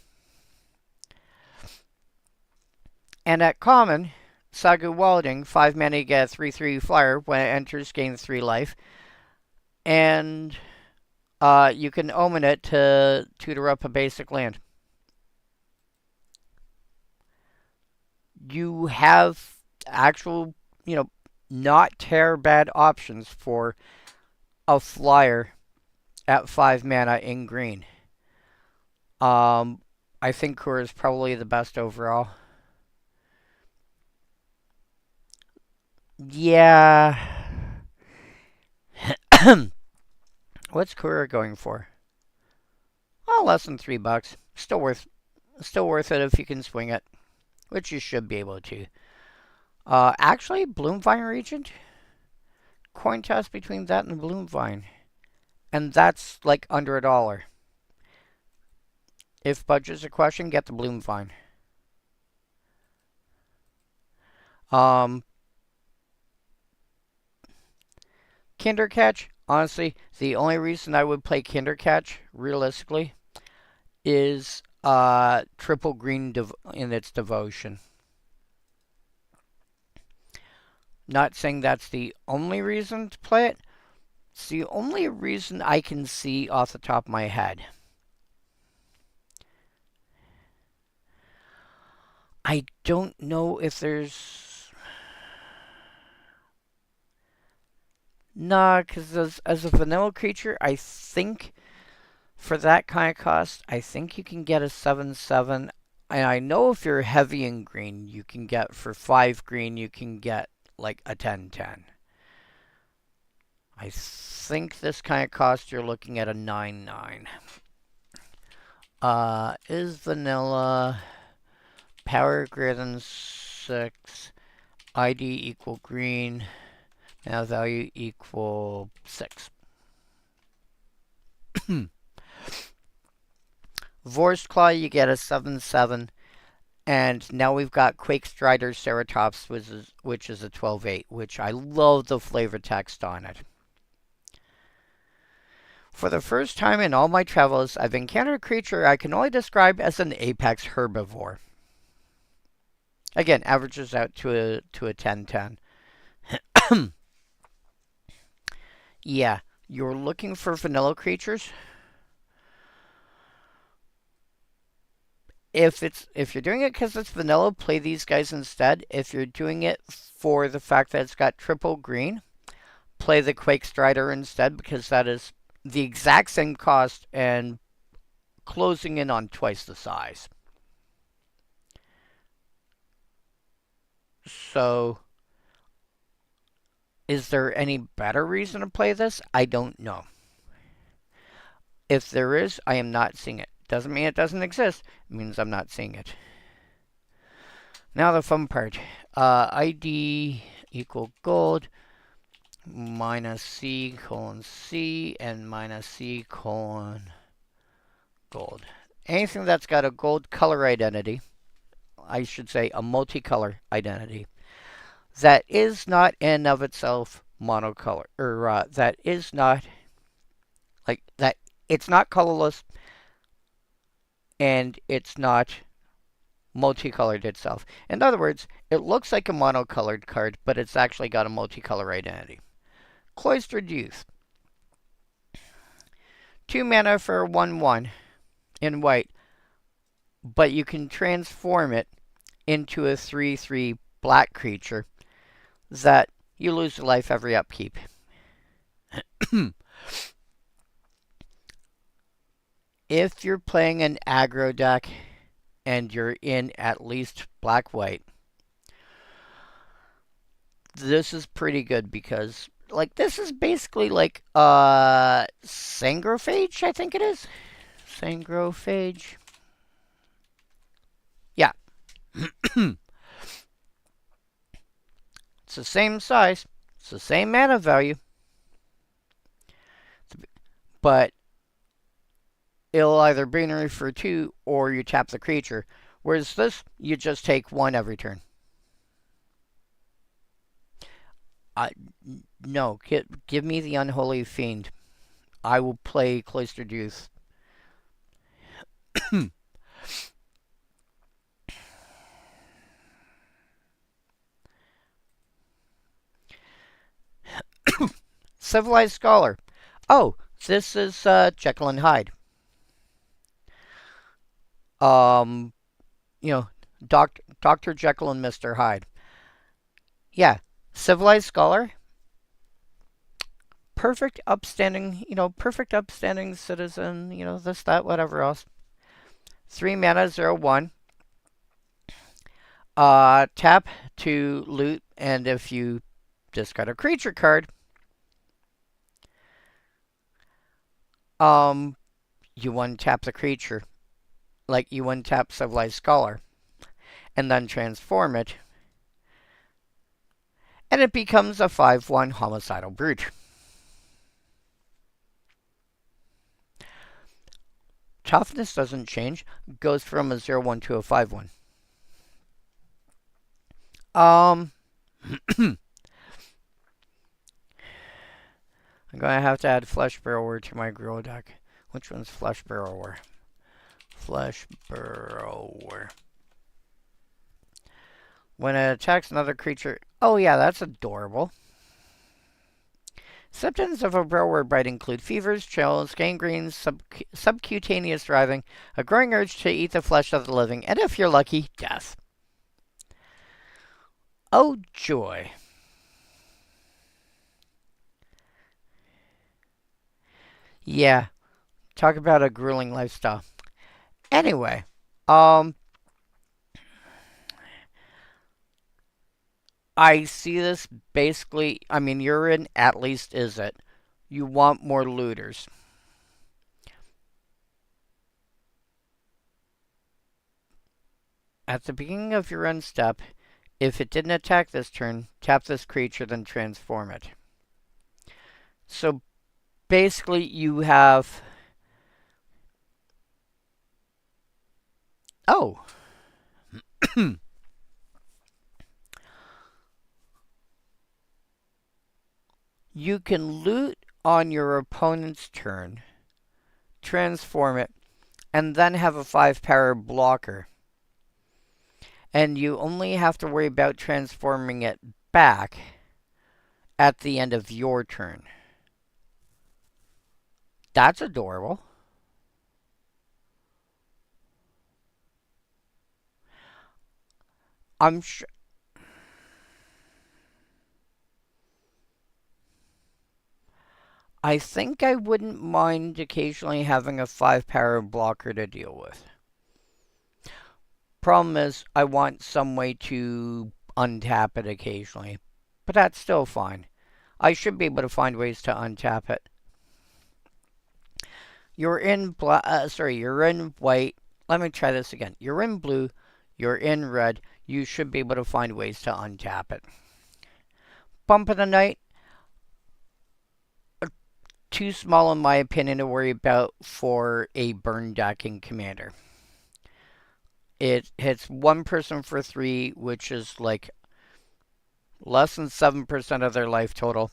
And at common, Sagu Wilding, 5 mana, you get a 3/3 flyer. When it enters, gain 3 life. And you can omen it to tutor up a basic land. You have actual, not terrible bad options for a flyer at 5 mana in green. I think Kura is probably the best overall. Yeah. What's Kura going for? Oh, less than $3. Still worth it if you can swing it, which you should be able to. Actually, Bloomvine Regent. Coin toss between that and Bloomvine, and that's like under $1. If budget's a question, get the Bloomvine. Kindercatch, honestly, the only reason I would play Kindercatch, realistically, is triple green in its devotion. Not saying that's the only reason to play it. It's the only reason I can see off the top of my head. I don't know if there's... Nah, because as a vanilla creature, I think for that kind of cost, I think you can get a 7/7. And I know if you're heavy in green, you can get for 5 green, you can get like a 10/10. I think this kind of cost, you're looking at a 9/9. Is vanilla power greater than 6, ID equal green, now value equal 6. Vorst Claw, you get a 7/7. And now we've got Quake Strider Ceratops, which is a 12/8, which I love the flavor text on it. For the first time in all my travels, I've encountered a creature I can only describe as an apex herbivore. Again, averages out to a 10/10. Yeah, you're looking for vanilla creatures. If you're doing it because it's vanilla, play these guys instead. If you're doing it for the fact that it's got triple green, play the Quake Strider instead, because that is the exact same cost and closing in on twice the size. So, is there any better reason to play this? I don't know. If there is, I am not seeing it. Doesn't mean it doesn't exist. It means I'm not seeing it. Now the fun part. ID equal gold minus C colon C and minus C colon gold. Anything that's got a gold color identity, I should say a multicolor identity, that is not in of itself monocolor, or that is not, like, that it's not colorless and it's not multicolored itself. In other words, it looks like a monocolored card, but it's actually got a multicolor identity. Cloistered Youth. 2 mana for 1/1 in white, but you can transform it into a 3/3 black creature that you lose a life every upkeep. If you're playing an aggro deck and you're in at least black-white, this is pretty good because, like, this is basically like Sangrophage, I think it is. Sangrophage. Yeah. It's the same size. It's the same mana value. But it'll either binary for 2 or you tap the creature. Whereas this, you just take 1 every turn. No, give me the Unholy Fiend. I will play Cloistered Youth. Civilized Scholar. Oh, this is Jekyll and Hyde. You know, Dr. Jekyll and Mr. Hyde. Yeah, Civilized Scholar. Perfect upstanding citizen, this, that, whatever else. 3 mana, 0/1. Tap to loot, and if you discard a creature card, you untap the creature. Like, you untap Civilized Scholar, and then transform it, and it becomes a 5/1 Homicidal Brute. Toughness doesn't change. Goes from a 0/1 to a 5/1. I'm going to have to add Flesh Burrower to my Grow deck. Which one's Flesh Burrower? Flesh Burrower. When it attacks another creature... Oh yeah, that's adorable. Symptoms of a burrower bite include fevers, chills, gangrene, subcutaneous writhing, a growing urge to eat the flesh of the living, and if you're lucky, death. Oh joy. Yeah, talk about a grueling lifestyle. Anyway, I see this basically, I mean, you're in, at least is it. You want more looters. At the beginning of your end step, if it didn't attack this turn, tap this creature, then transform it. So basically you have... Oh! You can loot on your opponent's turn, transform it, and then have a 5-power blocker. And you only have to worry about transforming it back at the end of your turn. That's adorable. I'm sure... I think I wouldn't mind occasionally having a 5-power blocker to deal with. Problem is, I want some way to untap it occasionally. But that's still fine. I should be able to find ways to untap it. You're in you're in white. Let me try this again. You're in blue. You're in red. you should be able to find ways to untap it. Bump of the Night, too small in my opinion to worry about for a burn deck in Commander. It hits one person for 3, which is like less than 7% of their life total.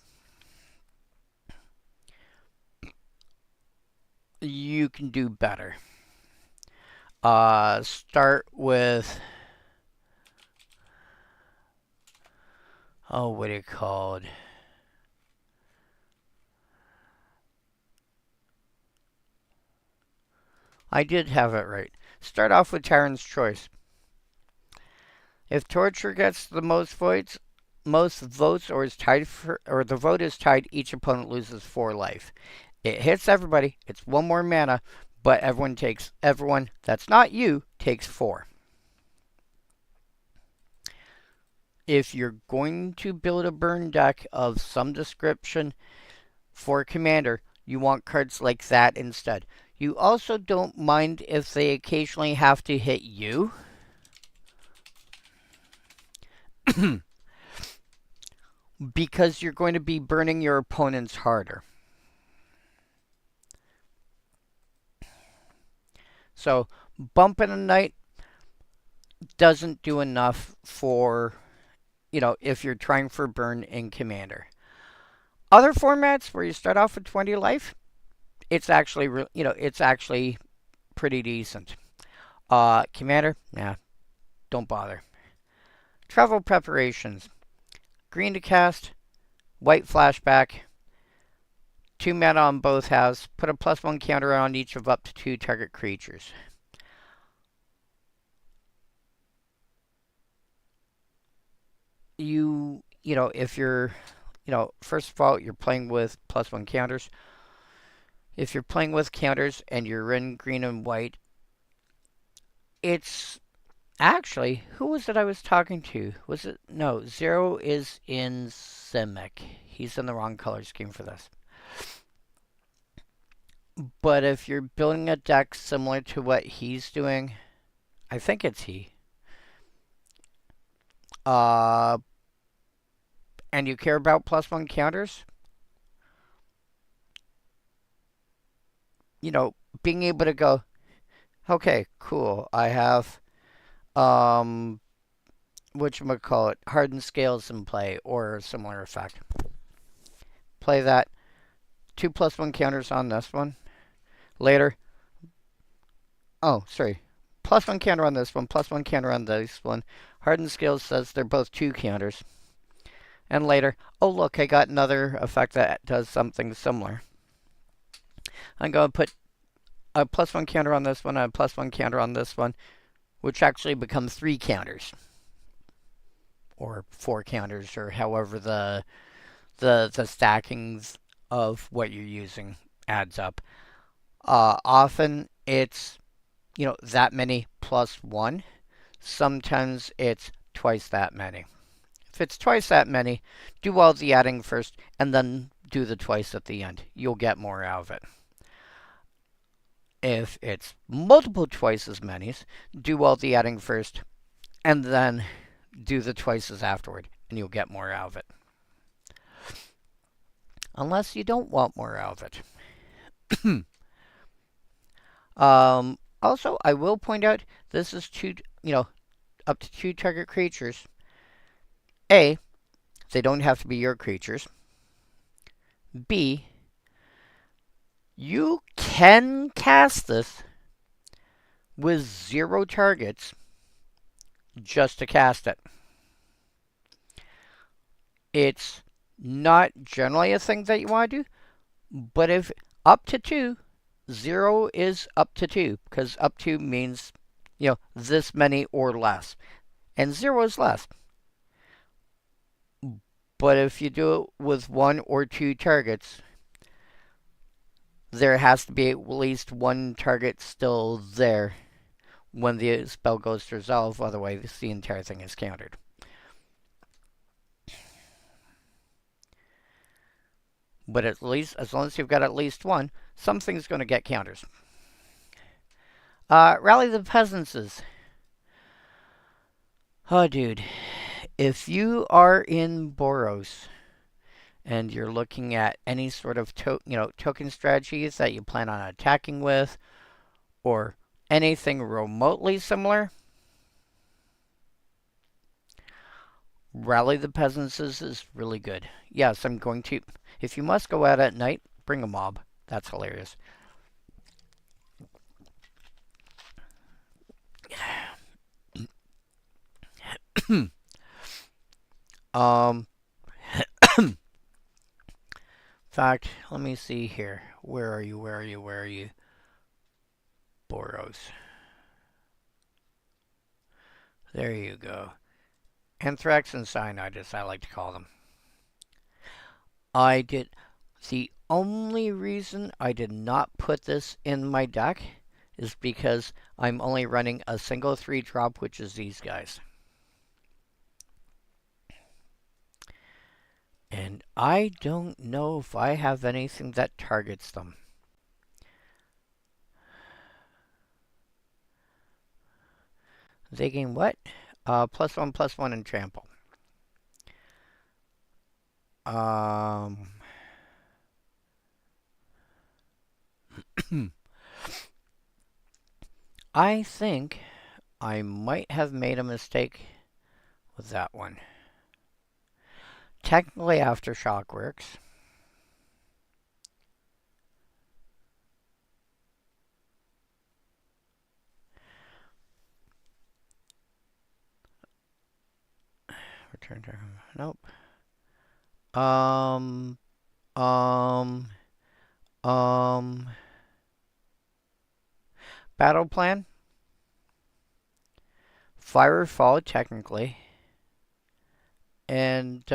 You can do better. Start with, oh, what are you called? I did have it right. Start off with Tyrant's Choice. If Torture gets the most votes, or is tied or the vote is tied, each opponent loses 4 life. It hits everybody. It's 1 more mana, but everyone that's not you takes 4. If you're going to build a burn deck of some description for Commander, you want cards like that instead. You also don't mind if they occasionally have to hit you. Because you're going to be burning your opponents harder. So, Bump in the Night doesn't do enough for, if you're trying for burn in Commander. Other formats where you start off with 20 life, it's actually, it's actually pretty decent. Commander, nah, don't bother. Travel Preparations. Green to cast, white flashback, 2 mana on both halves, put a +1 counter on each of up to 2 target creatures. If you're, first of all, you're playing with +1 counters. If you're playing with counters and you're in green and white, it's actually, who was it I was talking to? Was it, no, Zero is in Simic. He's in the wrong color scheme for this. But if you're building a deck similar to what he's doing, I think it's he. And you care about +1 counters, being able to go, okay, cool, I have, whatchamacallit, Hardened Scales in play, or a similar effect. Play that. 2 +1 counters on this one. Later, oh, sorry, +1 counter on this one, +1 counter on this one. Hardened Scales says they're both 2 counters. And later, oh look, I got another effect that does something similar. I'm going to put a +1 counter on this one and a +1 counter on this one, which actually become 3 counters. Or 4 counters, or however the stackings of what you're using adds up. Often it's, that many +1. Sometimes it's twice that many. If it's twice that many, do all the adding first, and then do the twice at the end. You'll get more out of it. If it's multiple twice as many, do all the adding first, and then do the twices afterward, and you'll get more out of it. Unless you don't want more out of it. Also, I will point out, this is up to 2 target creatures. A, they don't have to be your creatures. B, you can cast this with 0 targets just to cast it. It's not generally a thing that you want to do, but if up to 2, 0 is up to 2, because up to means, this many or less, and 0 is less. But if you do it with 1 or 2 targets, there has to be at least 1 target still there when the spell goes to resolve, otherwise the entire thing is countered. But at least, as long as you've got at least 1, something's going to get counters. Rally the Peasantses. Oh, dude. If you are in Boros and you're looking at any sort of token strategies that you plan on attacking with, or anything remotely similar, Rally the Peasants is really good. Yes, I'm going to. If you must go out at night, bring a mob. That's hilarious. um, in fact, let me see here. Where are you? Where are you? Where are you? Boros. There you go. Anthrax and cyanide, as I like to call them. I did. The only reason I did not put this in my deck is because I'm only running a single 3-drop, which is these guys. And I don't know if I have anything that targets them. They gain what? +1/+1 and trample. I think I might have made a mistake with that one. Technically, Aftershock works. Return to nope. Um, um, Battle plan. Fire or fall, technically. And,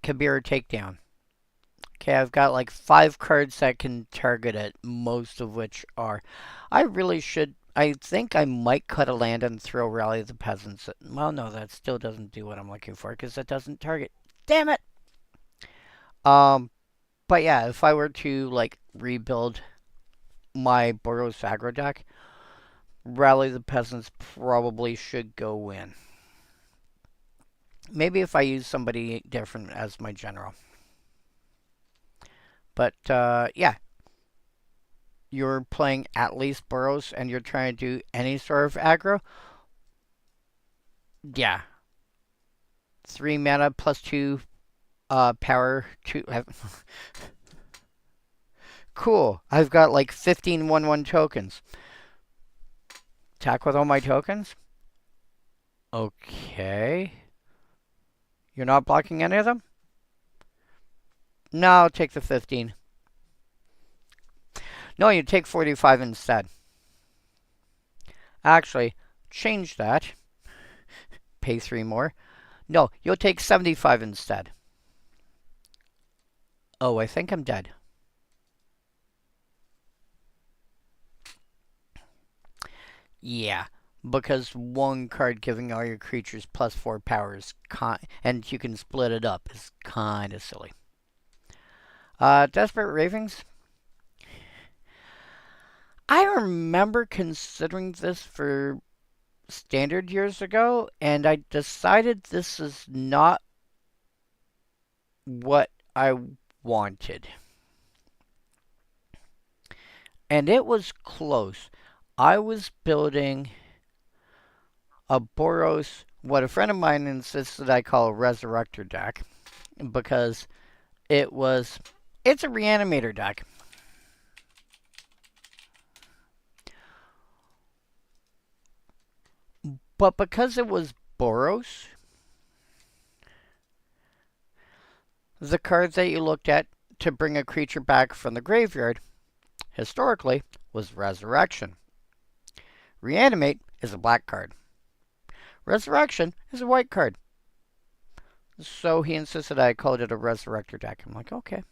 Kabir takedown. Okay, I've got like 5 cards that can target it, most of which are. I really should. I think I might cut a land and throw Rally the Peasants. Well, no, that still doesn't do what I'm looking for because it doesn't target. Damn it! But yeah, if I were to like rebuild my Boros aggro deck, Rally the Peasants probably should go in. Maybe if I use somebody different as my general. But yeah, you're playing at least Boros and you're trying to do any sort of aggro. Yeah. 3 mana +2 power to cool. I've got like 15 1/1 tokens. Attack with all my tokens? Okay. You're not blocking any of them? No, I'll take the 15. No, you take 45 instead. Actually, change that. Pay 3 more. No, you'll take 75 instead. Oh, I think I'm dead. Yeah, because one card giving all your creatures +4 power is and you can split it up is kind of silly. Desperate Ravings. I remember considering this for Standard years ago, and I decided this is not what I wanted. And it was close. I was building a Boros, what a friend of mine insisted I call a Resurrector deck, because it's a Reanimator deck. But because it was Boros, the card that you looked at to bring a creature back from the graveyard, historically, was Resurrection. Reanimate is a black card. Resurrection is a white card. So he insisted I called it a Resurrector deck. I'm like, okay.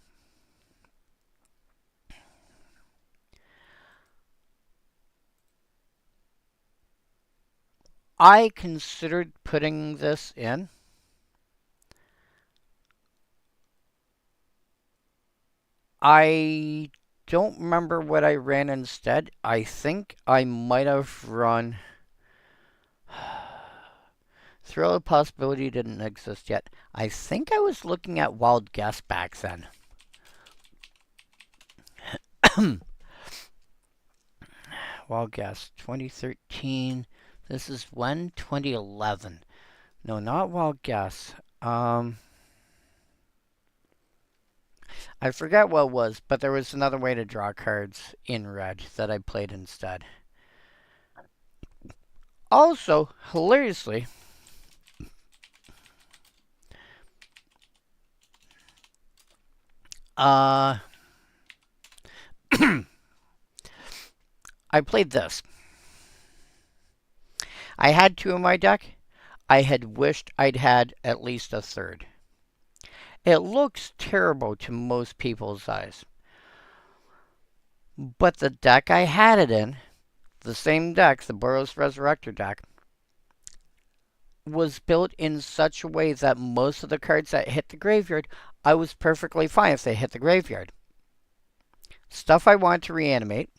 I considered putting this in. I don't remember what I ran instead. I think I might have run. Thrill of Possibility didn't exist yet. I think I was looking at Wild Guess back then. Wild Guess, 2013. This is when? 2011. No, not Wild Guess. I forget what it was, but there was another way to draw cards in red that I played instead. Also, hilariously, I played this. I had two in my deck. I had wished I'd had at least a third. It looks terrible to most people's eyes. But the deck I had it in, the same deck, the Boros Resurrector deck, was built in such a way that most of the cards that hit the graveyard, I was perfectly fine if they hit the graveyard. Stuff I wanted to reanimate.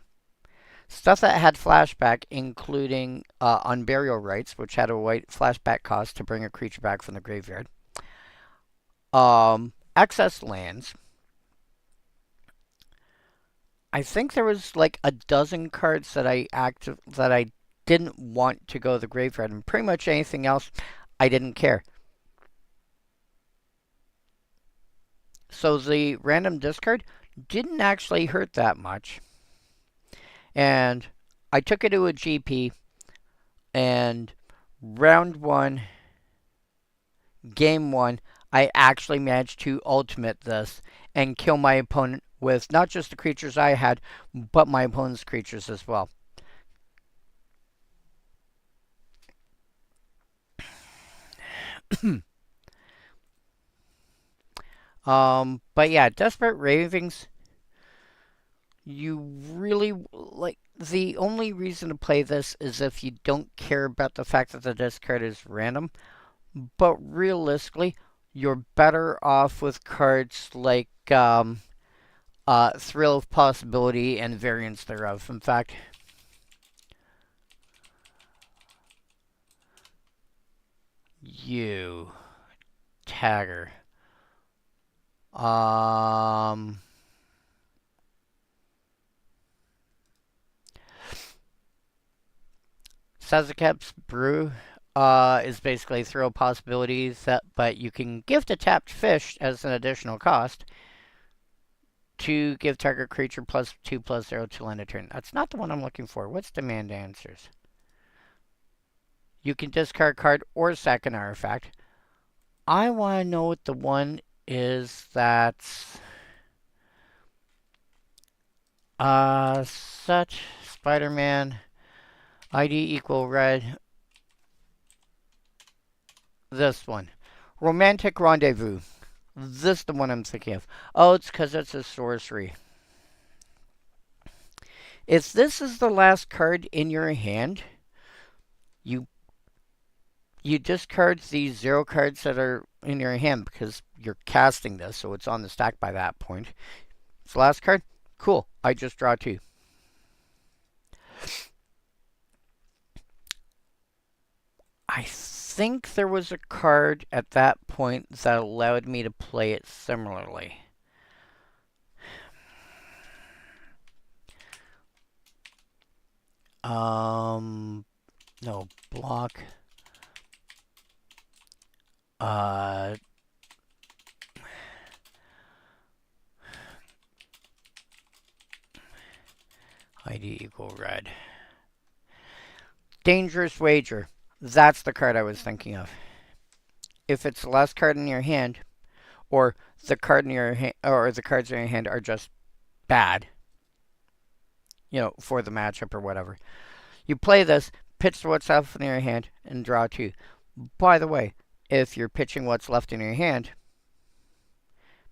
Stuff that had flashback, including Unburial Rites, which had a white flashback cost to bring a creature back from the graveyard. Excess lands. I think there was like a dozen cards that I didn't want to go to the graveyard, and pretty much anything else I didn't care. So the random discard didn't actually hurt that much. And I took it to a GP, and round one, game one, I actually managed to ultimate this and kill my opponent with not just the creatures I had, but my opponent's creatures as well. But yeah, Desperate Ravings, you really, like, the only reason to play this is if you don't care about the fact that the discard is random. But realistically, you're better off with cards like Thrill of Possibility and variants thereof. In fact, you tagger. Sazakep's Brew is basically Thrill Possibilities, but you can gift a tapped fish as an additional cost to give target creature +2/+0 till end of turn. That's not the one I'm looking for. What's Demand Answers? You can discard card or sack an artifact. I want to know what the one is that's such Spider-Man ID equal red. This one. Romantic Rendezvous. This is the one I'm thinking of. Oh, it's because it's a sorcery. If this is the last card in your hand, you discard these 0 cards that are in your hand because you're casting this, so it's on the stack by that point. It's the last card. Cool. I just draw 2. I think there was a card at that point that allowed me to play it similarly. No, block. ID equal red. Dangerous Wager. That's the card I was thinking of. If it's the last card in your hand, or the card in your hand, or the cards in your hand are just bad, you know, for the matchup or whatever, you play this, pitch what's left in your hand, and draw 2. By the way, if you're pitching what's left in your hand,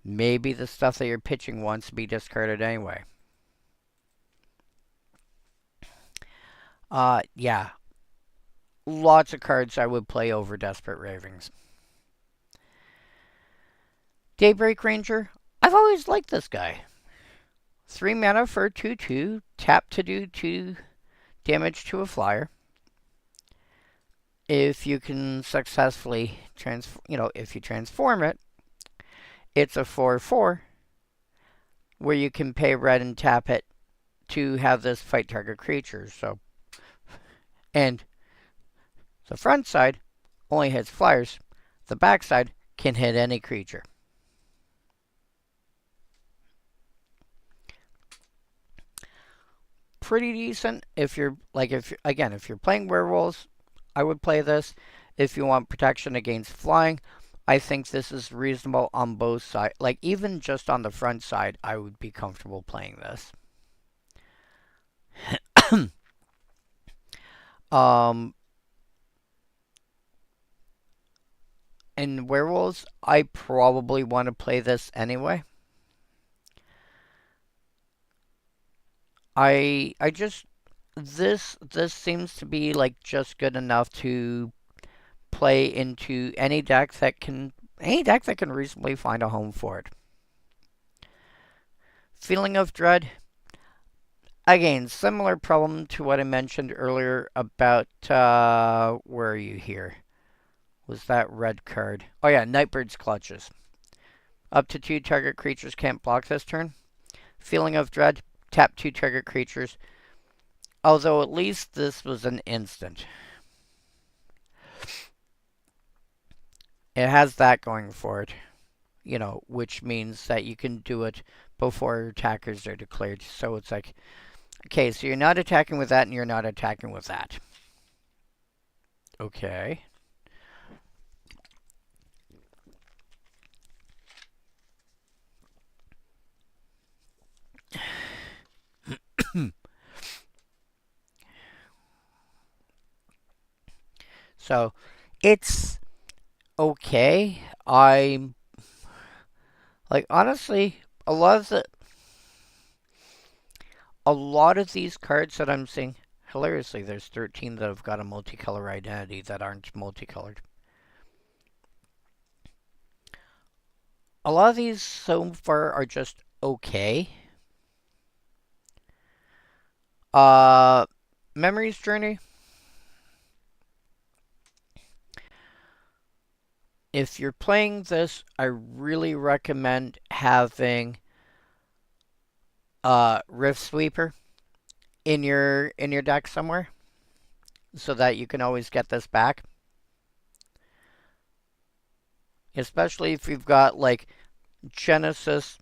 maybe the stuff that you're pitching wants to be discarded anyway. Yeah. Lots of cards I would play over Desperate Ravings. Daybreak Ranger. I've always liked this guy. 3 mana for 2/2. Tap to do 2 damage to a flyer. If you can successfully if you transform it, it's a 4/4 where you can pay red and tap it to have this fight target creature. So, and the front side only hits flyers. The back side can hit any creature. Pretty decent if you're if you're playing werewolves, I would play this. If you want protection against flying, I think this is reasonable on both sides. Like even just on the front side, I would be comfortable playing this. In werewolves, I probably want to play this anyway. I just this seems to be like just good enough to play into any deck that can reasonably find a home for it. Feeling of Dread. Again, similar problem to what I mentioned earlier about where are you here? Was that red card? Oh yeah, Nightbird's Clutches. Up to 2 target creatures can't block this turn. Feeling of Dread. Tap 2 target creatures. Although at least this was an instant. It has that going for it, which means that you can do it before attackers are declared. So it's like, okay, so you're not attacking with that and you're not attacking with that. Okay. So it's okay. I'm like honestly, a lot of these cards that I'm seeing, hilariously, there's 13 that have got a multicolor identity that aren't multicolored. A lot of these so far are just okay. Memories Journey. If you're playing this, I really recommend having Rift Sweeper in your deck somewhere, so that you can always get this back. Especially if you've got like Genesis,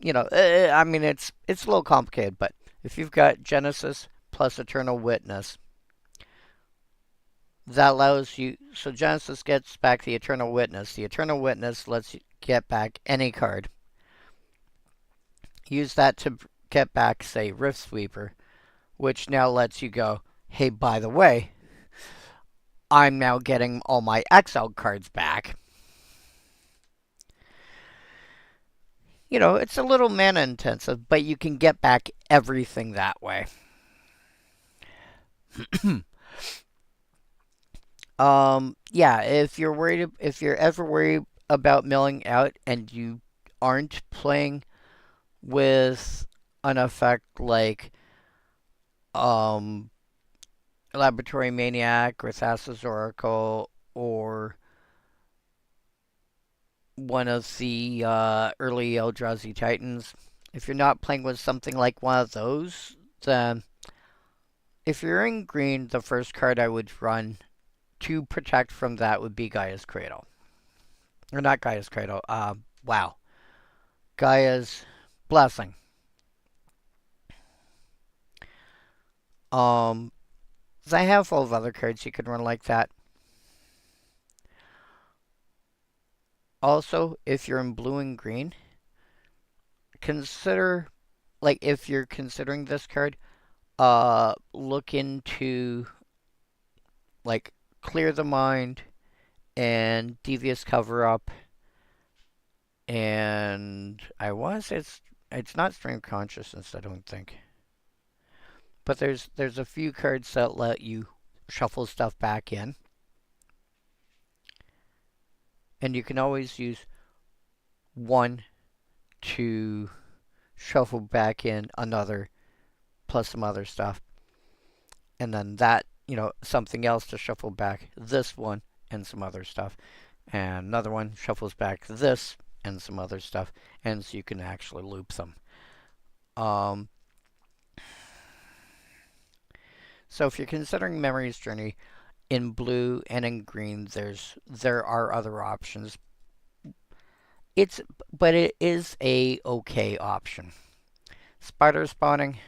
I mean it's a little complicated, but if you've got Genesis plus Eternal Witness, that allows you. So Genesis gets back the Eternal Witness. The Eternal Witness lets you get back any card. Use that to get back, say, Rift Sweeper, which now lets you go, hey, by the way, I'm now getting all my exiled cards back. It's a little mana intensive, but you can get back everything that way. Yeah, if you're ever worried about milling out and you aren't playing with an effect like Laboratory Maniac or Thassa's Oracle or one of the early Eldrazi Titans, if you're not playing with something like one of those, then if you're in green, the first card I would run to protect from that would be Gaia's Cradle. Or not Gaia's Cradle, wow. Gaia's Blessing. There's a handful of other cards you could run like that. Also, if you're in blue and green, consider, like, if you're considering this card, look into, like, Clear the Mind and Devious Cover Up, and I want to say it's not Stream Consciousness, I don't think. But there's a few cards that let you shuffle stuff back in. And you can always use one to shuffle back in another plus some other stuff, and then that, something else to shuffle back this one and some other stuff, and another one shuffles back this and some other stuff, and so you can actually loop them. So if you're considering Memory's Journey in blue and in green, there are other options. But it is a okay option. Spider spawning.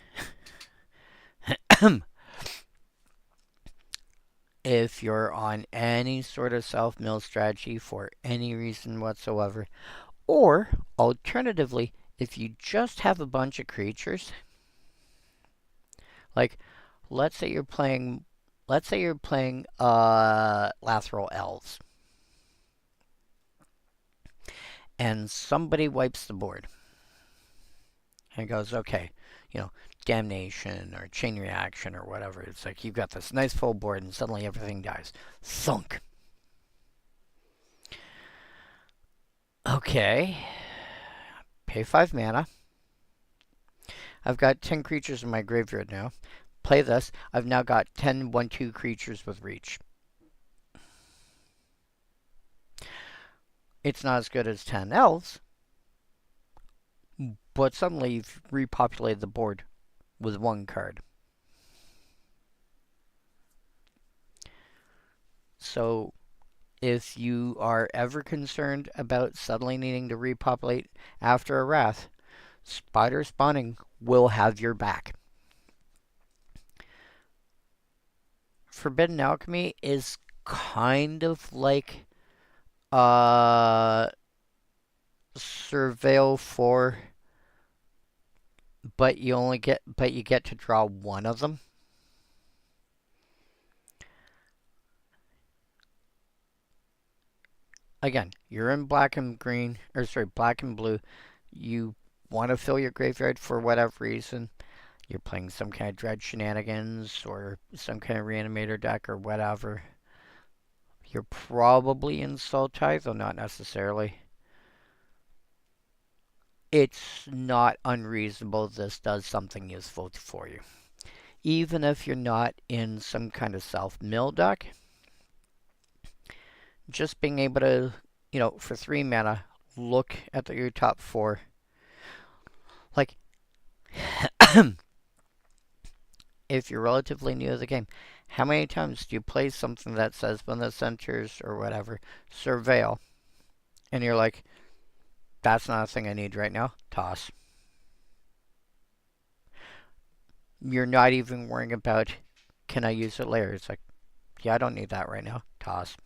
If you're on any sort of self-mill strategy for any reason whatsoever, or alternatively, if you just have a bunch of creatures, like let's say you're playing Lateral Elves, and somebody wipes the board and goes, okay, Damnation or Chain Reaction or whatever. It's like you've got this nice full board and suddenly everything dies. Thunk. Okay. Pay 5 mana. I've got 10 creatures in my graveyard now. Play this. I've now got 10 1/2 creatures with reach. It's not as good as 10 elves, but suddenly you've repopulated the board with 1 card. So if you are ever concerned about suddenly needing to repopulate after a wrath, Spider spawning will have your back. Forbidden Alchemy is kind of like Surveil 4, but you get to draw one of them. Again, you're in black and blue. You want to fill your graveyard for whatever reason. You're playing some kind of Dread Shenanigans or some kind of Reanimator deck or whatever. You're probably in Sultai, though not necessarily. It's not unreasonable this does something useful for you. Even if you're not in some kind of self-mill deck, just being able to, for 3 mana, look at your top 4. Like, if you're relatively new to the game, how many times do you play something that says when this enters or whatever, Surveil, and you're like, that's not a thing I need right now, toss. You're not even worrying about, can I use it later? It's like, yeah, I don't need that right now, toss.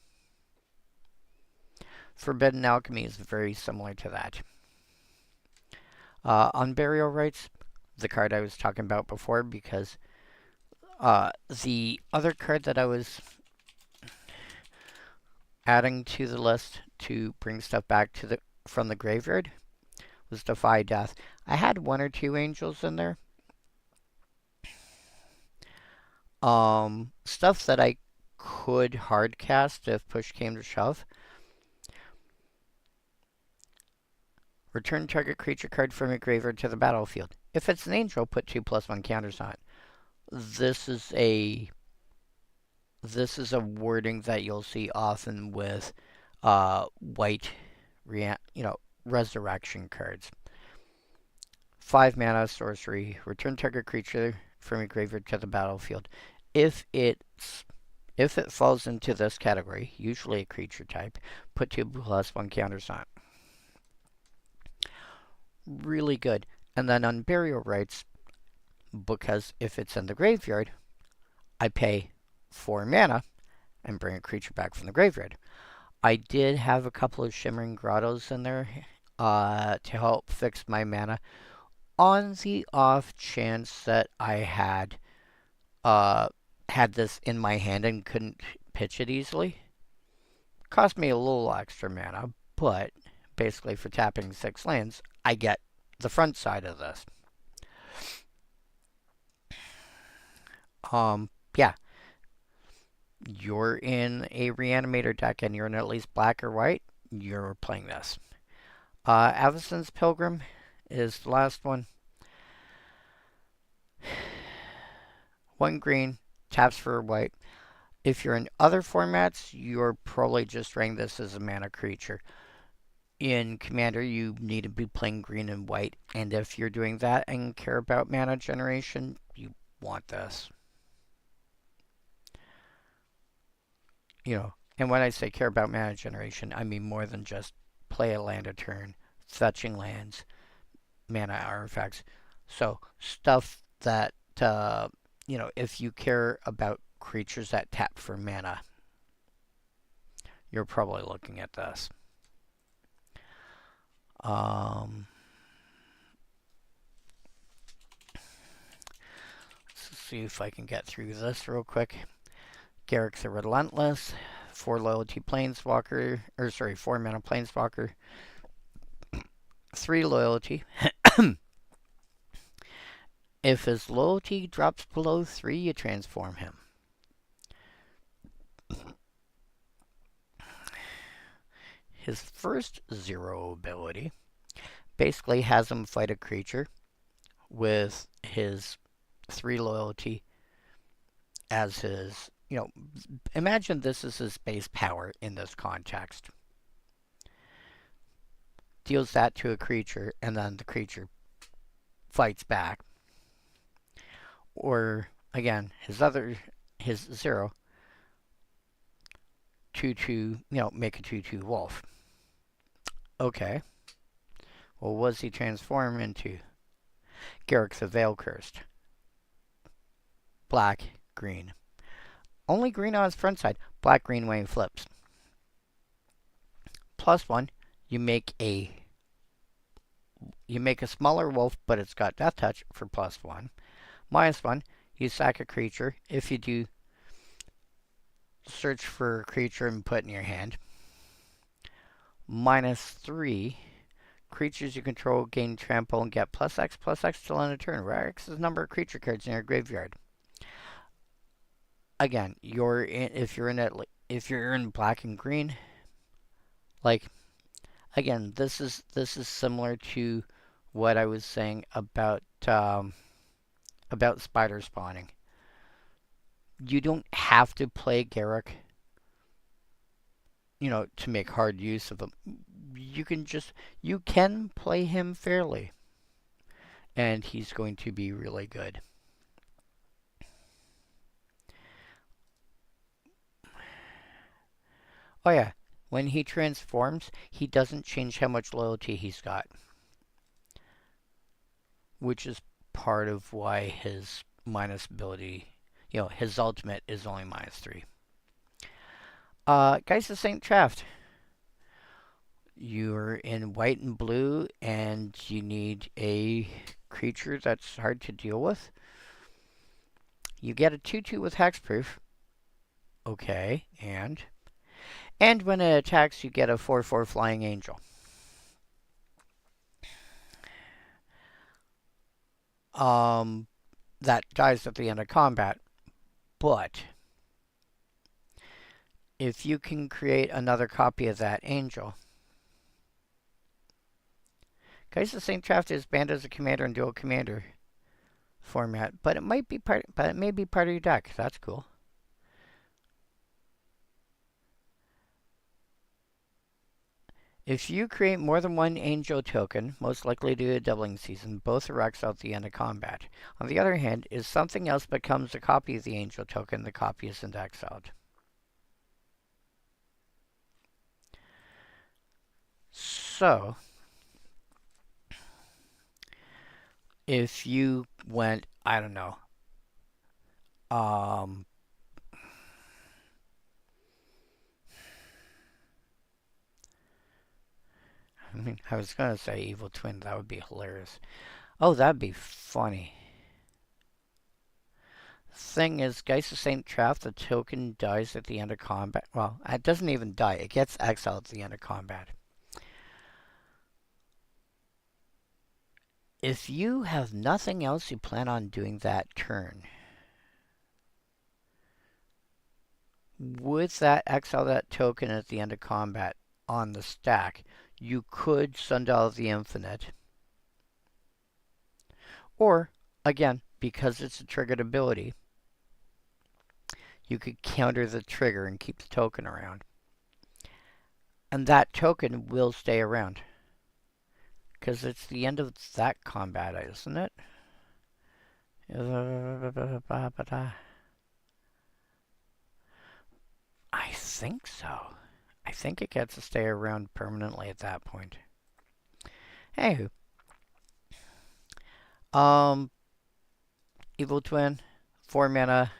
Forbidden Alchemy is very similar to that. Unburial Rites, the card I was talking about before, because the other card that I was adding to the list to bring stuff back from the graveyard was Defy Death. I had 1 or 2 angels in there. Stuff that I could hard cast if push came to shove. Return target creature card from your graveyard to the battlefield. If it's an angel, put 2/+1 counters on it. This is a wording that you'll see often with white, resurrection cards. 5 mana sorcery. Return target creature from your graveyard to the battlefield. If it falls into this category, usually a creature type, put 2/+1 counters on it. Really good. And then on Burial Rites, because if it's in the graveyard, I pay 4 mana and bring a creature back from the graveyard. I did have a couple of Shimmering Grottos in there to help fix my mana on the off chance that I had this in my hand and couldn't pitch it easily. Cost me a little extra mana, but basically for tapping 6 lands, I get the front side of this. Yeah. You're in a Reanimator deck and you're in at least black or white, you're playing this. Avacyn's Pilgrim is the last one. 1 green, taps for white. If you're in other formats, you're probably just running this as a mana creature. In Commander, you need to be playing green and white, and if you're doing that and care about mana generation, you want this. You know, and when I say care about mana generation, I mean more than just play a land a turn, fetching lands, mana artifacts. So stuff that, you know, if you care about creatures that tap for mana, you're probably looking at this. Let's see if I can get through this real quick. Garruk the Relentless, 4 loyalty planeswalker, or sorry, 4 mana planeswalker, 3 loyalty. If his loyalty drops below 3, you transform him. His first 0 ability basically has him fight a creature with his 3 loyalty as his, you know, imagine this is his base power in this context. Deals that to a creature, and then the creature fights back. Or, again, his 0, 2/2, you know, make a 2/2 wolf. Okay. Well, what does he transform into? Garruk the Veil Cursed. Black, green. Only green on his front side. Black, green when he flips. +1, you make a smaller wolf, but it's got death touch for +1. -1, you sack a creature. If you do, search for a creature and put in your hand. -3, creatures you control gain trample and get +X till end of turn, where X is the number of creature cards in your graveyard. Again, if you're in black and green, like, again, this is similar to what I was saying about spider spawning. You don't have to play Garruk, you know, to make hard use of him. You can play him fairly, and he's going to be really good. Oh yeah, when he transforms, he doesn't change how much loyalty he's got, which is part of why his minus ability, you know, his ultimate is only -3. Geist of St. Traft. You're in white and blue, and you need a creature that's hard to deal with. You get a 2/2 with hexproof. Okay, and when it attacks, you get a 4/4 flying angel. That dies at the end of combat, but if you can create another copy of that angel, Geist of St. Traft is banned as a commander in dual commander format, but it may be part of your deck. That's cool. If you create more than one angel token, most likely due to doubling season, both are exiled at the end of combat. On the other hand, if something else becomes a copy of the angel token, the copy isn't exiled. So, if you went, I don't know, I mean, I was going to say Evil Twin. That would be hilarious. Oh, that'd be funny. Thing is, Geist of St. Traft, the token dies at the end of combat. Well, it doesn't even die. It gets exiled at the end of combat. If you have nothing else you plan on doing that turn, with that exile that token at the end of combat on the stack, you could Sundial of the Infinite Or, again, because it's a triggered ability, you could counter the trigger and keep the token around. And that token will stay around. Because it's the end of that combat, isn't it? I think so. I think it gets to stay around permanently at that point. Anywho. Evil Twin, 4 mana.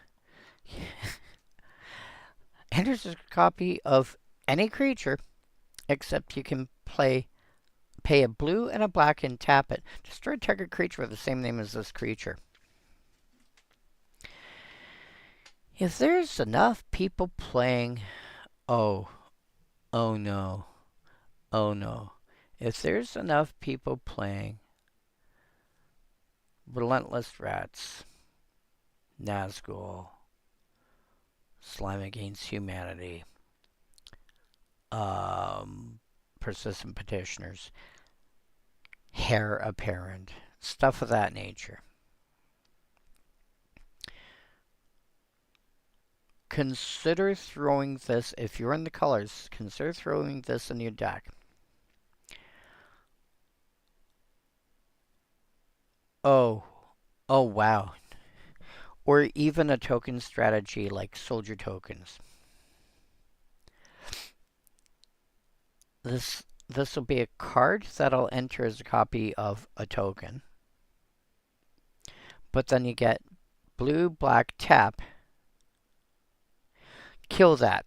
Enters a copy of any creature, except you can pay a blue and a black and tap it. Destroy target creature with the same name as this creature. If there's enough people playing... Oh no. If there's enough people playing Relentless Rats, Nazgul, Slime Against Humanity, Persistent Petitioners, Heir Apparent, stuff of that nature. Consider throwing this, if you're in the colors, consider throwing this in your deck. Oh wow. Or even a token strategy like soldier tokens. This will be a card that'll enter as a copy of a token. But then you get blue, black, tap. Kill that.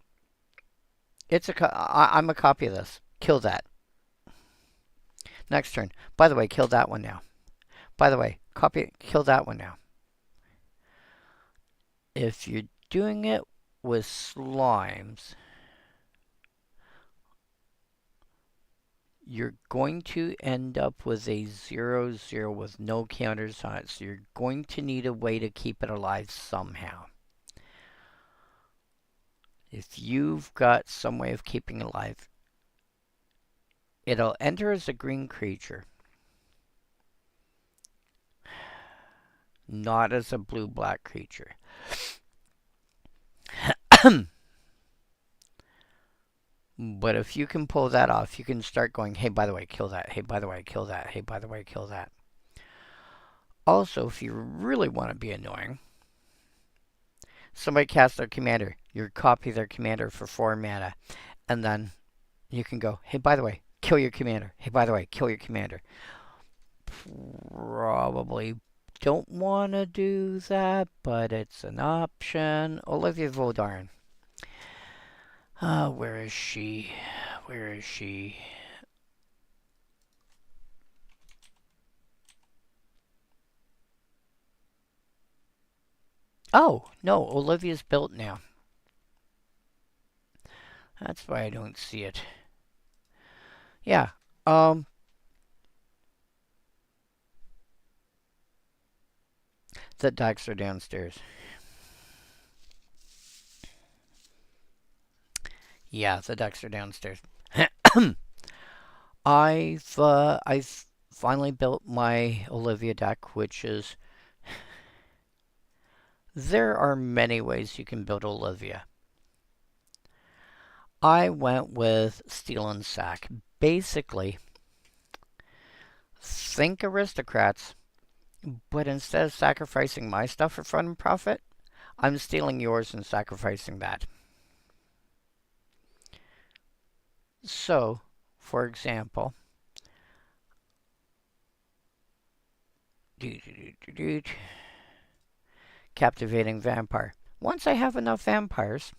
I'm a copy of this. Kill that. Next turn. By the way, kill that one now. By the way, kill that one now. If you're doing it with slimes, you're going to end up with a 0/0 with no counters on it. So you're going to need a way to keep it alive somehow. If you've got some way of keeping it alive, it'll enter as a green creature. Not as a blue-black creature. But if you can pull that off, you can start going, hey, by the way, kill that. Hey, by the way, kill that. Hey, by the way, kill that. Also, if you really want to be annoying, somebody casts their commander. You copy their commander for 4 mana. And then you can go, hey, by the way, kill your commander. Hey, by the way, kill your commander. Probably don't want to do that, but it's an option. Olivia Voldaren. Where is she? Where is she? Oh, no, Olivia's built now. That's why I don't see it. Yeah, the decks are downstairs. Yeah, the decks are downstairs. I've finally built my Olivia deck, which is... There are many ways you can build Olivia. I went with Steel and Sack. Basically, think aristocrats, but instead of sacrificing my stuff for fun and profit, I'm stealing yours and sacrificing that. So, for example, Captivating Vampire. Once I have enough vampires,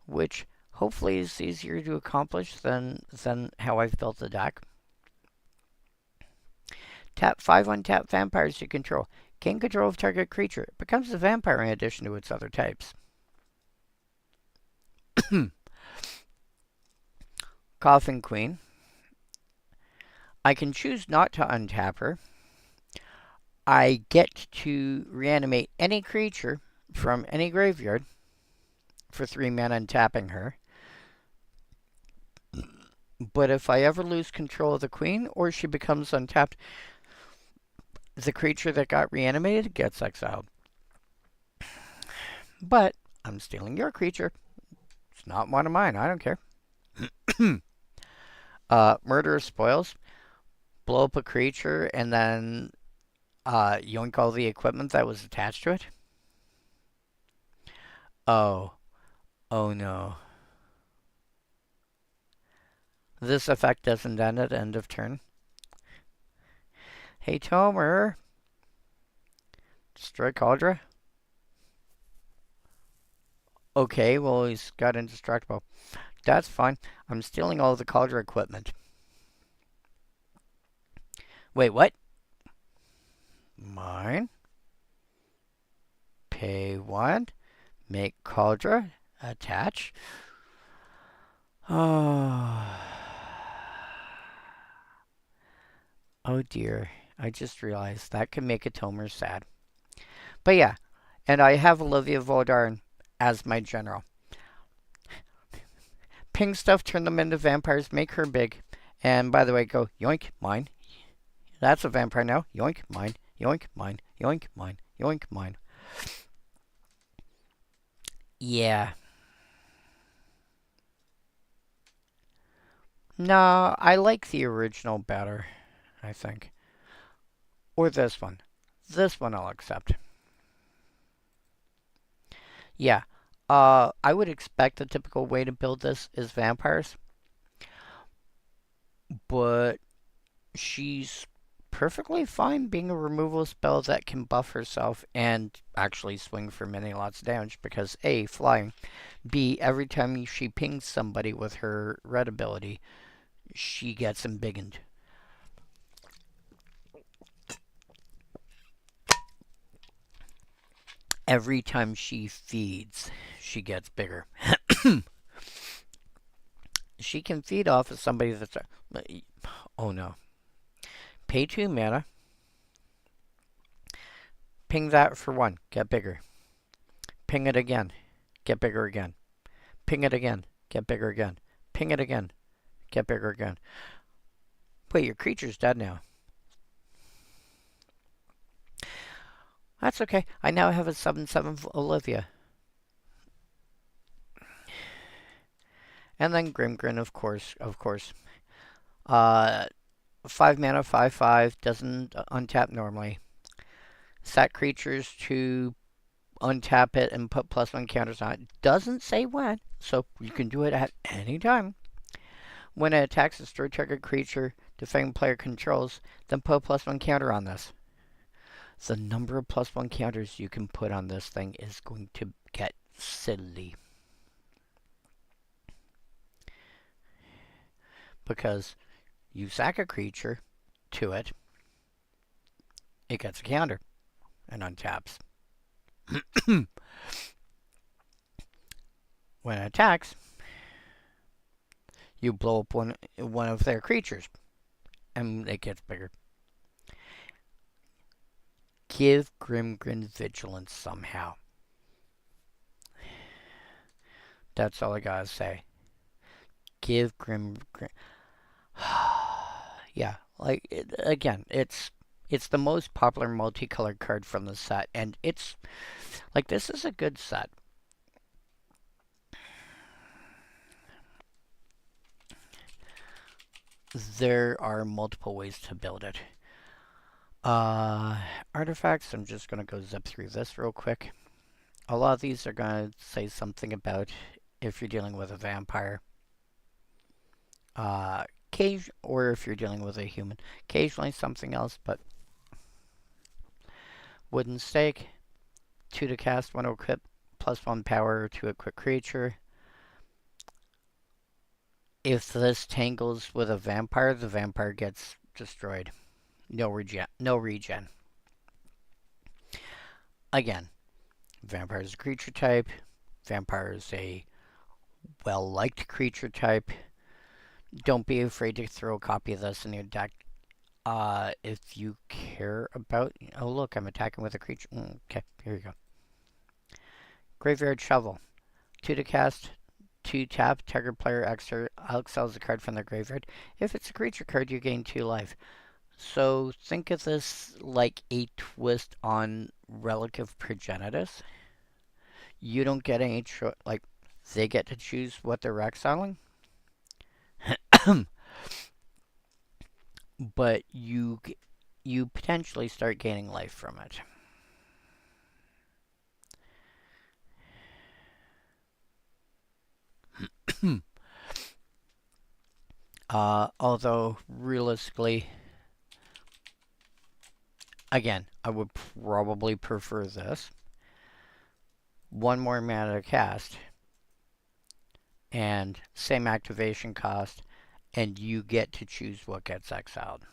which hopefully is easier to accomplish than how I've built the deck. Tap 5 untapped vampires you control. Gain control of target creature. It becomes a vampire in addition to its other types. Coffin Queen. I can choose not to untap her. I get to reanimate any creature from any graveyard for 3 mana and tapping her. But if I ever lose control of the queen or she becomes untapped, the creature that got reanimated gets exiled. But I'm stealing your creature. It's not one of mine. I don't care. Murderous spoils. Blow up a creature and then yoink all the equipment that was attached to it. Oh. Oh no. This effect doesn't end at end of turn. Hey, Tomer. Destroy Cauldron. Okay, well, he's got indestructible. That's fine. I'm stealing all the Cauldron equipment. Wait, what? Mine. Pay 1. Make Cauldron. Attach. Oh. Oh dear. I just realized that could make a Tomer sad. But yeah, and I have Olivia Voldaren as my general. Ping stuff, turn them into vampires, make her big. And by the way, go yoink, mine. That's a vampire now. Yoink, mine. Yoink, mine. Yoink, mine. Yoink, mine. Yeah. No, I like the original better, I think. Or this one. This one I'll accept. Yeah. I would expect the typical way to build this is vampires. But she's perfectly fine being a removal spell that can buff herself and actually swing for many lots of damage because A, flying. B, every time she pings somebody with her red ability, she gets embiggened. Every time she feeds, she gets bigger. She can feed off of somebody that's... Oh no. Pay 2 mana. Ping that for 1. Get bigger. Ping it again. Get bigger again. Ping it again. Get bigger again. Ping it again. Get bigger again. Wait, your creature's dead now. That's okay. I now have a 7/7 Olivia. And then Grimgrin, of course. 5 mana, 5/5. Doesn't untap normally. Set creatures to untap it and put +1 counters on it. Doesn't say when, so you can do it at any time. When it attacks, destroy target creature defending player controls, then put a +1 counter on this. The number of +1 counters you can put on this thing is going to get silly. Because you sack a creature to it, it gets a counter and untaps. When it attacks, you blow up one of their creatures, and it gets bigger. Give Grimgrin vigilance somehow. That's all I gotta say. Give Grimgrin... Yeah, like, again, it's the most popular multicolored card from the set, and it's... Like, this is a good set. There are multiple ways to build it. Artifacts, I'm just going to go zip through this real quick. A lot of these are going to say something about if you're dealing with a vampire. Or if you're dealing with a human. Occasionally something else, but... Wooden Stake. 2 to cast, 1 to equip, +1 power to equip creature. If this tangles with a vampire, the vampire gets destroyed. No regen. Again, vampire is a creature type. Vampire is a well-liked creature type. Don't be afraid to throw a copy of this in your deck. If you care about... Oh, look, I'm attacking with a creature. Okay, here you go. Graveyard Shovel. 2 to cast, 2 tap, target player exiles a card from their graveyard. If it's a creature card, you gain 2 life. So think of this like a twist on relative progenitus. You don't get any like they get to choose what they're exiling, but you potentially start gaining life from it. Although realistically, again, I would probably prefer this. One more mana to cast, and same activation cost, and you get to choose what gets exiled.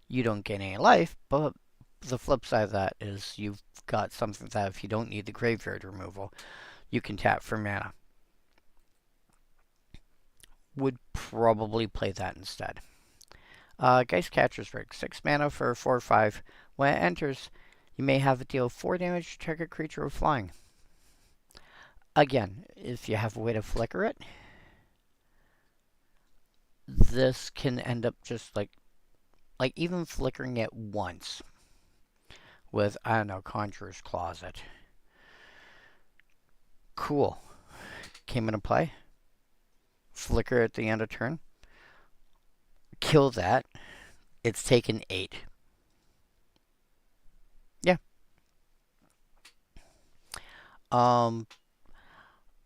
You don't gain any life, but the flip side of that is you've got something that if you don't need the graveyard removal, you can tap for mana. Would probably play that instead. Geist Catcher's Rig, 6 mana for a 4/5. When it enters, you may have it deal 4 damage to target creature with flying. Again, if you have a way to flicker it, this can end up just like even flickering it once with, I don't know, Conjurer's Closet. Cool. Came into play. Flicker at the end of turn. Kill that. It's taken 8. Yeah.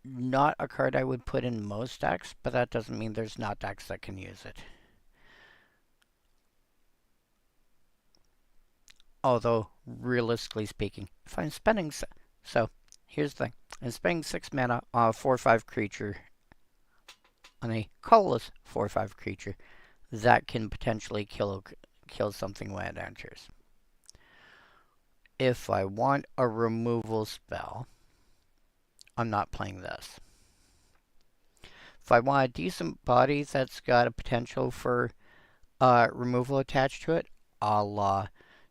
Not a card I would put in most decks, but that doesn't mean there's not decks that can use it. Although, realistically speaking, if I'm spending... So, here's the thing. I'm spending 6 mana on a 4/5 creature, on a colorless 4/5 creature, that can potentially kill something when it enters. If I want a removal spell, I'm not playing this. If I want a decent body that's got a potential for removal attached to it, a la,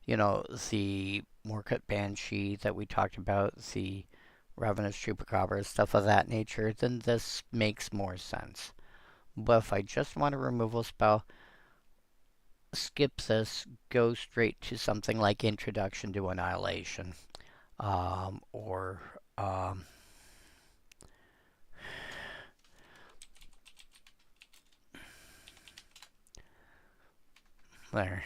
the Morkut Banshee that we talked about, the Ravenous Chupacabra, stuff of that nature, then this makes more sense. But if I just want a removal spell, skip this, go straight to something like Introduction to Annihilation, or there.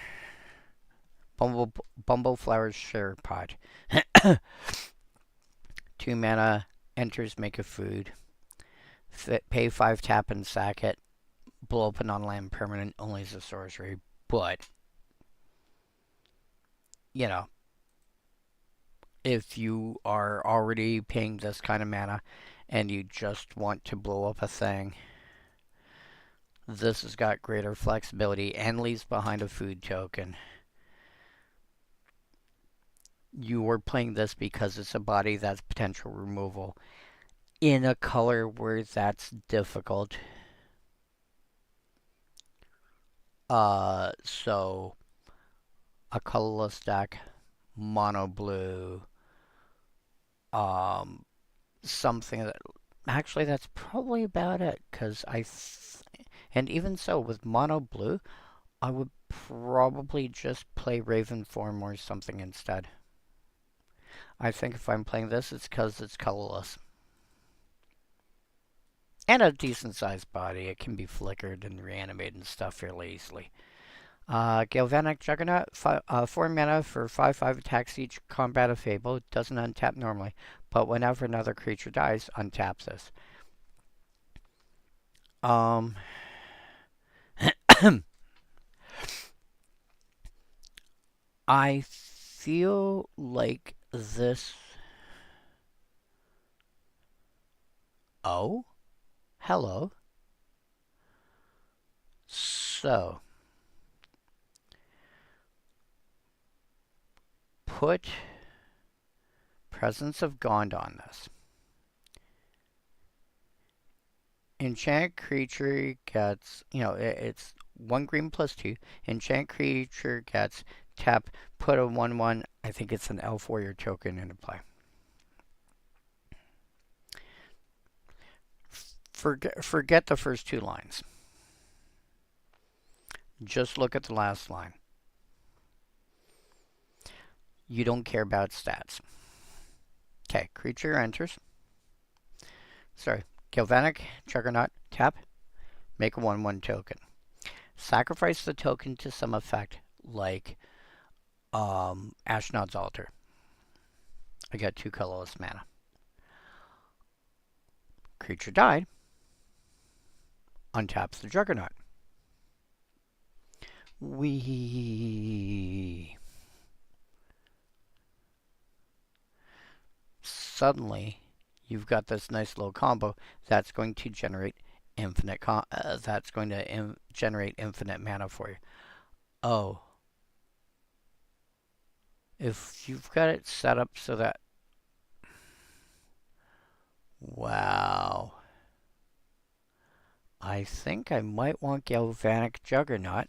Bumbleflower's Share Pod. 2 mana, enters, make a food. Pay 5 tap and sack it. Blow up a non-land permanent, only as a sorcery. But, if you are already paying this kind of mana and you just want to blow up a thing, this has got greater flexibility and leaves behind a food token. You are playing this because it's a body that's potential removal in a color where that's difficult. So a colorless deck, mono blue, something that actually that's probably about it. Because and even so with mono blue, I would probably just play Ravenform or something instead. I think if I'm playing this, it's because it's colorless. And a decent sized body. It can be flickered and reanimated and stuff fairly easily. Galvanic Juggernaut, 4 mana for 5/5 attacks each combat of Fable. Doesn't untap normally, but whenever another creature dies, untaps this. I feel like this... Oh? Hello. So... Put Presence of Gond on this. Enchant creature gets, it's 1 green plus 2. Enchant creature gets tap, put a 1/1, I think it's an Elf Warrior token into play. Forget the first 2 lines. Just look at the last line. You don't care about stats. Okay, creature enters. Sorry, Galvanic Juggernaut, tap, make a 1/1 token. Sacrifice the token to some effect, like Ashnod's Altar. I got 2 colorless mana. Creature died. Untaps the Juggernaut. Suddenly, you've got this nice little combo that's going to generate infinite. Generate infinite mana for you. Oh, if you've got it set up so that, wow, I think I might want Galvanic Juggernaut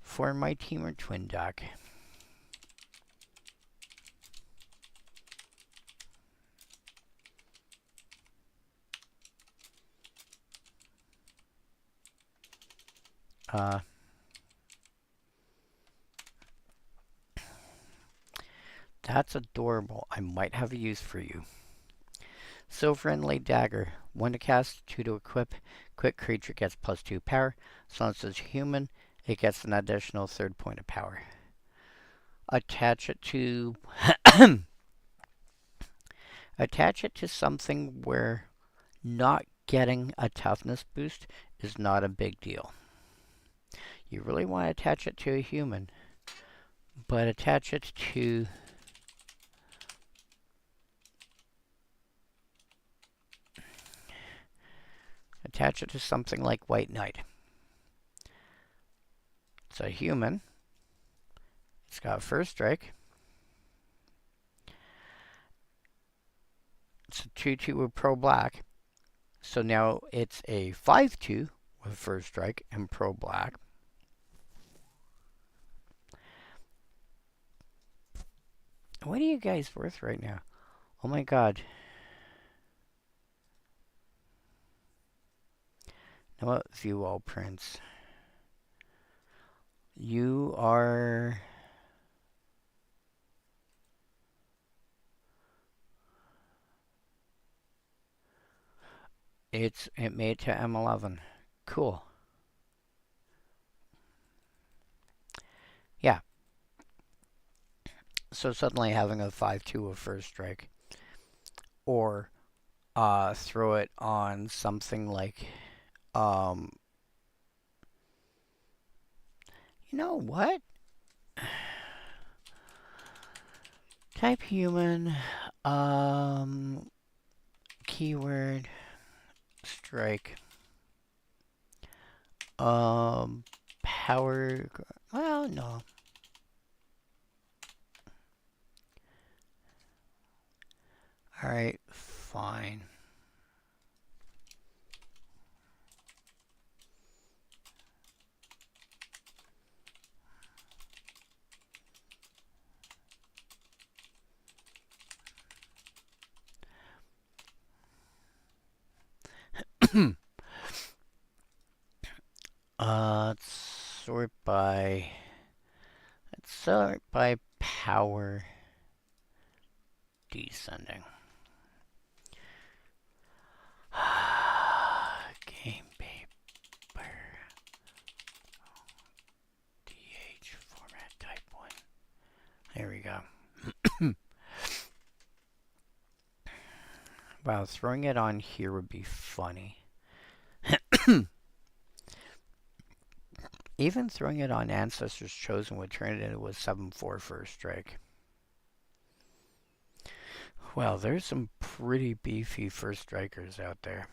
for my Teamer Twin deck. That's adorable. I might have a use for you. Silver Inlay Dagger. 1 to cast, 2 to equip. Quick creature gets +2 power. As long as it's human, it gets an additional 3rd point of power. Attach it to attach it to something where not getting a toughness boost is not a big deal. You really want to attach it to a human, but attach it to something like White Knight. It's a human. It's got 1st strike. It's a 2/2 with pro black. So now it's a 5/2 with 1st strike and pro black. What are you guys worth right now? Oh my god. Now what? View all prints. You are... it made it to M11. Cool. Yeah. So suddenly having a 5/2 of 1st strike, or throw it on something like, you know what? Type human, keyword, strike, power, well, no. Alright, fine. Let's sort by power descending. Game paper. DH format type 1. There we go. Wow, throwing it on here would be funny. Even throwing it on Ancestors Chosen would turn it into a 7/4 1st strike. Well, there's some pretty beefy 1st strikers out there.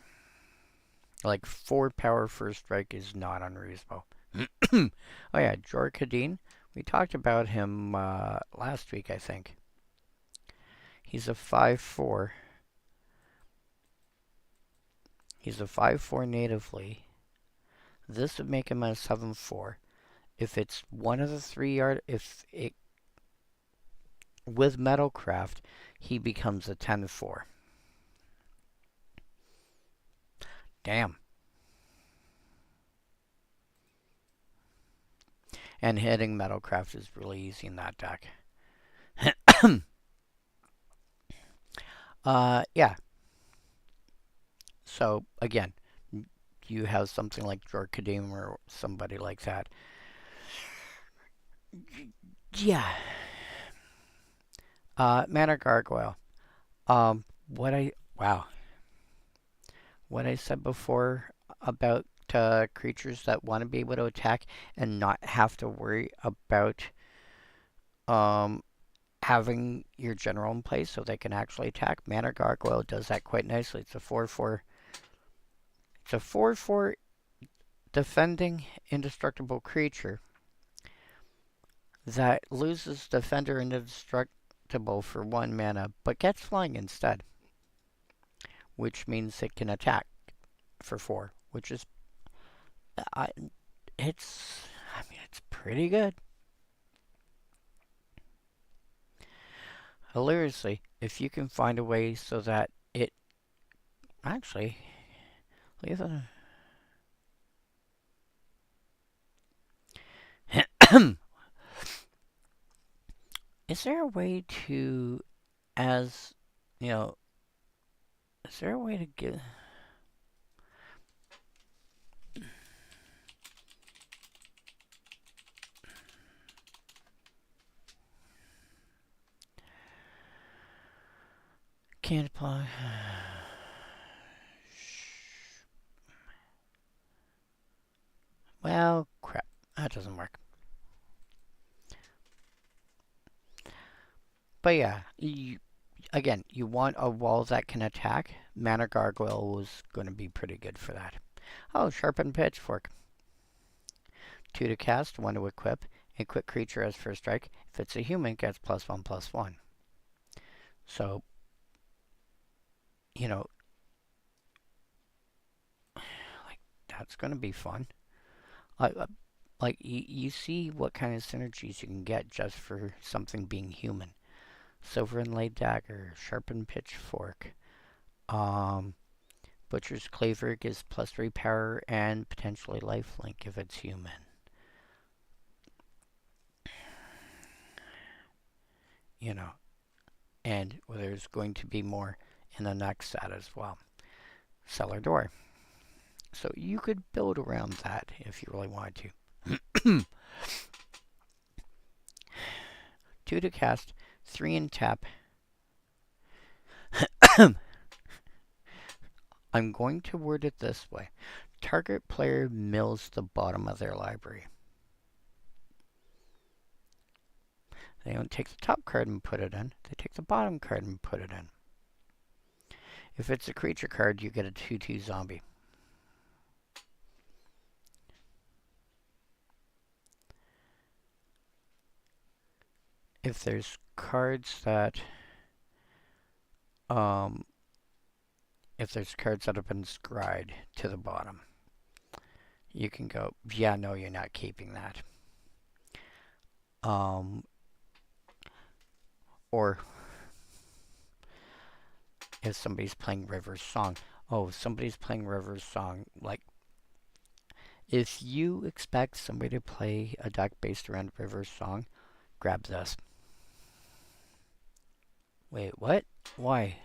Like 4 power 1st strike is not unreasonable. Oh yeah, Jor Kadeen. We talked about him last week, I think. He's a 5/4. He's a 5/4 natively. This would make him a 7/4. If it's one of the 3 with Metalcraft, he becomes a 10/4. Damn. And hitting Metalcraft is really easy in that deck. Yeah. So again, you have something like Jorkadim or somebody like that. Yeah. Mana Gargoyle. What I wow, what I said before about creatures that want to be able to attack and not have to worry about um having your general in place so they can actually attack. Mana Gargoyle does that quite nicely. It's a 4/4. It's a 4/4 defending indestructible creature that loses defender and indestructible for 1 mana, but gets flying instead, which means it can attack for 4, which is I it's I mean it's pretty good. Hilariously, if you can find a way so that it actually leave it. Is there a way to, as you know, is there a way to get? Can't apply. Well, crap. That doesn't work. But yeah, again, you want a wall that can attack. Mana Gargoyle was going to be pretty good for that. Oh, Sharpened Pitchfork. 2 to cast, 1 to equip. Equip creature as first strike. If it's a human, it gets +1/+1. So, you know, like, that's going to be fun. Like, you see what kind of synergies you can get just for something being human. Silver Inlaid Dagger, Sharpened Pitchfork. Butcher's Cleaver gives +3 power and potentially lifelink if it's human. You know, and there's going to be more in the next set as well. Cellar Door. So you could build around that if you really wanted to. 2 to cast, 3 in tap. I'm going to word it this way. Target player mills the bottom of their library. They don't take the top card and put it in. They take the bottom card and put it in. If it's a creature card, you get a 2/2 zombie. If there's cards that if there's cards that have been scryed to the bottom, you can go, yeah, no, you're not keeping that. Or if somebody's playing River's Song. Oh, somebody's playing River's Song. Like, if you expect somebody to play a deck based around River's Song, grab this. Wait, what? Why?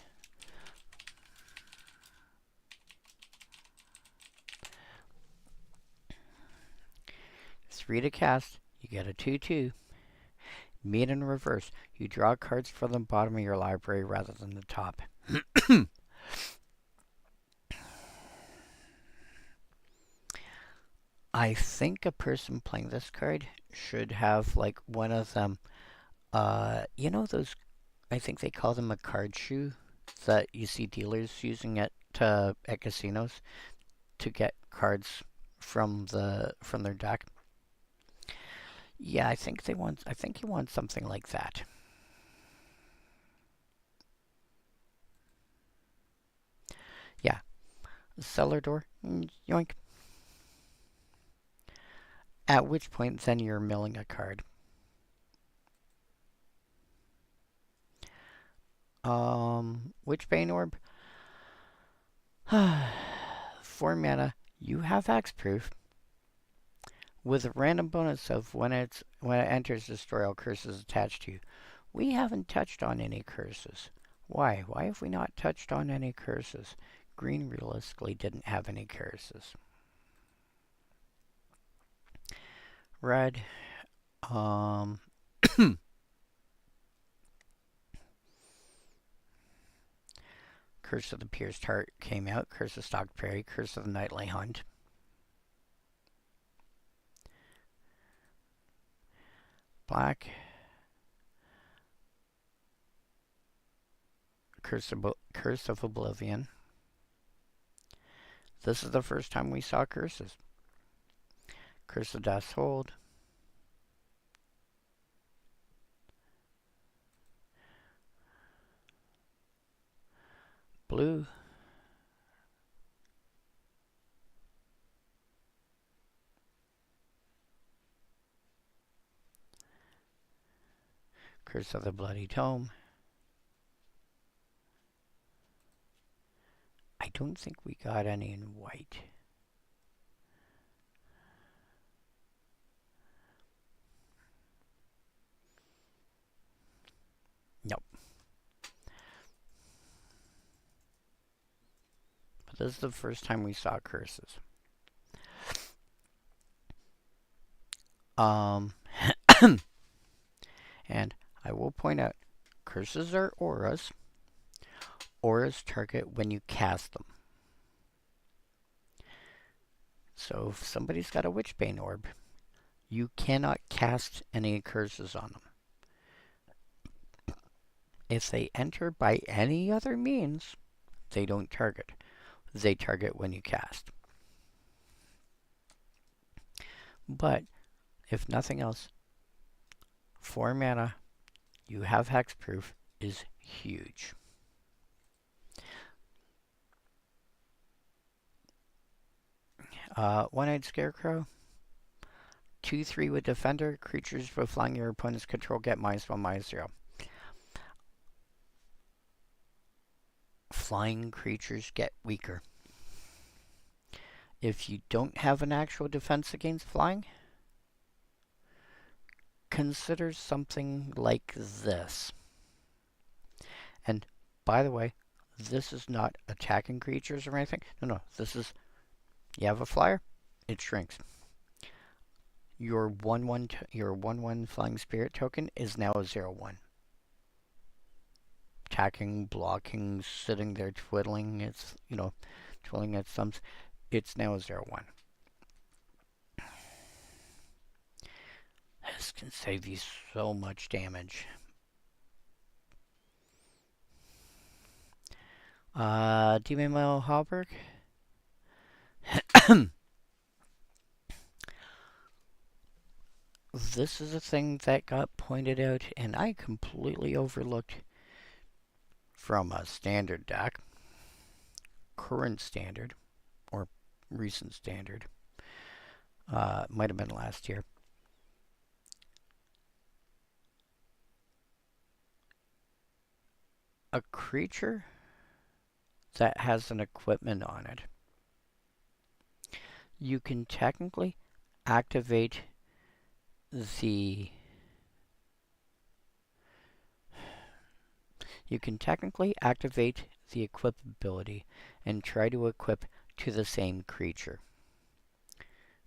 Three to cast, you get a 2/2. Meet in reverse. You draw cards from the bottom of your library rather than the top. I think a person playing this card should have like one of them. You know those? I think they call them a card shoe that you see dealers using at casinos to get cards from their deck. Yeah, I think they want. I think you want something like that. Yeah, cellar door. Yoink. At which point, then you're milling a card. Witchbane Orb. 4 mana. You have hexproof. with a random bonus of when it enters, destroy all curses attached to you. We haven't touched on any curses. Why? Why have we not touched on any curses? Green realistically didn't have any curses. Red, Curse of the Pierced Heart came out. Curse of Stalked Prairie. Curse of the Nightly Hunt. Black. Curse of Oblivion. This is the first time we saw curses. Curse of Death's Hold. Blue. Curse of the Bloody Tome. I don't think we got any in white. Nope. But this is the first time we saw curses. And I will point out, curses are auras. Auras target when you cast them. So if somebody's got a Witchbane orb, you cannot cast any curses on them. If they enter by any other means, they don't target. They target when you cast. But if nothing else, 4 mana, you have hexproof is huge. One-Eyed Scarecrow. 2/3 with Defender. Creatures with flying your opponent's control get -1/-0. Flying creatures get weaker. If you don't have an actual defense against flying, consider something like this. And by the way, this is not attacking creatures or anything. No, this is, you have a flyer, it shrinks. Your 1/1 flying spirit token is now a 0/1. Attacking, blocking, sitting there twiddling its, twiddling its thumbs. It's now a 0/1. This can save you so much damage. Demon Male Hallberg. This is a thing that got pointed out and I completely overlooked from a standard deck, current standard, or recent standard. Might have been last year. A creature that has an equipment on it, you can technically activate the equip ability and try to equip to the same creature.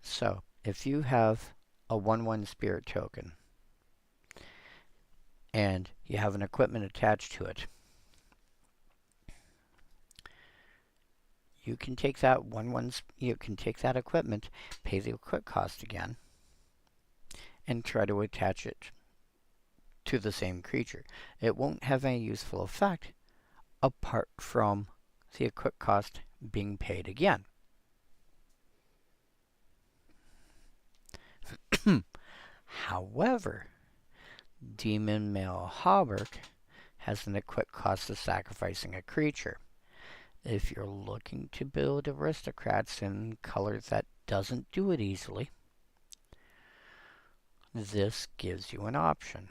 So, if you have a 1/1 spirit token and you have an equipment attached to it, you can take that equipment, pay the equip cost again, and try to attach it to the same creature. It won't have any useful effect apart from the equip cost being paid again. However, Demon Male Hallberg has an equip cost of sacrificing a creature. If you're looking to build aristocrats in colors that doesn't do it easily, this gives you an option.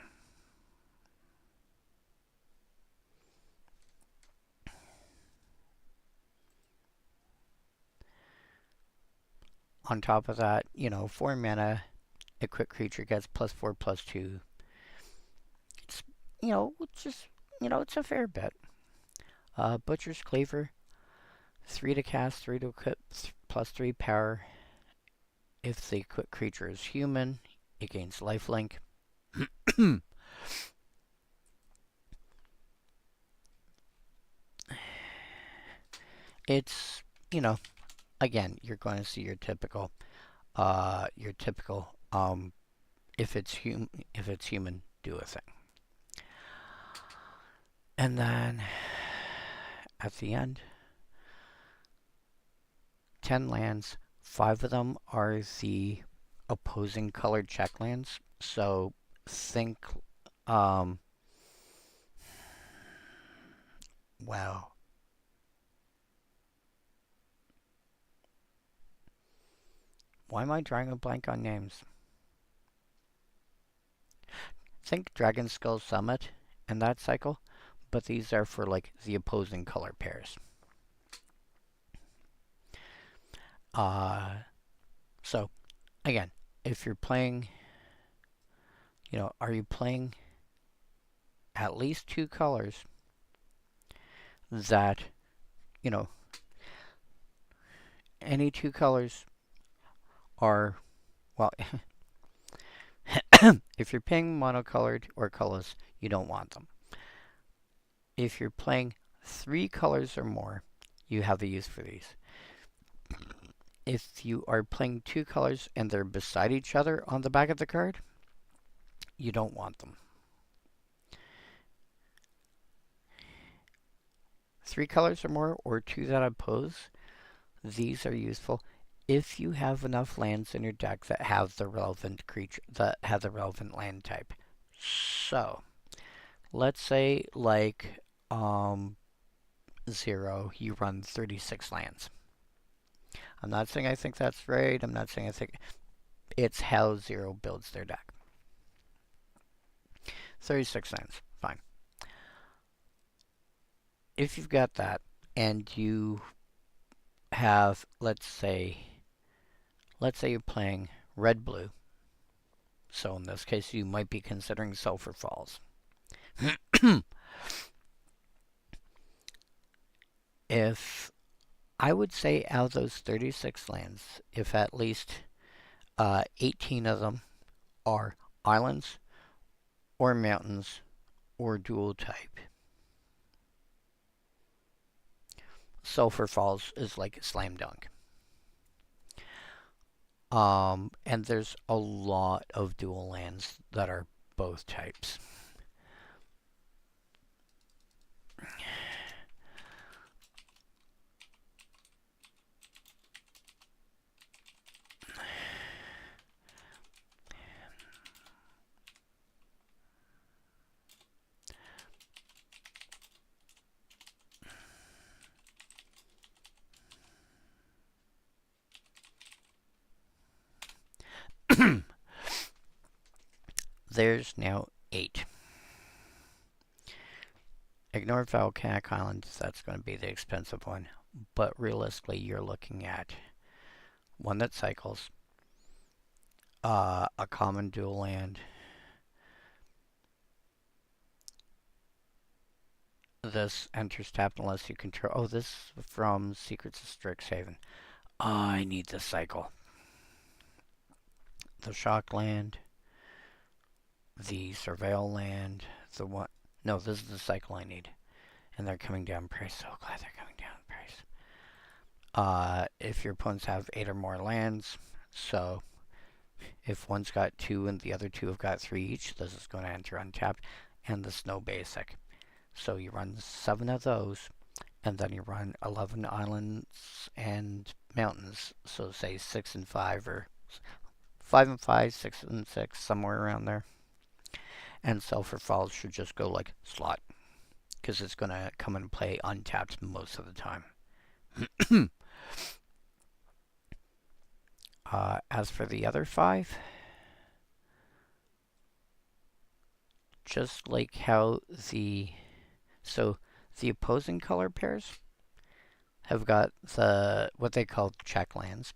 On top of that, 4 mana, a quick creature gets +4/+2. It's, it's just, it's a fair bit. Butcher's Cleaver, 3 to cast, 3 to equip, +3 power. If the quick creature is human, it gains lifelink. It's, again, you're going to see your typical, if it's human, do a thing. And then at the end, 10 lands. 5 of them are the opposing colored check lands. So think, wow. Why am I drawing a blank on names? Think Dragon Skull Summit and that cycle, but these are for like the opposing color pairs. So again, if you're playing, are you playing at least 2 colors that, any 2 colors are, well, if you're playing monocolored or colors, you don't want them. If you're playing 3 colors or more, you have a use for these. If you are playing 2 colors and they're beside each other on the back of the card, you don't want them. 3 colors or more, or 2 that oppose, these are useful if you have enough lands in your deck that have the relevant creature, that have the relevant land type. So, let's say like 0, you run 36 lands. I'm not saying I think that's right. I'm not saying I think it's how 0 builds their deck. 36 lands, fine. If you've got that and you have, let's say you're playing red-blue. So in this case, you might be considering Sulphur Falls. If I would say out of those 36 lands, if at least 18 of them are islands or mountains or dual type, Sulphur Falls is like a slam dunk. And there's a lot of dual lands that are both types. There's now 8. Ignore Volcanic Island, that's going to be the expensive one. But realistically, you're looking at one that cycles, a common dual land, this enters tapped unless you control. Oh, this is from Secrets of Strixhaven. Oh, I need this cycle. The Shock land, the Surveil land, the one. No, this is the cycle I need. And they're coming down in price. So glad they're coming down in price. If your opponents have 8 or more lands, so if one's got 2 and the other 2 have got 3 each, this is going to enter untapped. And the Snow Basic. So you run 7 of those, and then you run 11 islands and mountains. So say 6 and 5, or 5 and 5, 6 and 6, somewhere around there. And Sulphur Falls should just go like slot, because it's going to come and play untapped most of the time. As for the other 5, just like how the opposing color pairs have got what they call check lands.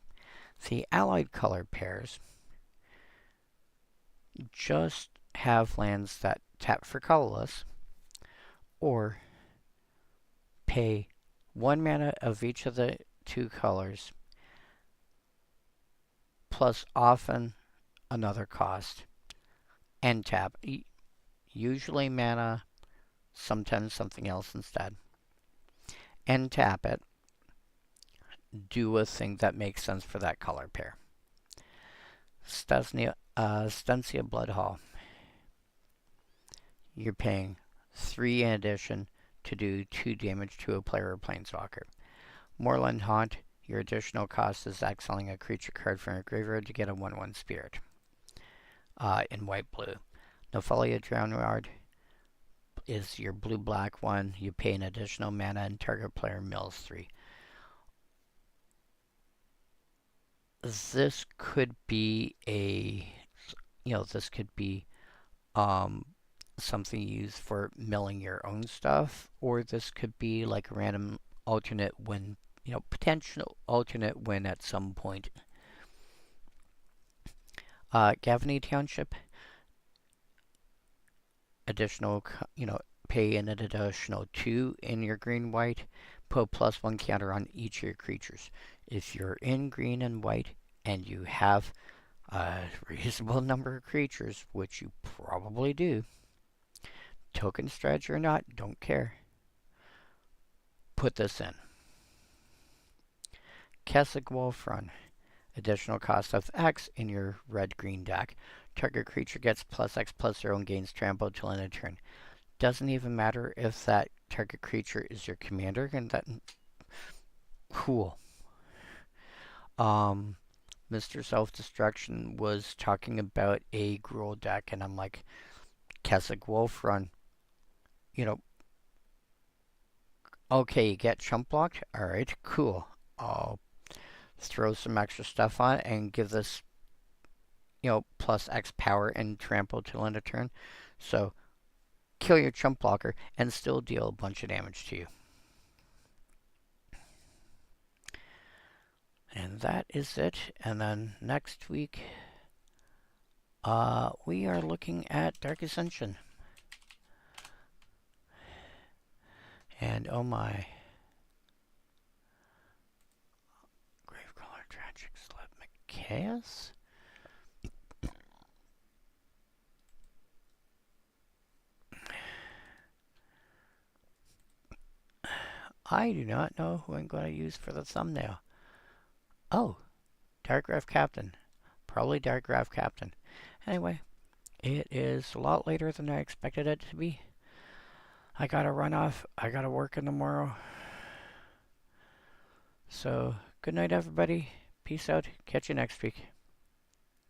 The allied color pairs just have lands that tap for colorless or pay 1 mana of each of the 2 colors plus often another cost and tap. Usually mana, sometimes something else instead. And tap it. Do a thing that makes sense for that color pair. Stancia Bloodhall. You're paying 3 in addition to do 2 damage to a player or planeswalker. Moorland Haunt. Your additional cost is exiling a creature card from your graveyard to get a 1/1 spirit. In white-blue. Nephalia Drowneyard is your blue-black one. You pay an additional mana and target player mills 3. This could be something used for milling your own stuff, or this could be like a random alternate win, potential alternate win at some point. Gavany Township, additional, pay an additional 2 in your green-white, put +1 counter on each of your creatures. If you're in green and white and you have a reasonable number of creatures, which you probably do, token strategy or not, don't care. Put this in. Kessig Wolfrun. Additional cost of X in your red-green deck. Target creature gets +X/+0 and gains trample till end of turn. Doesn't even matter if that target creature is your commander, and that cool. Mr. Self-Destruction was talking about a Gruul deck, and I'm like, Kessig Wolfrun. Okay, you get chump blocked? Alright, cool. I'll throw some extra stuff on it and give this, +X power and trample till end of turn. So, kill your chump blocker and still deal a bunch of damage to you. And that is it. And then next week, we are looking at Dark Ascension. And oh my. Gravecaller Tragic Slip Chaos? I do not know who I'm going to use for the thumbnail. Oh, Dark Graph Captain. Probably Dark Graph Captain. Anyway, it is a lot later than I expected it to be. I gotta run off. I gotta work in tomorrow. So, good night, everybody. Peace out. Catch you next week.